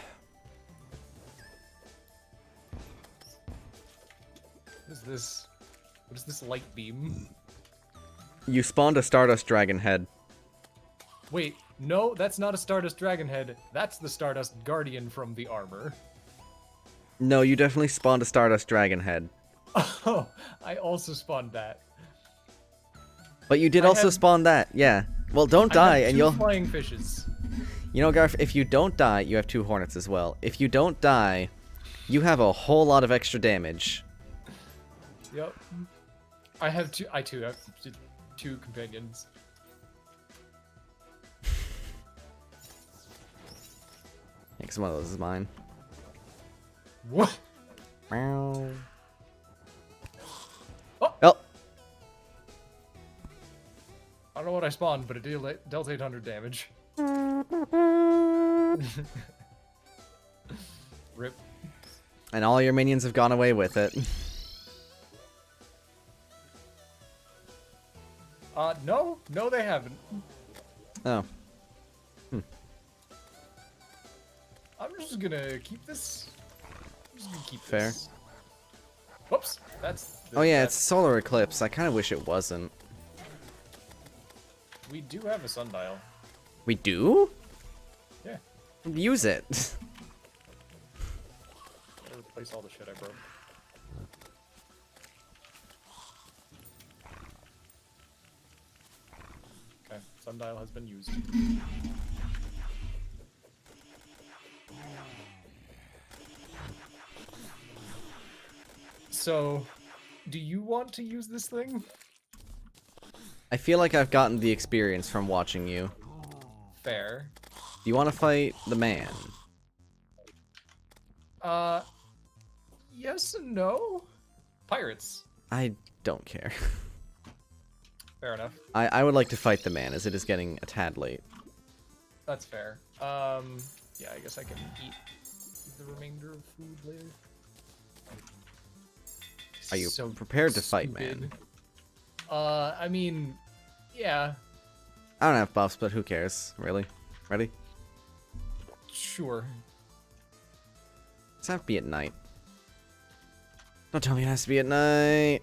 [SPEAKER 1] What is this? What is this light beam?
[SPEAKER 2] You spawned a Stardust Dragon head.
[SPEAKER 1] Wait, no, that's not a Stardust Dragon head. That's the Stardust Guardian from the armor.
[SPEAKER 2] No, you definitely spawned a Stardust Dragon head.
[SPEAKER 1] Oh, I also spawned that.
[SPEAKER 2] But you did
[SPEAKER 1] I
[SPEAKER 2] also
[SPEAKER 1] have-
[SPEAKER 2] spawn that, yeah. Well, don't
[SPEAKER 1] I
[SPEAKER 2] die
[SPEAKER 1] have
[SPEAKER 2] and
[SPEAKER 1] two
[SPEAKER 2] you'll...
[SPEAKER 1] flying fishes.
[SPEAKER 2] You know, Garf, if you don't die, you have 2 Hornets as well. If you don't die, you have a whole lot of extra damage.
[SPEAKER 1] Yep. I too have 2 companions.
[SPEAKER 2] I think some of those is mine.
[SPEAKER 1] What?
[SPEAKER 2] Meow.
[SPEAKER 1] Oh!
[SPEAKER 2] Oh,
[SPEAKER 1] I don't know what I spawned, but it dealt 800 damage. Rip.
[SPEAKER 2] and all your minions have gone away with it.
[SPEAKER 1] No, they haven't.
[SPEAKER 2] Oh.
[SPEAKER 1] I'm just gonna keep this. I'm just gonna keep
[SPEAKER 2] Fair.
[SPEAKER 1] this. Whoops. That's.
[SPEAKER 2] Oh yeah, it's solar eclipse. I kind of wish it wasn't.
[SPEAKER 1] We do have a sundial.
[SPEAKER 2] We do?
[SPEAKER 1] Yeah.
[SPEAKER 2] Use it.
[SPEAKER 1] Gotta replace all the shit I broke. Okay, sundial has been used. So, do you want to use this thing?
[SPEAKER 2] I feel like I've gotten the experience from watching you.
[SPEAKER 1] Fair.
[SPEAKER 2] Do you want to fight the man?
[SPEAKER 1] Yes and no. Pirates.
[SPEAKER 2] I don't care.
[SPEAKER 1] Fair enough.
[SPEAKER 2] I would like to fight the man, as it is getting a tad late.
[SPEAKER 1] That's fair. Yeah, I guess I can eat the remainder of food later.
[SPEAKER 2] Are you
[SPEAKER 1] So
[SPEAKER 2] prepared to fight,
[SPEAKER 1] stupid.
[SPEAKER 2] man?
[SPEAKER 1] I mean, yeah,
[SPEAKER 2] I don't have buffs, but who cares, really? Ready?
[SPEAKER 1] sure.
[SPEAKER 2] Does it have to be at night? Don't tell me it has to be at night.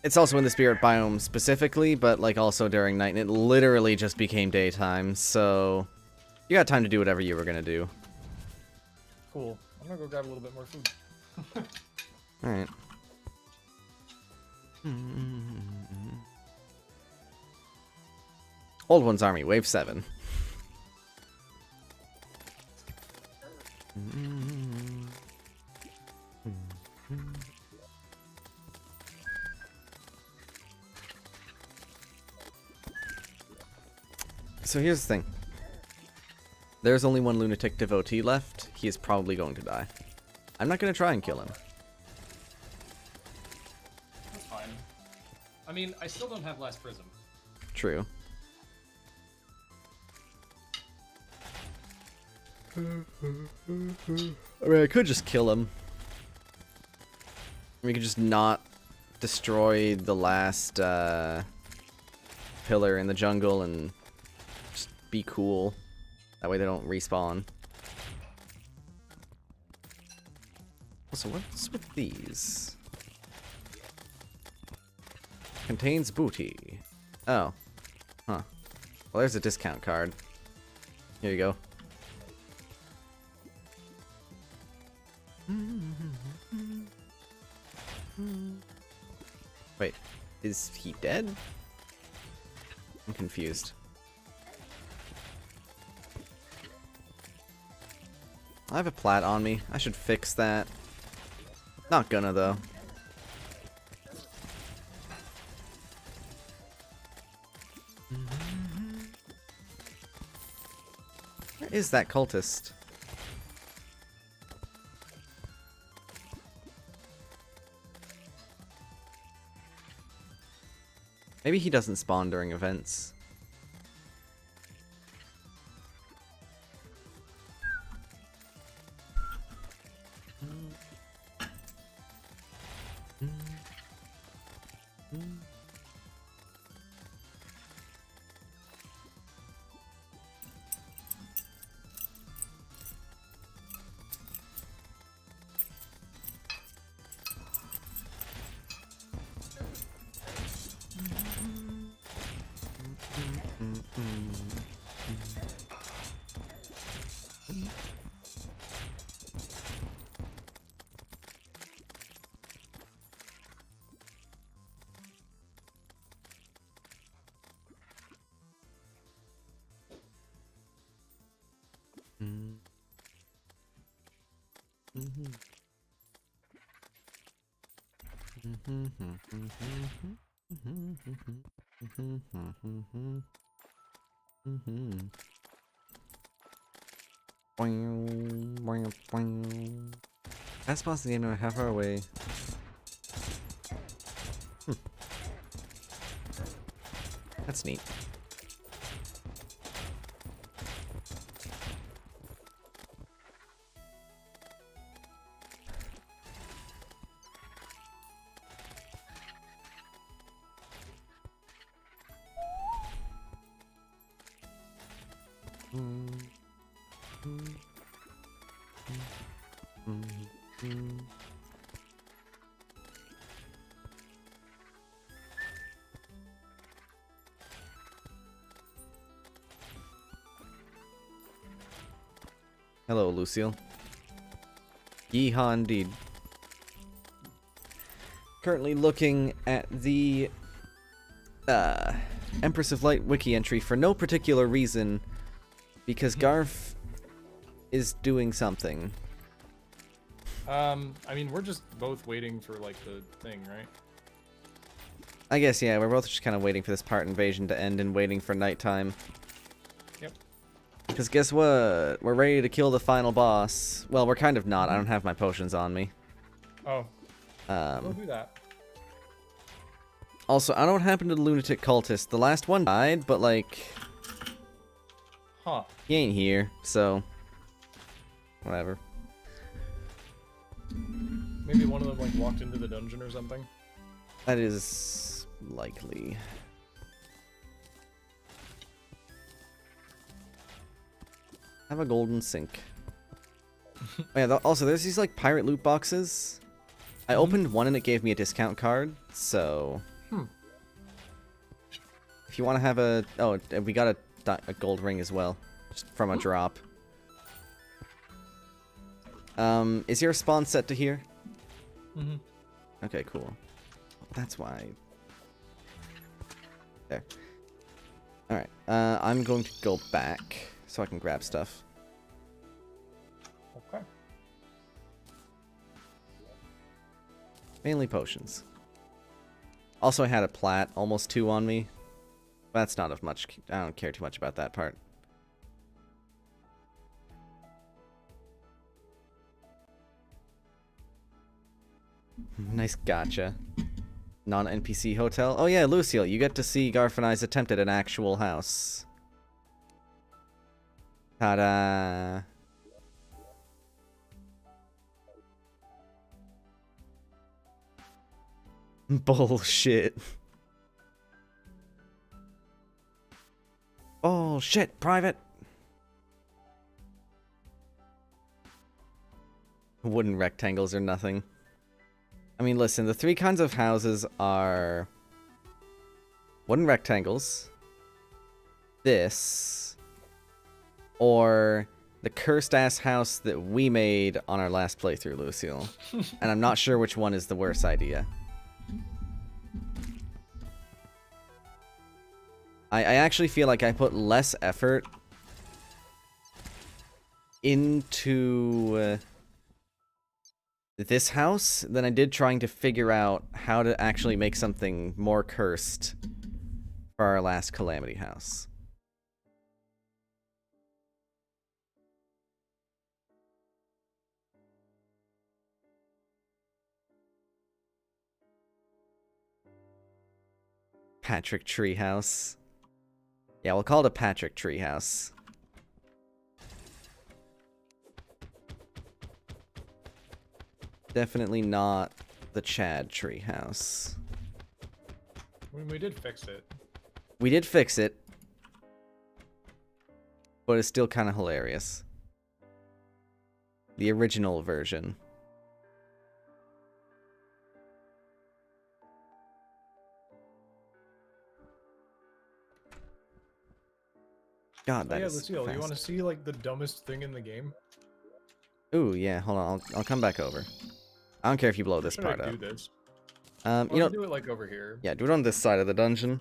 [SPEAKER 2] It's also in the spirit biome specifically, but like also during night, and it literally just became daytime, so you got time to do whatever you were gonna do.
[SPEAKER 1] Cool. I'm gonna go grab a little bit more food.
[SPEAKER 2] Alright. Old One's Army, Wave 7. So here's the thing. There's only one lunatic devotee left. He is probably going to die. I'm not going to try and kill him.
[SPEAKER 1] That's fine. I mean, I still don't have Last Prism.
[SPEAKER 2] True. I mean, I could just kill him. We could just not destroy the last pillar in the jungle and just be cool. That way they don't respawn. So what's with these? Contains booty. Oh. Huh. Well, there's a discount card. Here you go. Wait, is he dead? I'm confused. I have a plat on me. I should fix that. Not gonna, though. Where is that cultist? Maybe he doesn't spawn during events. That spawns the game half hour away. That's neat. Hello, Lucille. Yeehaw indeed. Currently looking at the Empress of Light wiki entry for no particular reason, because Garf is doing something.
[SPEAKER 1] I mean, we're just both waiting for, like, the thing, right?
[SPEAKER 2] I guess, yeah, we're both just kind of waiting for this part invasion to end and waiting for nighttime.
[SPEAKER 1] Yep.
[SPEAKER 2] Because guess what? We're ready to kill the final boss. Well, we're kind of not. I don't have my potions on me.
[SPEAKER 1] Oh. We'll do that.
[SPEAKER 2] Also, I don't know what happened to the lunatic cultist. The last one died, but, like...
[SPEAKER 1] Huh.
[SPEAKER 2] He ain't here, so... Whatever.
[SPEAKER 1] Maybe one of them, like, walked into the dungeon or something?
[SPEAKER 2] That is... likely. Have a golden sink. Oh, yeah, also, there's these, like, pirate loot boxes. I opened one and it gave me a discount card, so... If you want to have a... Oh, we got a gold ring as well. Just from a drop. Is your spawn set to here?
[SPEAKER 1] Mm-hmm.
[SPEAKER 2] Okay, cool. That's why... There. Alright, I'm going to go back so I can grab stuff.
[SPEAKER 1] Okay.
[SPEAKER 2] Mainly potions. Also, I had a plat, almost 2 on me. That's not of much... I don't care too much about that part. Nice gotcha. Non-NPC hotel. Oh yeah, Lucille, you get to see Garf and I's attempt at an actual house. Ta-da! Bullshit. Bullshit, private. Wooden rectangles are nothing. I mean, listen, the 3 kinds of houses are wooden rectangles, this, or the cursed-ass house that we made on our last playthrough, Lucille. And I'm not sure which one is the worst idea. I actually feel like I put less effort into this house than I did trying to figure out how to actually make something more cursed for our last Calamity house. Patrick Treehouse. Yeah, we'll call it a Patrick Treehouse. Definitely not the Chad Treehouse.
[SPEAKER 1] We did fix it.
[SPEAKER 2] We did fix it, but it's still kind of hilarious. The original version. God, that is
[SPEAKER 1] Lucille,
[SPEAKER 2] fast.
[SPEAKER 1] you want to see like the dumbest thing in the game?
[SPEAKER 2] Ooh, yeah, hold on, I'll come back over. I don't care if you blow this
[SPEAKER 1] Should
[SPEAKER 2] part
[SPEAKER 1] I
[SPEAKER 2] up.
[SPEAKER 1] do this?
[SPEAKER 2] You know,
[SPEAKER 1] do it like over here.
[SPEAKER 2] yeah, do it on this side of the dungeon.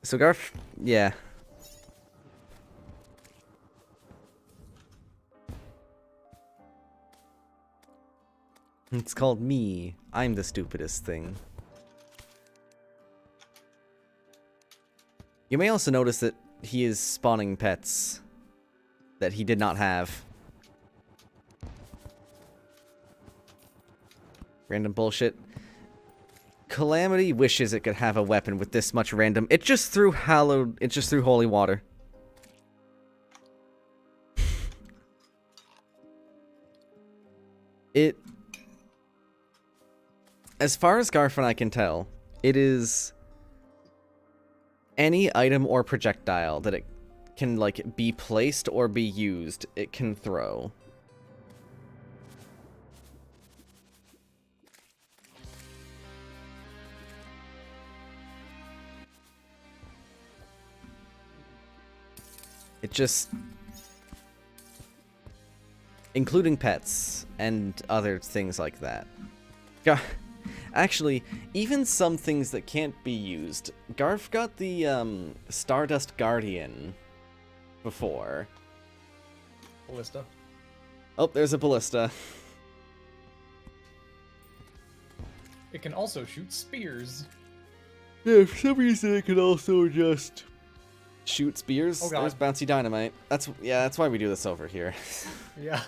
[SPEAKER 2] So Garf, yeah. It's called me. I'm the stupidest thing. You may also notice that he is spawning pets that he did not have. Random bullshit. Calamity wishes it could have a weapon with this much random. It just threw holy water. As far as Garf and I can tell, it is any item or projectile that it can, like, be placed or be used, it can throw. It just... including pets and other things like that. Actually, even some things that can't be used. Garf got the Stardust Guardian before.
[SPEAKER 1] Ballista.
[SPEAKER 2] Oh, there's a ballista.
[SPEAKER 1] It can also shoot spears.
[SPEAKER 2] Yeah, for some reason it can also just shoot spears.
[SPEAKER 1] Oh, God.
[SPEAKER 2] There's bouncy dynamite. That's why we do this over here.
[SPEAKER 1] Yeah.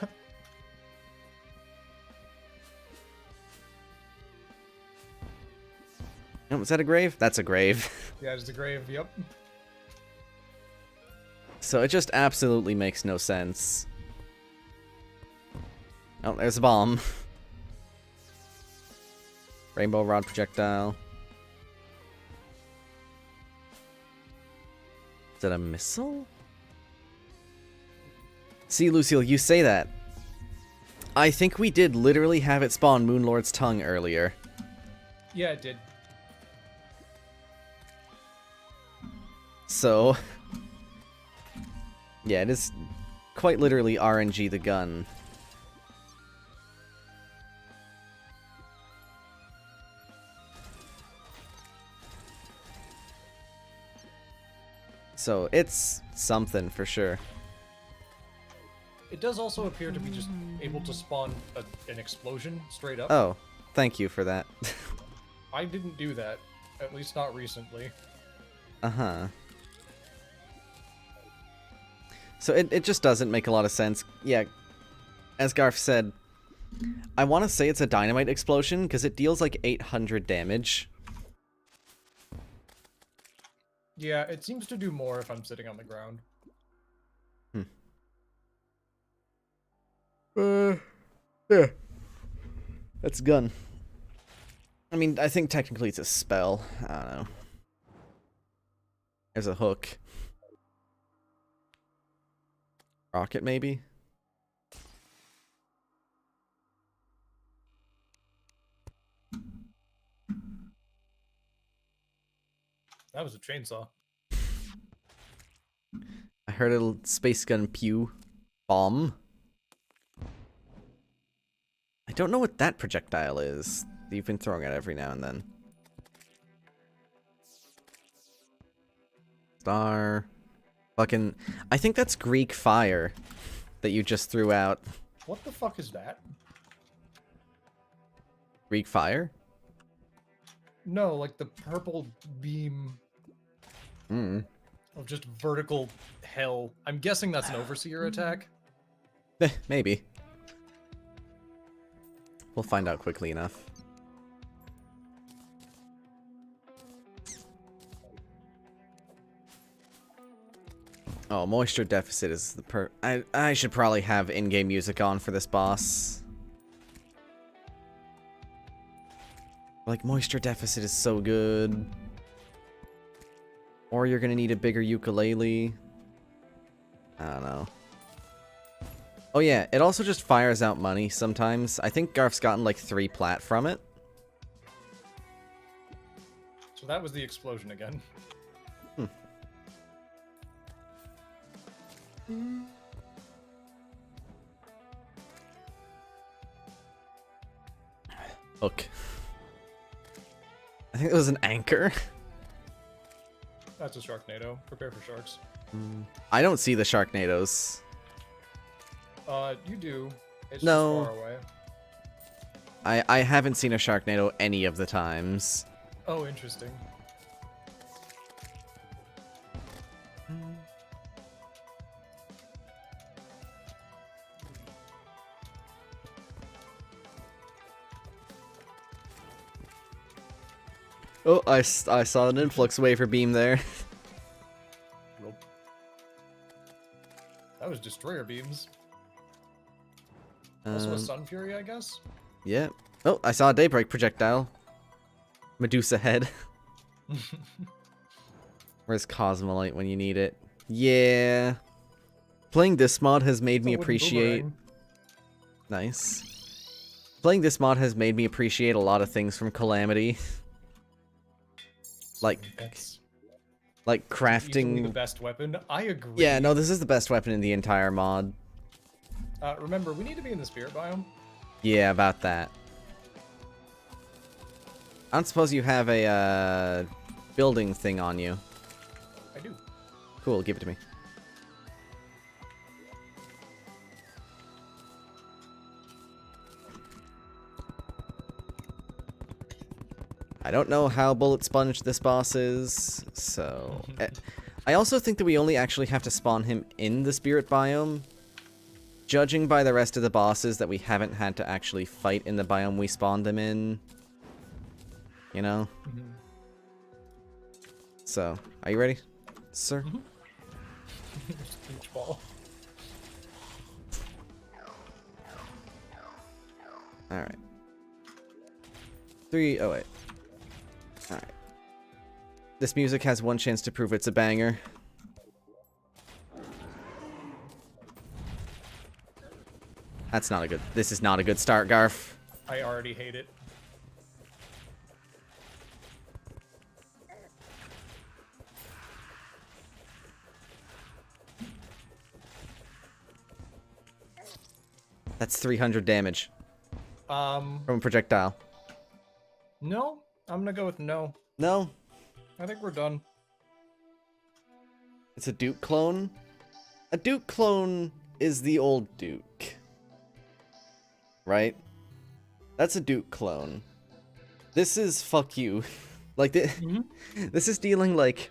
[SPEAKER 2] Oh, is that a grave? That's a grave.
[SPEAKER 1] Yeah, it's a grave, yep.
[SPEAKER 2] So it just absolutely makes no sense. Oh, there's a bomb. Rainbow rod projectile. Is that a missile? See, Lucille, you say that. I think we did literally have it spawn Moonlord's tongue earlier.
[SPEAKER 1] Yeah, it did.
[SPEAKER 2] So, yeah, it is quite literally RNG the gun. So, it's something for sure.
[SPEAKER 1] It does also appear to be just able to spawn an explosion straight up.
[SPEAKER 2] Oh, thank you for that.
[SPEAKER 1] I didn't do that, at least not recently.
[SPEAKER 2] Uh-huh. So it just doesn't make a lot of sense. Yeah, as Garf said, I want to say it's a dynamite explosion because it deals like 800 damage.
[SPEAKER 1] Yeah, it seems to do more if I'm sitting on the ground.
[SPEAKER 2] Yeah. That's a gun. I mean, I think technically it's a spell. I don't know. There's a hook. Rocket, maybe?
[SPEAKER 1] That was a chainsaw.
[SPEAKER 2] I heard a space gun pew. Bomb. I don't know what that projectile is that you've been throwing at every now and then. Star. Fucking. I think that's Greek fire that you just threw out.
[SPEAKER 1] What the fuck is that?
[SPEAKER 2] Greek fire?
[SPEAKER 1] No, like the purple beam of just vertical hell. I'm guessing that's an overseer attack.
[SPEAKER 2] Maybe. We'll find out quickly enough. Oh, moisture deficit is the I should probably have in-game music on for this boss. Like, moisture deficit is so good. Or you're gonna need a bigger ukulele. I don't know. Oh yeah, it also just fires out money sometimes. I think Garf's gotten like 3 plat from it.
[SPEAKER 1] So that was the explosion again.
[SPEAKER 2] Hook. I think it was an anchor.
[SPEAKER 1] That's a Sharknado. Prepare for sharks.
[SPEAKER 2] I don't see the Sharknadoes.
[SPEAKER 1] You do. It's
[SPEAKER 2] No.
[SPEAKER 1] just far away.
[SPEAKER 2] I haven't seen a Sharknado any of the times.
[SPEAKER 1] Oh, interesting.
[SPEAKER 2] Oh, I saw an influx wafer beam there.
[SPEAKER 1] Nope. That was destroyer beams. Also a Sun Fury, I guess?
[SPEAKER 2] Yeah. Oh, I saw a Daybreak projectile. Medusa head. Where's Cosmolite when you need it? Yeah. Playing this mod has made me appreciate... Nice. Playing this mod has made me appreciate a lot of things from Calamity. Like
[SPEAKER 1] Easily
[SPEAKER 2] crafting...
[SPEAKER 1] the best weapon. I agree.
[SPEAKER 2] Yeah, no, this is the best weapon in the entire mod.
[SPEAKER 1] Remember, we need to be in the spirit biome.
[SPEAKER 2] Yeah, about that. I don't suppose you have a building thing on you.
[SPEAKER 1] I do.
[SPEAKER 2] Cool, give it to me. I don't know how bullet sponge this boss is, so... I also think that we only actually have to spawn him in the spirit biome. Judging by the rest of the bosses that we haven't had to actually fight in the biome we spawned them in. You know? So, are you ready, sir?
[SPEAKER 1] Huge ball.
[SPEAKER 2] Alright. 3, oh wait. Alright. This music has one chance to prove it's a banger. That's not a good... This is not a good start, Garf.
[SPEAKER 1] I already hate it.
[SPEAKER 2] That's 300 damage. From a projectile.
[SPEAKER 1] No. I'm gonna go with no.
[SPEAKER 2] No?
[SPEAKER 1] I think we're done.
[SPEAKER 2] It's a Duke clone? A Duke clone is the old Duke. Right? That's a Duke clone. This is fuck you. Like, this is dealing, like,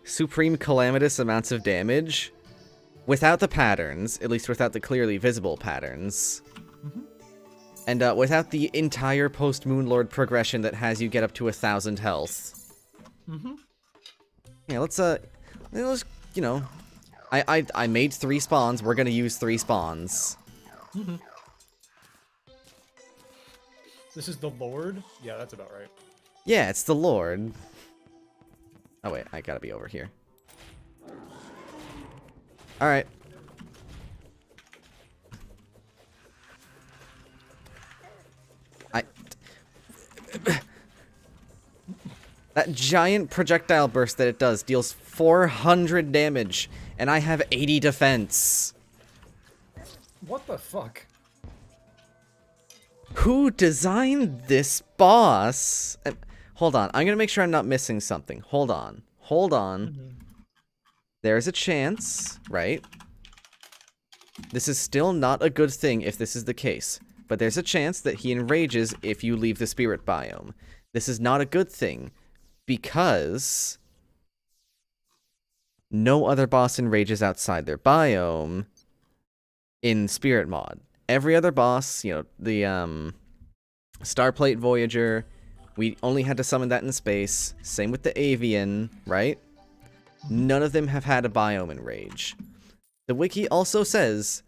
[SPEAKER 2] supreme calamitous amounts of damage without the patterns, at least without the clearly visible patterns. And without the entire post-Moon Lord progression that has you get up to 1,000 health. Yeah, let's, you know... I made 3 spawns, we're gonna use 3 spawns.
[SPEAKER 1] Mhm. This is the Lord? Yeah, that's about right.
[SPEAKER 2] Yeah, it's the Lord. Oh wait, I gotta be over here. Alright. That giant projectile burst that it does deals 400 damage, and I have 80 defense.
[SPEAKER 1] What the fuck?
[SPEAKER 2] Who designed this boss? Hold on, I'm gonna make sure I'm not missing something. Hold on. Hold on.
[SPEAKER 1] Mm-hmm.
[SPEAKER 2] There's a chance, right? This is still not a good thing if this is the case, but there's a chance that he enrages if you leave the spirit biome. This is not a good thing, because no other boss enrages outside their biome in Spirit Mod. Every other boss, you know, the Starplate Voyager, we only had to summon that in space. Same with the Avian, right? None of them have had a biome enrage. The wiki also says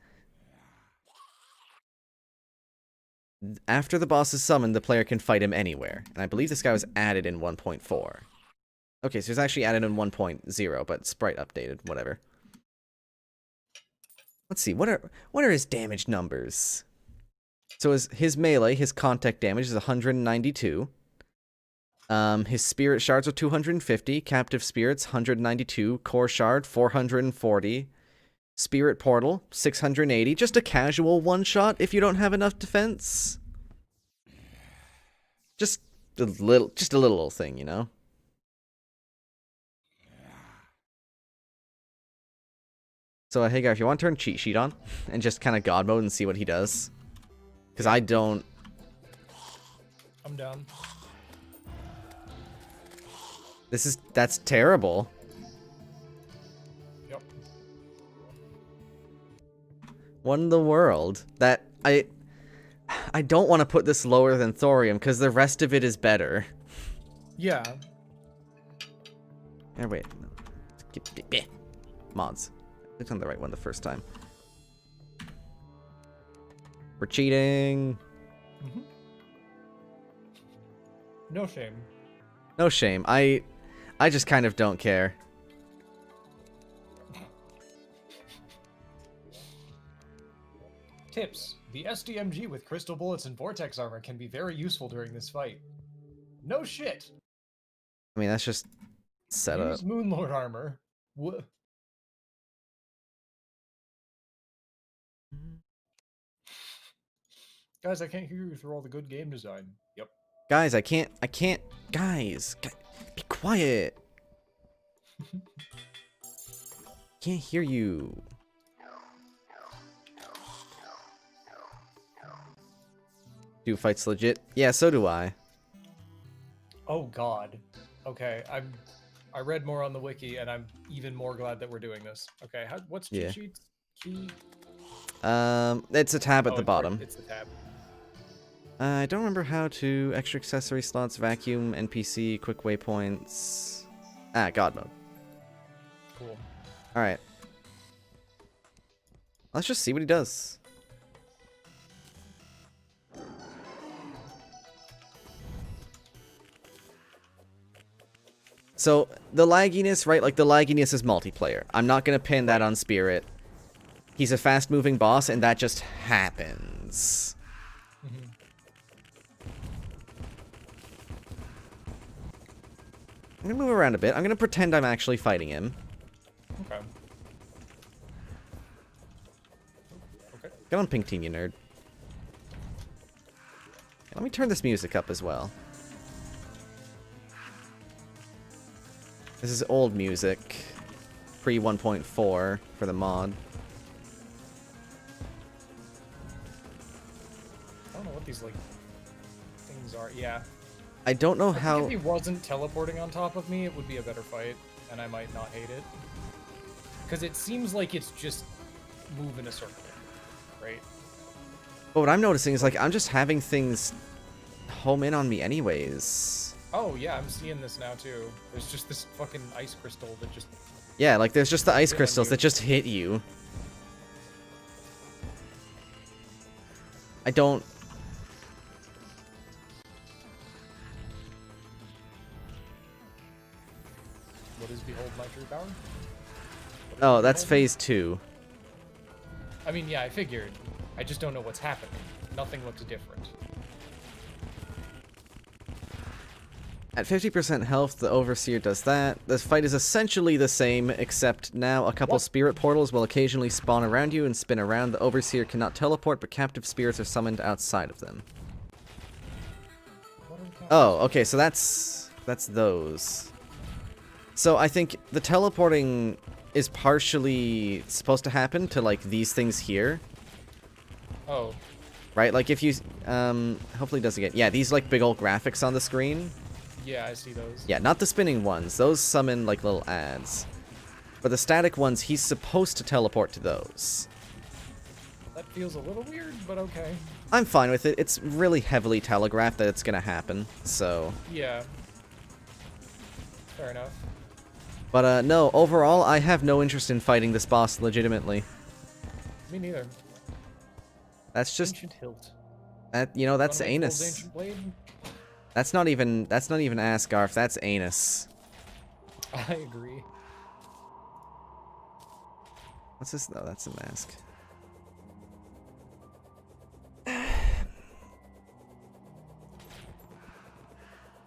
[SPEAKER 2] after the boss is summoned, the player can fight him anywhere. And I believe this guy was added in 1.4. Okay, so it's actually added in 1.0, but sprite updated, whatever. Let's see, what are his damage numbers? So his melee, his contact damage is 192. His spirit shards are 250, captive spirits 192, core shard 440, spirit portal 680. Just a casual one shot if you don't have enough defense. Just a little thing, you know. So, Hagar, if you want to turn cheat sheet on and just kind of god mode and see what he does. Because I don't...
[SPEAKER 1] I'm down.
[SPEAKER 2] That's terrible.
[SPEAKER 1] Yep.
[SPEAKER 2] What in the world? I don't want to put this lower than thorium because the rest of it is better.
[SPEAKER 1] Yeah.
[SPEAKER 2] Here, wait. Mods. Clicked on the right one the first time. We're cheating.
[SPEAKER 1] Mm-hmm. No shame.
[SPEAKER 2] No shame. I just kind of don't care.
[SPEAKER 1] Tips. The SDMG with crystal bullets and vortex armor can be very useful during this fight. No shit.
[SPEAKER 2] I mean, that's just set up.
[SPEAKER 1] Use Moonlord armor. Guys, I can't hear you through all the good game design. Yep.
[SPEAKER 2] Guys, I can't, guys, be quiet. Can't hear you. Do fights legit? Yeah, so do I.
[SPEAKER 1] Oh god. Okay, I read more on the wiki, and I'm even more glad that we're doing this. Okay, what's cheat sheets? Key?
[SPEAKER 2] It's a tab at the bottom.
[SPEAKER 1] It's the tab.
[SPEAKER 2] I don't remember how to extra accessory slots, vacuum, NPC, quick waypoints. God mode.
[SPEAKER 1] Cool.
[SPEAKER 2] Alright. Let's just see what he does. So, the lagginess, right? Like, the lagginess is multiplayer. I'm not gonna pin that on Spirit. He's a fast-moving boss, and that just happens.
[SPEAKER 1] Mm-hmm.
[SPEAKER 2] I'm gonna move around a bit. I'm gonna pretend I'm actually fighting him.
[SPEAKER 1] Okay. Okay.
[SPEAKER 2] Get on pink team, you nerd. Let me turn this music up as well. This is old music. Pre 1.4 for the mod.
[SPEAKER 1] I don't know what these, like, things are. Yeah.
[SPEAKER 2] I don't know
[SPEAKER 1] I
[SPEAKER 2] how...
[SPEAKER 1] think if he wasn't teleporting on top of me, it would be a better fight, and I might not hate it. Because it seems like it's just move in a circle, right?
[SPEAKER 2] But what I'm noticing is, like, I'm just having things home in on me anyways.
[SPEAKER 1] Oh, yeah, I'm seeing this now, too. There's just this fucking ice crystal that just...
[SPEAKER 2] Yeah, like, there's just the ice
[SPEAKER 1] Yeah,
[SPEAKER 2] crystals
[SPEAKER 1] dude.
[SPEAKER 2] that just hit you. I don't...
[SPEAKER 1] What is Behold My True Power?
[SPEAKER 2] Oh, that's phase 2.
[SPEAKER 1] I mean, yeah, I figured. I just don't know what's happening. Nothing looks different.
[SPEAKER 2] At 50% health, the Overseer does that. This fight is essentially the same, except now a couple spirit portals will occasionally spawn around you and spin around. The Overseer cannot teleport, but captive spirits are summoned outside of them. Oh, okay, so that's those. So I think the teleporting is partially supposed to happen to, like, these things here.
[SPEAKER 1] Oh.
[SPEAKER 2] Right? Like, if you... hopefully it doesn't get... Yeah, these, like, big old graphics on the screen.
[SPEAKER 1] Yeah, I see those.
[SPEAKER 2] Yeah, not the spinning ones. Those summon, like, little ads. But the static ones, he's supposed to teleport to those.
[SPEAKER 1] That feels a little weird, but okay.
[SPEAKER 2] I'm fine with it. It's really heavily telegraphed that it's gonna happen, so...
[SPEAKER 1] Yeah. Fair enough.
[SPEAKER 2] But, no, overall, I have no interest in fighting this boss legitimately.
[SPEAKER 1] Me neither.
[SPEAKER 2] That's just...
[SPEAKER 1] Ancient hilt.
[SPEAKER 2] That, you know, that's
[SPEAKER 1] Wanna make Cole's
[SPEAKER 2] anus.
[SPEAKER 1] Ancient blade?
[SPEAKER 2] That's not even Asgarth, that's anus.
[SPEAKER 1] I agree.
[SPEAKER 2] What's this? No, that's a mask.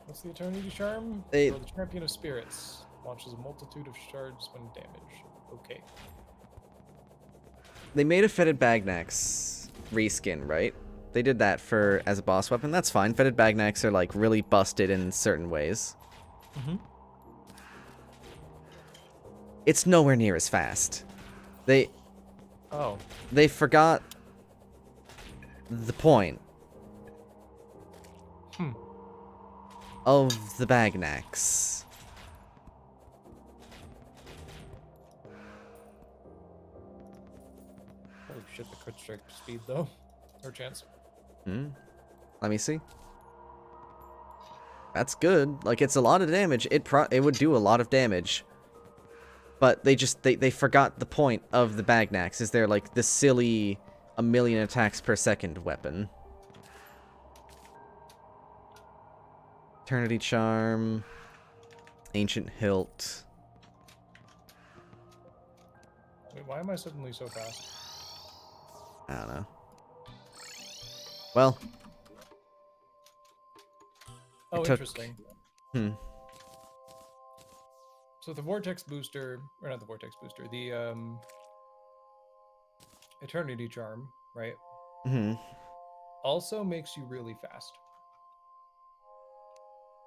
[SPEAKER 1] What's the Eternity Charm?
[SPEAKER 2] They-
[SPEAKER 1] For the Champion of Spirits. Launches a multitude of shards when damaged. Okay.
[SPEAKER 2] They made a Fetid Bagnax reskin, right? They did that for as a boss weapon. That's fine. Fetid Bagnax are, like, really busted in certain ways.
[SPEAKER 1] Mm-hmm.
[SPEAKER 2] It's nowhere near as fast.
[SPEAKER 1] Oh.
[SPEAKER 2] They forgot the point of the Bagnax.
[SPEAKER 1] Holy shit, the crit strike speed, though. Or chance.
[SPEAKER 2] Let me see. That's good. Like, it's a lot of damage. It would do a lot of damage. But they forgot the point of the Bagnax. Is there, like, the silly 1,000,000 attacks per second weapon. Eternity Charm. Ancient Hilt.
[SPEAKER 1] Wait, why am I suddenly so fast?
[SPEAKER 2] I don't know. Well.
[SPEAKER 1] Oh,
[SPEAKER 2] took-
[SPEAKER 1] interesting.
[SPEAKER 2] Hmm.
[SPEAKER 1] So the Vortex Booster, or not the Vortex Booster, the Eternity Charm, right? Also makes you really fast.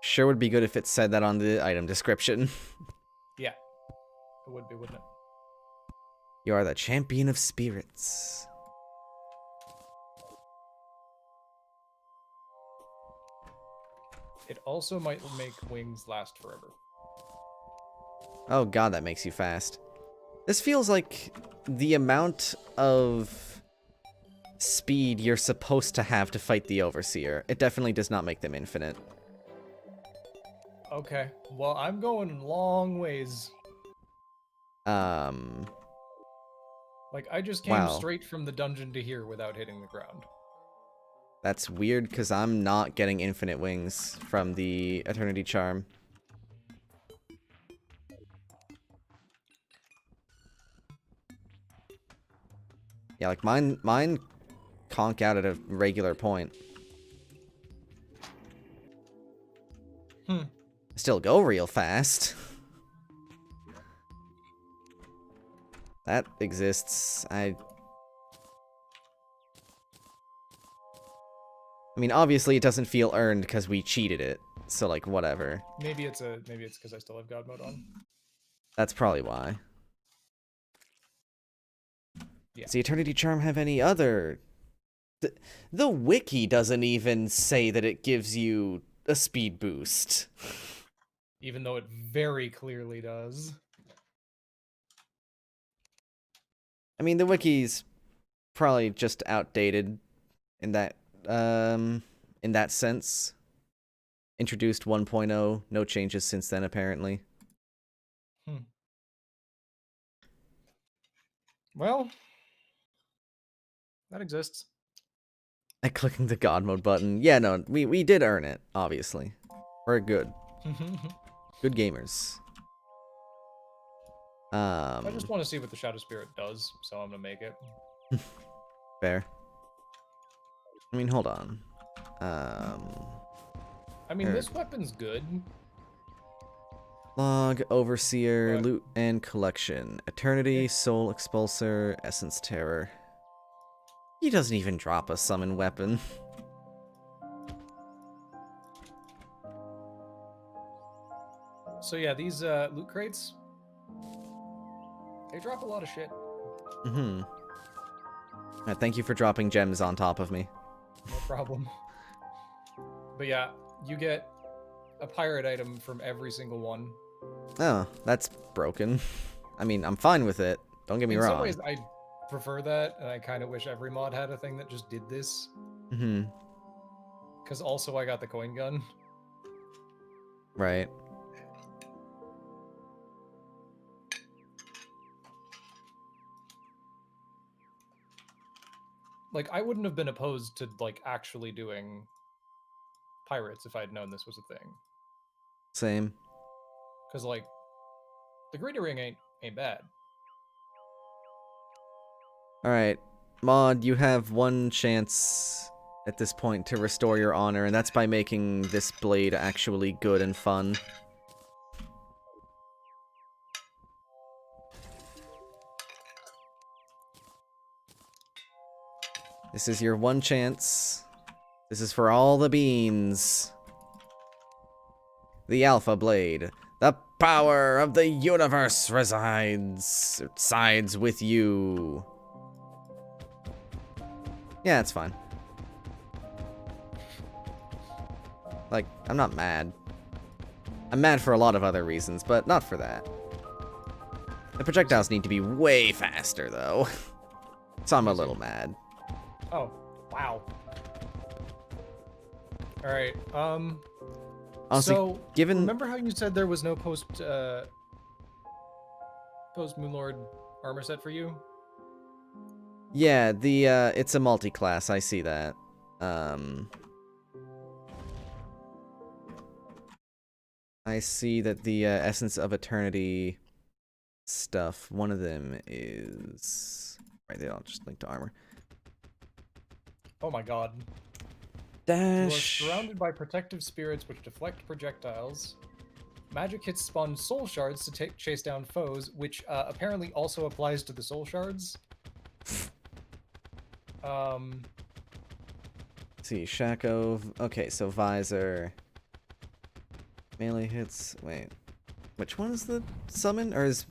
[SPEAKER 2] Sure would be good if it said that on the item description.
[SPEAKER 1] Yeah. It would be, wouldn't it?
[SPEAKER 2] You are the champion of spirits.
[SPEAKER 1] It also might make wings last forever.
[SPEAKER 2] Oh god, that makes you fast. This feels like the amount of speed you're supposed to have to fight the Overseer. It definitely does not make them infinite.
[SPEAKER 1] Okay. Well, I'm going long ways. Like, I just came
[SPEAKER 2] Wow.
[SPEAKER 1] straight from the dungeon to here without hitting the ground.
[SPEAKER 2] That's weird, because I'm not getting infinite wings from the Eternity Charm. Yeah, like, mine conk out at a regular point. Still go real fast. That exists. I mean, obviously it doesn't feel earned because we cheated it. So, like, whatever.
[SPEAKER 1] Maybe it's because I still have God mode on.
[SPEAKER 2] That's probably why.
[SPEAKER 1] Yeah.
[SPEAKER 2] Does the Eternity Charm have any other... The wiki doesn't even say that it gives you a speed boost.
[SPEAKER 1] Even though it very clearly does.
[SPEAKER 2] I mean, the wiki's probably just outdated in that sense. Introduced 1.0, no changes since then, apparently.
[SPEAKER 1] Well, that exists.
[SPEAKER 2] At clicking the God mode button. Yeah, no, we did earn it, obviously. We're good. Good gamers.
[SPEAKER 1] I just want to see what the Shadow Spirit does, so I'm gonna make it.
[SPEAKER 2] Fair. I mean, hold on.
[SPEAKER 1] I mean, this weapon's good.
[SPEAKER 2] Log, Overseer,
[SPEAKER 1] But
[SPEAKER 2] Loot and Collection. Eternity, Soul Expulsor, Essence Terror. He doesn't even drop a summon weapon.
[SPEAKER 1] so yeah, these loot crates, they drop a lot of shit.
[SPEAKER 2] Thank you for dropping gems on top of me.
[SPEAKER 1] No problem. But yeah, you get a pirate item from every single one.
[SPEAKER 2] Oh, that's broken. I mean, I'm fine with it. Don't get me wrong.
[SPEAKER 1] In some ways, I prefer that, and I kind of wish every mod had a thing that just did this. Because also I got the coin gun.
[SPEAKER 2] Right.
[SPEAKER 1] Like, I wouldn't have been opposed to, like, actually doing pirates if I'd known this was a thing.
[SPEAKER 2] Same.
[SPEAKER 1] Because, like, the greeter ring ain't bad.
[SPEAKER 2] Alright. Mod, you have one chance at this point to restore your honor, and that's by making this blade actually good and fun. This is your one chance. This is for all the beans. The Alpha Blade. The power of the universe sides with you. Yeah, it's fine. Like, I'm not mad. I'm mad for a lot of other reasons, but not for that. The projectiles need to be way faster, though. So I'm a little mad.
[SPEAKER 1] Oh, wow. Alright,
[SPEAKER 2] Honestly,
[SPEAKER 1] so,
[SPEAKER 2] given...
[SPEAKER 1] remember how you said there was no post Moonlord armor set for you?
[SPEAKER 2] Yeah, the, it's a multi-class, I see that. I see that the, Essence of Eternity stuff, one of them is... Right, they all just link to armor.
[SPEAKER 1] Oh my god.
[SPEAKER 2] Dash.
[SPEAKER 1] You are surrounded by protective spirits which deflect projectiles. Magic hits spawn soul shards to chase down foes, which apparently also applies to the soul shards.
[SPEAKER 2] Let's see, Shaco. Okay, so Visor. Melee hits. Wait. Which one is the summon? Or is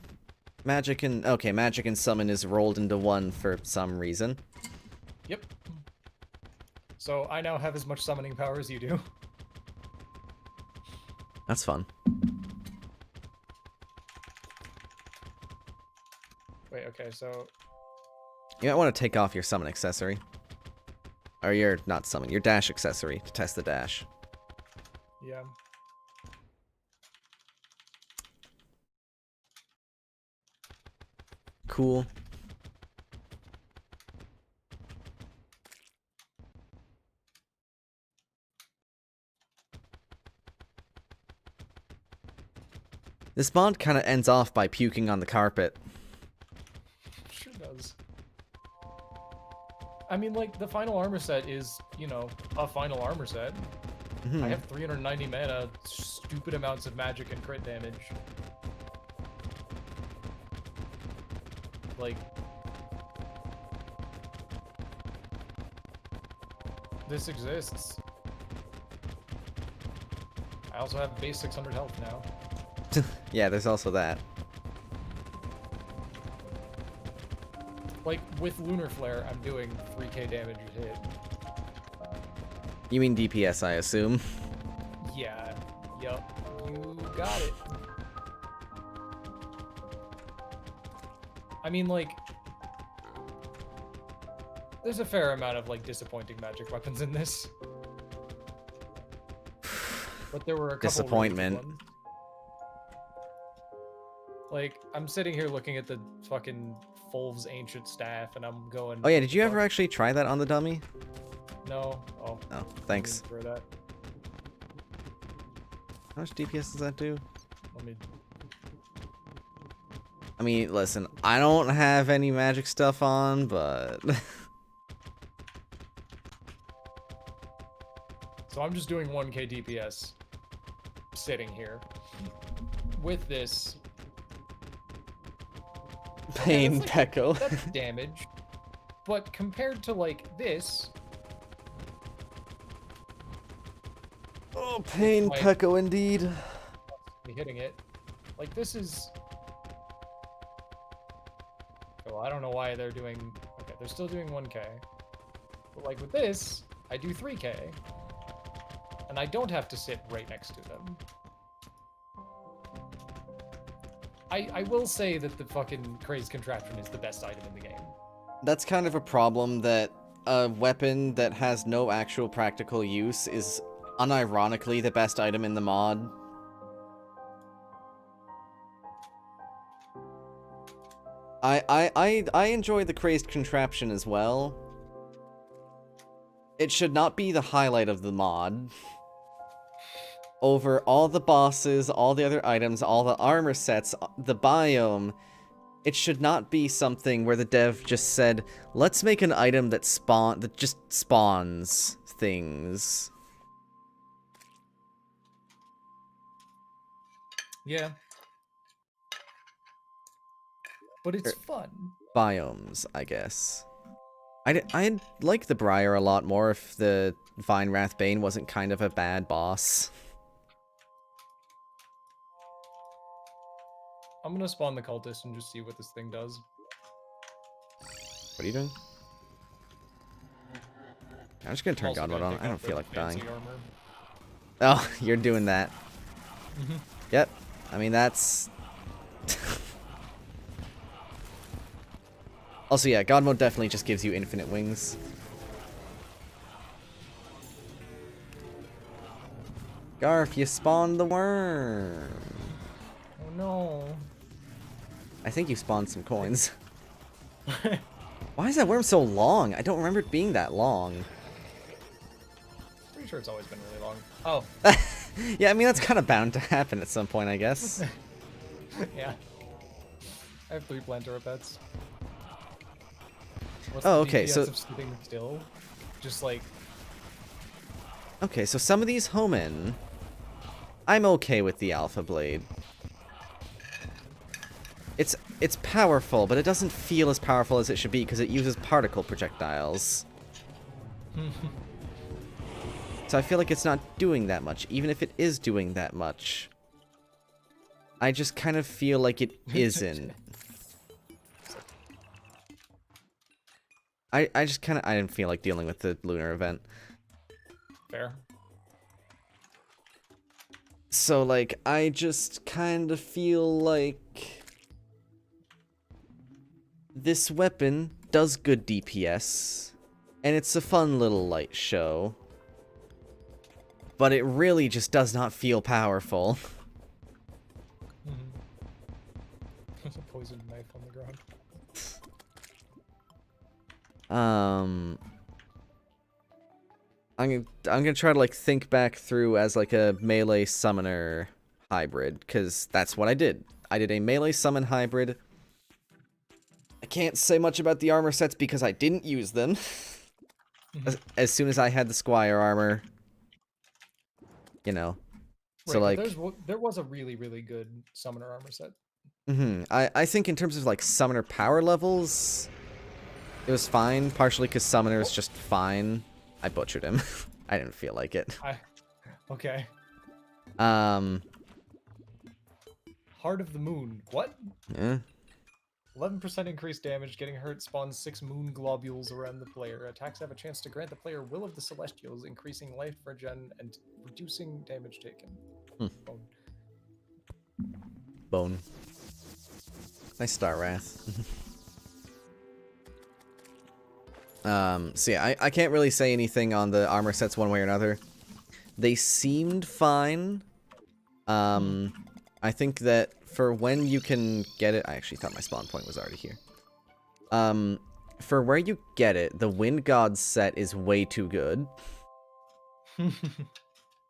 [SPEAKER 2] Magic and... Okay, Magic and Summon is rolled into one for some reason.
[SPEAKER 1] Yep. So I now have as much summoning power as you do.
[SPEAKER 2] That's fun.
[SPEAKER 1] Wait, okay, so...
[SPEAKER 2] You might want to take off your summon accessory. Or your, not summon, your dash accessory to test the dash.
[SPEAKER 1] Yeah.
[SPEAKER 2] Cool. This mod kind of ends off by puking on the carpet.
[SPEAKER 1] Sure does. I mean, like, the final armor set is, you know, a final armor set. I have 390 mana, stupid amounts of magic and crit damage. Like... This exists. I also have base 600 health now.
[SPEAKER 2] Yeah, there's also that.
[SPEAKER 1] Like, with Lunar Flare, I'm doing 3k damage a hit.
[SPEAKER 2] You mean DPS, I assume?
[SPEAKER 1] Yeah. Yup. You got it. I mean, like... There's a fair amount of, like, disappointing magic weapons in this. But there were a couple
[SPEAKER 2] Disappointment.
[SPEAKER 1] really good ones. Like, I'm sitting here looking at the fucking Fulv's Ancient Staff, and I'm going...
[SPEAKER 2] Oh yeah, did you ever actually try that on the dummy?
[SPEAKER 1] No. Oh.
[SPEAKER 2] Oh, thanks.
[SPEAKER 1] For that.
[SPEAKER 2] How much DPS does that do?
[SPEAKER 1] Let me.
[SPEAKER 2] I mean, listen, I don't have any magic stuff on, but...
[SPEAKER 1] So I'm just doing 1k DPS. Sitting here. With this.
[SPEAKER 2] Pain
[SPEAKER 1] Okay, that's
[SPEAKER 2] Pecco.
[SPEAKER 1] That's damage. But compared to, like, this...
[SPEAKER 2] Oh, Pain
[SPEAKER 1] like,
[SPEAKER 2] Pecco indeed.
[SPEAKER 1] me hitting it. Like, this is... Oh, I don't know why they're doing... Okay, they're still doing 1k. But, like, with this, I do 3k. And I don't have to sit right next to them. I will say that the fucking Crazed Contraption is the best item in the game.
[SPEAKER 2] That's kind of a problem, that a weapon that has no actual practical use is unironically the best item in the mod. I enjoy the Crazed Contraption as well. It should not be the highlight of the mod. Over all the bosses, all the other items, all the armor sets, the biome, it should not be something where the dev just said, let's make an item that just spawns things.
[SPEAKER 1] Yeah. But it's fun.
[SPEAKER 2] Biomes, I guess. I'd like the Briar a lot more if the Vine Wrathbane wasn't kind of a bad boss.
[SPEAKER 1] I'm gonna spawn the cultist and just see what this thing does.
[SPEAKER 2] What are you doing? I'm just gonna turn
[SPEAKER 1] Also
[SPEAKER 2] God Mode
[SPEAKER 1] gonna
[SPEAKER 2] on.
[SPEAKER 1] pick
[SPEAKER 2] I don't
[SPEAKER 1] up
[SPEAKER 2] feel
[SPEAKER 1] the
[SPEAKER 2] like dying.
[SPEAKER 1] fancy armor.
[SPEAKER 2] Oh, you're doing that.
[SPEAKER 1] Mhm.
[SPEAKER 2] Yep. I mean, that's... Also, yeah, God Mode definitely just gives you infinite wings. Garf, you spawned the worm.
[SPEAKER 1] Oh no.
[SPEAKER 2] I think you spawned some coins. Why is that worm so long? I don't remember it being that long.
[SPEAKER 1] Pretty sure it's always been really long. Oh.
[SPEAKER 2] Yeah, I mean, that's kind of bound to happen at some point, I guess.
[SPEAKER 1] Yeah. I have 3 Plantera pets. What's
[SPEAKER 2] Oh,
[SPEAKER 1] the
[SPEAKER 2] okay,
[SPEAKER 1] DPS
[SPEAKER 2] so...
[SPEAKER 1] of sitting still? Just like...
[SPEAKER 2] Okay, so some of these home in. I'm okay with the Alpha Blade. It's powerful, but it doesn't feel as powerful as it should be because it uses particle projectiles. So I feel like it's not doing that much, even if it is doing that much. I just kind of feel like it isn't. I just kind of... I didn't feel like dealing with the lunar event.
[SPEAKER 1] Fair.
[SPEAKER 2] So, like, I just kind of feel like... this weapon does good DPS, and it's a fun little light show. But it really just does not feel powerful.
[SPEAKER 1] There's a poisoned knife on the ground.
[SPEAKER 2] I'm gonna try to, like, think back through as, like, a melee summoner hybrid, because that's what I did. I did a melee summon hybrid. I can't say much about the armor sets because I didn't use them. As soon as I had the Squire armor, you know. So,
[SPEAKER 1] right,
[SPEAKER 2] like...
[SPEAKER 1] there was a really, really good summoner armor set.
[SPEAKER 2] I think in terms of, like, summoner power levels, it was fine, partially because summoner is just fine. I butchered him. I didn't feel like it.
[SPEAKER 1] Okay.
[SPEAKER 2] Heart
[SPEAKER 1] of the Moon. What?
[SPEAKER 2] Yeah.
[SPEAKER 1] 11% increased damage. Getting hurt spawns 6 moon globules around the player. Attacks have a chance to grant the player Will of the Celestials, increasing life regen and reducing damage taken. Bone.
[SPEAKER 2] Bone. Nice Star Wrath. So yeah, I can't really say anything on the armor sets one way or another. They seemed fine. I think that for when you can get it... I actually thought my spawn point was already here. for where you get it, the Wind God set is way too good.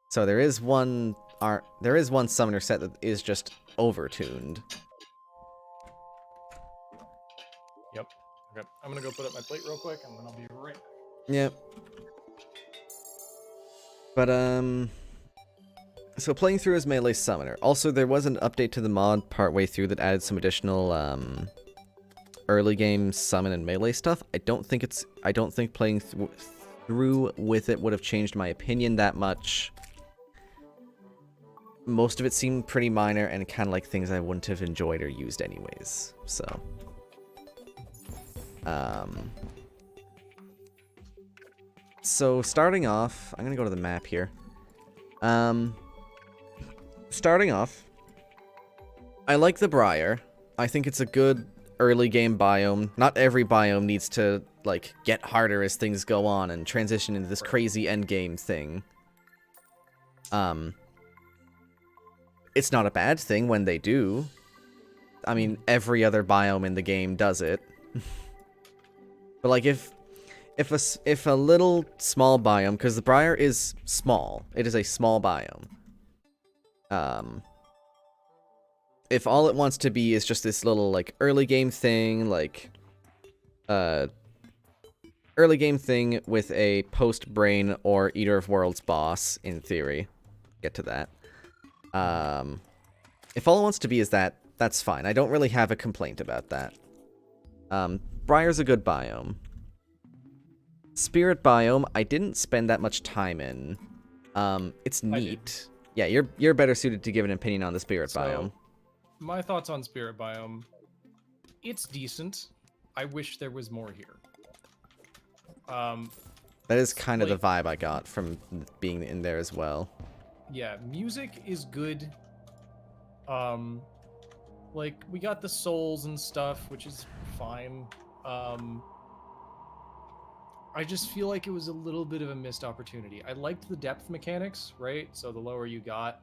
[SPEAKER 2] So there is one summoner set that is just overtuned.
[SPEAKER 1] Yep. Okay. I'm gonna go put up my plate real quick, and then I'll be right back.
[SPEAKER 2] Yep. But so playing through as melee summoner. Also, there was an update to the mod partway through that added some additional early game summon and melee stuff. I don't think playing through with it would have changed my opinion that much. Most of it seemed pretty minor and kind of like things I wouldn't have enjoyed or used anyways. So starting off, I'm gonna go to the map here. Starting off, I like the Briar. I think it's a good early game biome. Not every biome needs to like get harder as things go on and transition into this crazy end game thing. It's not a bad thing when they do. I mean, every other biome in the game does it. But like if a little small biome, because the Briar is small, it is a small biome. If all it wants to be is just this little like early game thing, like early game thing with a post brain or Eater of Worlds boss, in theory, get to that. If all it wants to be is that, that's fine. I don't really have a complaint about that. Briar's a good biome. Spirit biome, I didn't spend that much time in. It's neat. Yeah, you're better suited to give an opinion on the Spirit biome.
[SPEAKER 1] My thoughts on Spirit biome. It's decent. I wish there was more here.
[SPEAKER 2] That is kind of the vibe I got from being in there as well.
[SPEAKER 1] Yeah, music is good. Like, we got the souls and stuff, which is fine. I just feel like it was a little bit of a missed opportunity. I liked the depth mechanics, right? So the lower you got,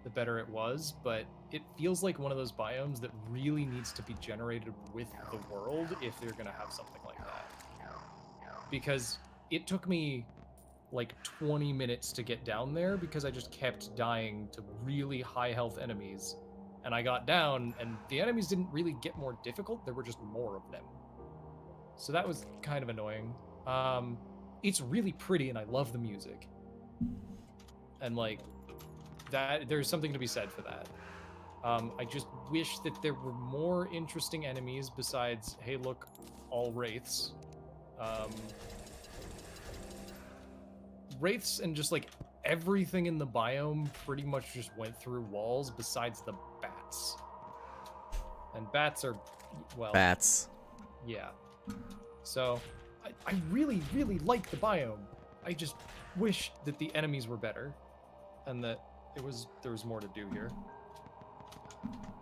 [SPEAKER 1] the better it was, but it feels like one of those biomes that really needs to be generated with the world if they're gonna have something like that. Because it took me like 20 minutes to get down there because I just kept dying to really high health enemies. And I got down, and the enemies didn't really get more difficult, there were just more of them. So that was kind of annoying. It's really pretty, and I love the music. And like, that, there's something to be said for that. I just wish that there were more interesting enemies besides, hey look, all wraiths. Wraiths and just like everything in the biome pretty much just went through walls besides the bats. And bats are, well...
[SPEAKER 2] Bats.
[SPEAKER 1] Yeah. So, I really, really like the biome. I just wish that the enemies were better. And that there was more to do here.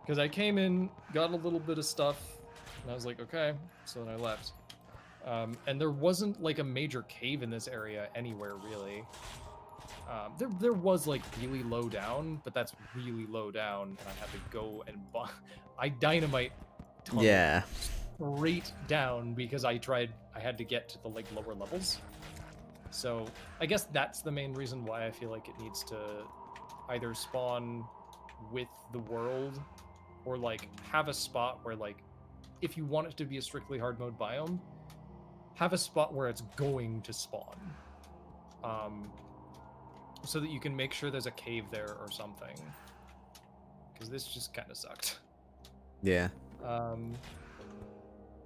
[SPEAKER 1] Because I came in, got a little bit of stuff, and I was like, okay. So then I left. And there wasn't like a major cave in this area anywhere, really. There was like really low down, but that's really low down, and I had to go and I dynamite tunneled straight down because I had to get to the like lower levels. So I guess that's the main reason why I feel like it needs to either spawn with the world or like have a spot where like if you want it to be a strictly hard mode biome, have a spot where it's going to spawn. So that you can make sure there's a cave there or something. Because this just kind of sucked.
[SPEAKER 2] Yeah.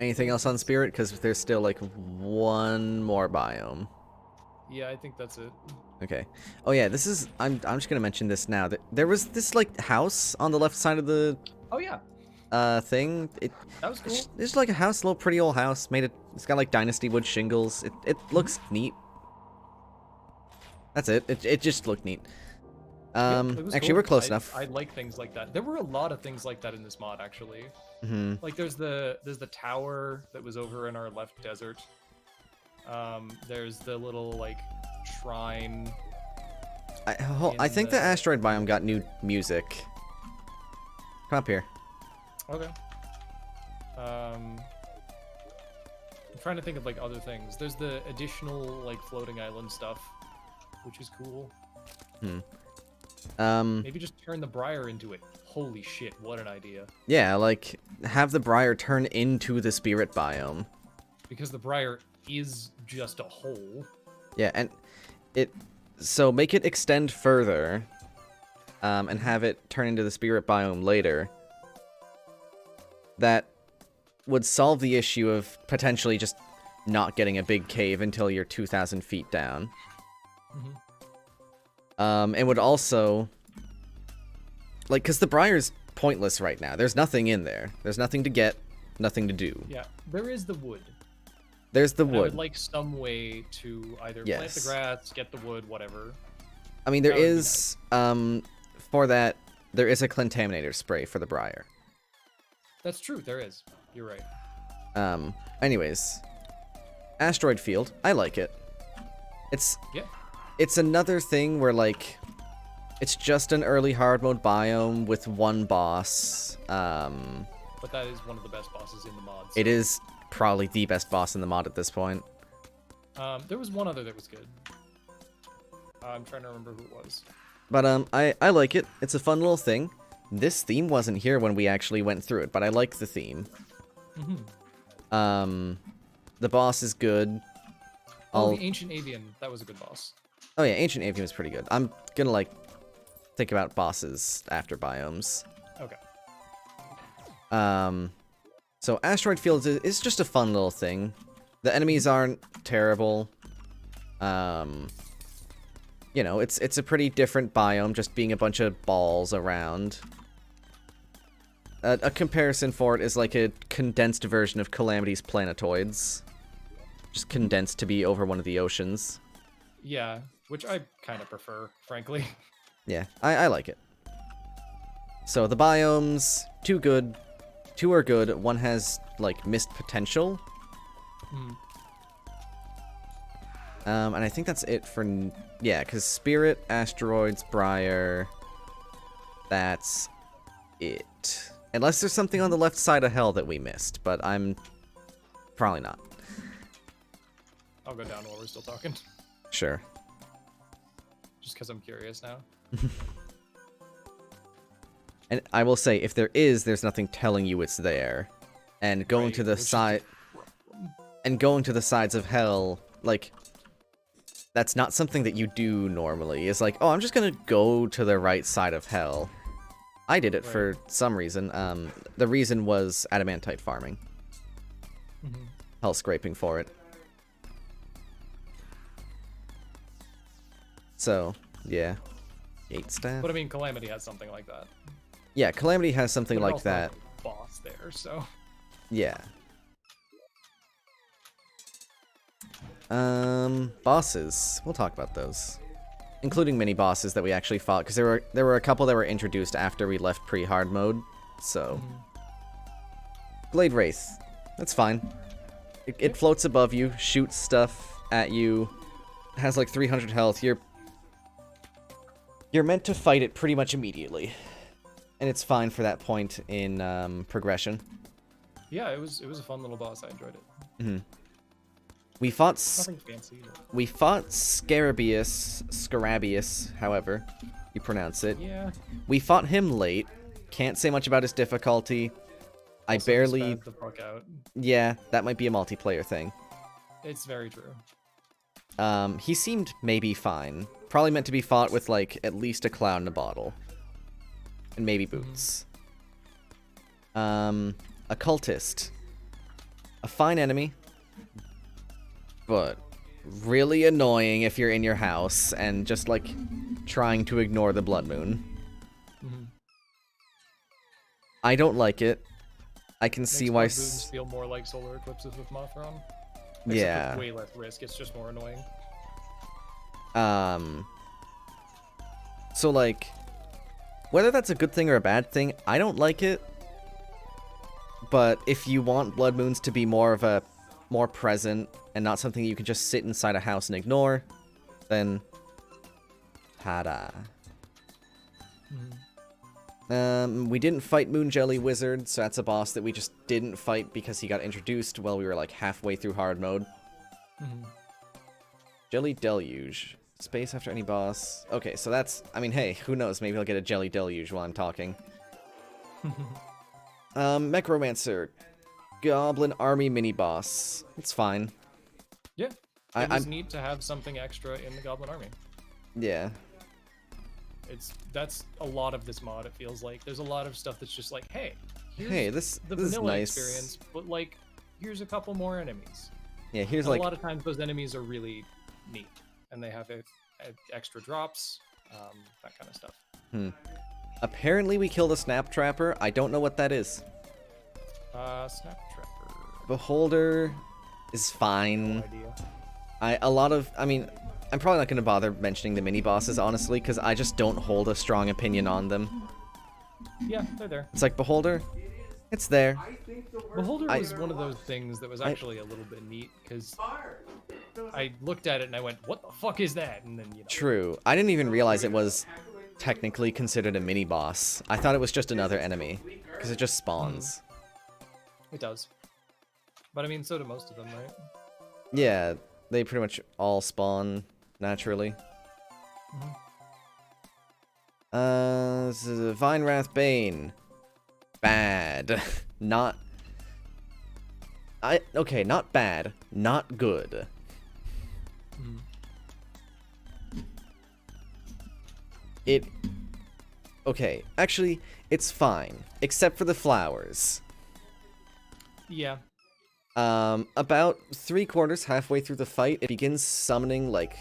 [SPEAKER 2] Anything else on Spirit? Because there's still like one more biome.
[SPEAKER 1] Yeah, I think that's it.
[SPEAKER 2] Okay. Oh yeah, this is... I'm just gonna mention this now. There was this like house on the left side of the...
[SPEAKER 1] Oh yeah.
[SPEAKER 2] Thing.
[SPEAKER 1] That was cool.
[SPEAKER 2] It's like a house, a little pretty old house. It's got like dynasty wood shingles. It looks neat. That's it. It just looked neat. Actually,
[SPEAKER 1] cool.
[SPEAKER 2] we're close enough.
[SPEAKER 1] I like things like that. There were a lot of things like that in this mod, actually. Like there's the tower that was over in our left desert. There's the little like shrine.
[SPEAKER 2] I think the asteroid biome got new music. Come up here.
[SPEAKER 1] Okay. trying to think of like other things. There's the additional like floating island stuff, which is cool. Maybe just turn the Briar into it. Holy shit, what an idea.
[SPEAKER 2] Yeah, like, have the Briar turn into the spirit biome.
[SPEAKER 1] Because the Briar is just a hole.
[SPEAKER 2] Yeah, and so make it extend further, and have it turn into the spirit biome later. That would solve the issue of potentially just not getting a big cave until you're 2,000 feet down. And would also... Like, because the Briar's pointless right now. There's nothing in there. There's nothing to get, nothing to do.
[SPEAKER 1] Yeah, there is the wood.
[SPEAKER 2] There's the
[SPEAKER 1] And I
[SPEAKER 2] wood.
[SPEAKER 1] would like some way to either plant the grass, get the wood, whatever.
[SPEAKER 2] I mean, there is, for that, there is a contaminator spray for the Briar.
[SPEAKER 1] That's true, there is. You're right.
[SPEAKER 2] Anyways. Asteroid Field. I like it.
[SPEAKER 1] Yeah.
[SPEAKER 2] It's another thing where, like, it's just an early hard mode biome with one boss.
[SPEAKER 1] But that is one of the best bosses in the mod. So.
[SPEAKER 2] It is probably the best boss in the mod at this point.
[SPEAKER 1] There was one other that was good. I'm trying to remember who it was.
[SPEAKER 2] But I like it. It's a fun little thing. This theme wasn't here when we actually went through it, but I like the theme. The boss is good.
[SPEAKER 1] Oh, the Ancient Avian. That was a good boss.
[SPEAKER 2] Oh yeah, Ancient Avian was pretty good. I'm gonna, like, think about bosses after biomes.
[SPEAKER 1] Okay.
[SPEAKER 2] So Asteroid Fields is just a fun little thing. The enemies aren't terrible. You know, it's a pretty different biome, just being a bunch of balls around. A comparison for it is like a condensed version of Calamity's Planetoids. Just condensed to be over one of the oceans.
[SPEAKER 1] Yeah, which I kind of prefer, frankly.
[SPEAKER 2] Yeah, I like it. So the biomes, two good. Two are good. One has, like, missed potential. And I think that's it for... Yeah, because Spirit, Asteroids, Briar... That's it. Unless there's something on the left side of Hell that we missed, but I'm... Probably not.
[SPEAKER 1] I'll go down while we're still talking.
[SPEAKER 2] Sure.
[SPEAKER 1] Just because I'm curious now.
[SPEAKER 2] And I will say, if there is, there's nothing telling you it's there. And going to the side... And going to the sides of Hell, like... That's not something that you do normally. It's like, oh, I'm just gonna go to the right side of Hell. I did it for some reason. The reason was adamantite farming. Hell scraping for it. So, yeah. Gate staff.
[SPEAKER 1] But I mean, Calamity has something like that.
[SPEAKER 2] Yeah, Calamity has something like that.
[SPEAKER 1] Boss there, so.
[SPEAKER 2] Yeah. Bosses. We'll talk about those. Including mini bosses that we actually fought, because there were a couple that were introduced after we left pre-hard mode. So, Glade Wraith. That's fine. It floats above you, shoots stuff at you, has like 300 health. You're meant to fight it pretty much immediately, and it's fine for that point in progression.
[SPEAKER 1] Yeah, it was a fun little boss. I enjoyed it.
[SPEAKER 2] We fought
[SPEAKER 1] Nothing fancy.
[SPEAKER 2] We fought Scarabeus, however you pronounce it.
[SPEAKER 1] Yeah.
[SPEAKER 2] We fought him late. Can't say much about his difficulty. I
[SPEAKER 1] Also
[SPEAKER 2] barely.
[SPEAKER 1] spazzed the fuck out.
[SPEAKER 2] Yeah, that might be a multiplayer thing.
[SPEAKER 1] It's very true.
[SPEAKER 2] He seemed maybe fine. Probably meant to be fought with, like, at least a clown in a bottle. And maybe boots. Occultist. A fine enemy. But really annoying if you're in your house and just, like, trying to ignore the blood moon. I don't like it. I can see why...
[SPEAKER 1] Makes blood moons feel more like solar eclipses with Mothron.
[SPEAKER 2] Yeah.
[SPEAKER 1] Except with way less risk, it's just more annoying.
[SPEAKER 2] So, like, whether that's a good thing or a bad thing, I don't like it. But if you want blood moons to be more present and not something you can just sit inside a house and ignore, then ta-da. We didn't fight Moon Jelly Wizard, so that's a boss that we just didn't fight because he got introduced while we were like halfway through hard mode. Jelly Deluge. Space after any boss. Okay, so that's... I mean, hey, who knows? Maybe I'll get a Jelly Deluge while I'm talking. Mechromancer. Goblin Army mini-boss. It's fine.
[SPEAKER 1] Yeah. It was neat to have something extra in the Goblin Army.
[SPEAKER 2] Yeah.
[SPEAKER 1] That's a lot of this mod, it feels like. There's a lot of stuff that's just like, hey,
[SPEAKER 2] this
[SPEAKER 1] the
[SPEAKER 2] is
[SPEAKER 1] vanilla
[SPEAKER 2] nice.
[SPEAKER 1] experience, but like, here's a couple more enemies.
[SPEAKER 2] Yeah, here's
[SPEAKER 1] And
[SPEAKER 2] like...
[SPEAKER 1] a lot of times those enemies are really neat, and they have extra drops, that kind of stuff.
[SPEAKER 2] Apparently we killed a Snap Trapper. I don't know what that is.
[SPEAKER 1] Snap Trapper.
[SPEAKER 2] Beholder is fine.
[SPEAKER 1] No idea.
[SPEAKER 2] I mean, I'm probably not going to bother mentioning the mini-bosses, honestly, because I just don't hold a strong opinion on them.
[SPEAKER 1] Yeah, they're there.
[SPEAKER 2] It's like, Beholder, it's there.
[SPEAKER 1] Beholder was one of those things that was actually a little bit neat, because I looked at it and I went, what the fuck is that? And then, you know.
[SPEAKER 2] True. I didn't even realize it was technically considered a mini-boss. I thought it was just another enemy, because it just spawns.
[SPEAKER 1] It does. But I mean, so do most of them, right?
[SPEAKER 2] Yeah, they pretty much all spawn naturally. This is a Vinewrath Bane. Bad. Not... Okay, not bad. Not good. Okay, actually, it's fine. Except for the flowers.
[SPEAKER 1] Yeah.
[SPEAKER 2] About 3/4 halfway through the fight, it begins summoning, like,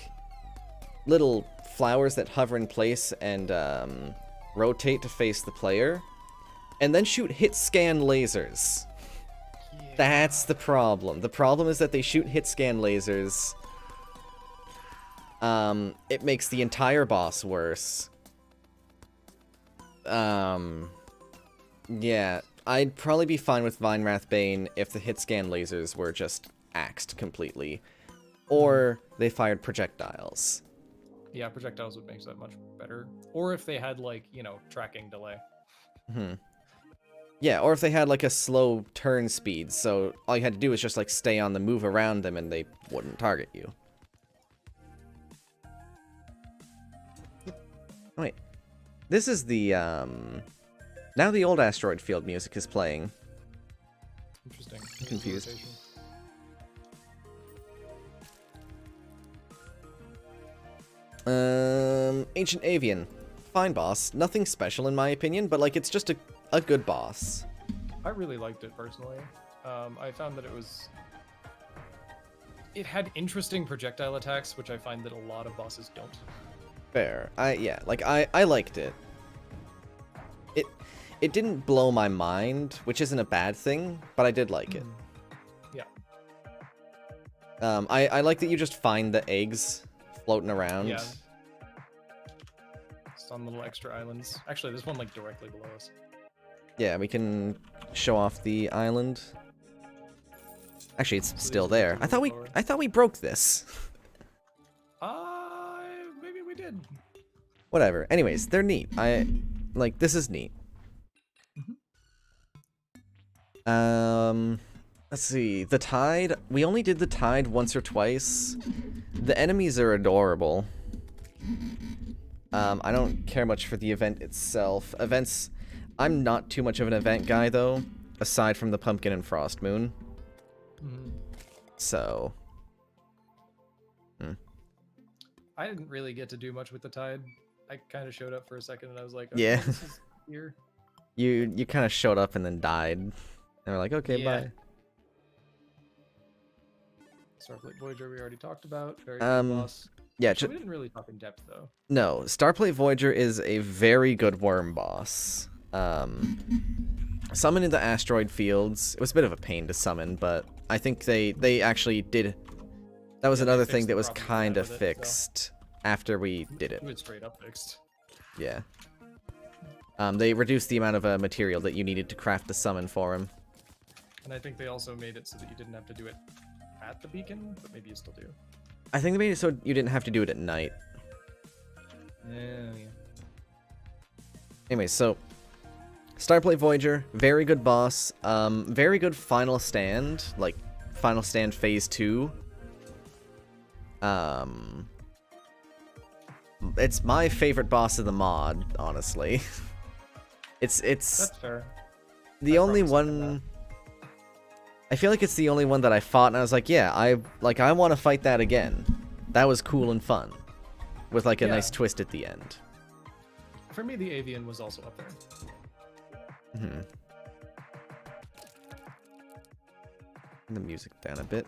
[SPEAKER 2] little flowers that hover in place and, rotate to face the player. And then shoot hit-scan lasers.
[SPEAKER 1] Yeah.
[SPEAKER 2] That's the problem. The problem is that they shoot hit-scan lasers. It makes the entire boss worse. Yeah, I'd probably be fine with Vinewrath Bane if the hit-scan lasers were just axed completely. Or they fired projectiles.
[SPEAKER 1] Yeah, projectiles would make that much better. Or if they had, like, you know, tracking delay.
[SPEAKER 2] Yeah, or if they had, like, a slow turn speed, so all you had to do was just, like, stay on the move around them and they wouldn't target you. Wait. This is the, now the old asteroid field music is playing.
[SPEAKER 1] Interesting.
[SPEAKER 2] I'm confused. Ancient Avian. Fine boss. Nothing special in my opinion, but, like, it's just a good boss.
[SPEAKER 1] I really liked it, personally. I found that it had interesting projectile attacks, which I find that a lot of bosses don't.
[SPEAKER 2] Fair. Yeah, like, I liked it. It didn't blow my mind, which isn't a bad thing, but I did like it.
[SPEAKER 1] Yeah.
[SPEAKER 2] I like that you just find the eggs floating around.
[SPEAKER 1] Yeah. Just on little extra islands. Actually, there's one, like, directly below us.
[SPEAKER 2] Yeah, we can show off the island. Actually, it's still there. I thought we broke this.
[SPEAKER 1] Maybe we did.
[SPEAKER 2] Whatever. Anyways, they're neat. Like, this is neat. Let's see. The Tide. We only did the Tide once or twice. The enemies are adorable. I don't care much for the event itself. Events... I'm not too much of an event guy, though, aside from the Pumpkin and Frost Moon. So...
[SPEAKER 1] I didn't really get to do much with the Tide. I kind of showed up for a second and I was like,
[SPEAKER 2] Yeah.
[SPEAKER 1] this is here.
[SPEAKER 2] You kind of showed up and then died. And we're like, okay,
[SPEAKER 1] Yeah.
[SPEAKER 2] bye.
[SPEAKER 1] Starplate Voyager we already talked about. Very good boss.
[SPEAKER 2] Yeah,
[SPEAKER 1] Actually, we didn't really talk in depth, though.
[SPEAKER 2] no, Starplate Voyager is a very good worm boss. Summon in the asteroid fields. It was a bit of a pain to summon, but I think they actually did. That was another thing that was kind of fixed after we did it.
[SPEAKER 1] It was straight up fixed.
[SPEAKER 2] Yeah. They reduced the amount of material that you needed to craft the summon for him.
[SPEAKER 1] And I think they also made it so that you didn't have to do it at the beacon, but maybe you still do.
[SPEAKER 2] I think they made it so you didn't have to do it at night.
[SPEAKER 1] Yeah.
[SPEAKER 2] Anyway, so Starplate Voyager, very good boss. Very good final stand, like final stand phase 2. It's my favorite boss of the mod, honestly. It's
[SPEAKER 1] That's fair.
[SPEAKER 2] the only one. I feel like it's the only one that I fought, and I was like, yeah, I want to fight that again. That was cool and fun, with like a nice twist at the end.
[SPEAKER 1] For me, the Avian was also up there.
[SPEAKER 2] The music down a bit.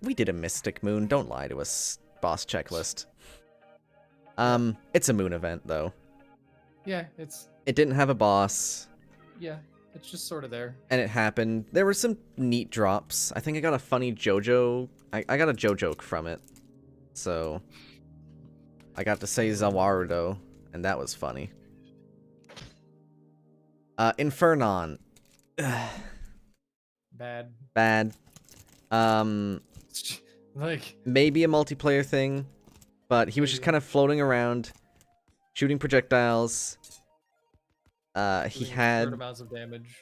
[SPEAKER 2] We did a Mystic Moon. Don't lie to us, boss checklist. It's a moon event though.
[SPEAKER 1] Yeah,
[SPEAKER 2] It didn't have a boss.
[SPEAKER 1] Yeah, it's just sort of there.
[SPEAKER 2] And it happened. There were some neat drops. I think I got a funny JoJo. I got a JoJo from it. So I got to say Zawarudo, and that was funny. Infernon.
[SPEAKER 1] Bad.
[SPEAKER 2] Bad.
[SPEAKER 1] Like
[SPEAKER 2] Maybe a multiplayer thing, but he was just kind of floating around, shooting projectiles. He had
[SPEAKER 1] amounts of damage.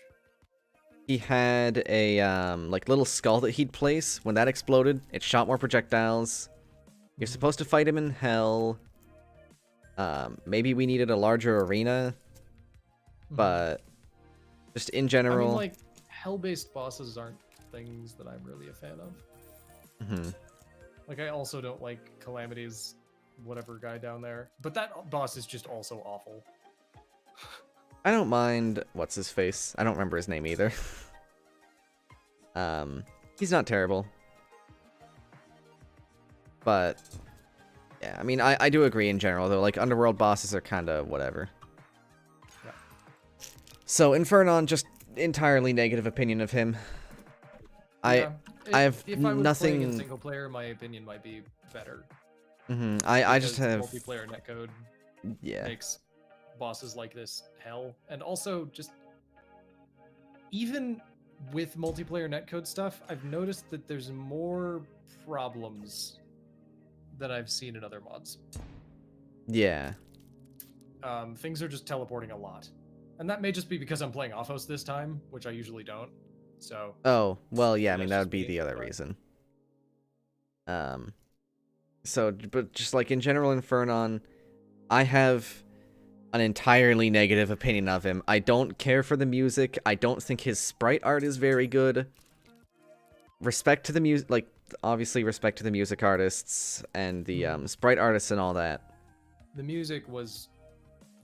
[SPEAKER 2] He had a like little skull that he'd place. When that exploded, it shot more projectiles. You're supposed to fight him in hell. Maybe we needed a larger arena, but just in general,
[SPEAKER 1] I mean, like hell-based bosses aren't things that I'm really a fan of. Like I also don't like Calamity's whatever guy down there, but that boss is just also awful.
[SPEAKER 2] I don't mind what's his face. I don't remember his name either. He's not terrible. But yeah, I mean I do agree in general though, like underworld bosses are kinda whatever.
[SPEAKER 1] Yeah.
[SPEAKER 2] So Infernon, just entirely negative opinion of him.
[SPEAKER 1] Yeah.
[SPEAKER 2] I have
[SPEAKER 1] if I was
[SPEAKER 2] nothing
[SPEAKER 1] playing in single player, my opinion might be better.
[SPEAKER 2] I just have
[SPEAKER 1] multiplayer netcode makes bosses like this hell, and also just even with multiplayer netcode stuff, I've noticed that there's more problems than I've seen in other mods.
[SPEAKER 2] Yeah.
[SPEAKER 1] Things are just teleporting a lot, and that may just be because I'm playing Offos this time, which I usually don't. So.
[SPEAKER 2] Oh well, yeah. I mean that would
[SPEAKER 1] just
[SPEAKER 2] be
[SPEAKER 1] me,
[SPEAKER 2] the other
[SPEAKER 1] but-
[SPEAKER 2] reason. So, but just like in general, Infernon, I have an entirely negative opinion of him. I don't care for the music. I don't think his sprite art is very good. Respect to the music, like obviously respect to the music artists and the sprite artists and all that.
[SPEAKER 1] The music was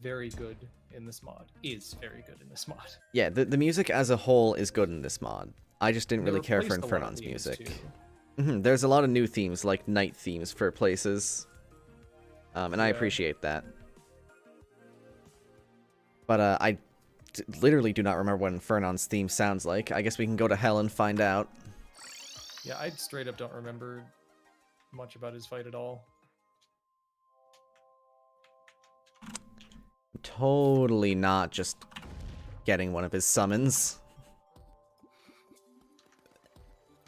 [SPEAKER 1] very good in this mod. Is very good in this mod.
[SPEAKER 2] Yeah, the music as a whole is good in this mod. I just didn't
[SPEAKER 1] They
[SPEAKER 2] really care for
[SPEAKER 1] replaced a lot of
[SPEAKER 2] Infernon's
[SPEAKER 1] themes,
[SPEAKER 2] music.
[SPEAKER 1] too.
[SPEAKER 2] There's a lot of new themes, like night themes for places. And I
[SPEAKER 1] Yeah.
[SPEAKER 2] appreciate that. But I literally do not remember what Infernon's theme sounds like. I guess we can go to hell and find out.
[SPEAKER 1] Yeah, I straight up don't remember much about his fight at all.
[SPEAKER 2] Totally not just getting one of his summons.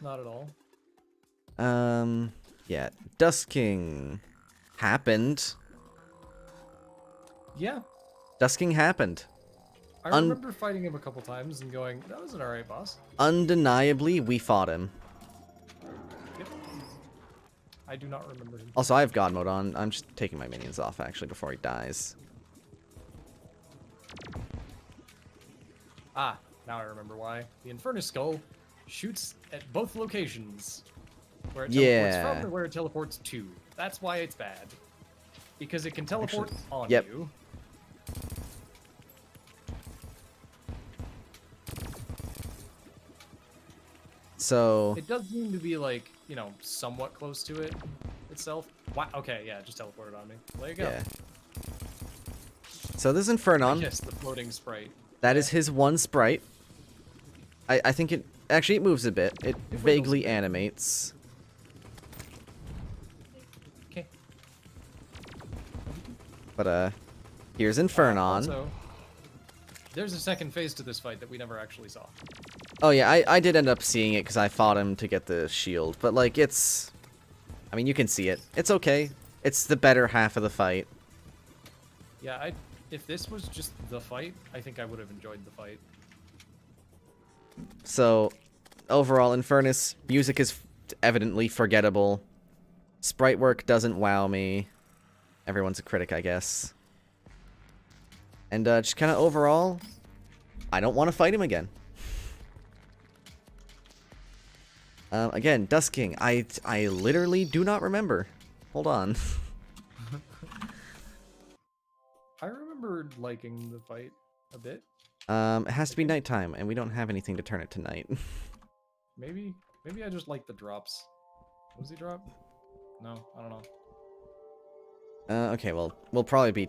[SPEAKER 1] Not at all.
[SPEAKER 2] Yeah, Dusking happened.
[SPEAKER 1] Yeah,
[SPEAKER 2] Dusking happened.
[SPEAKER 1] I remember fighting him a couple times and going, that was an alright boss.
[SPEAKER 2] Undeniably, we fought him.
[SPEAKER 1] Yep. I do not remember him.
[SPEAKER 2] Also, I have God mode on. I'm just taking my minions off, actually, before he dies.
[SPEAKER 1] Ah, now I remember why. The Infernus Skull shoots at both locations. Where it teleports from and where it teleports to. That's why it's bad. Because it can teleport on you.
[SPEAKER 2] So
[SPEAKER 1] it does seem to be like, you know, somewhat close to it itself. Wow, okay, yeah, just teleported on me. There you go.
[SPEAKER 2] yeah. So this Infernon.
[SPEAKER 1] Yes, the floating sprite.
[SPEAKER 2] That is his one sprite. I think it actually it moves a bit. It vaguely animates.
[SPEAKER 1] Okay.
[SPEAKER 2] But here's Infernon.
[SPEAKER 1] Also, there's a second phase to this fight that we never actually saw.
[SPEAKER 2] Oh yeah, I did end up seeing it because I fought him to get the shield. But like it's, I mean you can see it. It's okay. It's the better half of the fight.
[SPEAKER 1] Yeah, if this was just the fight, I think I would have enjoyed the fight.
[SPEAKER 2] So, overall, in Furnace, music is evidently forgettable. Sprite work doesn't wow me. Everyone's a critic, I guess. And just kind of overall, I don't want to fight him again. Again, Dusking, I literally do not remember. Hold on.
[SPEAKER 1] I remember liking the fight a bit.
[SPEAKER 2] It has to be nighttime, and we don't have anything to turn it to night.
[SPEAKER 1] Maybe I just like the drops. What was he drop? No, I don't know.
[SPEAKER 2] Okay, well, we'll probably be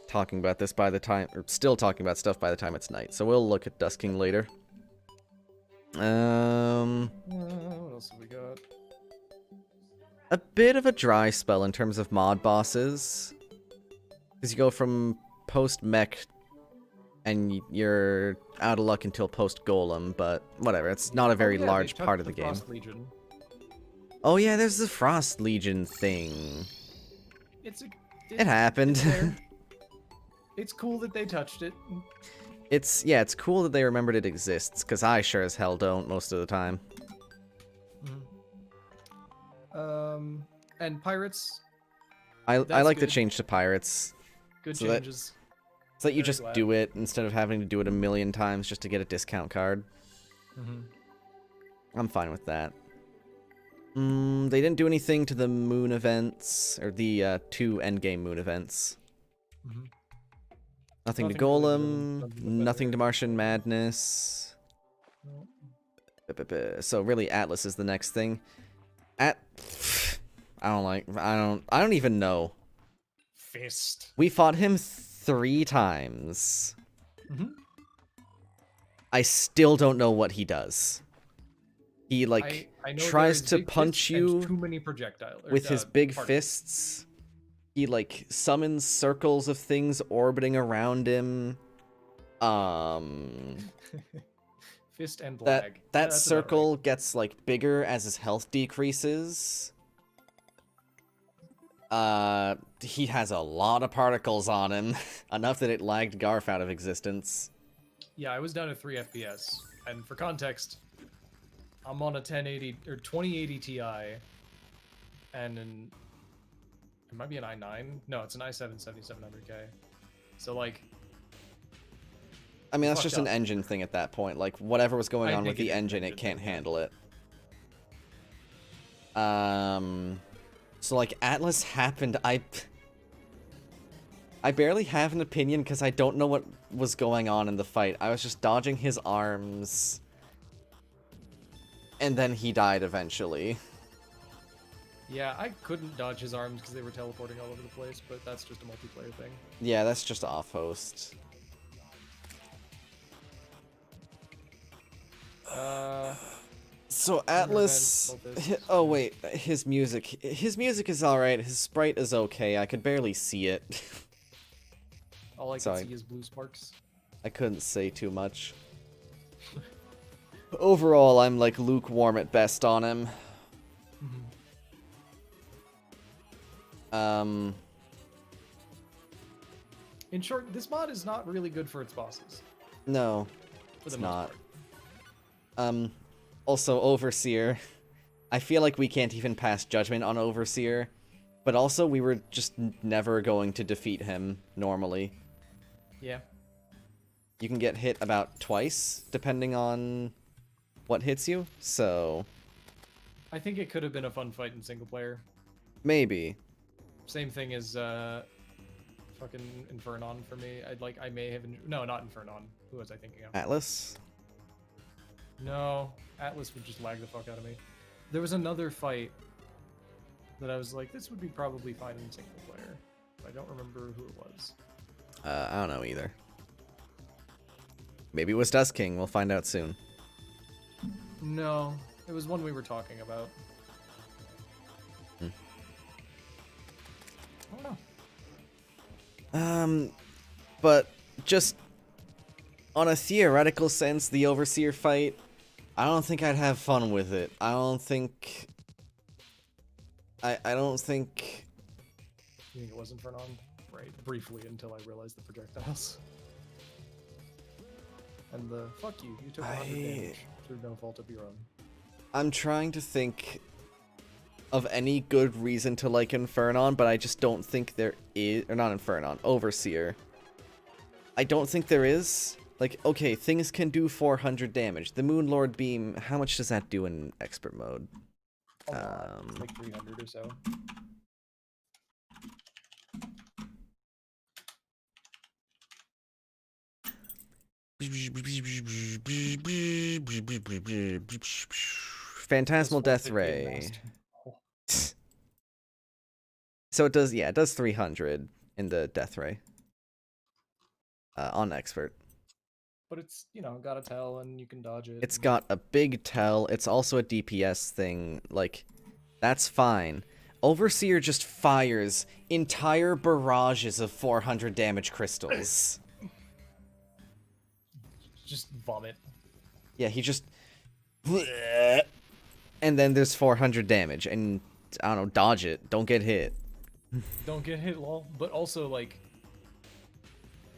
[SPEAKER 2] talking about this by the time, or still talking about stuff by the time it's night, so we'll look at Dusking later.
[SPEAKER 1] What else have we got?
[SPEAKER 2] A bit of a dry spell in terms of mod bosses. Because you go from post-mech and you're out of luck until post-golem, but whatever, it's not a very large part of the game.
[SPEAKER 1] Frost Legion.
[SPEAKER 2] Oh yeah, there's the Frost Legion thing. It happened.
[SPEAKER 1] It's cool that they touched it.
[SPEAKER 2] It's cool that they remembered it exists, because I sure as hell don't most of the time.
[SPEAKER 1] And pirates.
[SPEAKER 2] I like the
[SPEAKER 1] good.
[SPEAKER 2] change to pirates.
[SPEAKER 1] Good
[SPEAKER 2] So
[SPEAKER 1] changes.
[SPEAKER 2] So that you
[SPEAKER 1] Very
[SPEAKER 2] just
[SPEAKER 1] glad.
[SPEAKER 2] do it instead of having to do it a million times just to get a discount card. I'm fine with that. They didn't do anything to the moon events, or the 2 endgame moon events. Nothing to
[SPEAKER 1] Nothing really
[SPEAKER 2] Golem,
[SPEAKER 1] nothing to
[SPEAKER 2] nothing to
[SPEAKER 1] Weather.
[SPEAKER 2] Martian Madness. So really Atlas is the next thing. I don't even know.
[SPEAKER 1] Fist.
[SPEAKER 2] We fought him 3 times. I still don't know what he does. He like
[SPEAKER 1] I know
[SPEAKER 2] tries
[SPEAKER 1] there
[SPEAKER 2] to
[SPEAKER 1] is big
[SPEAKER 2] punch
[SPEAKER 1] fists and
[SPEAKER 2] you
[SPEAKER 1] too many projectile
[SPEAKER 2] with his big
[SPEAKER 1] particles.
[SPEAKER 2] fists. He like summons circles of things orbiting around him.
[SPEAKER 1] Fist and
[SPEAKER 2] That
[SPEAKER 1] blag.
[SPEAKER 2] that
[SPEAKER 1] That's about
[SPEAKER 2] circle gets like bigger as his health decreases. He has a lot of particles on him, enough that it lagged Garf out of existence.
[SPEAKER 1] right. Yeah, I was down to 3 FPS, and for context, I'm on a 1080 or 2080 Ti, and it might be an i9. No, it's an i7 7700K. So like,
[SPEAKER 2] I mean, that's
[SPEAKER 1] Fucked
[SPEAKER 2] just an
[SPEAKER 1] up.
[SPEAKER 2] engine thing at that point. Like, whatever was going
[SPEAKER 1] I
[SPEAKER 2] on with
[SPEAKER 1] think
[SPEAKER 2] the
[SPEAKER 1] it is an
[SPEAKER 2] engine, it
[SPEAKER 1] engine
[SPEAKER 2] can't
[SPEAKER 1] thing, yeah.
[SPEAKER 2] handle it. So like Atlas happened, I barely have an opinion because I don't know what was going on in the fight. I was just dodging his arms. And then he died eventually.
[SPEAKER 1] yeah, I couldn't dodge his arms because they were teleporting all over the place, but that's just a multiplayer thing.
[SPEAKER 2] Yeah, that's just off host. So Atlas, oh wait, his music is alright, his sprite is okay, I could barely see it.
[SPEAKER 1] All I can
[SPEAKER 2] Sorry.
[SPEAKER 1] see is blue sparks.
[SPEAKER 2] I couldn't say too much. Overall, I'm like lukewarm at best on him.
[SPEAKER 1] In short, this mod is not really good for its bosses.
[SPEAKER 2] No,
[SPEAKER 1] For
[SPEAKER 2] it's
[SPEAKER 1] the most
[SPEAKER 2] not.
[SPEAKER 1] part.
[SPEAKER 2] Also, Overseer. I feel like we can't even pass judgment on Overseer. But also, we were just never going to defeat him normally.
[SPEAKER 1] Yeah.
[SPEAKER 2] You can get hit about twice, depending on what hits you, so
[SPEAKER 1] I think it could have been a fun fight in single player.
[SPEAKER 2] maybe.
[SPEAKER 1] Same thing as fucking Infernon for me. I may have no, not Infernon. Who was I thinking of?
[SPEAKER 2] Atlas?
[SPEAKER 1] No, Atlas would just lag the fuck out of me. There was another fight that I was like, this would be probably fine in single player. But I don't remember who it was.
[SPEAKER 2] I don't know either. Maybe it was Dust King, we'll find out soon.
[SPEAKER 1] No, it was one we were talking about. I don't know.
[SPEAKER 2] But just on a theoretical sense, the Overseer fight, I don't think I'd have fun with it. I don't think... I don't think...
[SPEAKER 1] You think it was Infernon? right briefly until I realized the projectiles. And the fuck you took 100 damage through no fault of your own.
[SPEAKER 2] I'm trying to think of any good reason to like Infernon, but I just don't think there is, or not Infernon, Overseer. I don't think there is. Like, okay, things can do 400 damage. The Moonlord Beam, how much does that do in expert mode?
[SPEAKER 1] Like 300 or so.
[SPEAKER 2] Phantasmal Death Ray. So it does, yeah, it does 300 in the Death Ray. On expert.
[SPEAKER 1] But it's, you know, got a tell and you can dodge it.
[SPEAKER 2] It's got a big tell. It's also a DPS thing. Like, that's fine. Overseer just fires entire barrages of 400 damage crystals.
[SPEAKER 1] Just vomit.
[SPEAKER 2] Yeah, he just... And then there's 400 damage, and, I don't know, dodge it. Don't get hit.
[SPEAKER 1] Don't get hit, lol. But also, like,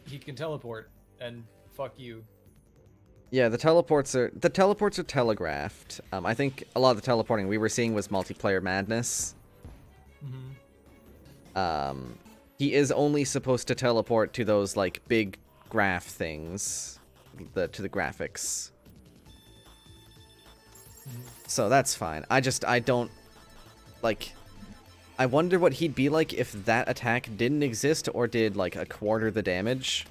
[SPEAKER 1] he can teleport, and fuck you.
[SPEAKER 2] Yeah, the teleports are telegraphed. I think a lot of the teleporting we were seeing was multiplayer madness. He is only supposed to teleport to those, like, big graph things. To the graphics. So that's fine. I don't, like, I wonder what he'd be like if that attack didn't exist or did, like, a quarter the damage.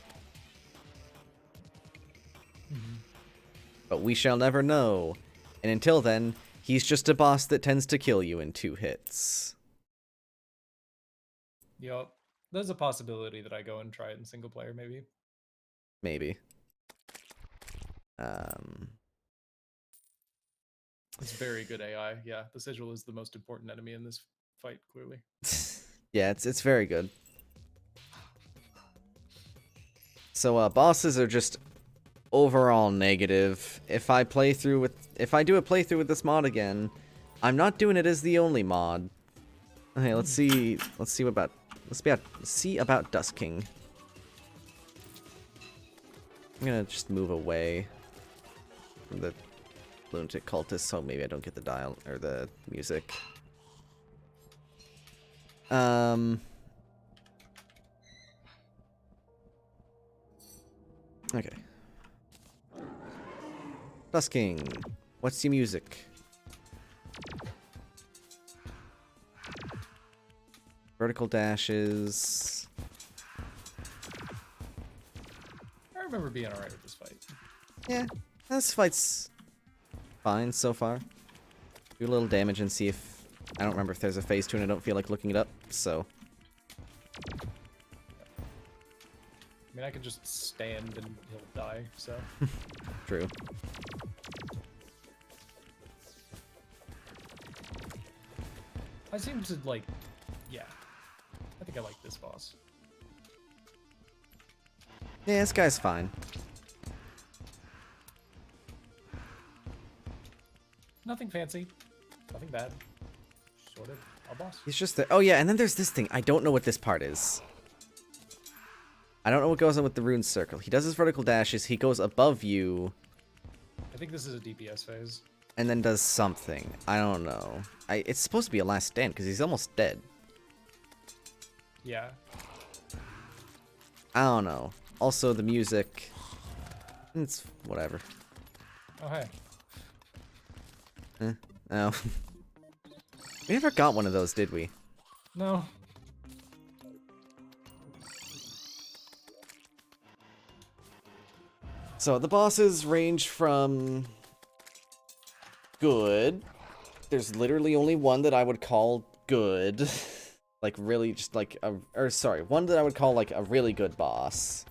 [SPEAKER 2] But we shall never know. And until then, he's just a boss that tends to kill you in 2 hits.
[SPEAKER 1] Yup. There's a possibility that I go and try it in single player, maybe.
[SPEAKER 2] Maybe.
[SPEAKER 1] It's very good AI. Yeah, the sigil is the most important enemy in this fight, clearly.
[SPEAKER 2] Yeah, it's very good. So bosses are just overall negative. If I do a playthrough with this mod again, I'm not doing it as the only mod. Okay, let's see about Dust King. I'm gonna just move away from the lunatic cultist, so maybe I don't get the dial or the music. Okay. Dust King, what's your music? Vertical dashes.
[SPEAKER 1] I remember being alright with this fight.
[SPEAKER 2] Yeah, this fight's fine so far. Do a little damage and see if... I don't remember if there's a phase 2 and I don't feel like looking it up, so...
[SPEAKER 1] I mean, I can just stand and he'll die, so...
[SPEAKER 2] True.
[SPEAKER 1] I seem to, like... Yeah. I think I like this boss.
[SPEAKER 2] Yeah, this guy's fine.
[SPEAKER 1] Nothing fancy. Nothing bad. Sort of a boss.
[SPEAKER 2] He's just there. Oh yeah, and then there's this thing. I don't know what this part is. I don't know what goes on with the rune circle. He does his vertical dashes. He goes above you.
[SPEAKER 1] I think this is a DPS phase.
[SPEAKER 2] And then does something. I don't know. It's supposed to be a last stand because he's almost dead.
[SPEAKER 1] Yeah.
[SPEAKER 2] I don't know. Also, the music. It's whatever.
[SPEAKER 1] Oh, hey.
[SPEAKER 2] Oh. We never got one of those, did we?
[SPEAKER 1] No.
[SPEAKER 2] So the bosses range from good. There's literally only one that I would call good. Like really just like one that I would call like a really good boss.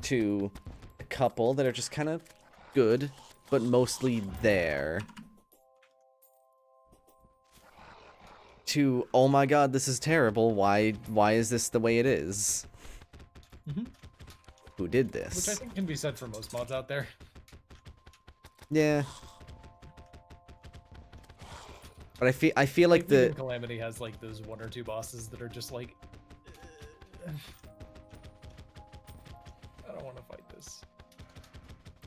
[SPEAKER 2] To a couple that are just kind of good, but mostly there. To, oh my god, this is terrible. Why is this the way it is? Who did this?
[SPEAKER 1] Which I think can be said for most mods out there.
[SPEAKER 2] Yeah. But I feel like the
[SPEAKER 1] Calamity has like those 1 or 2 bosses that are just like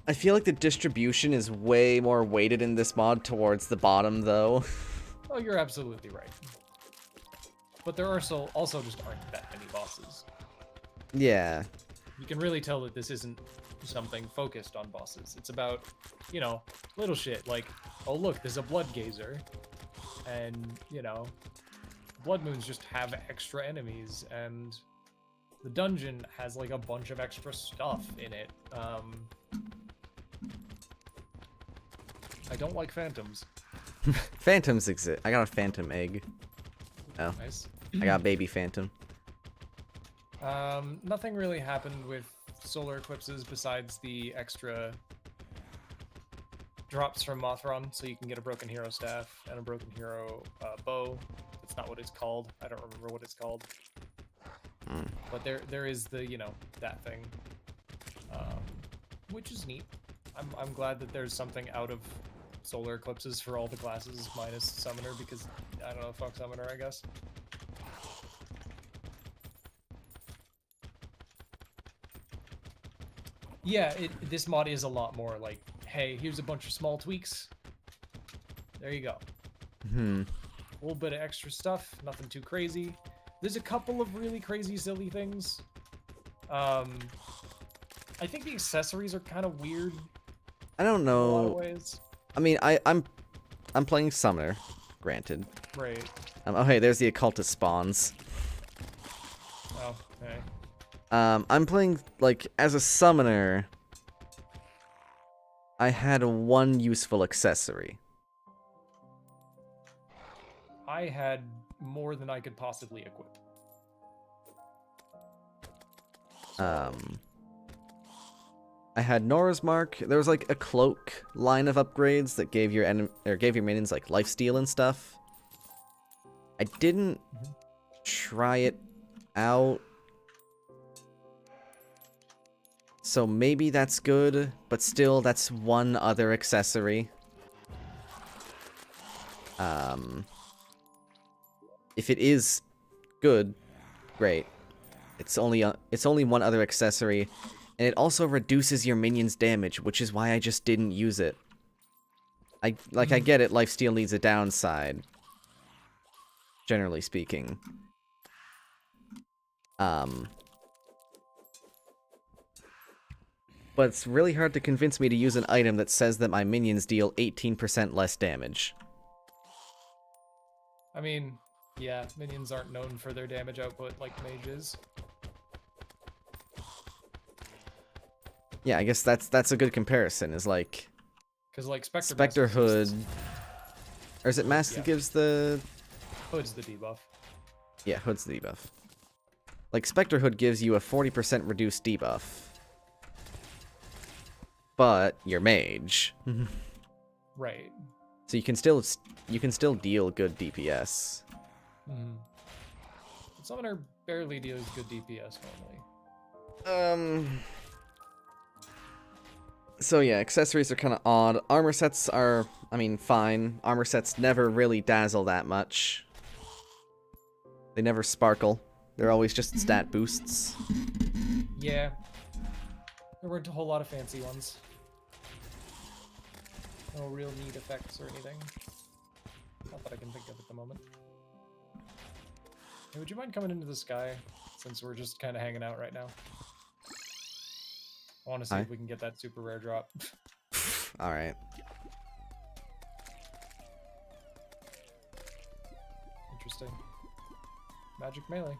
[SPEAKER 2] I feel like the distribution is way more weighted in this mod towards the bottom, though.
[SPEAKER 1] Oh, you're absolutely right. But there are also just aren't that many bosses.
[SPEAKER 2] Yeah.
[SPEAKER 1] You can really tell that this isn't something focused on bosses. It's about, you know, little shit like, oh look, there's a blood gazer. And, you know, blood moons just have extra enemies, and the dungeon has like a bunch of extra stuff in it. I don't like phantoms.
[SPEAKER 2] Phantoms exist. I got a phantom egg. Oh,
[SPEAKER 1] Nice.
[SPEAKER 2] I got baby phantom.
[SPEAKER 1] Nothing really happened with solar eclipses besides the extra drops from Mothron, so you can get a broken hero staff and a broken hero bow. That's not what it's called. I don't remember what it's called. But there is the, you know, that thing, which is neat. I'm glad that there's something out of solar eclipses for all the classes minus summoner, because I don't know, fuck summoner, I guess. Yeah, this mod is a lot more like, hey, here's a bunch of small tweaks. There you go. A little bit of extra stuff, nothing too crazy. There's a couple of really crazy, silly things. I think the accessories are kind of weird.
[SPEAKER 2] I don't
[SPEAKER 1] In a lot of
[SPEAKER 2] know.
[SPEAKER 1] ways.
[SPEAKER 2] I mean, I'm playing summoner, granted.
[SPEAKER 1] Right.
[SPEAKER 2] Oh hey, there's the occultist spawns.
[SPEAKER 1] Oh, okay.
[SPEAKER 2] I'm playing, like, as a summoner, I had one useful accessory.
[SPEAKER 1] I had more than I could possibly equip.
[SPEAKER 2] I had Nora's Mark. There was, like, a cloak line of upgrades that gave your minions, like, lifesteal and stuff. I didn't try it out. So maybe that's good, but still, that's one other accessory. If it is good, great. It's only one other accessory, and it also reduces your minions' damage, which is why I just didn't use it. I get it, lifesteal needs a downside, generally speaking. But it's really hard to convince me to use an item that says that my minions deal 18% less damage.
[SPEAKER 1] I mean, yeah, minions aren't known for their damage output like mages.
[SPEAKER 2] Yeah, I guess that's a good comparison, is like...
[SPEAKER 1] Because, like,
[SPEAKER 2] Spectre Hood... Or is it Mask that gives the...
[SPEAKER 1] Hood's the debuff.
[SPEAKER 2] Yeah, Hood's the debuff. Like, Spectre Hood gives you a 40% reduced debuff. But you're mage.
[SPEAKER 1] Right.
[SPEAKER 2] So you can still deal good DPS.
[SPEAKER 1] Summoner barely deals good DPS normally.
[SPEAKER 2] So yeah, accessories are kind of odd. Armor sets are, I mean, fine. Armor sets never really dazzle that much. They never sparkle. They're always just stat boosts.
[SPEAKER 1] Yeah. There weren't a whole lot of fancy ones. No real neat effects or anything. Not that I can think of at the moment. Hey, would you mind coming into the sky, since we're just kind of hanging out right now? I want to see if we can get that super rare drop.
[SPEAKER 2] Alright.
[SPEAKER 1] Interesting. Magic melee.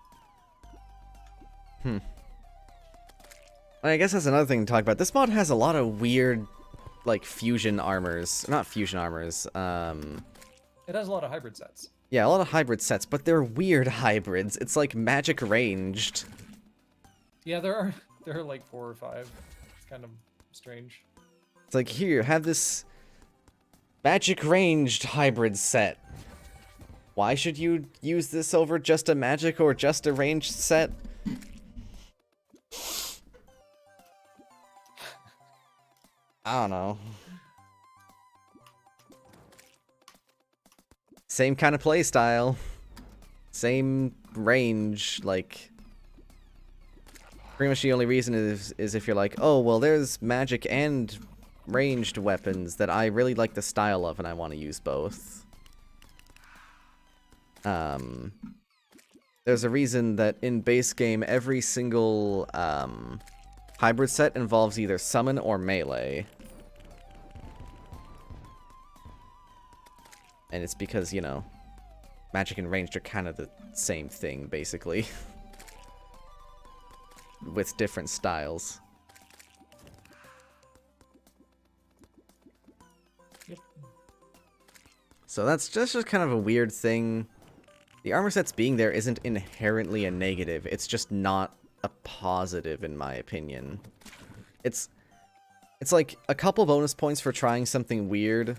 [SPEAKER 2] I guess that's another thing to talk about. This mod has a lot of weird, like, fusion armors. Not fusion armors,
[SPEAKER 1] It has a lot of hybrid sets.
[SPEAKER 2] yeah, a lot of hybrid sets, but they're weird hybrids. It's like magic ranged.
[SPEAKER 1] Yeah, there are like 4 or 5. It's kind of strange.
[SPEAKER 2] It's like, here, have this magic ranged hybrid set. Why should you use this over just a magic or just a ranged set? I don't know. Same kind of playstyle. Same range, like... Pretty much the only reason is if you're like, oh, well, there's magic and ranged weapons that I really like the style of, and I want to use both. There's a reason that in base game, every single hybrid set involves either summon or melee. And it's because, you know, magic and ranged are kind of the same thing, basically. With different styles.
[SPEAKER 1] Yep.
[SPEAKER 2] So that's just kind of a weird thing. The armor sets being there isn't inherently a negative. It's just not a positive, in my opinion. It's like a couple bonus points for trying something weird.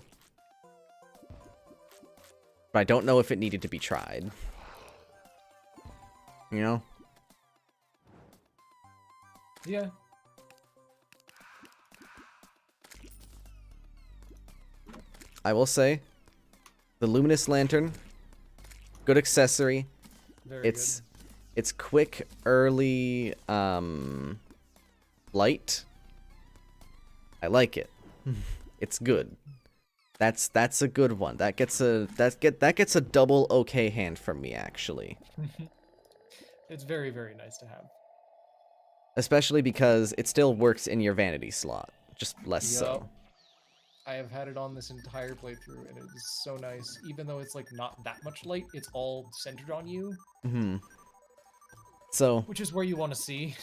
[SPEAKER 2] But I don't know if it needed to be tried. You know?
[SPEAKER 1] Yeah.
[SPEAKER 2] I will say, the Luminous Lantern, good accessory.
[SPEAKER 1] Very
[SPEAKER 2] It's quick, early, light. I like it. It's good. That's a good one. That gets a double okay hand from me, actually.
[SPEAKER 1] It's very, very nice to have.
[SPEAKER 2] Especially because it still works in your vanity slot, just less so.
[SPEAKER 1] I have had it on this entire playthrough, and it is so nice. Even though it's like not that much light, it's all centered on you.
[SPEAKER 2] Mm-hmm. So
[SPEAKER 1] Which is where you want to see.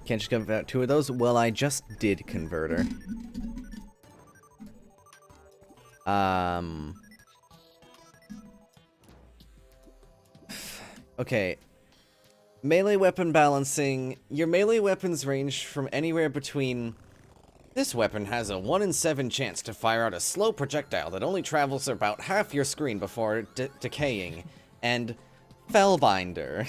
[SPEAKER 2] can't just convert 2 of those? Well, I just did converter. Okay. Melee weapon balancing. Your melee weapons range from anywhere between... This weapon has a 1 in 7 chance to fire out a slow projectile that only travels about half your screen before decaying. And... Fellbinder.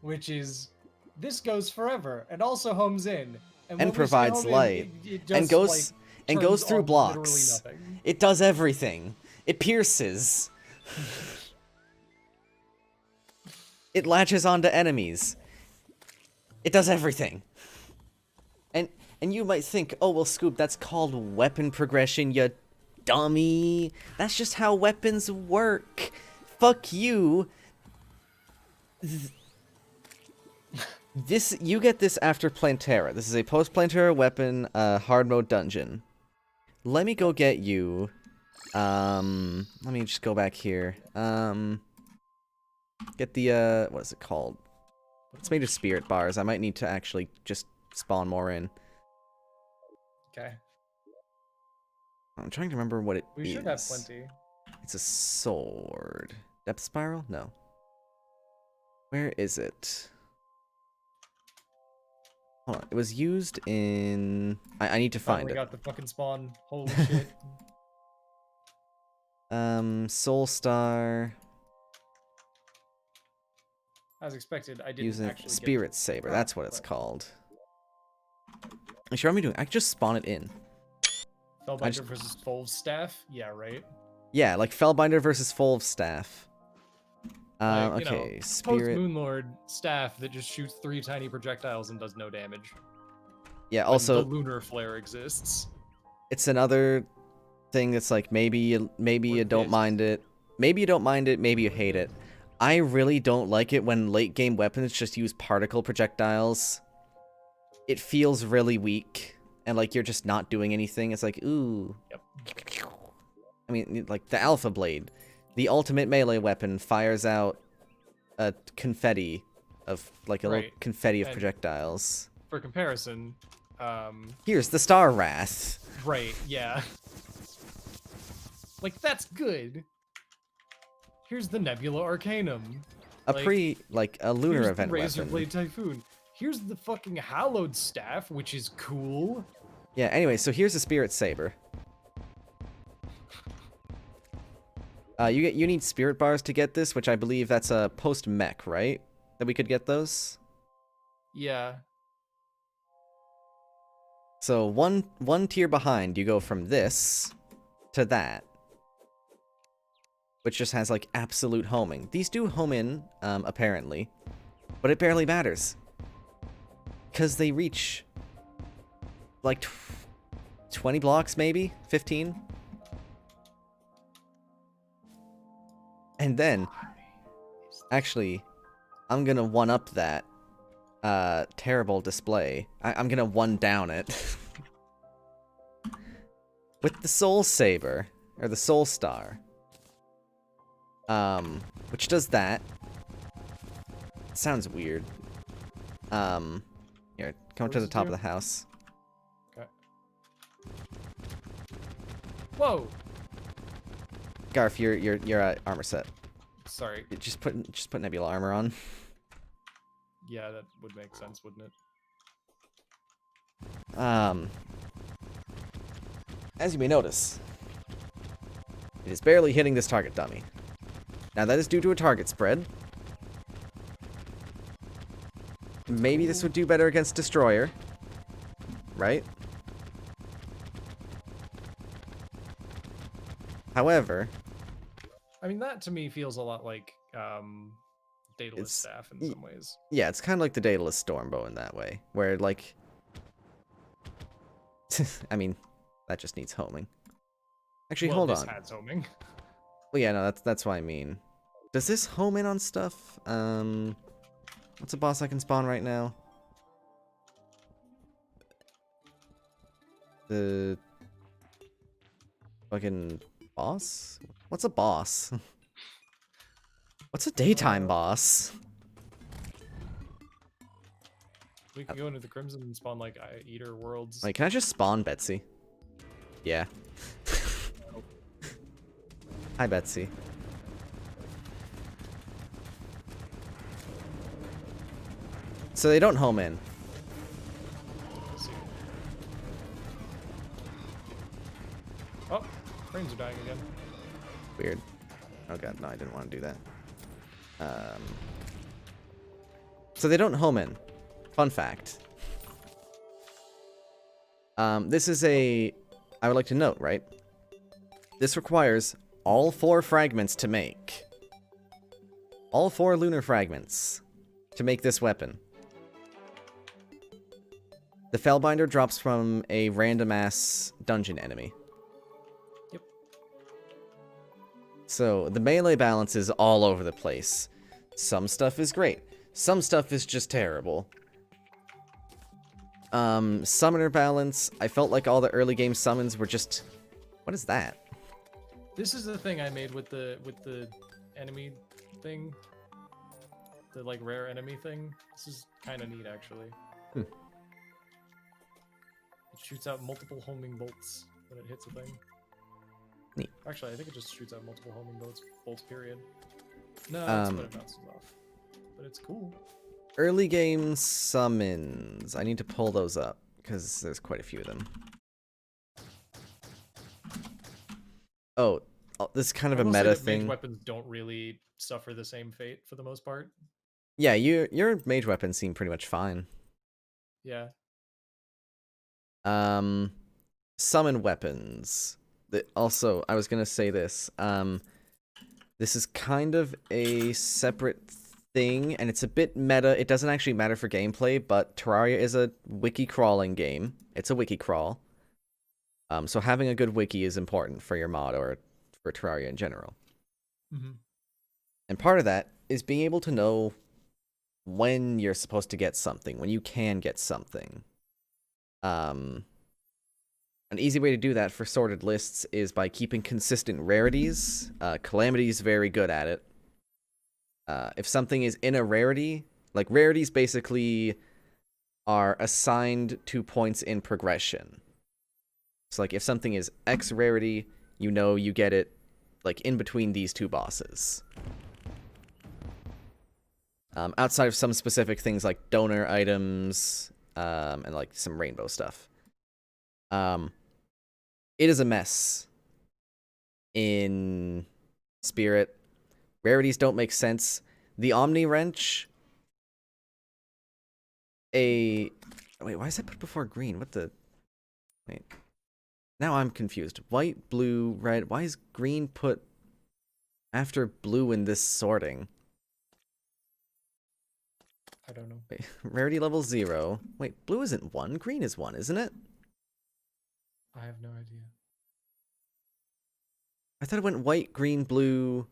[SPEAKER 1] Which is... This goes forever, and also homes in. And when we say
[SPEAKER 2] provides
[SPEAKER 1] home in,
[SPEAKER 2] light.
[SPEAKER 1] it
[SPEAKER 2] And
[SPEAKER 1] just,
[SPEAKER 2] goes... and goes
[SPEAKER 1] turns
[SPEAKER 2] through
[SPEAKER 1] on
[SPEAKER 2] blocks.
[SPEAKER 1] literally nothing.
[SPEAKER 2] It does everything. It pierces. It latches onto enemies. It does everything. And you might think, oh, well, Scoop, that's called weapon progression, you dummy. That's just how weapons work. Fuck you. You get this after Plantera. This is a post-Plantera weapon, hard mode dungeon. Let me go get you. Let me just go back here. Get the, what is it called? It's made of spirit bars. I might need to actually just spawn more in.
[SPEAKER 1] Okay.
[SPEAKER 2] I'm trying to remember what it is.
[SPEAKER 1] We should have plenty.
[SPEAKER 2] It's a sword. Depth spiral? No. Where is it? Hold on. It was used in... I need to find
[SPEAKER 1] We
[SPEAKER 2] it.
[SPEAKER 1] got the fucking spawn. Holy shit.
[SPEAKER 2] Soul Star.
[SPEAKER 1] As expected, I didn't
[SPEAKER 2] Using
[SPEAKER 1] actually
[SPEAKER 2] Spirit Saber. That's what it's called. You sure what am I doing? I can just spawn it in.
[SPEAKER 1] Fellbinder versus Fulv's staff? Yeah, right?
[SPEAKER 2] Yeah, like Fellbinder versus Fulv's staff.
[SPEAKER 1] Like,
[SPEAKER 2] okay,
[SPEAKER 1] Post
[SPEAKER 2] Spirit.
[SPEAKER 1] Moonlord staff that just shoots 3 tiny projectiles and does no damage.
[SPEAKER 2] Yeah,
[SPEAKER 1] When
[SPEAKER 2] also
[SPEAKER 1] the lunar flare exists.
[SPEAKER 2] it's another thing that's like maybe you don't mind it. Maybe you don't mind it, maybe you hate it. I really don't like it when late game weapons just use particle projectiles. It feels really weak and like you're just not doing anything. It's like, ooh.
[SPEAKER 1] Yep.
[SPEAKER 2] I mean, like the Alpha Blade, the ultimate melee weapon, fires out a confetti of like a little confetti of projectiles.
[SPEAKER 1] For comparison,
[SPEAKER 2] Here's the Star Wrath.
[SPEAKER 1] right, yeah. Like, that's good. Here's the Nebula Arcanum.
[SPEAKER 2] A
[SPEAKER 1] Like,
[SPEAKER 2] lunar
[SPEAKER 1] here's
[SPEAKER 2] event
[SPEAKER 1] the Razor
[SPEAKER 2] weapon.
[SPEAKER 1] Blade Typhoon. Here's the fucking Hallowed Staff, which is cool.
[SPEAKER 2] Yeah, anyway, so here's the Spirit Saber. You need spirit bars to get this, which I believe that's a post-mech, right? That we could get those?
[SPEAKER 1] Yeah.
[SPEAKER 2] So one tier behind, you go from this to that. Which just has, like, absolute homing. These do home in, apparently. But it barely matters. Because they reach like 20 blocks, maybe 15. And then, actually, I'm gonna one up that terrible display. I'm gonna one down it with the Soul Saber or the Soul Star, which does that. Sounds weird. Here, come up to the top of the house.
[SPEAKER 1] Okay. Whoa!
[SPEAKER 2] Garf, you're armor set.
[SPEAKER 1] Sorry.
[SPEAKER 2] Just put Nebula armor on.
[SPEAKER 1] Yeah, that would make sense, wouldn't it?
[SPEAKER 2] As you may notice, it is barely hitting this target dummy. Now that is due to a target spread. Maybe this would do better against Destroyer. Right? However...
[SPEAKER 1] I mean, that to me feels a lot like, Daedalus Staff in some ways.
[SPEAKER 2] Yeah, it's kind of like the Daedalus Stormbow in that way. Where, like... I mean, that just needs homing. Actually, hold on.
[SPEAKER 1] This has homing.
[SPEAKER 2] Well, yeah, no, that's what I mean. Does this home in on stuff? What's a boss I can spawn right now? The fucking boss? What's a boss? What's a daytime boss?
[SPEAKER 1] We can go into the Crimson and spawn like Eater worlds.
[SPEAKER 2] Wait, can I just spawn Betsy? Yeah. Hi, Betsy. So they don't home in.
[SPEAKER 1] Let's see. Oh, frames are dying again.
[SPEAKER 2] Weird. Oh god, no, I didn't want to do that. So they don't home in. Fun fact. This is I would like to note, right? This requires all 4 fragments to make. All 4 lunar fragments to make this weapon. The Fellbinder drops from a random-ass dungeon enemy.
[SPEAKER 1] Yep.
[SPEAKER 2] So, the melee balance is all over the place. Some stuff is great. Some stuff is just terrible. Summoner balance, I felt like all the early game summons were just... What is that?
[SPEAKER 1] This is the thing I made with the enemy thing. The, like, rare enemy thing. This is kind of neat, actually.
[SPEAKER 2] Hmm.
[SPEAKER 1] It shoots out multiple homing bolts when it hits a thing.
[SPEAKER 2] Neat.
[SPEAKER 1] Actually, I think it just shoots out multiple homing bolts, period. No, that's what it bounces off. But it's cool.
[SPEAKER 2] Early game summons. I need to pull those up, because there's quite a few of them. Oh, this is kind of a meta thing.
[SPEAKER 1] Mage weapons don't really suffer the same fate for the most part.
[SPEAKER 2] Yeah, your mage weapons seem pretty much fine.
[SPEAKER 1] Yeah.
[SPEAKER 2] Summon weapons. Also, I was gonna say this. This is kind of a separate thing, and it's a bit meta. It doesn't actually matter for gameplay, but Terraria is a wiki crawling game. It's a wiki crawl. So having a good wiki is important for your mod or for Terraria in general.
[SPEAKER 1] Mm-hmm. And
[SPEAKER 2] part of that is being able to know when you're supposed to get something, when you can get something. An easy way to do that for sorted lists is by keeping consistent rarities. Calamity's very good at it. If something is in a rarity, like rarities basically are assigned to points in progression. So like if something is X rarity, you know you get it like in between these 2 bosses. Outside of some specific things like donor items, and like some rainbow stuff. It is a mess in Spirit. Rarities don't make sense. The Omni Wrench. Wait, why is that put before green? What the? Wait. Now I'm confused. White, blue, red. Why is green put after blue in this sorting?
[SPEAKER 1] I don't know.
[SPEAKER 2] Wait, rarity level 0. Wait, blue isn't 1, green is 1, isn't it?
[SPEAKER 1] I have no idea.
[SPEAKER 2] I thought it went white, green, blue.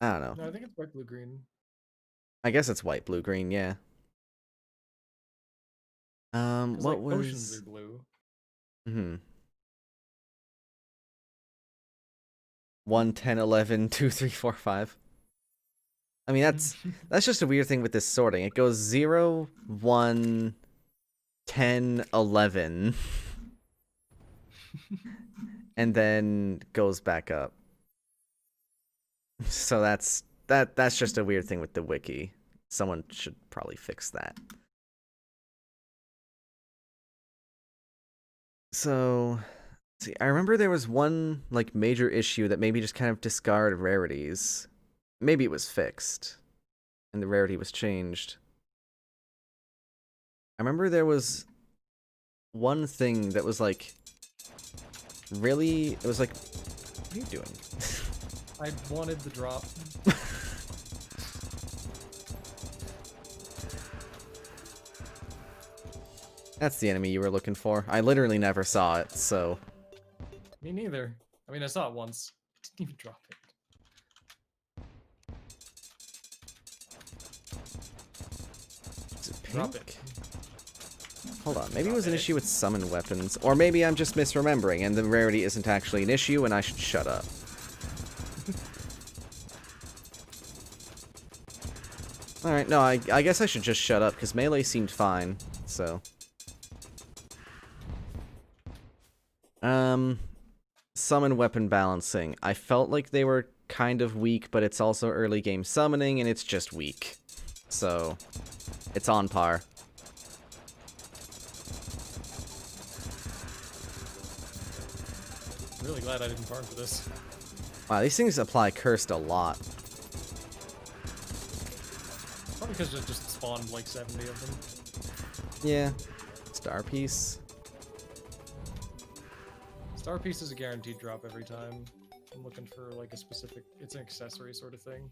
[SPEAKER 2] I don't know.
[SPEAKER 1] No, I think it's white, blue, green.
[SPEAKER 2] I guess it's white, blue, green, yeah.
[SPEAKER 1] Because
[SPEAKER 2] What
[SPEAKER 1] like potions
[SPEAKER 2] was...
[SPEAKER 1] are blue.
[SPEAKER 2] 1, 10, 11, 2, 3, 4, 5. I mean, that's just a weird thing with this sorting. It goes 0, 1, 10, 11. And then goes back up. So that's just a weird thing with the wiki. Someone should probably fix that. So, see, I remember there was one like major issue that maybe just kind of discard rarities. Maybe it was fixed and the rarity was changed. I remember there was one thing that was like really, it was like, what are you doing?
[SPEAKER 1] I wanted the drop.
[SPEAKER 2] That's the enemy you were looking for. I literally never saw it, so...
[SPEAKER 1] Me neither. I mean, I saw it once. Didn't even drop it.
[SPEAKER 2] Is it
[SPEAKER 1] Drop
[SPEAKER 2] pink?
[SPEAKER 1] it.
[SPEAKER 2] Hold on, maybe it
[SPEAKER 1] Drop
[SPEAKER 2] was an
[SPEAKER 1] it.
[SPEAKER 2] issue with summon weapons. Or maybe I'm just misremembering and the rarity isn't actually an issue and I should shut up. Alright, no, I guess I should just shut up because melee seemed fine, so... Summon weapon balancing. I felt like they were kind of weak, but it's also early game summoning, and it's just weak. So, it's on par.
[SPEAKER 1] I'm really glad I didn't farm for this.
[SPEAKER 2] Wow, these things apply cursed a lot.
[SPEAKER 1] Probably because it just spawned like 70 of them.
[SPEAKER 2] Yeah. Star piece.
[SPEAKER 1] Star piece is a guaranteed drop every time. I'm looking for like a specific, it's an accessory sort of thing.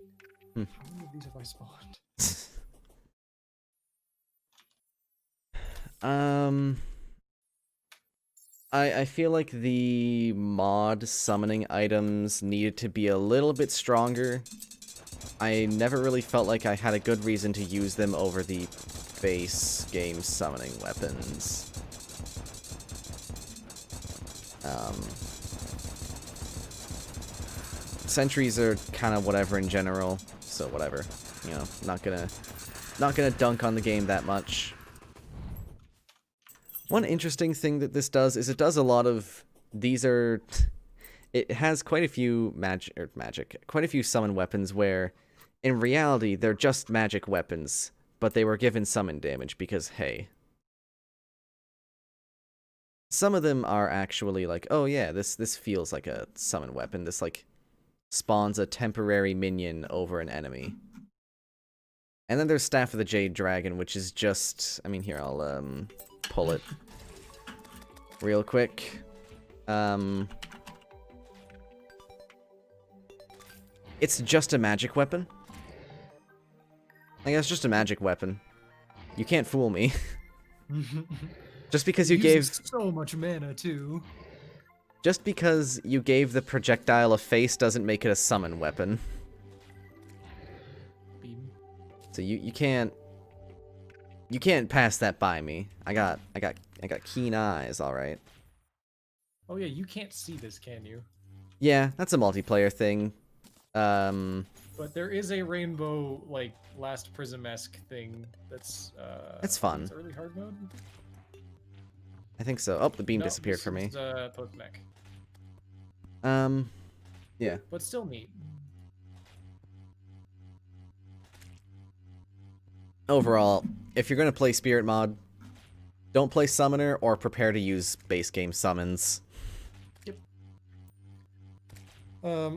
[SPEAKER 2] Hmm.
[SPEAKER 1] How many of these have I spawned?
[SPEAKER 2] I feel like the mod summoning items needed to be a little bit stronger. I never really felt like I had a good reason to use them over the base game summoning weapons. Sentries are kind of whatever in general, so whatever. You know, not gonna dunk on the game that much. One interesting thing that this does is it does a lot of these are. It has quite a few quite a few summon weapons where, in reality, they're just magic weapons, but they were given summon damage because hey. Some of them are actually like, oh yeah, this feels like a summon weapon. This like spawns a temporary minion over an enemy. And then there's Staff of the Jade Dragon, which is just, I mean, here, I'll pull it real quick. It's just a magic weapon. I guess just a magic weapon. You can't fool me. Just because you gave
[SPEAKER 1] so much mana too.
[SPEAKER 2] Just because you gave the projectile a face doesn't make it a summon weapon.
[SPEAKER 1] Beam.
[SPEAKER 2] So you can't pass that by me. I got keen eyes, all right.
[SPEAKER 1] Oh yeah, you can't see this, can you?
[SPEAKER 2] Yeah, that's a multiplayer thing.
[SPEAKER 1] But there is a rainbow like last prism-esque thing that's
[SPEAKER 2] It's fun.
[SPEAKER 1] It's early hard mode.
[SPEAKER 2] I think so. Oh, the beam
[SPEAKER 1] No,
[SPEAKER 2] disappeared
[SPEAKER 1] this
[SPEAKER 2] for me.
[SPEAKER 1] is, post-mech.
[SPEAKER 2] Yeah.
[SPEAKER 1] But still neat.
[SPEAKER 2] Overall, if you're gonna play Spirit mod, don't play Summoner or prepare to use base game summons.
[SPEAKER 1] Yep.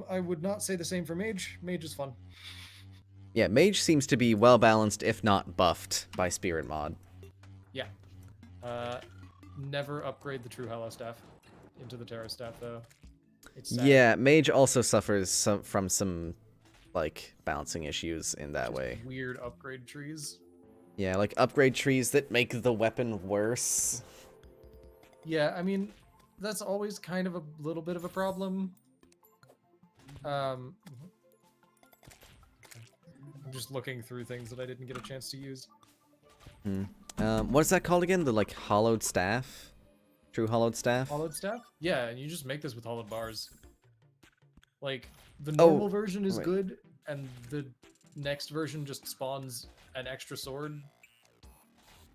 [SPEAKER 1] I would not say the same for Mage. Mage is fun.
[SPEAKER 2] Yeah, Mage seems to be well balanced, if not buffed, by Spirit mod.
[SPEAKER 1] Yeah. Never upgrade the True Hallow Staff into the Terra Staff, though. It's sad.
[SPEAKER 2] Yeah, Mage also suffers from some like balancing issues in that
[SPEAKER 1] Just
[SPEAKER 2] way.
[SPEAKER 1] weird upgrade trees.
[SPEAKER 2] Yeah, like upgrade trees that make the weapon worse.
[SPEAKER 1] Yeah, I mean, that's always kind of a little bit of a problem. I'm just looking through things that I didn't get a chance to use.
[SPEAKER 2] What is that called again? The like hollowed staff? True hollowed staff?
[SPEAKER 1] Hollowed staff? Yeah, and you just make this with hollowed bars. Like, the normal version is
[SPEAKER 2] wait.
[SPEAKER 1] good, and the next version just spawns an extra sword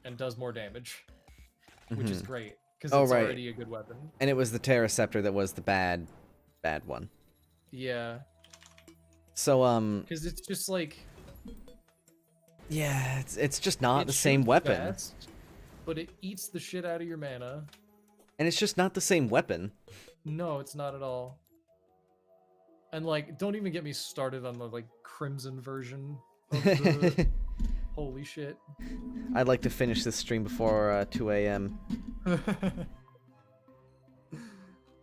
[SPEAKER 1] and does more damage, which is great, because it's already a good weapon.
[SPEAKER 2] And it was the Terraceptor that was the bad one.
[SPEAKER 1] Yeah.
[SPEAKER 2] So,
[SPEAKER 1] Because it's just like...
[SPEAKER 2] yeah, it's just not the same
[SPEAKER 1] shoots
[SPEAKER 2] weapon.
[SPEAKER 1] fast, but it eats the shit out of your mana.
[SPEAKER 2] And it's just not the same weapon.
[SPEAKER 1] No, it's not at all. And like, don't even get me started on the like Crimson version of the... Holy shit.
[SPEAKER 2] I'd like to finish this stream before 2 a.m.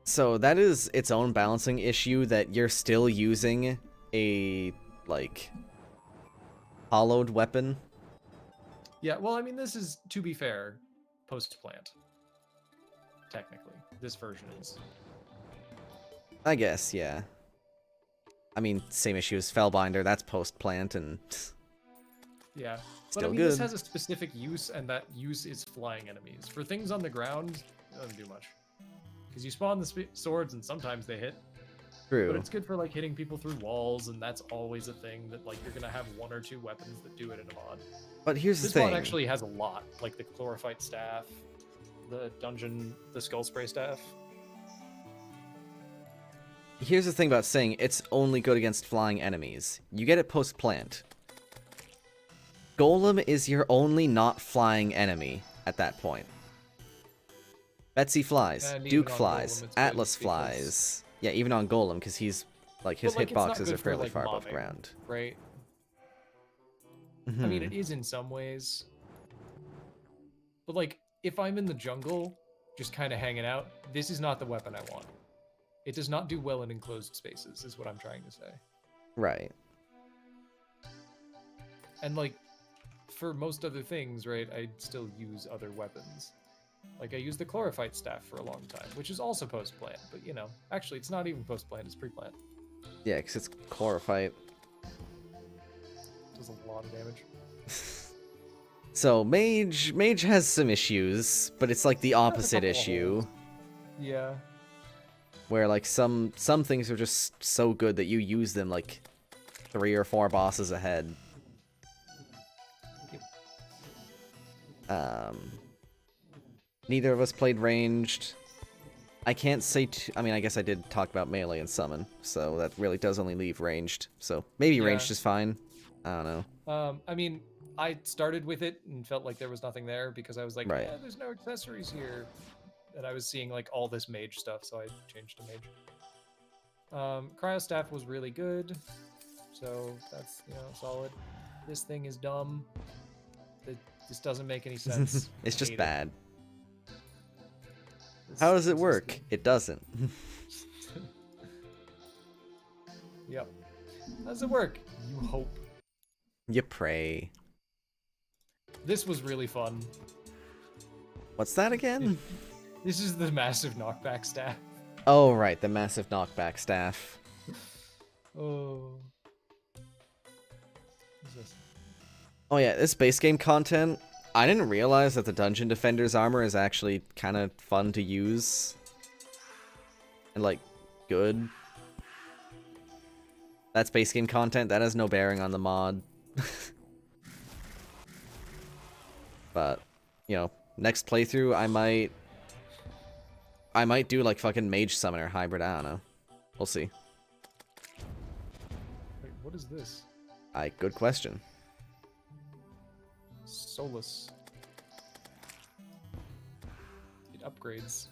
[SPEAKER 2] So that is its own balancing issue, that you're still using a, like, hollowed weapon.
[SPEAKER 1] Yeah, well, I mean, this is, to be fair, post-plant. Technically. This version is.
[SPEAKER 2] I guess, yeah. I mean, same issue as Fellbinder, that's post-plant, and...
[SPEAKER 1] Yeah. But
[SPEAKER 2] Still
[SPEAKER 1] I mean,
[SPEAKER 2] good.
[SPEAKER 1] this has a specific use, and that use is flying enemies. For things on the ground, it doesn't do much. Because you spawn the swords, and sometimes they hit.
[SPEAKER 2] True.
[SPEAKER 1] But it's good for, like, hitting people through walls, and that's always a thing that, like, you're gonna have one or two weapons that do it in a mod.
[SPEAKER 2] But here's the
[SPEAKER 1] This
[SPEAKER 2] thing.
[SPEAKER 1] mod actually has a lot. Like, the Chlorophyte Staff, the Skull Spray Staff.
[SPEAKER 2] Here's the thing about saying it's only good against flying enemies. You get it post-plant. Golem is your only not flying enemy at that point. Betsy flies,
[SPEAKER 1] And even
[SPEAKER 2] Duke
[SPEAKER 1] on
[SPEAKER 2] flies,
[SPEAKER 1] Golem, it's good
[SPEAKER 2] Atlas
[SPEAKER 1] because-
[SPEAKER 2] flies. Yeah, even on Golem, because he's, like, his
[SPEAKER 1] But, like, it's not
[SPEAKER 2] hitboxes
[SPEAKER 1] good
[SPEAKER 2] are
[SPEAKER 1] for,
[SPEAKER 2] fairly
[SPEAKER 1] like,
[SPEAKER 2] far above
[SPEAKER 1] mobbing,
[SPEAKER 2] ground.
[SPEAKER 1] Right? I mean, it is in some ways. But, like, if I'm in the jungle, just kind of hanging out, this is not the weapon I want. It does not do well in enclosed spaces, is what I'm trying to say.
[SPEAKER 2] Right.
[SPEAKER 1] And, like, for most other things, right, I still use other weapons. Like, I used the Chlorophyte Staff for a long time, which is also post-plant, but, you know, actually, it's not even post-plant, it's pre-plant.
[SPEAKER 2] Yeah, because it's Chlorophyte.
[SPEAKER 1] Does a lot of damage.
[SPEAKER 2] So, Mage has some issues, but it's like the opposite
[SPEAKER 1] couple
[SPEAKER 2] issue.
[SPEAKER 1] Yeah.
[SPEAKER 2] Where, like, some things are just so good that you use them, like, 3 or 4 bosses ahead. Neither of us played ranged. I can't say I mean, I guess I did talk about melee and summon, so that really does only leave ranged. So maybe
[SPEAKER 1] Yeah.
[SPEAKER 2] ranged is fine. I don't know.
[SPEAKER 1] I mean, I started with it and felt like there was nothing there because I was like,
[SPEAKER 2] Right.
[SPEAKER 1] yeah, there's no accessories here. And I was seeing like all this mage stuff, so I changed to mage. Cryo Staff was really good, so that's, you know, solid. This thing is dumb. This doesn't make any sense.
[SPEAKER 2] It's just
[SPEAKER 1] Hate it.
[SPEAKER 2] bad.
[SPEAKER 1] This
[SPEAKER 2] How does it
[SPEAKER 1] is
[SPEAKER 2] work?
[SPEAKER 1] the-
[SPEAKER 2] It doesn't.
[SPEAKER 1] Yep. How does it work? You hope.
[SPEAKER 2] You pray.
[SPEAKER 1] This was really fun.
[SPEAKER 2] What's that again?
[SPEAKER 1] This is the massive knockback staff.
[SPEAKER 2] Oh, right, the massive knockback staff.
[SPEAKER 1] Oh. What's this?
[SPEAKER 2] Oh yeah, this base game content, I didn't realize that the Dungeon Defender's armor is actually kind of fun to use. And, like, good. That's base game content, that has no bearing on the mod. But, you know, next playthrough I might do, like, fucking Mage Summoner hybrid, I don't know. We'll see.
[SPEAKER 1] Wait, what is this?
[SPEAKER 2] Good question.
[SPEAKER 1] Solus. It upgrades.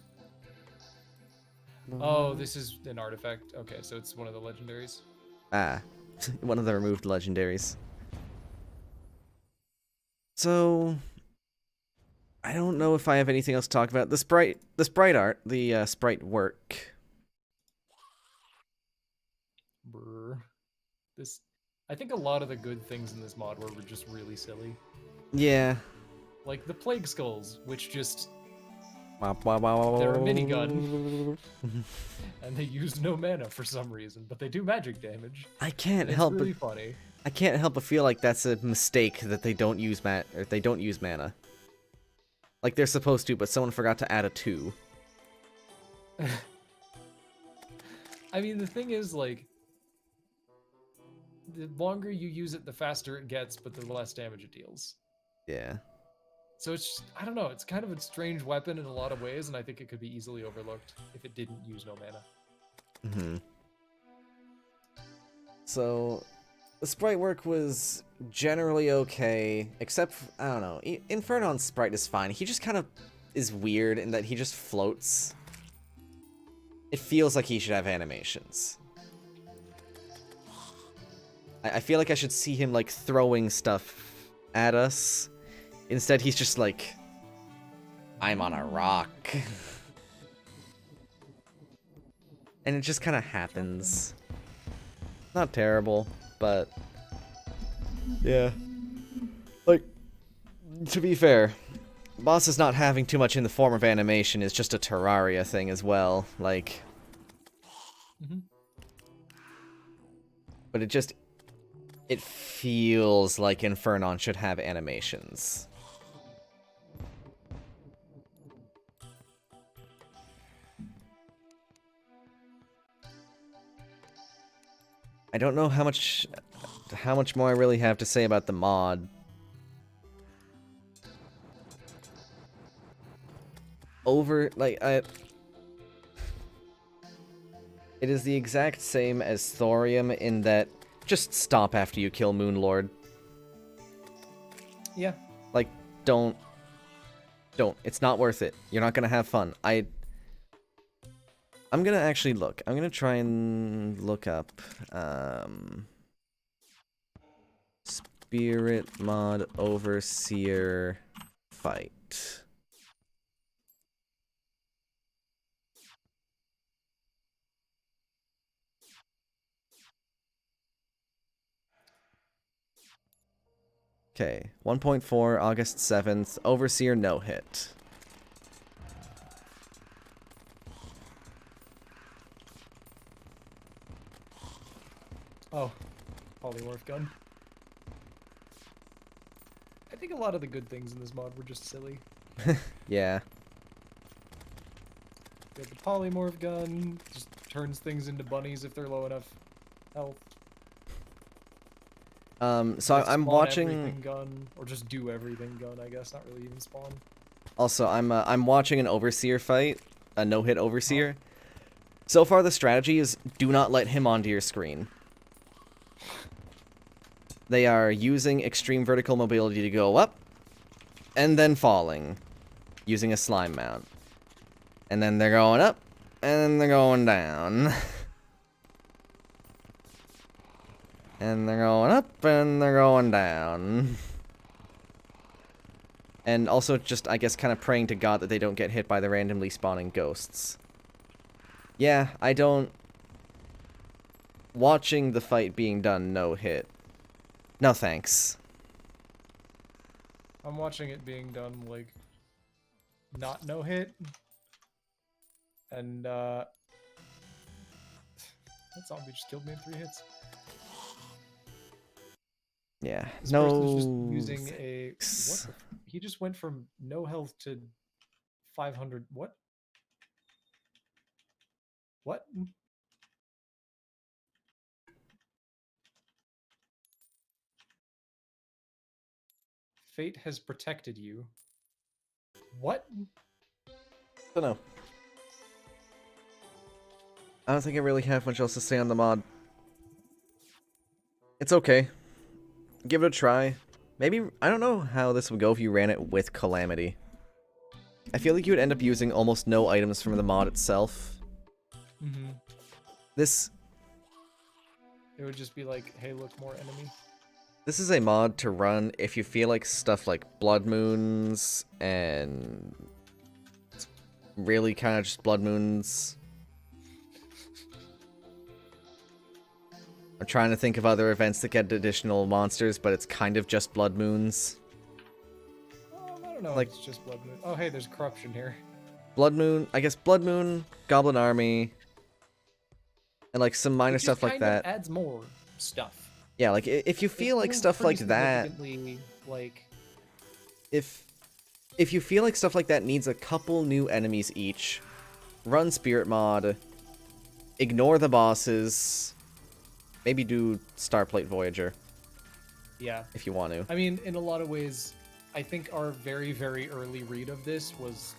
[SPEAKER 1] Oh, this is an artifact. Okay, so it's one of the legendaries.
[SPEAKER 2] Ah, one of the removed legendaries. So, I don't know if I have anything else to talk about. The sprite art, the sprite work.
[SPEAKER 1] Brr. This I think a lot of the good things in this mod were just really silly.
[SPEAKER 2] Yeah.
[SPEAKER 1] Like the plague skulls, which just
[SPEAKER 2] They're
[SPEAKER 1] they're a minigun, and they use no mana for some reason, but they do magic damage.
[SPEAKER 2] I can't
[SPEAKER 1] And it's
[SPEAKER 2] help
[SPEAKER 1] really
[SPEAKER 2] but
[SPEAKER 1] funny.
[SPEAKER 2] I can't help but feel like that's a mistake that they don't use they don't use mana. Like they're supposed to, but someone forgot to add a 2.
[SPEAKER 1] I mean, the thing is, like, the longer you use it, the faster it gets, but the less damage it deals.
[SPEAKER 2] Yeah.
[SPEAKER 1] So it's just, I don't know, it's kind of a strange weapon in a lot of ways, and I think it could be easily overlooked if it didn't use no mana.
[SPEAKER 2] Mm-hmm. So, the sprite work was generally okay, except, I don't know, Infernon's sprite is fine. He just kind of is weird in that he just floats. It feels like he should have animations. I feel like I should see him, like, throwing stuff at us. Instead, he's just like, I'm on a rock. And it just kind of happens. Not terrible, but yeah. Like, to be fair, boss is not having too much in the form of animation is just a Terraria thing as well. Like, but it feels like Infernon should have animations. I don't know how much more I really have to say about the mod. It is the exact same as Thorium in that just stop after you kill Moonlord.
[SPEAKER 1] Yeah.
[SPEAKER 2] Like, don't. It's not worth it. You're not gonna have fun. I'm gonna actually look. I'm gonna try and look up Spirit Mod Overseer fight. Okay, 1.4, August 7th, Overseer no hit.
[SPEAKER 1] Oh, polymorph gun. I think a lot of the good things in this mod were just silly.
[SPEAKER 2] Yeah.
[SPEAKER 1] You have the polymorph gun, just turns things into bunnies if they're low enough health.
[SPEAKER 2] So I'm watching
[SPEAKER 1] everything gun, or just do everything gun, I guess, not really even spawn.
[SPEAKER 2] Also, I'm watching an Overseer fight, a no-hit Overseer. So far the strategy is do not let him onto your screen. They are using extreme vertical mobility to go up, and then falling, using a slime mount. And then they're going up, and then they're going down. And they're going up, and they're going down. And also just, I guess, kind of praying to God that they don't get hit by the randomly spawning ghosts. Yeah, I don't... Watching the fight being done, no hit. No thanks.
[SPEAKER 1] I'm watching it being done, like, not no hit. And, that zombie just killed me in 3 hits.
[SPEAKER 2] Yeah,
[SPEAKER 1] This
[SPEAKER 2] no
[SPEAKER 1] person's just using
[SPEAKER 2] thanks.
[SPEAKER 1] he just went from no health to 500, what? What? Fate has protected you. What?
[SPEAKER 2] Don't know. I don't think I really have much else to say on the mod. It's okay. Give it a try. Maybe, I don't know how this would go if you ran it with Calamity. I feel like you would end up using almost no items from the mod itself.
[SPEAKER 1] Mm-hmm.
[SPEAKER 2] This
[SPEAKER 1] It would just be like, hey, look, more enemy.
[SPEAKER 2] This is a mod to run if you feel like stuff like Blood Moons and really kind of just Blood Moons. I'm trying to think of other events that get additional monsters, but it's kind of just blood moons.
[SPEAKER 1] I don't know.
[SPEAKER 2] Like-
[SPEAKER 1] If it's just blood moon. Oh, hey, there's corruption here.
[SPEAKER 2] Blood moon, I guess blood moon, goblin army, and like some minor
[SPEAKER 1] It just
[SPEAKER 2] stuff like
[SPEAKER 1] kind of
[SPEAKER 2] that.
[SPEAKER 1] adds more stuff.
[SPEAKER 2] Yeah, like if you feel like
[SPEAKER 1] It's
[SPEAKER 2] stuff like
[SPEAKER 1] pretty
[SPEAKER 2] that,
[SPEAKER 1] significantly, like,
[SPEAKER 2] if you feel like stuff like that needs a couple new enemies each, run spirit mod, ignore the bosses, maybe do Starplate Voyager
[SPEAKER 1] yeah.
[SPEAKER 2] if you want to.
[SPEAKER 1] I mean, in a lot of ways, I think our very, very early read of this was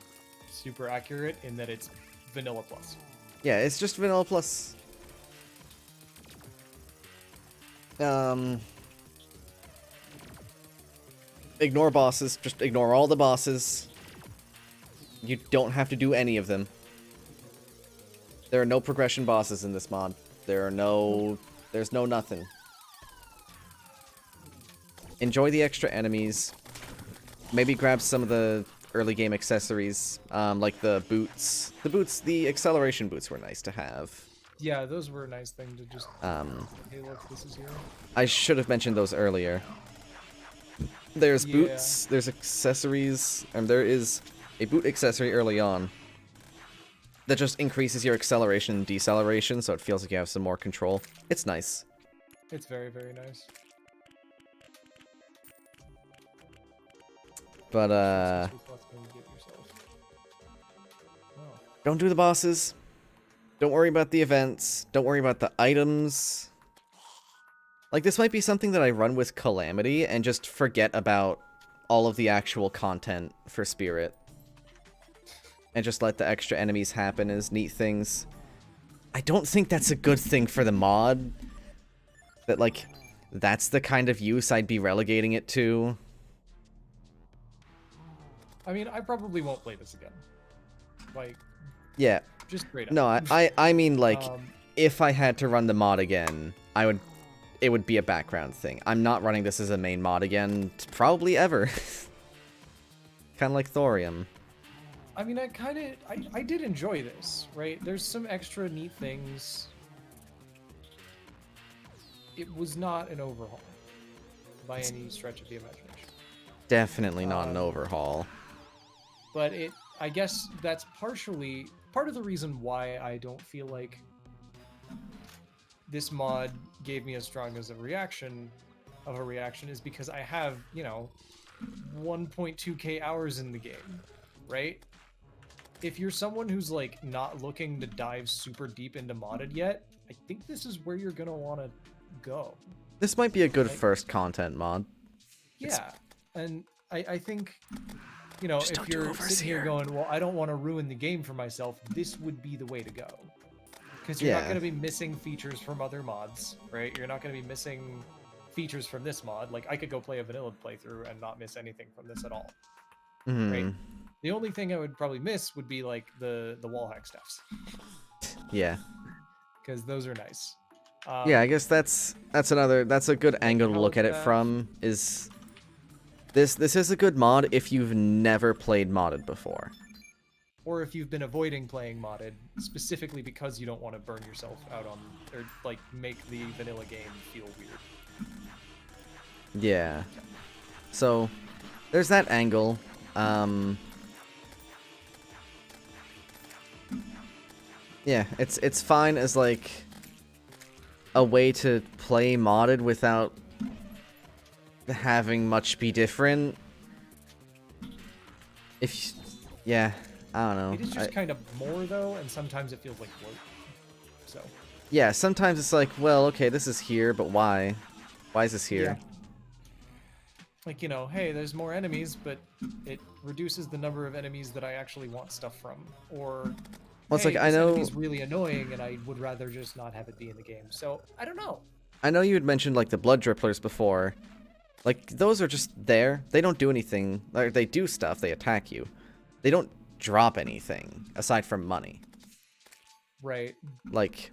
[SPEAKER 1] super accurate in that it's vanilla plus.
[SPEAKER 2] Yeah, it's just vanilla plus. Ignore bosses. Just ignore all the bosses. You don't have to do any of them. There are no progression bosses in this mod. There's no nothing. Enjoy the extra enemies. Maybe grab some of the early game accessories, like the boots. The acceleration boots were nice to have.
[SPEAKER 1] Yeah, those were a nice thing to just. Hey, look, this is here.
[SPEAKER 2] I should have mentioned those earlier. There's
[SPEAKER 1] Yeah.
[SPEAKER 2] boots, there's accessories, and there is a boot accessory early on that just increases your acceleration and deceleration, so it feels like you have some more control. It's nice.
[SPEAKER 1] It's very, very nice.
[SPEAKER 2] But, don't do the bosses. Don't worry about the events. Don't worry about the items. Like, this might be something that I run with Calamity and just forget about all of the actual content for Spirit. And just let the extra enemies happen as neat things. I don't think that's a good thing for the mod. That, like, that's the kind of use I'd be relegating it to.
[SPEAKER 1] I mean, I probably won't play this again. Like,
[SPEAKER 2] Yeah.
[SPEAKER 1] just straight up.
[SPEAKER 2] No, I mean, like,
[SPEAKER 1] Um,
[SPEAKER 2] if I had to run the mod again, it would be a background thing. I'm not running this as a main mod again, probably ever. Kind of like Thorium.
[SPEAKER 1] I mean, I did enjoy this, right? There's some extra neat things. It was not an overhaul by any stretch of the imagination.
[SPEAKER 2] Definitely not an overhaul.
[SPEAKER 1] But I guess that's partially part of the reason why I don't feel like this mod gave me as strong as a reaction is because I have, 1.2k hours in the game, right? If you're someone who's like not looking to dive super deep into modded yet, I think this is where you're gonna want to go.
[SPEAKER 2] This might be a good first content mod.
[SPEAKER 1] Yeah, and I think, if
[SPEAKER 2] don't do
[SPEAKER 1] you're sitting here
[SPEAKER 2] overseer.
[SPEAKER 1] going, well, I don't want to ruin the game for myself, this would be the way to go. Because you're not
[SPEAKER 2] Yeah.
[SPEAKER 1] going to be missing features from other mods, right? You're not going to be missing features from this mod. Like, I could go play a vanilla playthrough and not miss anything from this at all, right?
[SPEAKER 2] Hmm.
[SPEAKER 1] The only thing I would probably miss would be, like, the wall hack stuffs.
[SPEAKER 2] Yeah.
[SPEAKER 1] Because those are nice.
[SPEAKER 2] Yeah, I guess that's a good angle to
[SPEAKER 1] how
[SPEAKER 2] look at it
[SPEAKER 1] that-
[SPEAKER 2] from, is this is a good mod if you've never played modded before.
[SPEAKER 1] Or if you've been avoiding playing modded, specifically because you don't want to burn yourself out on, or, like, make the vanilla game feel weird.
[SPEAKER 2] Yeah. So, there's that angle. Yeah, it's fine as, like, a way to play modded without having much be different. Yeah, I don't know.
[SPEAKER 1] It is just kind of more, though, and sometimes it feels like work. So.
[SPEAKER 2] Yeah, sometimes it's like, well, okay, this is here, but why? Why is this here?
[SPEAKER 1] Yeah. Like, hey, there's more enemies, but it reduces the number of enemies that I actually want stuff from. Or,
[SPEAKER 2] Well, it's
[SPEAKER 1] hey,
[SPEAKER 2] like, I
[SPEAKER 1] this
[SPEAKER 2] know...
[SPEAKER 1] enemy's really annoying, and I would rather just not have it be in the game. So, I don't know.
[SPEAKER 2] I know you had mentioned, like, the blood dripplers before. Like, those are just there. They don't do anything. Like, they do stuff. They attack you. They don't drop anything, aside from money.
[SPEAKER 1] Right.
[SPEAKER 2] Like...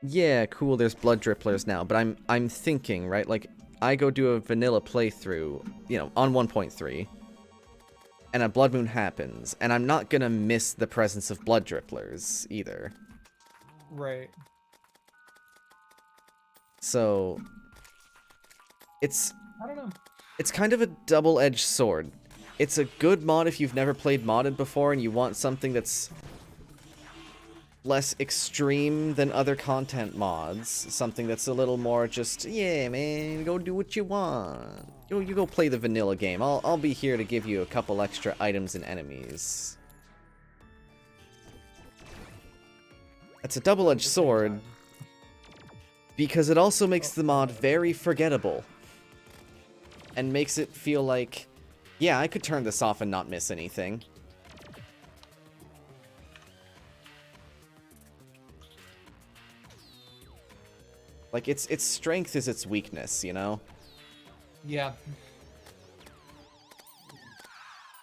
[SPEAKER 2] Yeah, cool, there's blood dripplers now, but I'm thinking, right, like, I go do a vanilla playthrough, on 1.3, and a blood moon happens, and I'm not gonna miss the presence of blood dripplers, either.
[SPEAKER 1] Right.
[SPEAKER 2] So it's
[SPEAKER 1] I don't know.
[SPEAKER 2] it's kind of a double-edged sword. It's a good mod if you've never played modded before and you want something that's less extreme than other content mods. Something that's a little more just, yeah, man, go do what you want. You go play the vanilla game. I'll be here to give you a couple extra items and enemies. It's a double-edged sword because it also makes the mod very forgettable and makes it feel like, yeah, I could turn this off and not miss anything. Like, its strength is its weakness, you know?
[SPEAKER 1] Yeah.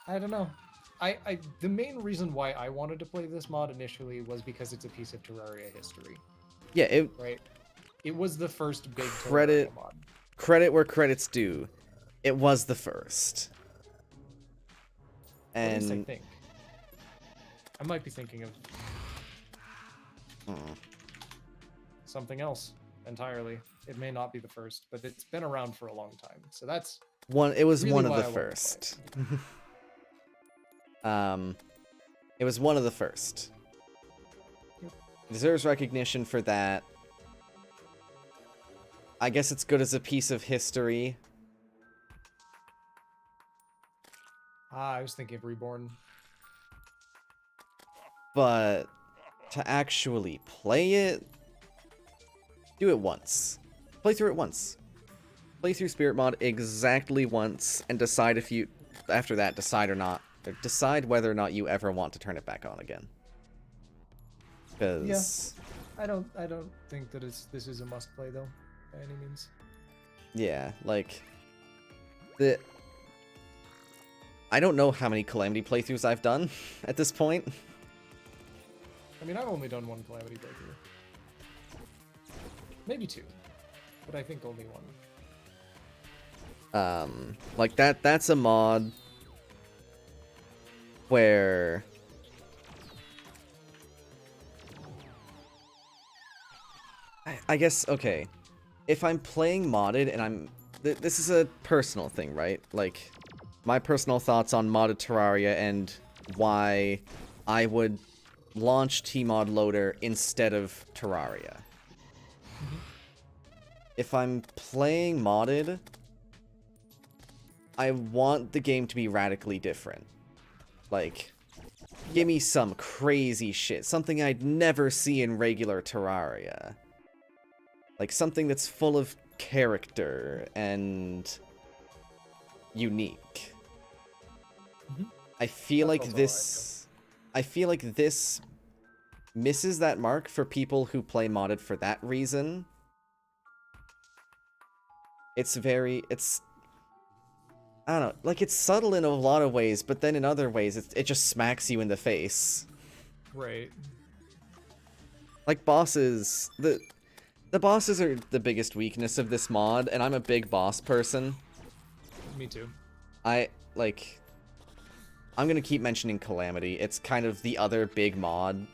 [SPEAKER 1] I don't know. The main reason why I wanted to play this mod initially was because it's a piece of Terraria history.
[SPEAKER 2] Yeah,
[SPEAKER 1] Right? It was the first big
[SPEAKER 2] credit
[SPEAKER 1] Terraria mod.
[SPEAKER 2] Credit where credit's due. It was the first.
[SPEAKER 1] At least I
[SPEAKER 2] And
[SPEAKER 1] think. I might be thinking of something else entirely. It may not be the first, but it's been around for a long time. So that's
[SPEAKER 2] it was
[SPEAKER 1] really
[SPEAKER 2] one of
[SPEAKER 1] why
[SPEAKER 2] the
[SPEAKER 1] I wanted to play
[SPEAKER 2] first. It was one of the first.
[SPEAKER 1] Yep.
[SPEAKER 2] Deserves recognition for that. I guess it's good as a piece of history.
[SPEAKER 1] I was thinking of Reborn.
[SPEAKER 2] But to actually play it, do it once. Play through it once. Play through Spirit Mod exactly once and decide if you, after that, decide whether or not you ever want to turn it back on again. Because
[SPEAKER 1] I don't think that this is a must play though, by any means.
[SPEAKER 2] yeah, like I don't know how many Calamity playthroughs I've done at this point.
[SPEAKER 1] I mean, I've only done one Calamity playthrough. Maybe two, but I think only one.
[SPEAKER 2] Like that's a mod where I guess, okay, if I'm playing modded and this is a personal thing, right? Like, my personal thoughts on modded Terraria and why I would launch Tmod Loader instead of Terraria. If I'm playing modded, I want the game to be radically different. Like, give me some crazy shit. Something I'd never see in regular Terraria. Like, something that's full of character and unique. I feel like this misses that mark for people who play modded for that reason. I don't know, like, it's subtle in a lot of ways, but then in other ways, it just smacks you in the face.
[SPEAKER 1] Right.
[SPEAKER 2] Like, bosses, the bosses are the biggest weakness of this mod, and I'm a big boss person.
[SPEAKER 1] Me too.
[SPEAKER 2] I'm gonna keep mentioning Calamity. It's kind of the other big mod.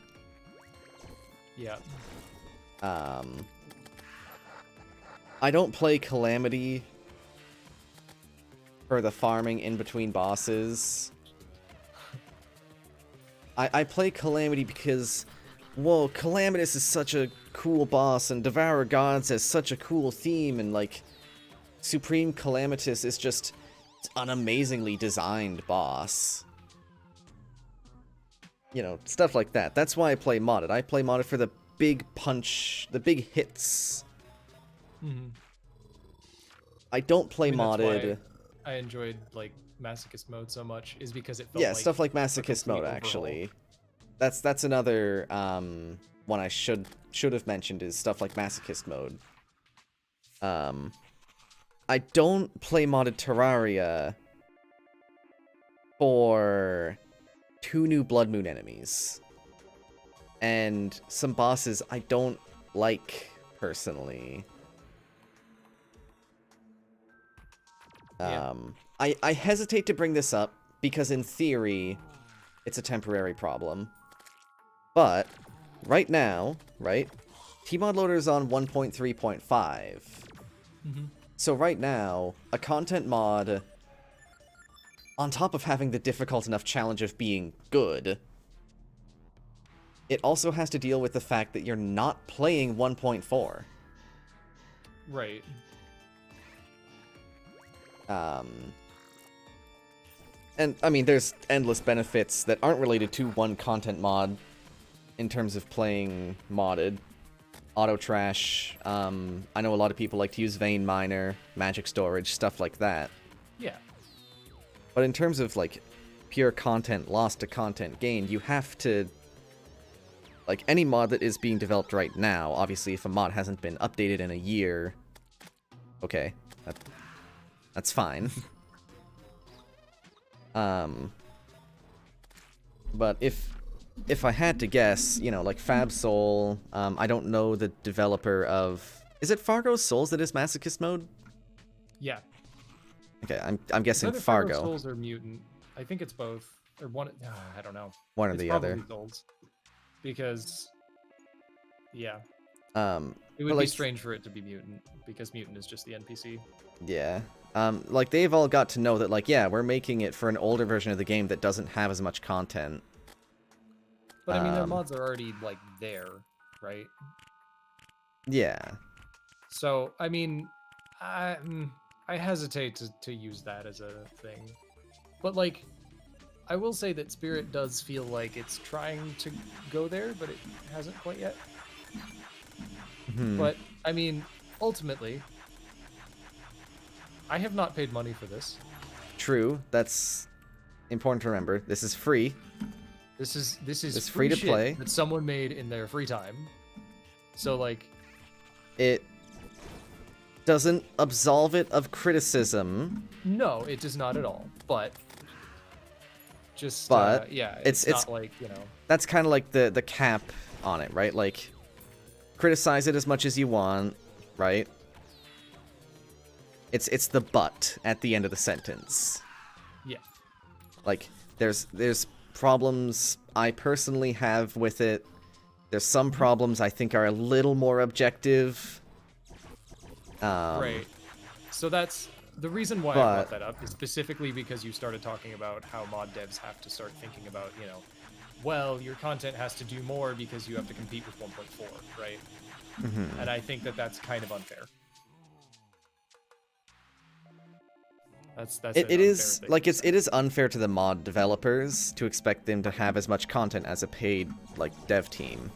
[SPEAKER 1] Yeah.
[SPEAKER 2] I don't play Calamity for the farming in between bosses. I play Calamity because, whoa, Calamitous is such a cool boss, and Devour Gods has such a cool theme, and, like, Supreme Calamitous is just an amazingly designed boss. You know, stuff like that. That's why I play modded. I play modded for the big punch, the big hits. I don't play modded.
[SPEAKER 1] I enjoyed, like, Masochist Mode so much, is because it felt like
[SPEAKER 2] stuff like Masochist Mode,
[SPEAKER 1] overhaul.
[SPEAKER 2] actually. That's another one I should have mentioned, is stuff like Masochist Mode. I don't play modded Terraria for 2 new Blood Moon enemies. And some bosses I don't like, personally.
[SPEAKER 1] Yeah.
[SPEAKER 2] I hesitate to bring this up, because in theory, it's a temporary problem. But, right now, right, Tmod Loader is on 1.3.5.
[SPEAKER 1] Mm-hmm.
[SPEAKER 2] So right now, a content mod, on top of having the difficult enough challenge of being good, it also has to deal with the fact that you're not playing 1.4.
[SPEAKER 1] Right.
[SPEAKER 2] And, I mean, there's endless benefits that aren't related to one content mod in terms of playing modded. Auto trash, I know a lot of people like to use vein miner, magic storage, stuff like that.
[SPEAKER 1] Yeah.
[SPEAKER 2] But in terms of, like, pure content lost to content gained, you have to... Like, any mod that is being developed right now, obviously if a mod hasn't been updated in a year... Okay, that's fine. But if I had to guess, you know, like FabSoul, I don't know the developer of... Is it Fargo's Souls that is Masochist mode?
[SPEAKER 1] Yeah.
[SPEAKER 2] Okay, I'm guessing
[SPEAKER 1] Whether
[SPEAKER 2] Fargo.
[SPEAKER 1] Souls or Mutant. I think it's both. Or one... I don't know.
[SPEAKER 2] One or
[SPEAKER 1] It's
[SPEAKER 2] the
[SPEAKER 1] probably
[SPEAKER 2] other.
[SPEAKER 1] Souls. Because... Yeah.
[SPEAKER 2] It
[SPEAKER 1] It would be strange for it to be Mutant, because Mutant is just the NPC.
[SPEAKER 2] Yeah. Like, they've all got to know that, like, yeah, we're making it for an older version of the game that doesn't have as much content.
[SPEAKER 1] But I mean, their mods are already, like, there, right?
[SPEAKER 2] Yeah.
[SPEAKER 1] So, I mean, I hesitate to use that as a thing. But, like, I will say that Spirit does feel like it's trying to go there, but it hasn't quite yet. But, I mean, ultimately, I have not paid money for this.
[SPEAKER 2] True. That's important to remember. This is free.
[SPEAKER 1] This is
[SPEAKER 2] It's
[SPEAKER 1] free
[SPEAKER 2] free to
[SPEAKER 1] shit
[SPEAKER 2] play.
[SPEAKER 1] that someone made in their free time. So, like...
[SPEAKER 2] It doesn't absolve it of criticism.
[SPEAKER 1] No, it does not at all. But... Just,
[SPEAKER 2] But
[SPEAKER 1] yeah,
[SPEAKER 2] it's
[SPEAKER 1] not like, you know...
[SPEAKER 2] That's kind of like the cap on it, right? Like, criticize it as much as you want, right? It's the but at the end of the sentence.
[SPEAKER 1] Yeah.
[SPEAKER 2] Like, there's problems I personally have with it. There's some problems I think are a little more objective.
[SPEAKER 1] Right. So that's the reason why I brought that up is specifically because you started talking about how mod devs have to start thinking about, you know, well, your content has to do more because you have to compete with 1.4, right?
[SPEAKER 2] Mm-hmm.
[SPEAKER 1] And I think that that's kind of unfair. That's
[SPEAKER 2] it is like it is unfair to the mod developers to expect them to have as much content as a paid like dev team.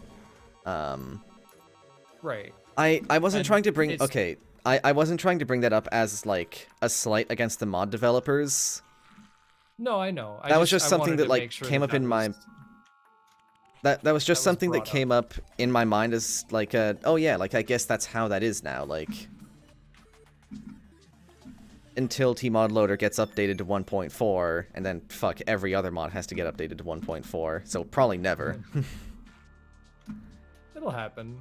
[SPEAKER 1] Right.
[SPEAKER 2] I wasn't
[SPEAKER 1] And
[SPEAKER 2] trying to bring
[SPEAKER 1] it's-
[SPEAKER 2] okay. I wasn't trying to bring that up as like a slight against the mod developers.
[SPEAKER 1] No, I know.
[SPEAKER 2] That was just
[SPEAKER 1] I
[SPEAKER 2] something
[SPEAKER 1] wanted
[SPEAKER 2] that
[SPEAKER 1] to
[SPEAKER 2] like
[SPEAKER 1] make sure
[SPEAKER 2] came
[SPEAKER 1] that
[SPEAKER 2] up in my
[SPEAKER 1] was-
[SPEAKER 2] that was just
[SPEAKER 1] was
[SPEAKER 2] something that
[SPEAKER 1] brought up.
[SPEAKER 2] came up in my mind as like a oh yeah, like I guess that's how that is now, like until Tmod Loader gets updated to 1.4 and then fuck every other mod has to get updated to 1.4. So probably never.
[SPEAKER 1] It'll happen.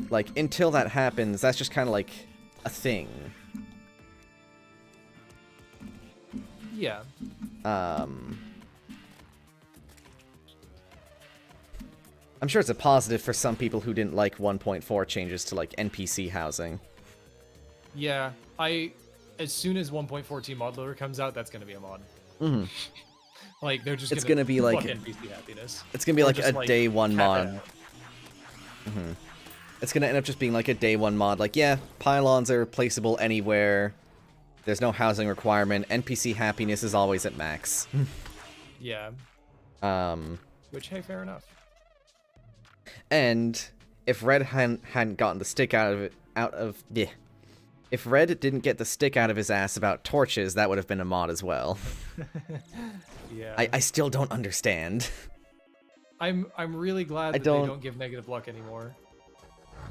[SPEAKER 2] Like until that happens, that's just kind of like a thing.
[SPEAKER 1] Yeah.
[SPEAKER 2] I'm sure it's a positive for some people who didn't like 1.4 changes to like NPC housing.
[SPEAKER 1] Yeah. As soon as 1.4 Tmod Loader comes out, that's gonna be a mod.
[SPEAKER 2] Mm-hmm.
[SPEAKER 1] Like they're just
[SPEAKER 2] It's gonna be
[SPEAKER 1] fuck
[SPEAKER 2] like
[SPEAKER 1] NPC happiness.
[SPEAKER 2] it's gonna be
[SPEAKER 1] Or
[SPEAKER 2] like
[SPEAKER 1] just,
[SPEAKER 2] a day one
[SPEAKER 1] cap it
[SPEAKER 2] mod.
[SPEAKER 1] out.
[SPEAKER 2] Mm-hmm. It's gonna end up just being like a day one mod. Like yeah, pylons are placeable anywhere. There's no housing requirement. NPC happiness is always at max.
[SPEAKER 1] Yeah. Which hey, fair enough.
[SPEAKER 2] And if Red hadn't gotten the stick if Red didn't get the stick out of his ass about torches, that would have been a mod as well.
[SPEAKER 1] Yeah.
[SPEAKER 2] I still don't understand.
[SPEAKER 1] I'm really glad that they don't give negative luck anymore.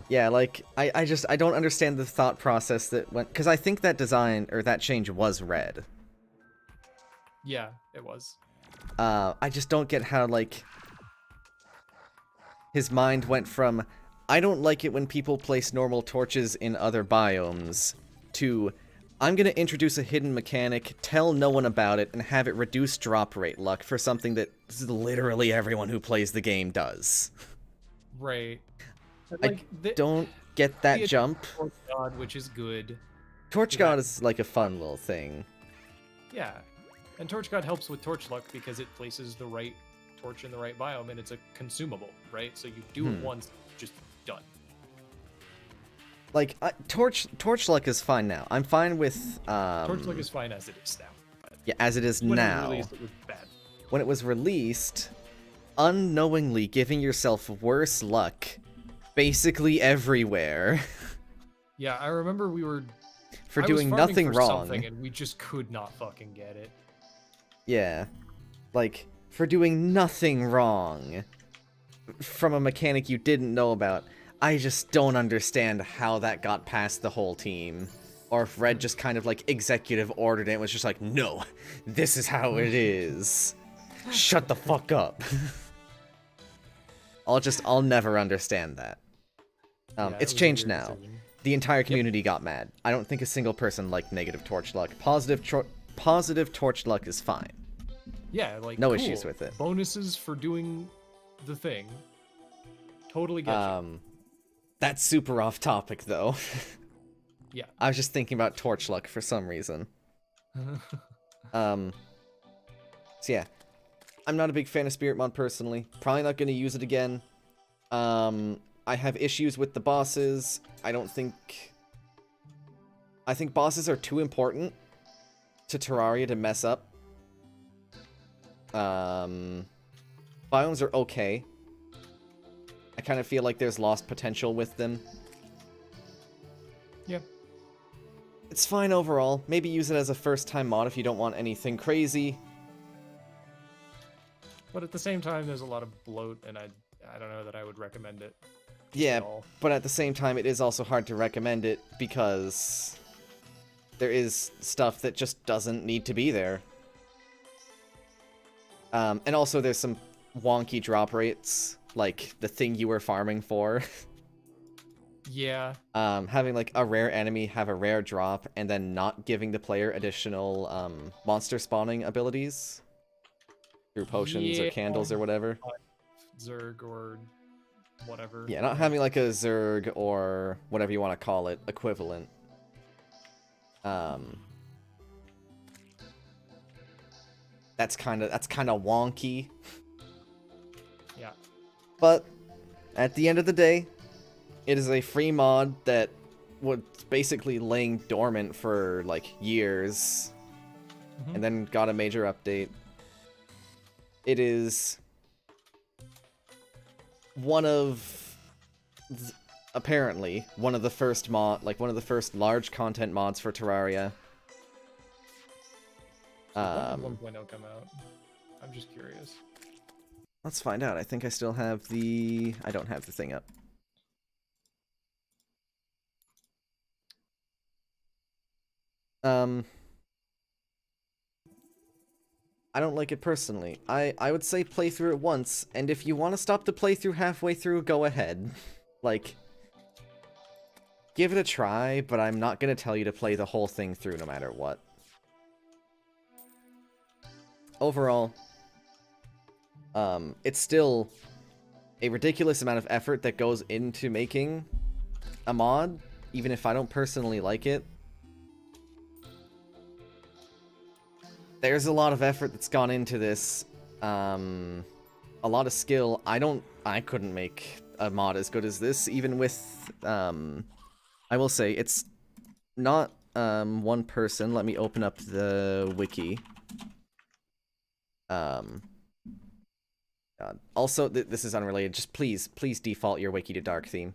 [SPEAKER 2] Yeah, like I don't understand the thought process that went because I think that design or that change was Red.
[SPEAKER 1] Yeah, it was.
[SPEAKER 2] I just don't get how like his mind went from I don't like it when people place normal torches in other biomes to I'm gonna introduce a hidden mechanic, tell no one about it, and have it reduce drop rate luck for something that literally everyone who plays the game does.
[SPEAKER 1] Right. But,
[SPEAKER 2] I
[SPEAKER 1] like,
[SPEAKER 2] don't get that
[SPEAKER 1] the
[SPEAKER 2] jump.
[SPEAKER 1] Torch God, which is good.
[SPEAKER 2] Torch God is like a fun little thing.
[SPEAKER 1] Yeah. And Torch God helps with torch luck because it places the right torch in the right biome, and it's a consumable, right? So you do it once, just done.
[SPEAKER 2] Like, torch luck is fine now. I'm fine with
[SPEAKER 1] Torch luck is fine as it is now. But
[SPEAKER 2] yeah, as it is
[SPEAKER 1] when
[SPEAKER 2] now.
[SPEAKER 1] it was released, it was bad.
[SPEAKER 2] When it was released, unknowingly giving yourself worse luck basically everywhere
[SPEAKER 1] Yeah, I remember
[SPEAKER 2] for
[SPEAKER 1] I was
[SPEAKER 2] doing
[SPEAKER 1] farming
[SPEAKER 2] nothing
[SPEAKER 1] for
[SPEAKER 2] wrong.
[SPEAKER 1] something, and we just could not fucking get it.
[SPEAKER 2] Yeah. Like, for doing nothing wrong from a mechanic you didn't know about. I just don't understand how that got past the whole team. Or if Red just kind of, like, executive ordered it and was just like, no, this is how it is. Shut the fuck up. I'll never understand that.
[SPEAKER 1] Yeah,
[SPEAKER 2] It's
[SPEAKER 1] it was a
[SPEAKER 2] changed
[SPEAKER 1] weird
[SPEAKER 2] now.
[SPEAKER 1] decision.
[SPEAKER 2] The entire community got mad. I don't think a single person liked negative torch luck. Positive torch luck is fine.
[SPEAKER 1] Yeah, like,
[SPEAKER 2] No
[SPEAKER 1] cool.
[SPEAKER 2] issues with it.
[SPEAKER 1] Bonuses for doing the thing. Totally get you.
[SPEAKER 2] That's super off topic, though.
[SPEAKER 1] Yeah.
[SPEAKER 2] I was just thinking about torch luck for some reason. So yeah. I'm not a big fan of Spirit Mod personally. Probably not going to use it again. I have issues with the bosses. I think bosses are too important to Terraria to mess up. Biomes are okay. I kind of feel like there's lost potential with them.
[SPEAKER 1] Yeah.
[SPEAKER 2] It's fine overall. Maybe use it as a first-time mod if you don't want anything crazy.
[SPEAKER 1] But at the same time, there's a lot of bloat, and I don't know that I would recommend it.
[SPEAKER 2] Yeah, but at the same time, it is also hard to recommend it because there is stuff that just doesn't need to be there. And also there's some wonky drop rates, like the thing you were farming for.
[SPEAKER 1] Yeah.
[SPEAKER 2] Having like a rare enemy have a rare drop and then not giving the player additional monster spawning abilities through potions or candles or whatever.
[SPEAKER 1] Zerg or whatever.
[SPEAKER 2] Yeah, not having like a Zerg or whatever you want to call it equivalent. That's kind of wonky.
[SPEAKER 1] Yeah.
[SPEAKER 2] But at the end of the day, it is a free mod that was basically laying dormant for like years and then got a major update. It is apparently one of the first large content mods for Terraria.
[SPEAKER 1] When did 1.0 come out? I'm just curious.
[SPEAKER 2] Let's find out. I think I still have I don't have the thing up. I don't like it personally. I would say play through it once, and if you want to stop the playthrough halfway through, go ahead. Like, give it a try, but I'm not going to tell you to play the whole thing through no matter what. Overall, it's still a ridiculous amount of effort that goes into making a mod, even if I don't personally like it. There's a lot of effort that's gone into this, a lot of skill. I couldn't make a mod as good as this, even with, I will say, it's not, one person. Let me open up the wiki. God. Also, this is unrelated. Just please default your wiki to dark theme.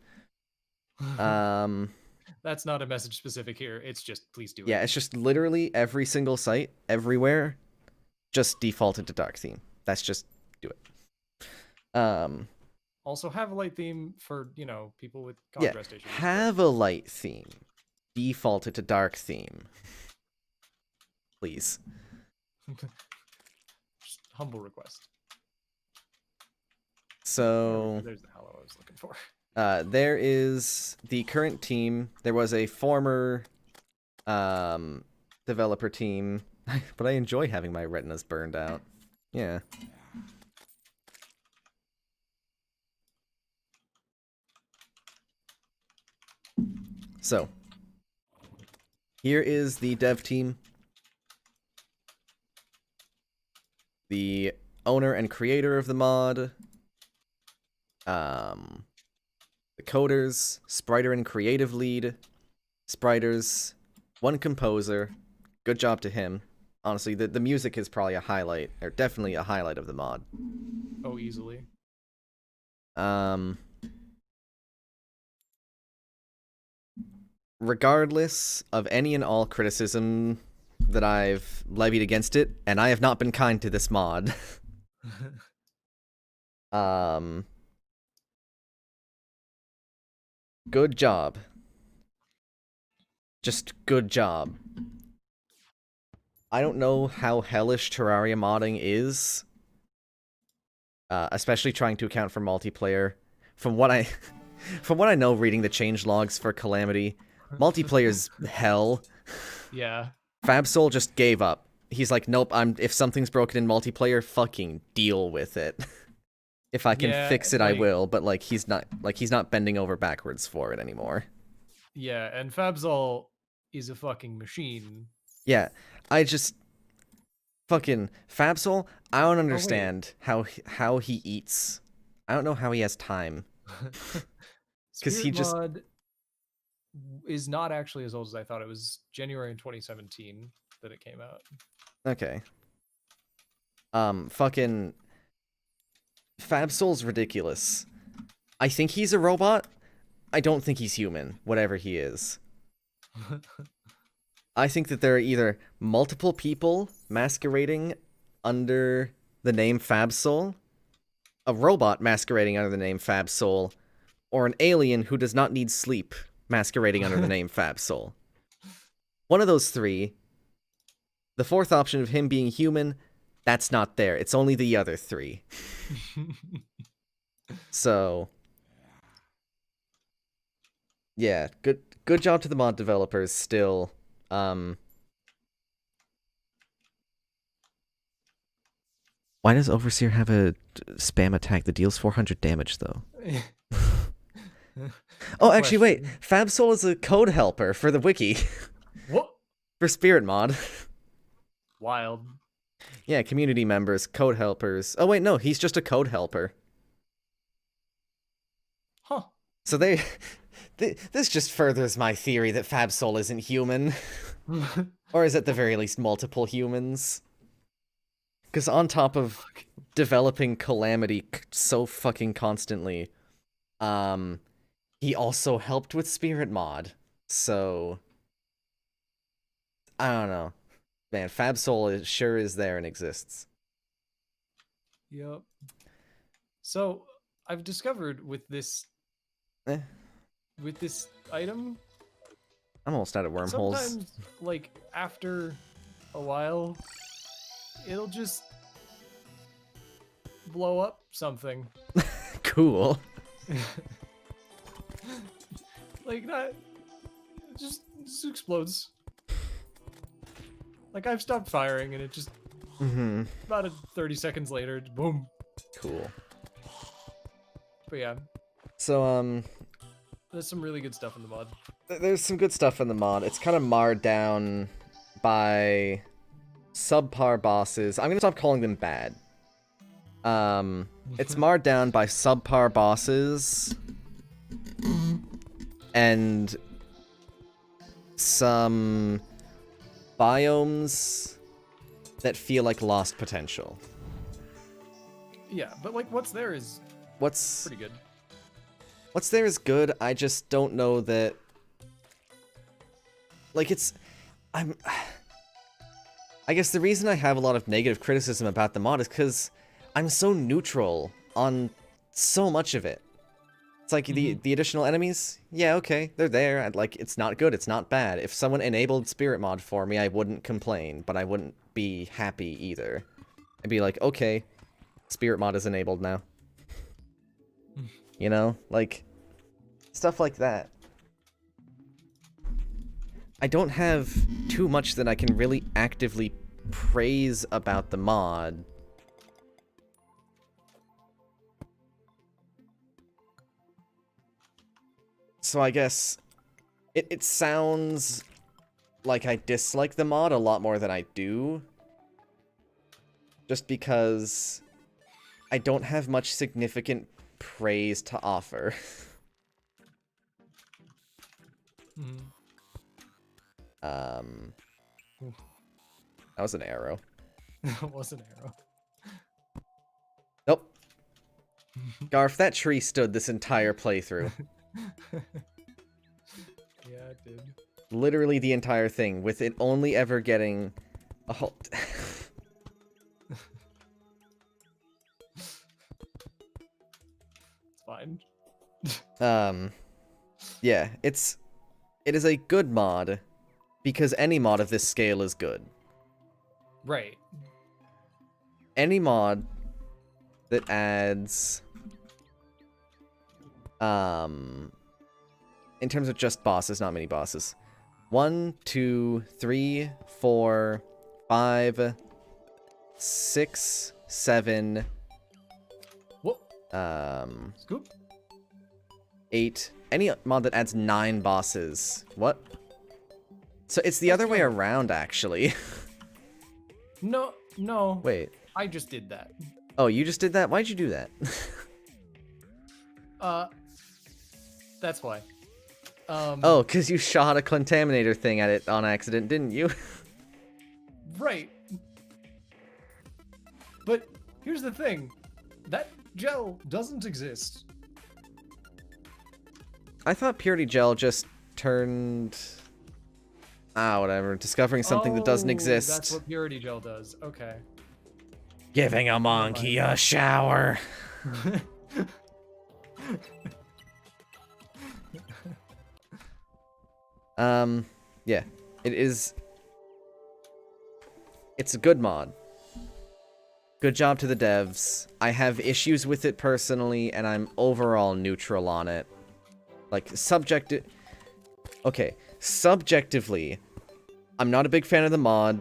[SPEAKER 1] That's not a message specific here. It's just please do it.
[SPEAKER 2] Yeah, it's just literally every single site, everywhere, just defaulted to dark theme. That's just do it.
[SPEAKER 1] Also have a light theme for, people with contrast issues.
[SPEAKER 2] Have a light theme. Default it to dark theme. Please.
[SPEAKER 1] Just humble request.
[SPEAKER 2] So
[SPEAKER 1] there's the hello I was looking for.
[SPEAKER 2] There is the current team. There was a former developer team, but I enjoy having my retinas burned out. Yeah. So, here is the dev team. The owner and creator of the mod. The coders, Spriter and creative lead, Spriters, one composer. Good job to him. Honestly, the music is probably a highlight, or definitely a highlight of the mod.
[SPEAKER 1] Oh, easily.
[SPEAKER 2] Regardless of any and all criticism that I've levied against it, and I have not been kind to this mod. Good job. Just good job. I don't know how hellish Terraria modding is, especially trying to account for multiplayer. From what I know, reading the change logs for Calamity, multiplayer's hell.
[SPEAKER 1] Yeah.
[SPEAKER 2] Fabsol just gave up. He's like, nope. If something's broken in multiplayer, fucking deal with it. If I can fix it, I will. But like, he's not bending over backwards for it anymore.
[SPEAKER 1] Yeah, and Fabsol is a fucking machine.
[SPEAKER 2] Yeah, I just fucking Fabsol. I don't understand how he eats. I don't know how he has time. Because he just
[SPEAKER 1] mod is not actually as old as I thought. It was January in 2017 that it came out.
[SPEAKER 2] Okay. Fucking Fabsol's ridiculous. I think he's a robot. I don't think he's human, whatever he is. I think that there are either multiple people masquerading under the name Fabsol, a robot masquerading under the name Fabsol, or an alien who does not need sleep masquerading under the name Fabsol. One of those three. The fourth option of him being human, that's not there. It's only the other three. So, yeah, good job to the mod developers still. Why does Overseer have a spam attack that deals 400 damage, though? Oh, actually, wait. Fabsol is a code helper for the wiki.
[SPEAKER 1] What?
[SPEAKER 2] For Spirit Mod.
[SPEAKER 1] Wild.
[SPEAKER 2] Yeah, community members, code helpers. Oh, wait, no, he's just a code helper.
[SPEAKER 1] Huh.
[SPEAKER 2] So this just furthers my theory that Fabsol isn't human. Or is at the very least multiple humans. Because on top of developing Calamity so fucking constantly, he also helped with Spirit Mod. So, I don't know. Man, Fabsol sure is there and exists.
[SPEAKER 1] Yep. So, I've discovered with this item,
[SPEAKER 2] I'm almost out of wormholes.
[SPEAKER 1] sometimes, like, after a while, it'll just blow up something.
[SPEAKER 2] Cool.
[SPEAKER 1] Like, that, it just explodes. Like, I've stopped firing, and it just, about 30 seconds later, boom.
[SPEAKER 2] Cool.
[SPEAKER 1] But yeah.
[SPEAKER 2] So,
[SPEAKER 1] there's some really good stuff in the mod.
[SPEAKER 2] There's some good stuff in the mod. It's kind of marred down by subpar bosses. I'm gonna stop calling them bad. It's marred down by subpar bosses and some biomes that feel like lost potential.
[SPEAKER 1] Yeah, but like what's there is pretty good.
[SPEAKER 2] What's there is good. I just don't know that. Like I guess the reason I have a lot of negative criticism about the mod is because I'm so neutral on so much of it. It's like the additional enemies, yeah, okay, they're there. Like, it's not good, it's not bad. If someone enabled Spirit Mod for me, I wouldn't complain, but I wouldn't be happy either. I'd be like, okay, Spirit Mod is enabled now. You know? Like, stuff like that. I don't have too much that I can really actively praise about the mod. So I guess it sounds like I dislike the mod a lot more than I do. Just because I don't have much significant praise to offer.
[SPEAKER 1] Mm-hmm.
[SPEAKER 2] That was an arrow.
[SPEAKER 1] That was an arrow.
[SPEAKER 2] Nope. Garf, that tree stood this entire playthrough.
[SPEAKER 1] Yeah, it did.
[SPEAKER 2] Literally the entire thing, with it only ever getting a whole...
[SPEAKER 1] It's fine.
[SPEAKER 2] Yeah, it is a good mod, because any mod of this scale is good.
[SPEAKER 1] Right.
[SPEAKER 2] Any mod that adds, in terms of just bosses, not many bosses. 1, 2, 3, 4, 5, 6, 7,
[SPEAKER 1] Whoop. Scoop.
[SPEAKER 2] 8. Any mod that adds 9 bosses. What? So it's the other way around, actually.
[SPEAKER 1] No.
[SPEAKER 2] Wait.
[SPEAKER 1] I just did that.
[SPEAKER 2] Oh, you just did that? Why'd you do that?
[SPEAKER 1] That's why.
[SPEAKER 2] Oh, because you shot a contaminator thing at it on accident, didn't you?
[SPEAKER 1] Right. But here's the thing. That gel doesn't exist.
[SPEAKER 2] I thought Purity Gel just turned... Ah, whatever. Discovering something that doesn't exist.
[SPEAKER 1] That's what Purity Gel does. Okay.
[SPEAKER 2] Giving a monkey a shower. Yeah. It is... It's a good mod. Good job to the devs. I have issues with it personally, and I'm overall neutral on it. Like, okay, subjectively, I'm not a big fan of the mod.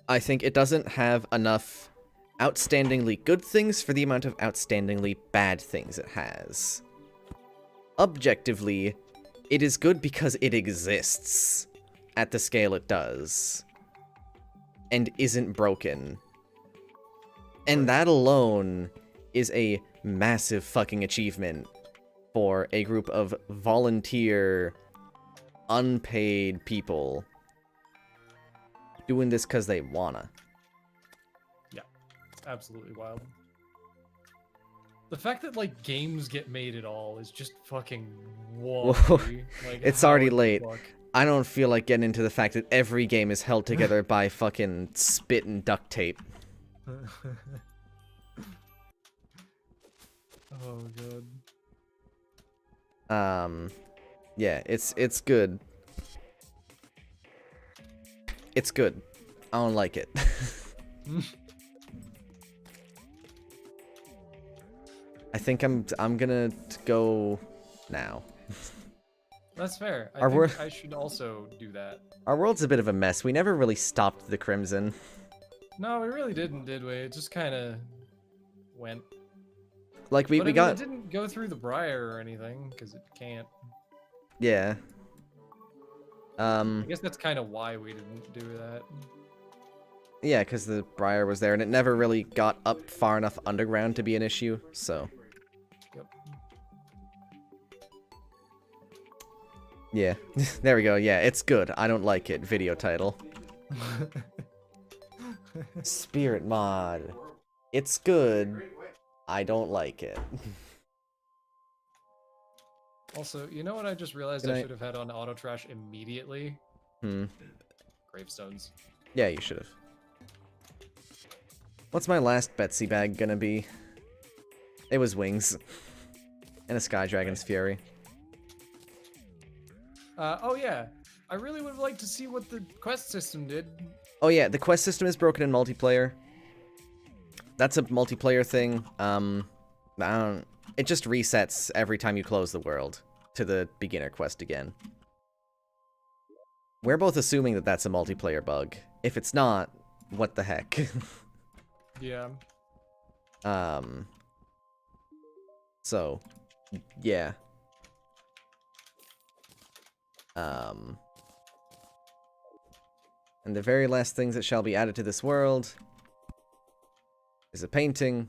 [SPEAKER 2] I think it doesn't have enough outstandingly good things for the amount of outstandingly bad things it has. Objectively, it is good because it exists at the scale it does. And isn't broken. And that alone is a massive fucking achievement for a group of volunteer, unpaid people doing this because they wanna.
[SPEAKER 1] Yeah, it's absolutely wild. The fact that, like, games get made at all is just fucking wonky. Like,
[SPEAKER 2] It's
[SPEAKER 1] how
[SPEAKER 2] already
[SPEAKER 1] the
[SPEAKER 2] late.
[SPEAKER 1] fuck?
[SPEAKER 2] I don't feel like getting into the fact that every game is held together by fucking spit and duct tape.
[SPEAKER 1] Oh god.
[SPEAKER 2] Yeah, it's good. It's good. I don't like it. I think I'm gonna go now.
[SPEAKER 1] That's fair. I
[SPEAKER 2] Our
[SPEAKER 1] think I should also do that.
[SPEAKER 2] Our world's a bit of a mess. We never really stopped the Crimson.
[SPEAKER 1] No, we really didn't, did we? It just kind of went.
[SPEAKER 2] Like, we
[SPEAKER 1] But I mean,
[SPEAKER 2] got...
[SPEAKER 1] it didn't go through the Briar or anything, because it can't.
[SPEAKER 2] Yeah.
[SPEAKER 1] I guess that's kind of why we didn't do that.
[SPEAKER 2] Yeah, because the Briar was there, and it never really got up far enough underground to be an issue, so...
[SPEAKER 1] Yep.
[SPEAKER 2] Yeah. There we go. Yeah, it's good. I don't like it. Video title. Spirit mod. It's good. I don't like it.
[SPEAKER 1] Also, you know what I just realized
[SPEAKER 2] Good
[SPEAKER 1] I
[SPEAKER 2] night.
[SPEAKER 1] should have had on auto trash immediately? Gravestones.
[SPEAKER 2] Yeah, you should have. What's my last Betsy bag gonna be? It was wings. And a Sky Dragon's Fury.
[SPEAKER 1] Oh yeah. I really would have liked to see what the quest system did.
[SPEAKER 2] Oh yeah, the quest system is broken in multiplayer. That's a multiplayer thing. It just resets every time you close the world to the beginner quest again. We're both assuming that that's a multiplayer bug. If it's not, what the heck?
[SPEAKER 1] Yeah.
[SPEAKER 2] So, yeah. And the very last things that shall be added to this world is a painting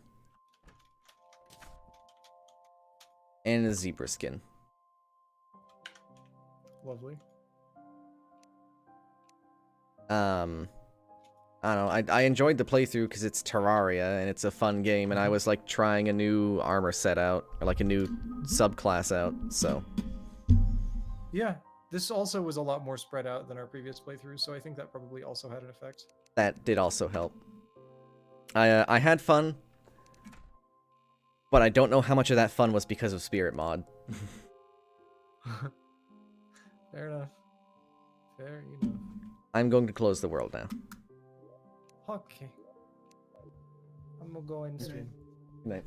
[SPEAKER 2] and a zebra skin.
[SPEAKER 1] Lovely.
[SPEAKER 2] I don't know, I enjoyed the playthrough because it's Terraria and it's a fun game, and I was like trying a new armor set out, or like a new subclass out, so.
[SPEAKER 1] Yeah, this also was a lot more spread out than our previous playthrough, so I think that probably also had an effect.
[SPEAKER 2] That did also help. I had fun, but I don't know how much of that fun was because of Spirit Mod.
[SPEAKER 1] Fair enough. Fair enough.
[SPEAKER 2] I'm going to close the world now.
[SPEAKER 1] Okay. I'm gonna go and stream.
[SPEAKER 2] Good night.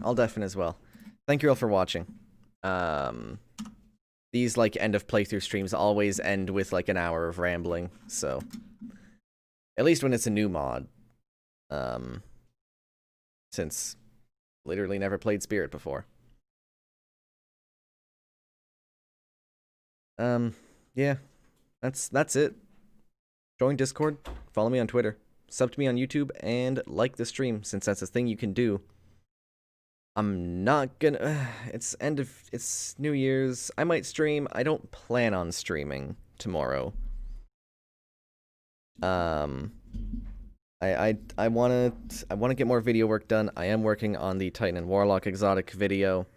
[SPEAKER 2] I'll deafen as well. Thank you all for watching. These like end of playthrough streams always end with like an hour of rambling, so at least when it's a new mod. Since literally never played Spirit before. Yeah. That's it. Join Discord, follow me on Twitter, sub to me on YouTube, and like the stream, since that's a thing you can do. I'm not gonna... it's New Year's. I might stream. I don't plan on streaming tomorrow. I wanna get more video work done. I am working on the Titan and Warlock exotic video.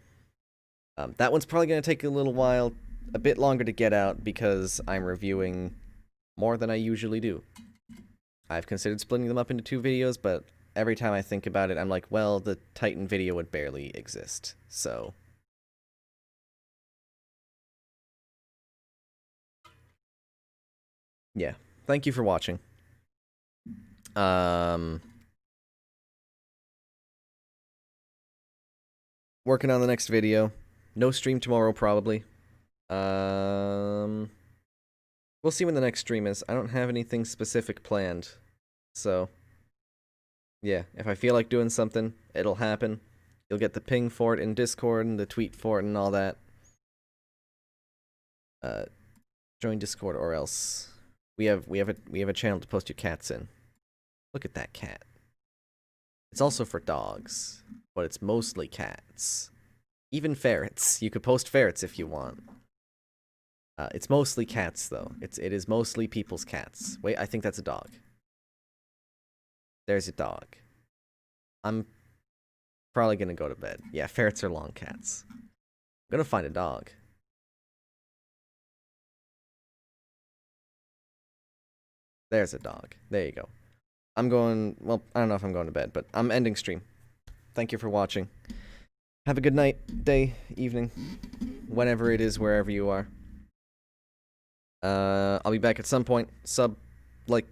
[SPEAKER 2] That one's probably gonna take a little while, a bit longer to get out, because I'm reviewing more than I usually do. I've considered splitting them up into 2 videos, but every time I think about it, I'm like, well, the Titan video would barely exist, so... yeah, thank you for watching. Working on the next video. No stream tomorrow, probably. We'll see when the next stream is. I don't have anything specific planned, so... yeah, if I feel like doing something, it'll happen. You'll get the ping for it in Discord and the tweet for it and all that. Join Discord or else we have a channel to post your cats in. Look at that cat. It's also for dogs, but it's mostly cats. Even ferrets. You could post ferrets if you want. It's mostly cats though. It is mostly people's cats. Wait, I think that's a dog. There's a dog. I'm probably gonna go to bed. Yeah, ferrets are long cats. I'm gonna find a dog. There's a dog. There you go. I'm going... well, I don't know if I'm going to bed, but I'm ending stream. Thank you for watching. Have a good night, day, evening, whenever it is, wherever you are. I'll be back at some point. Sub, like,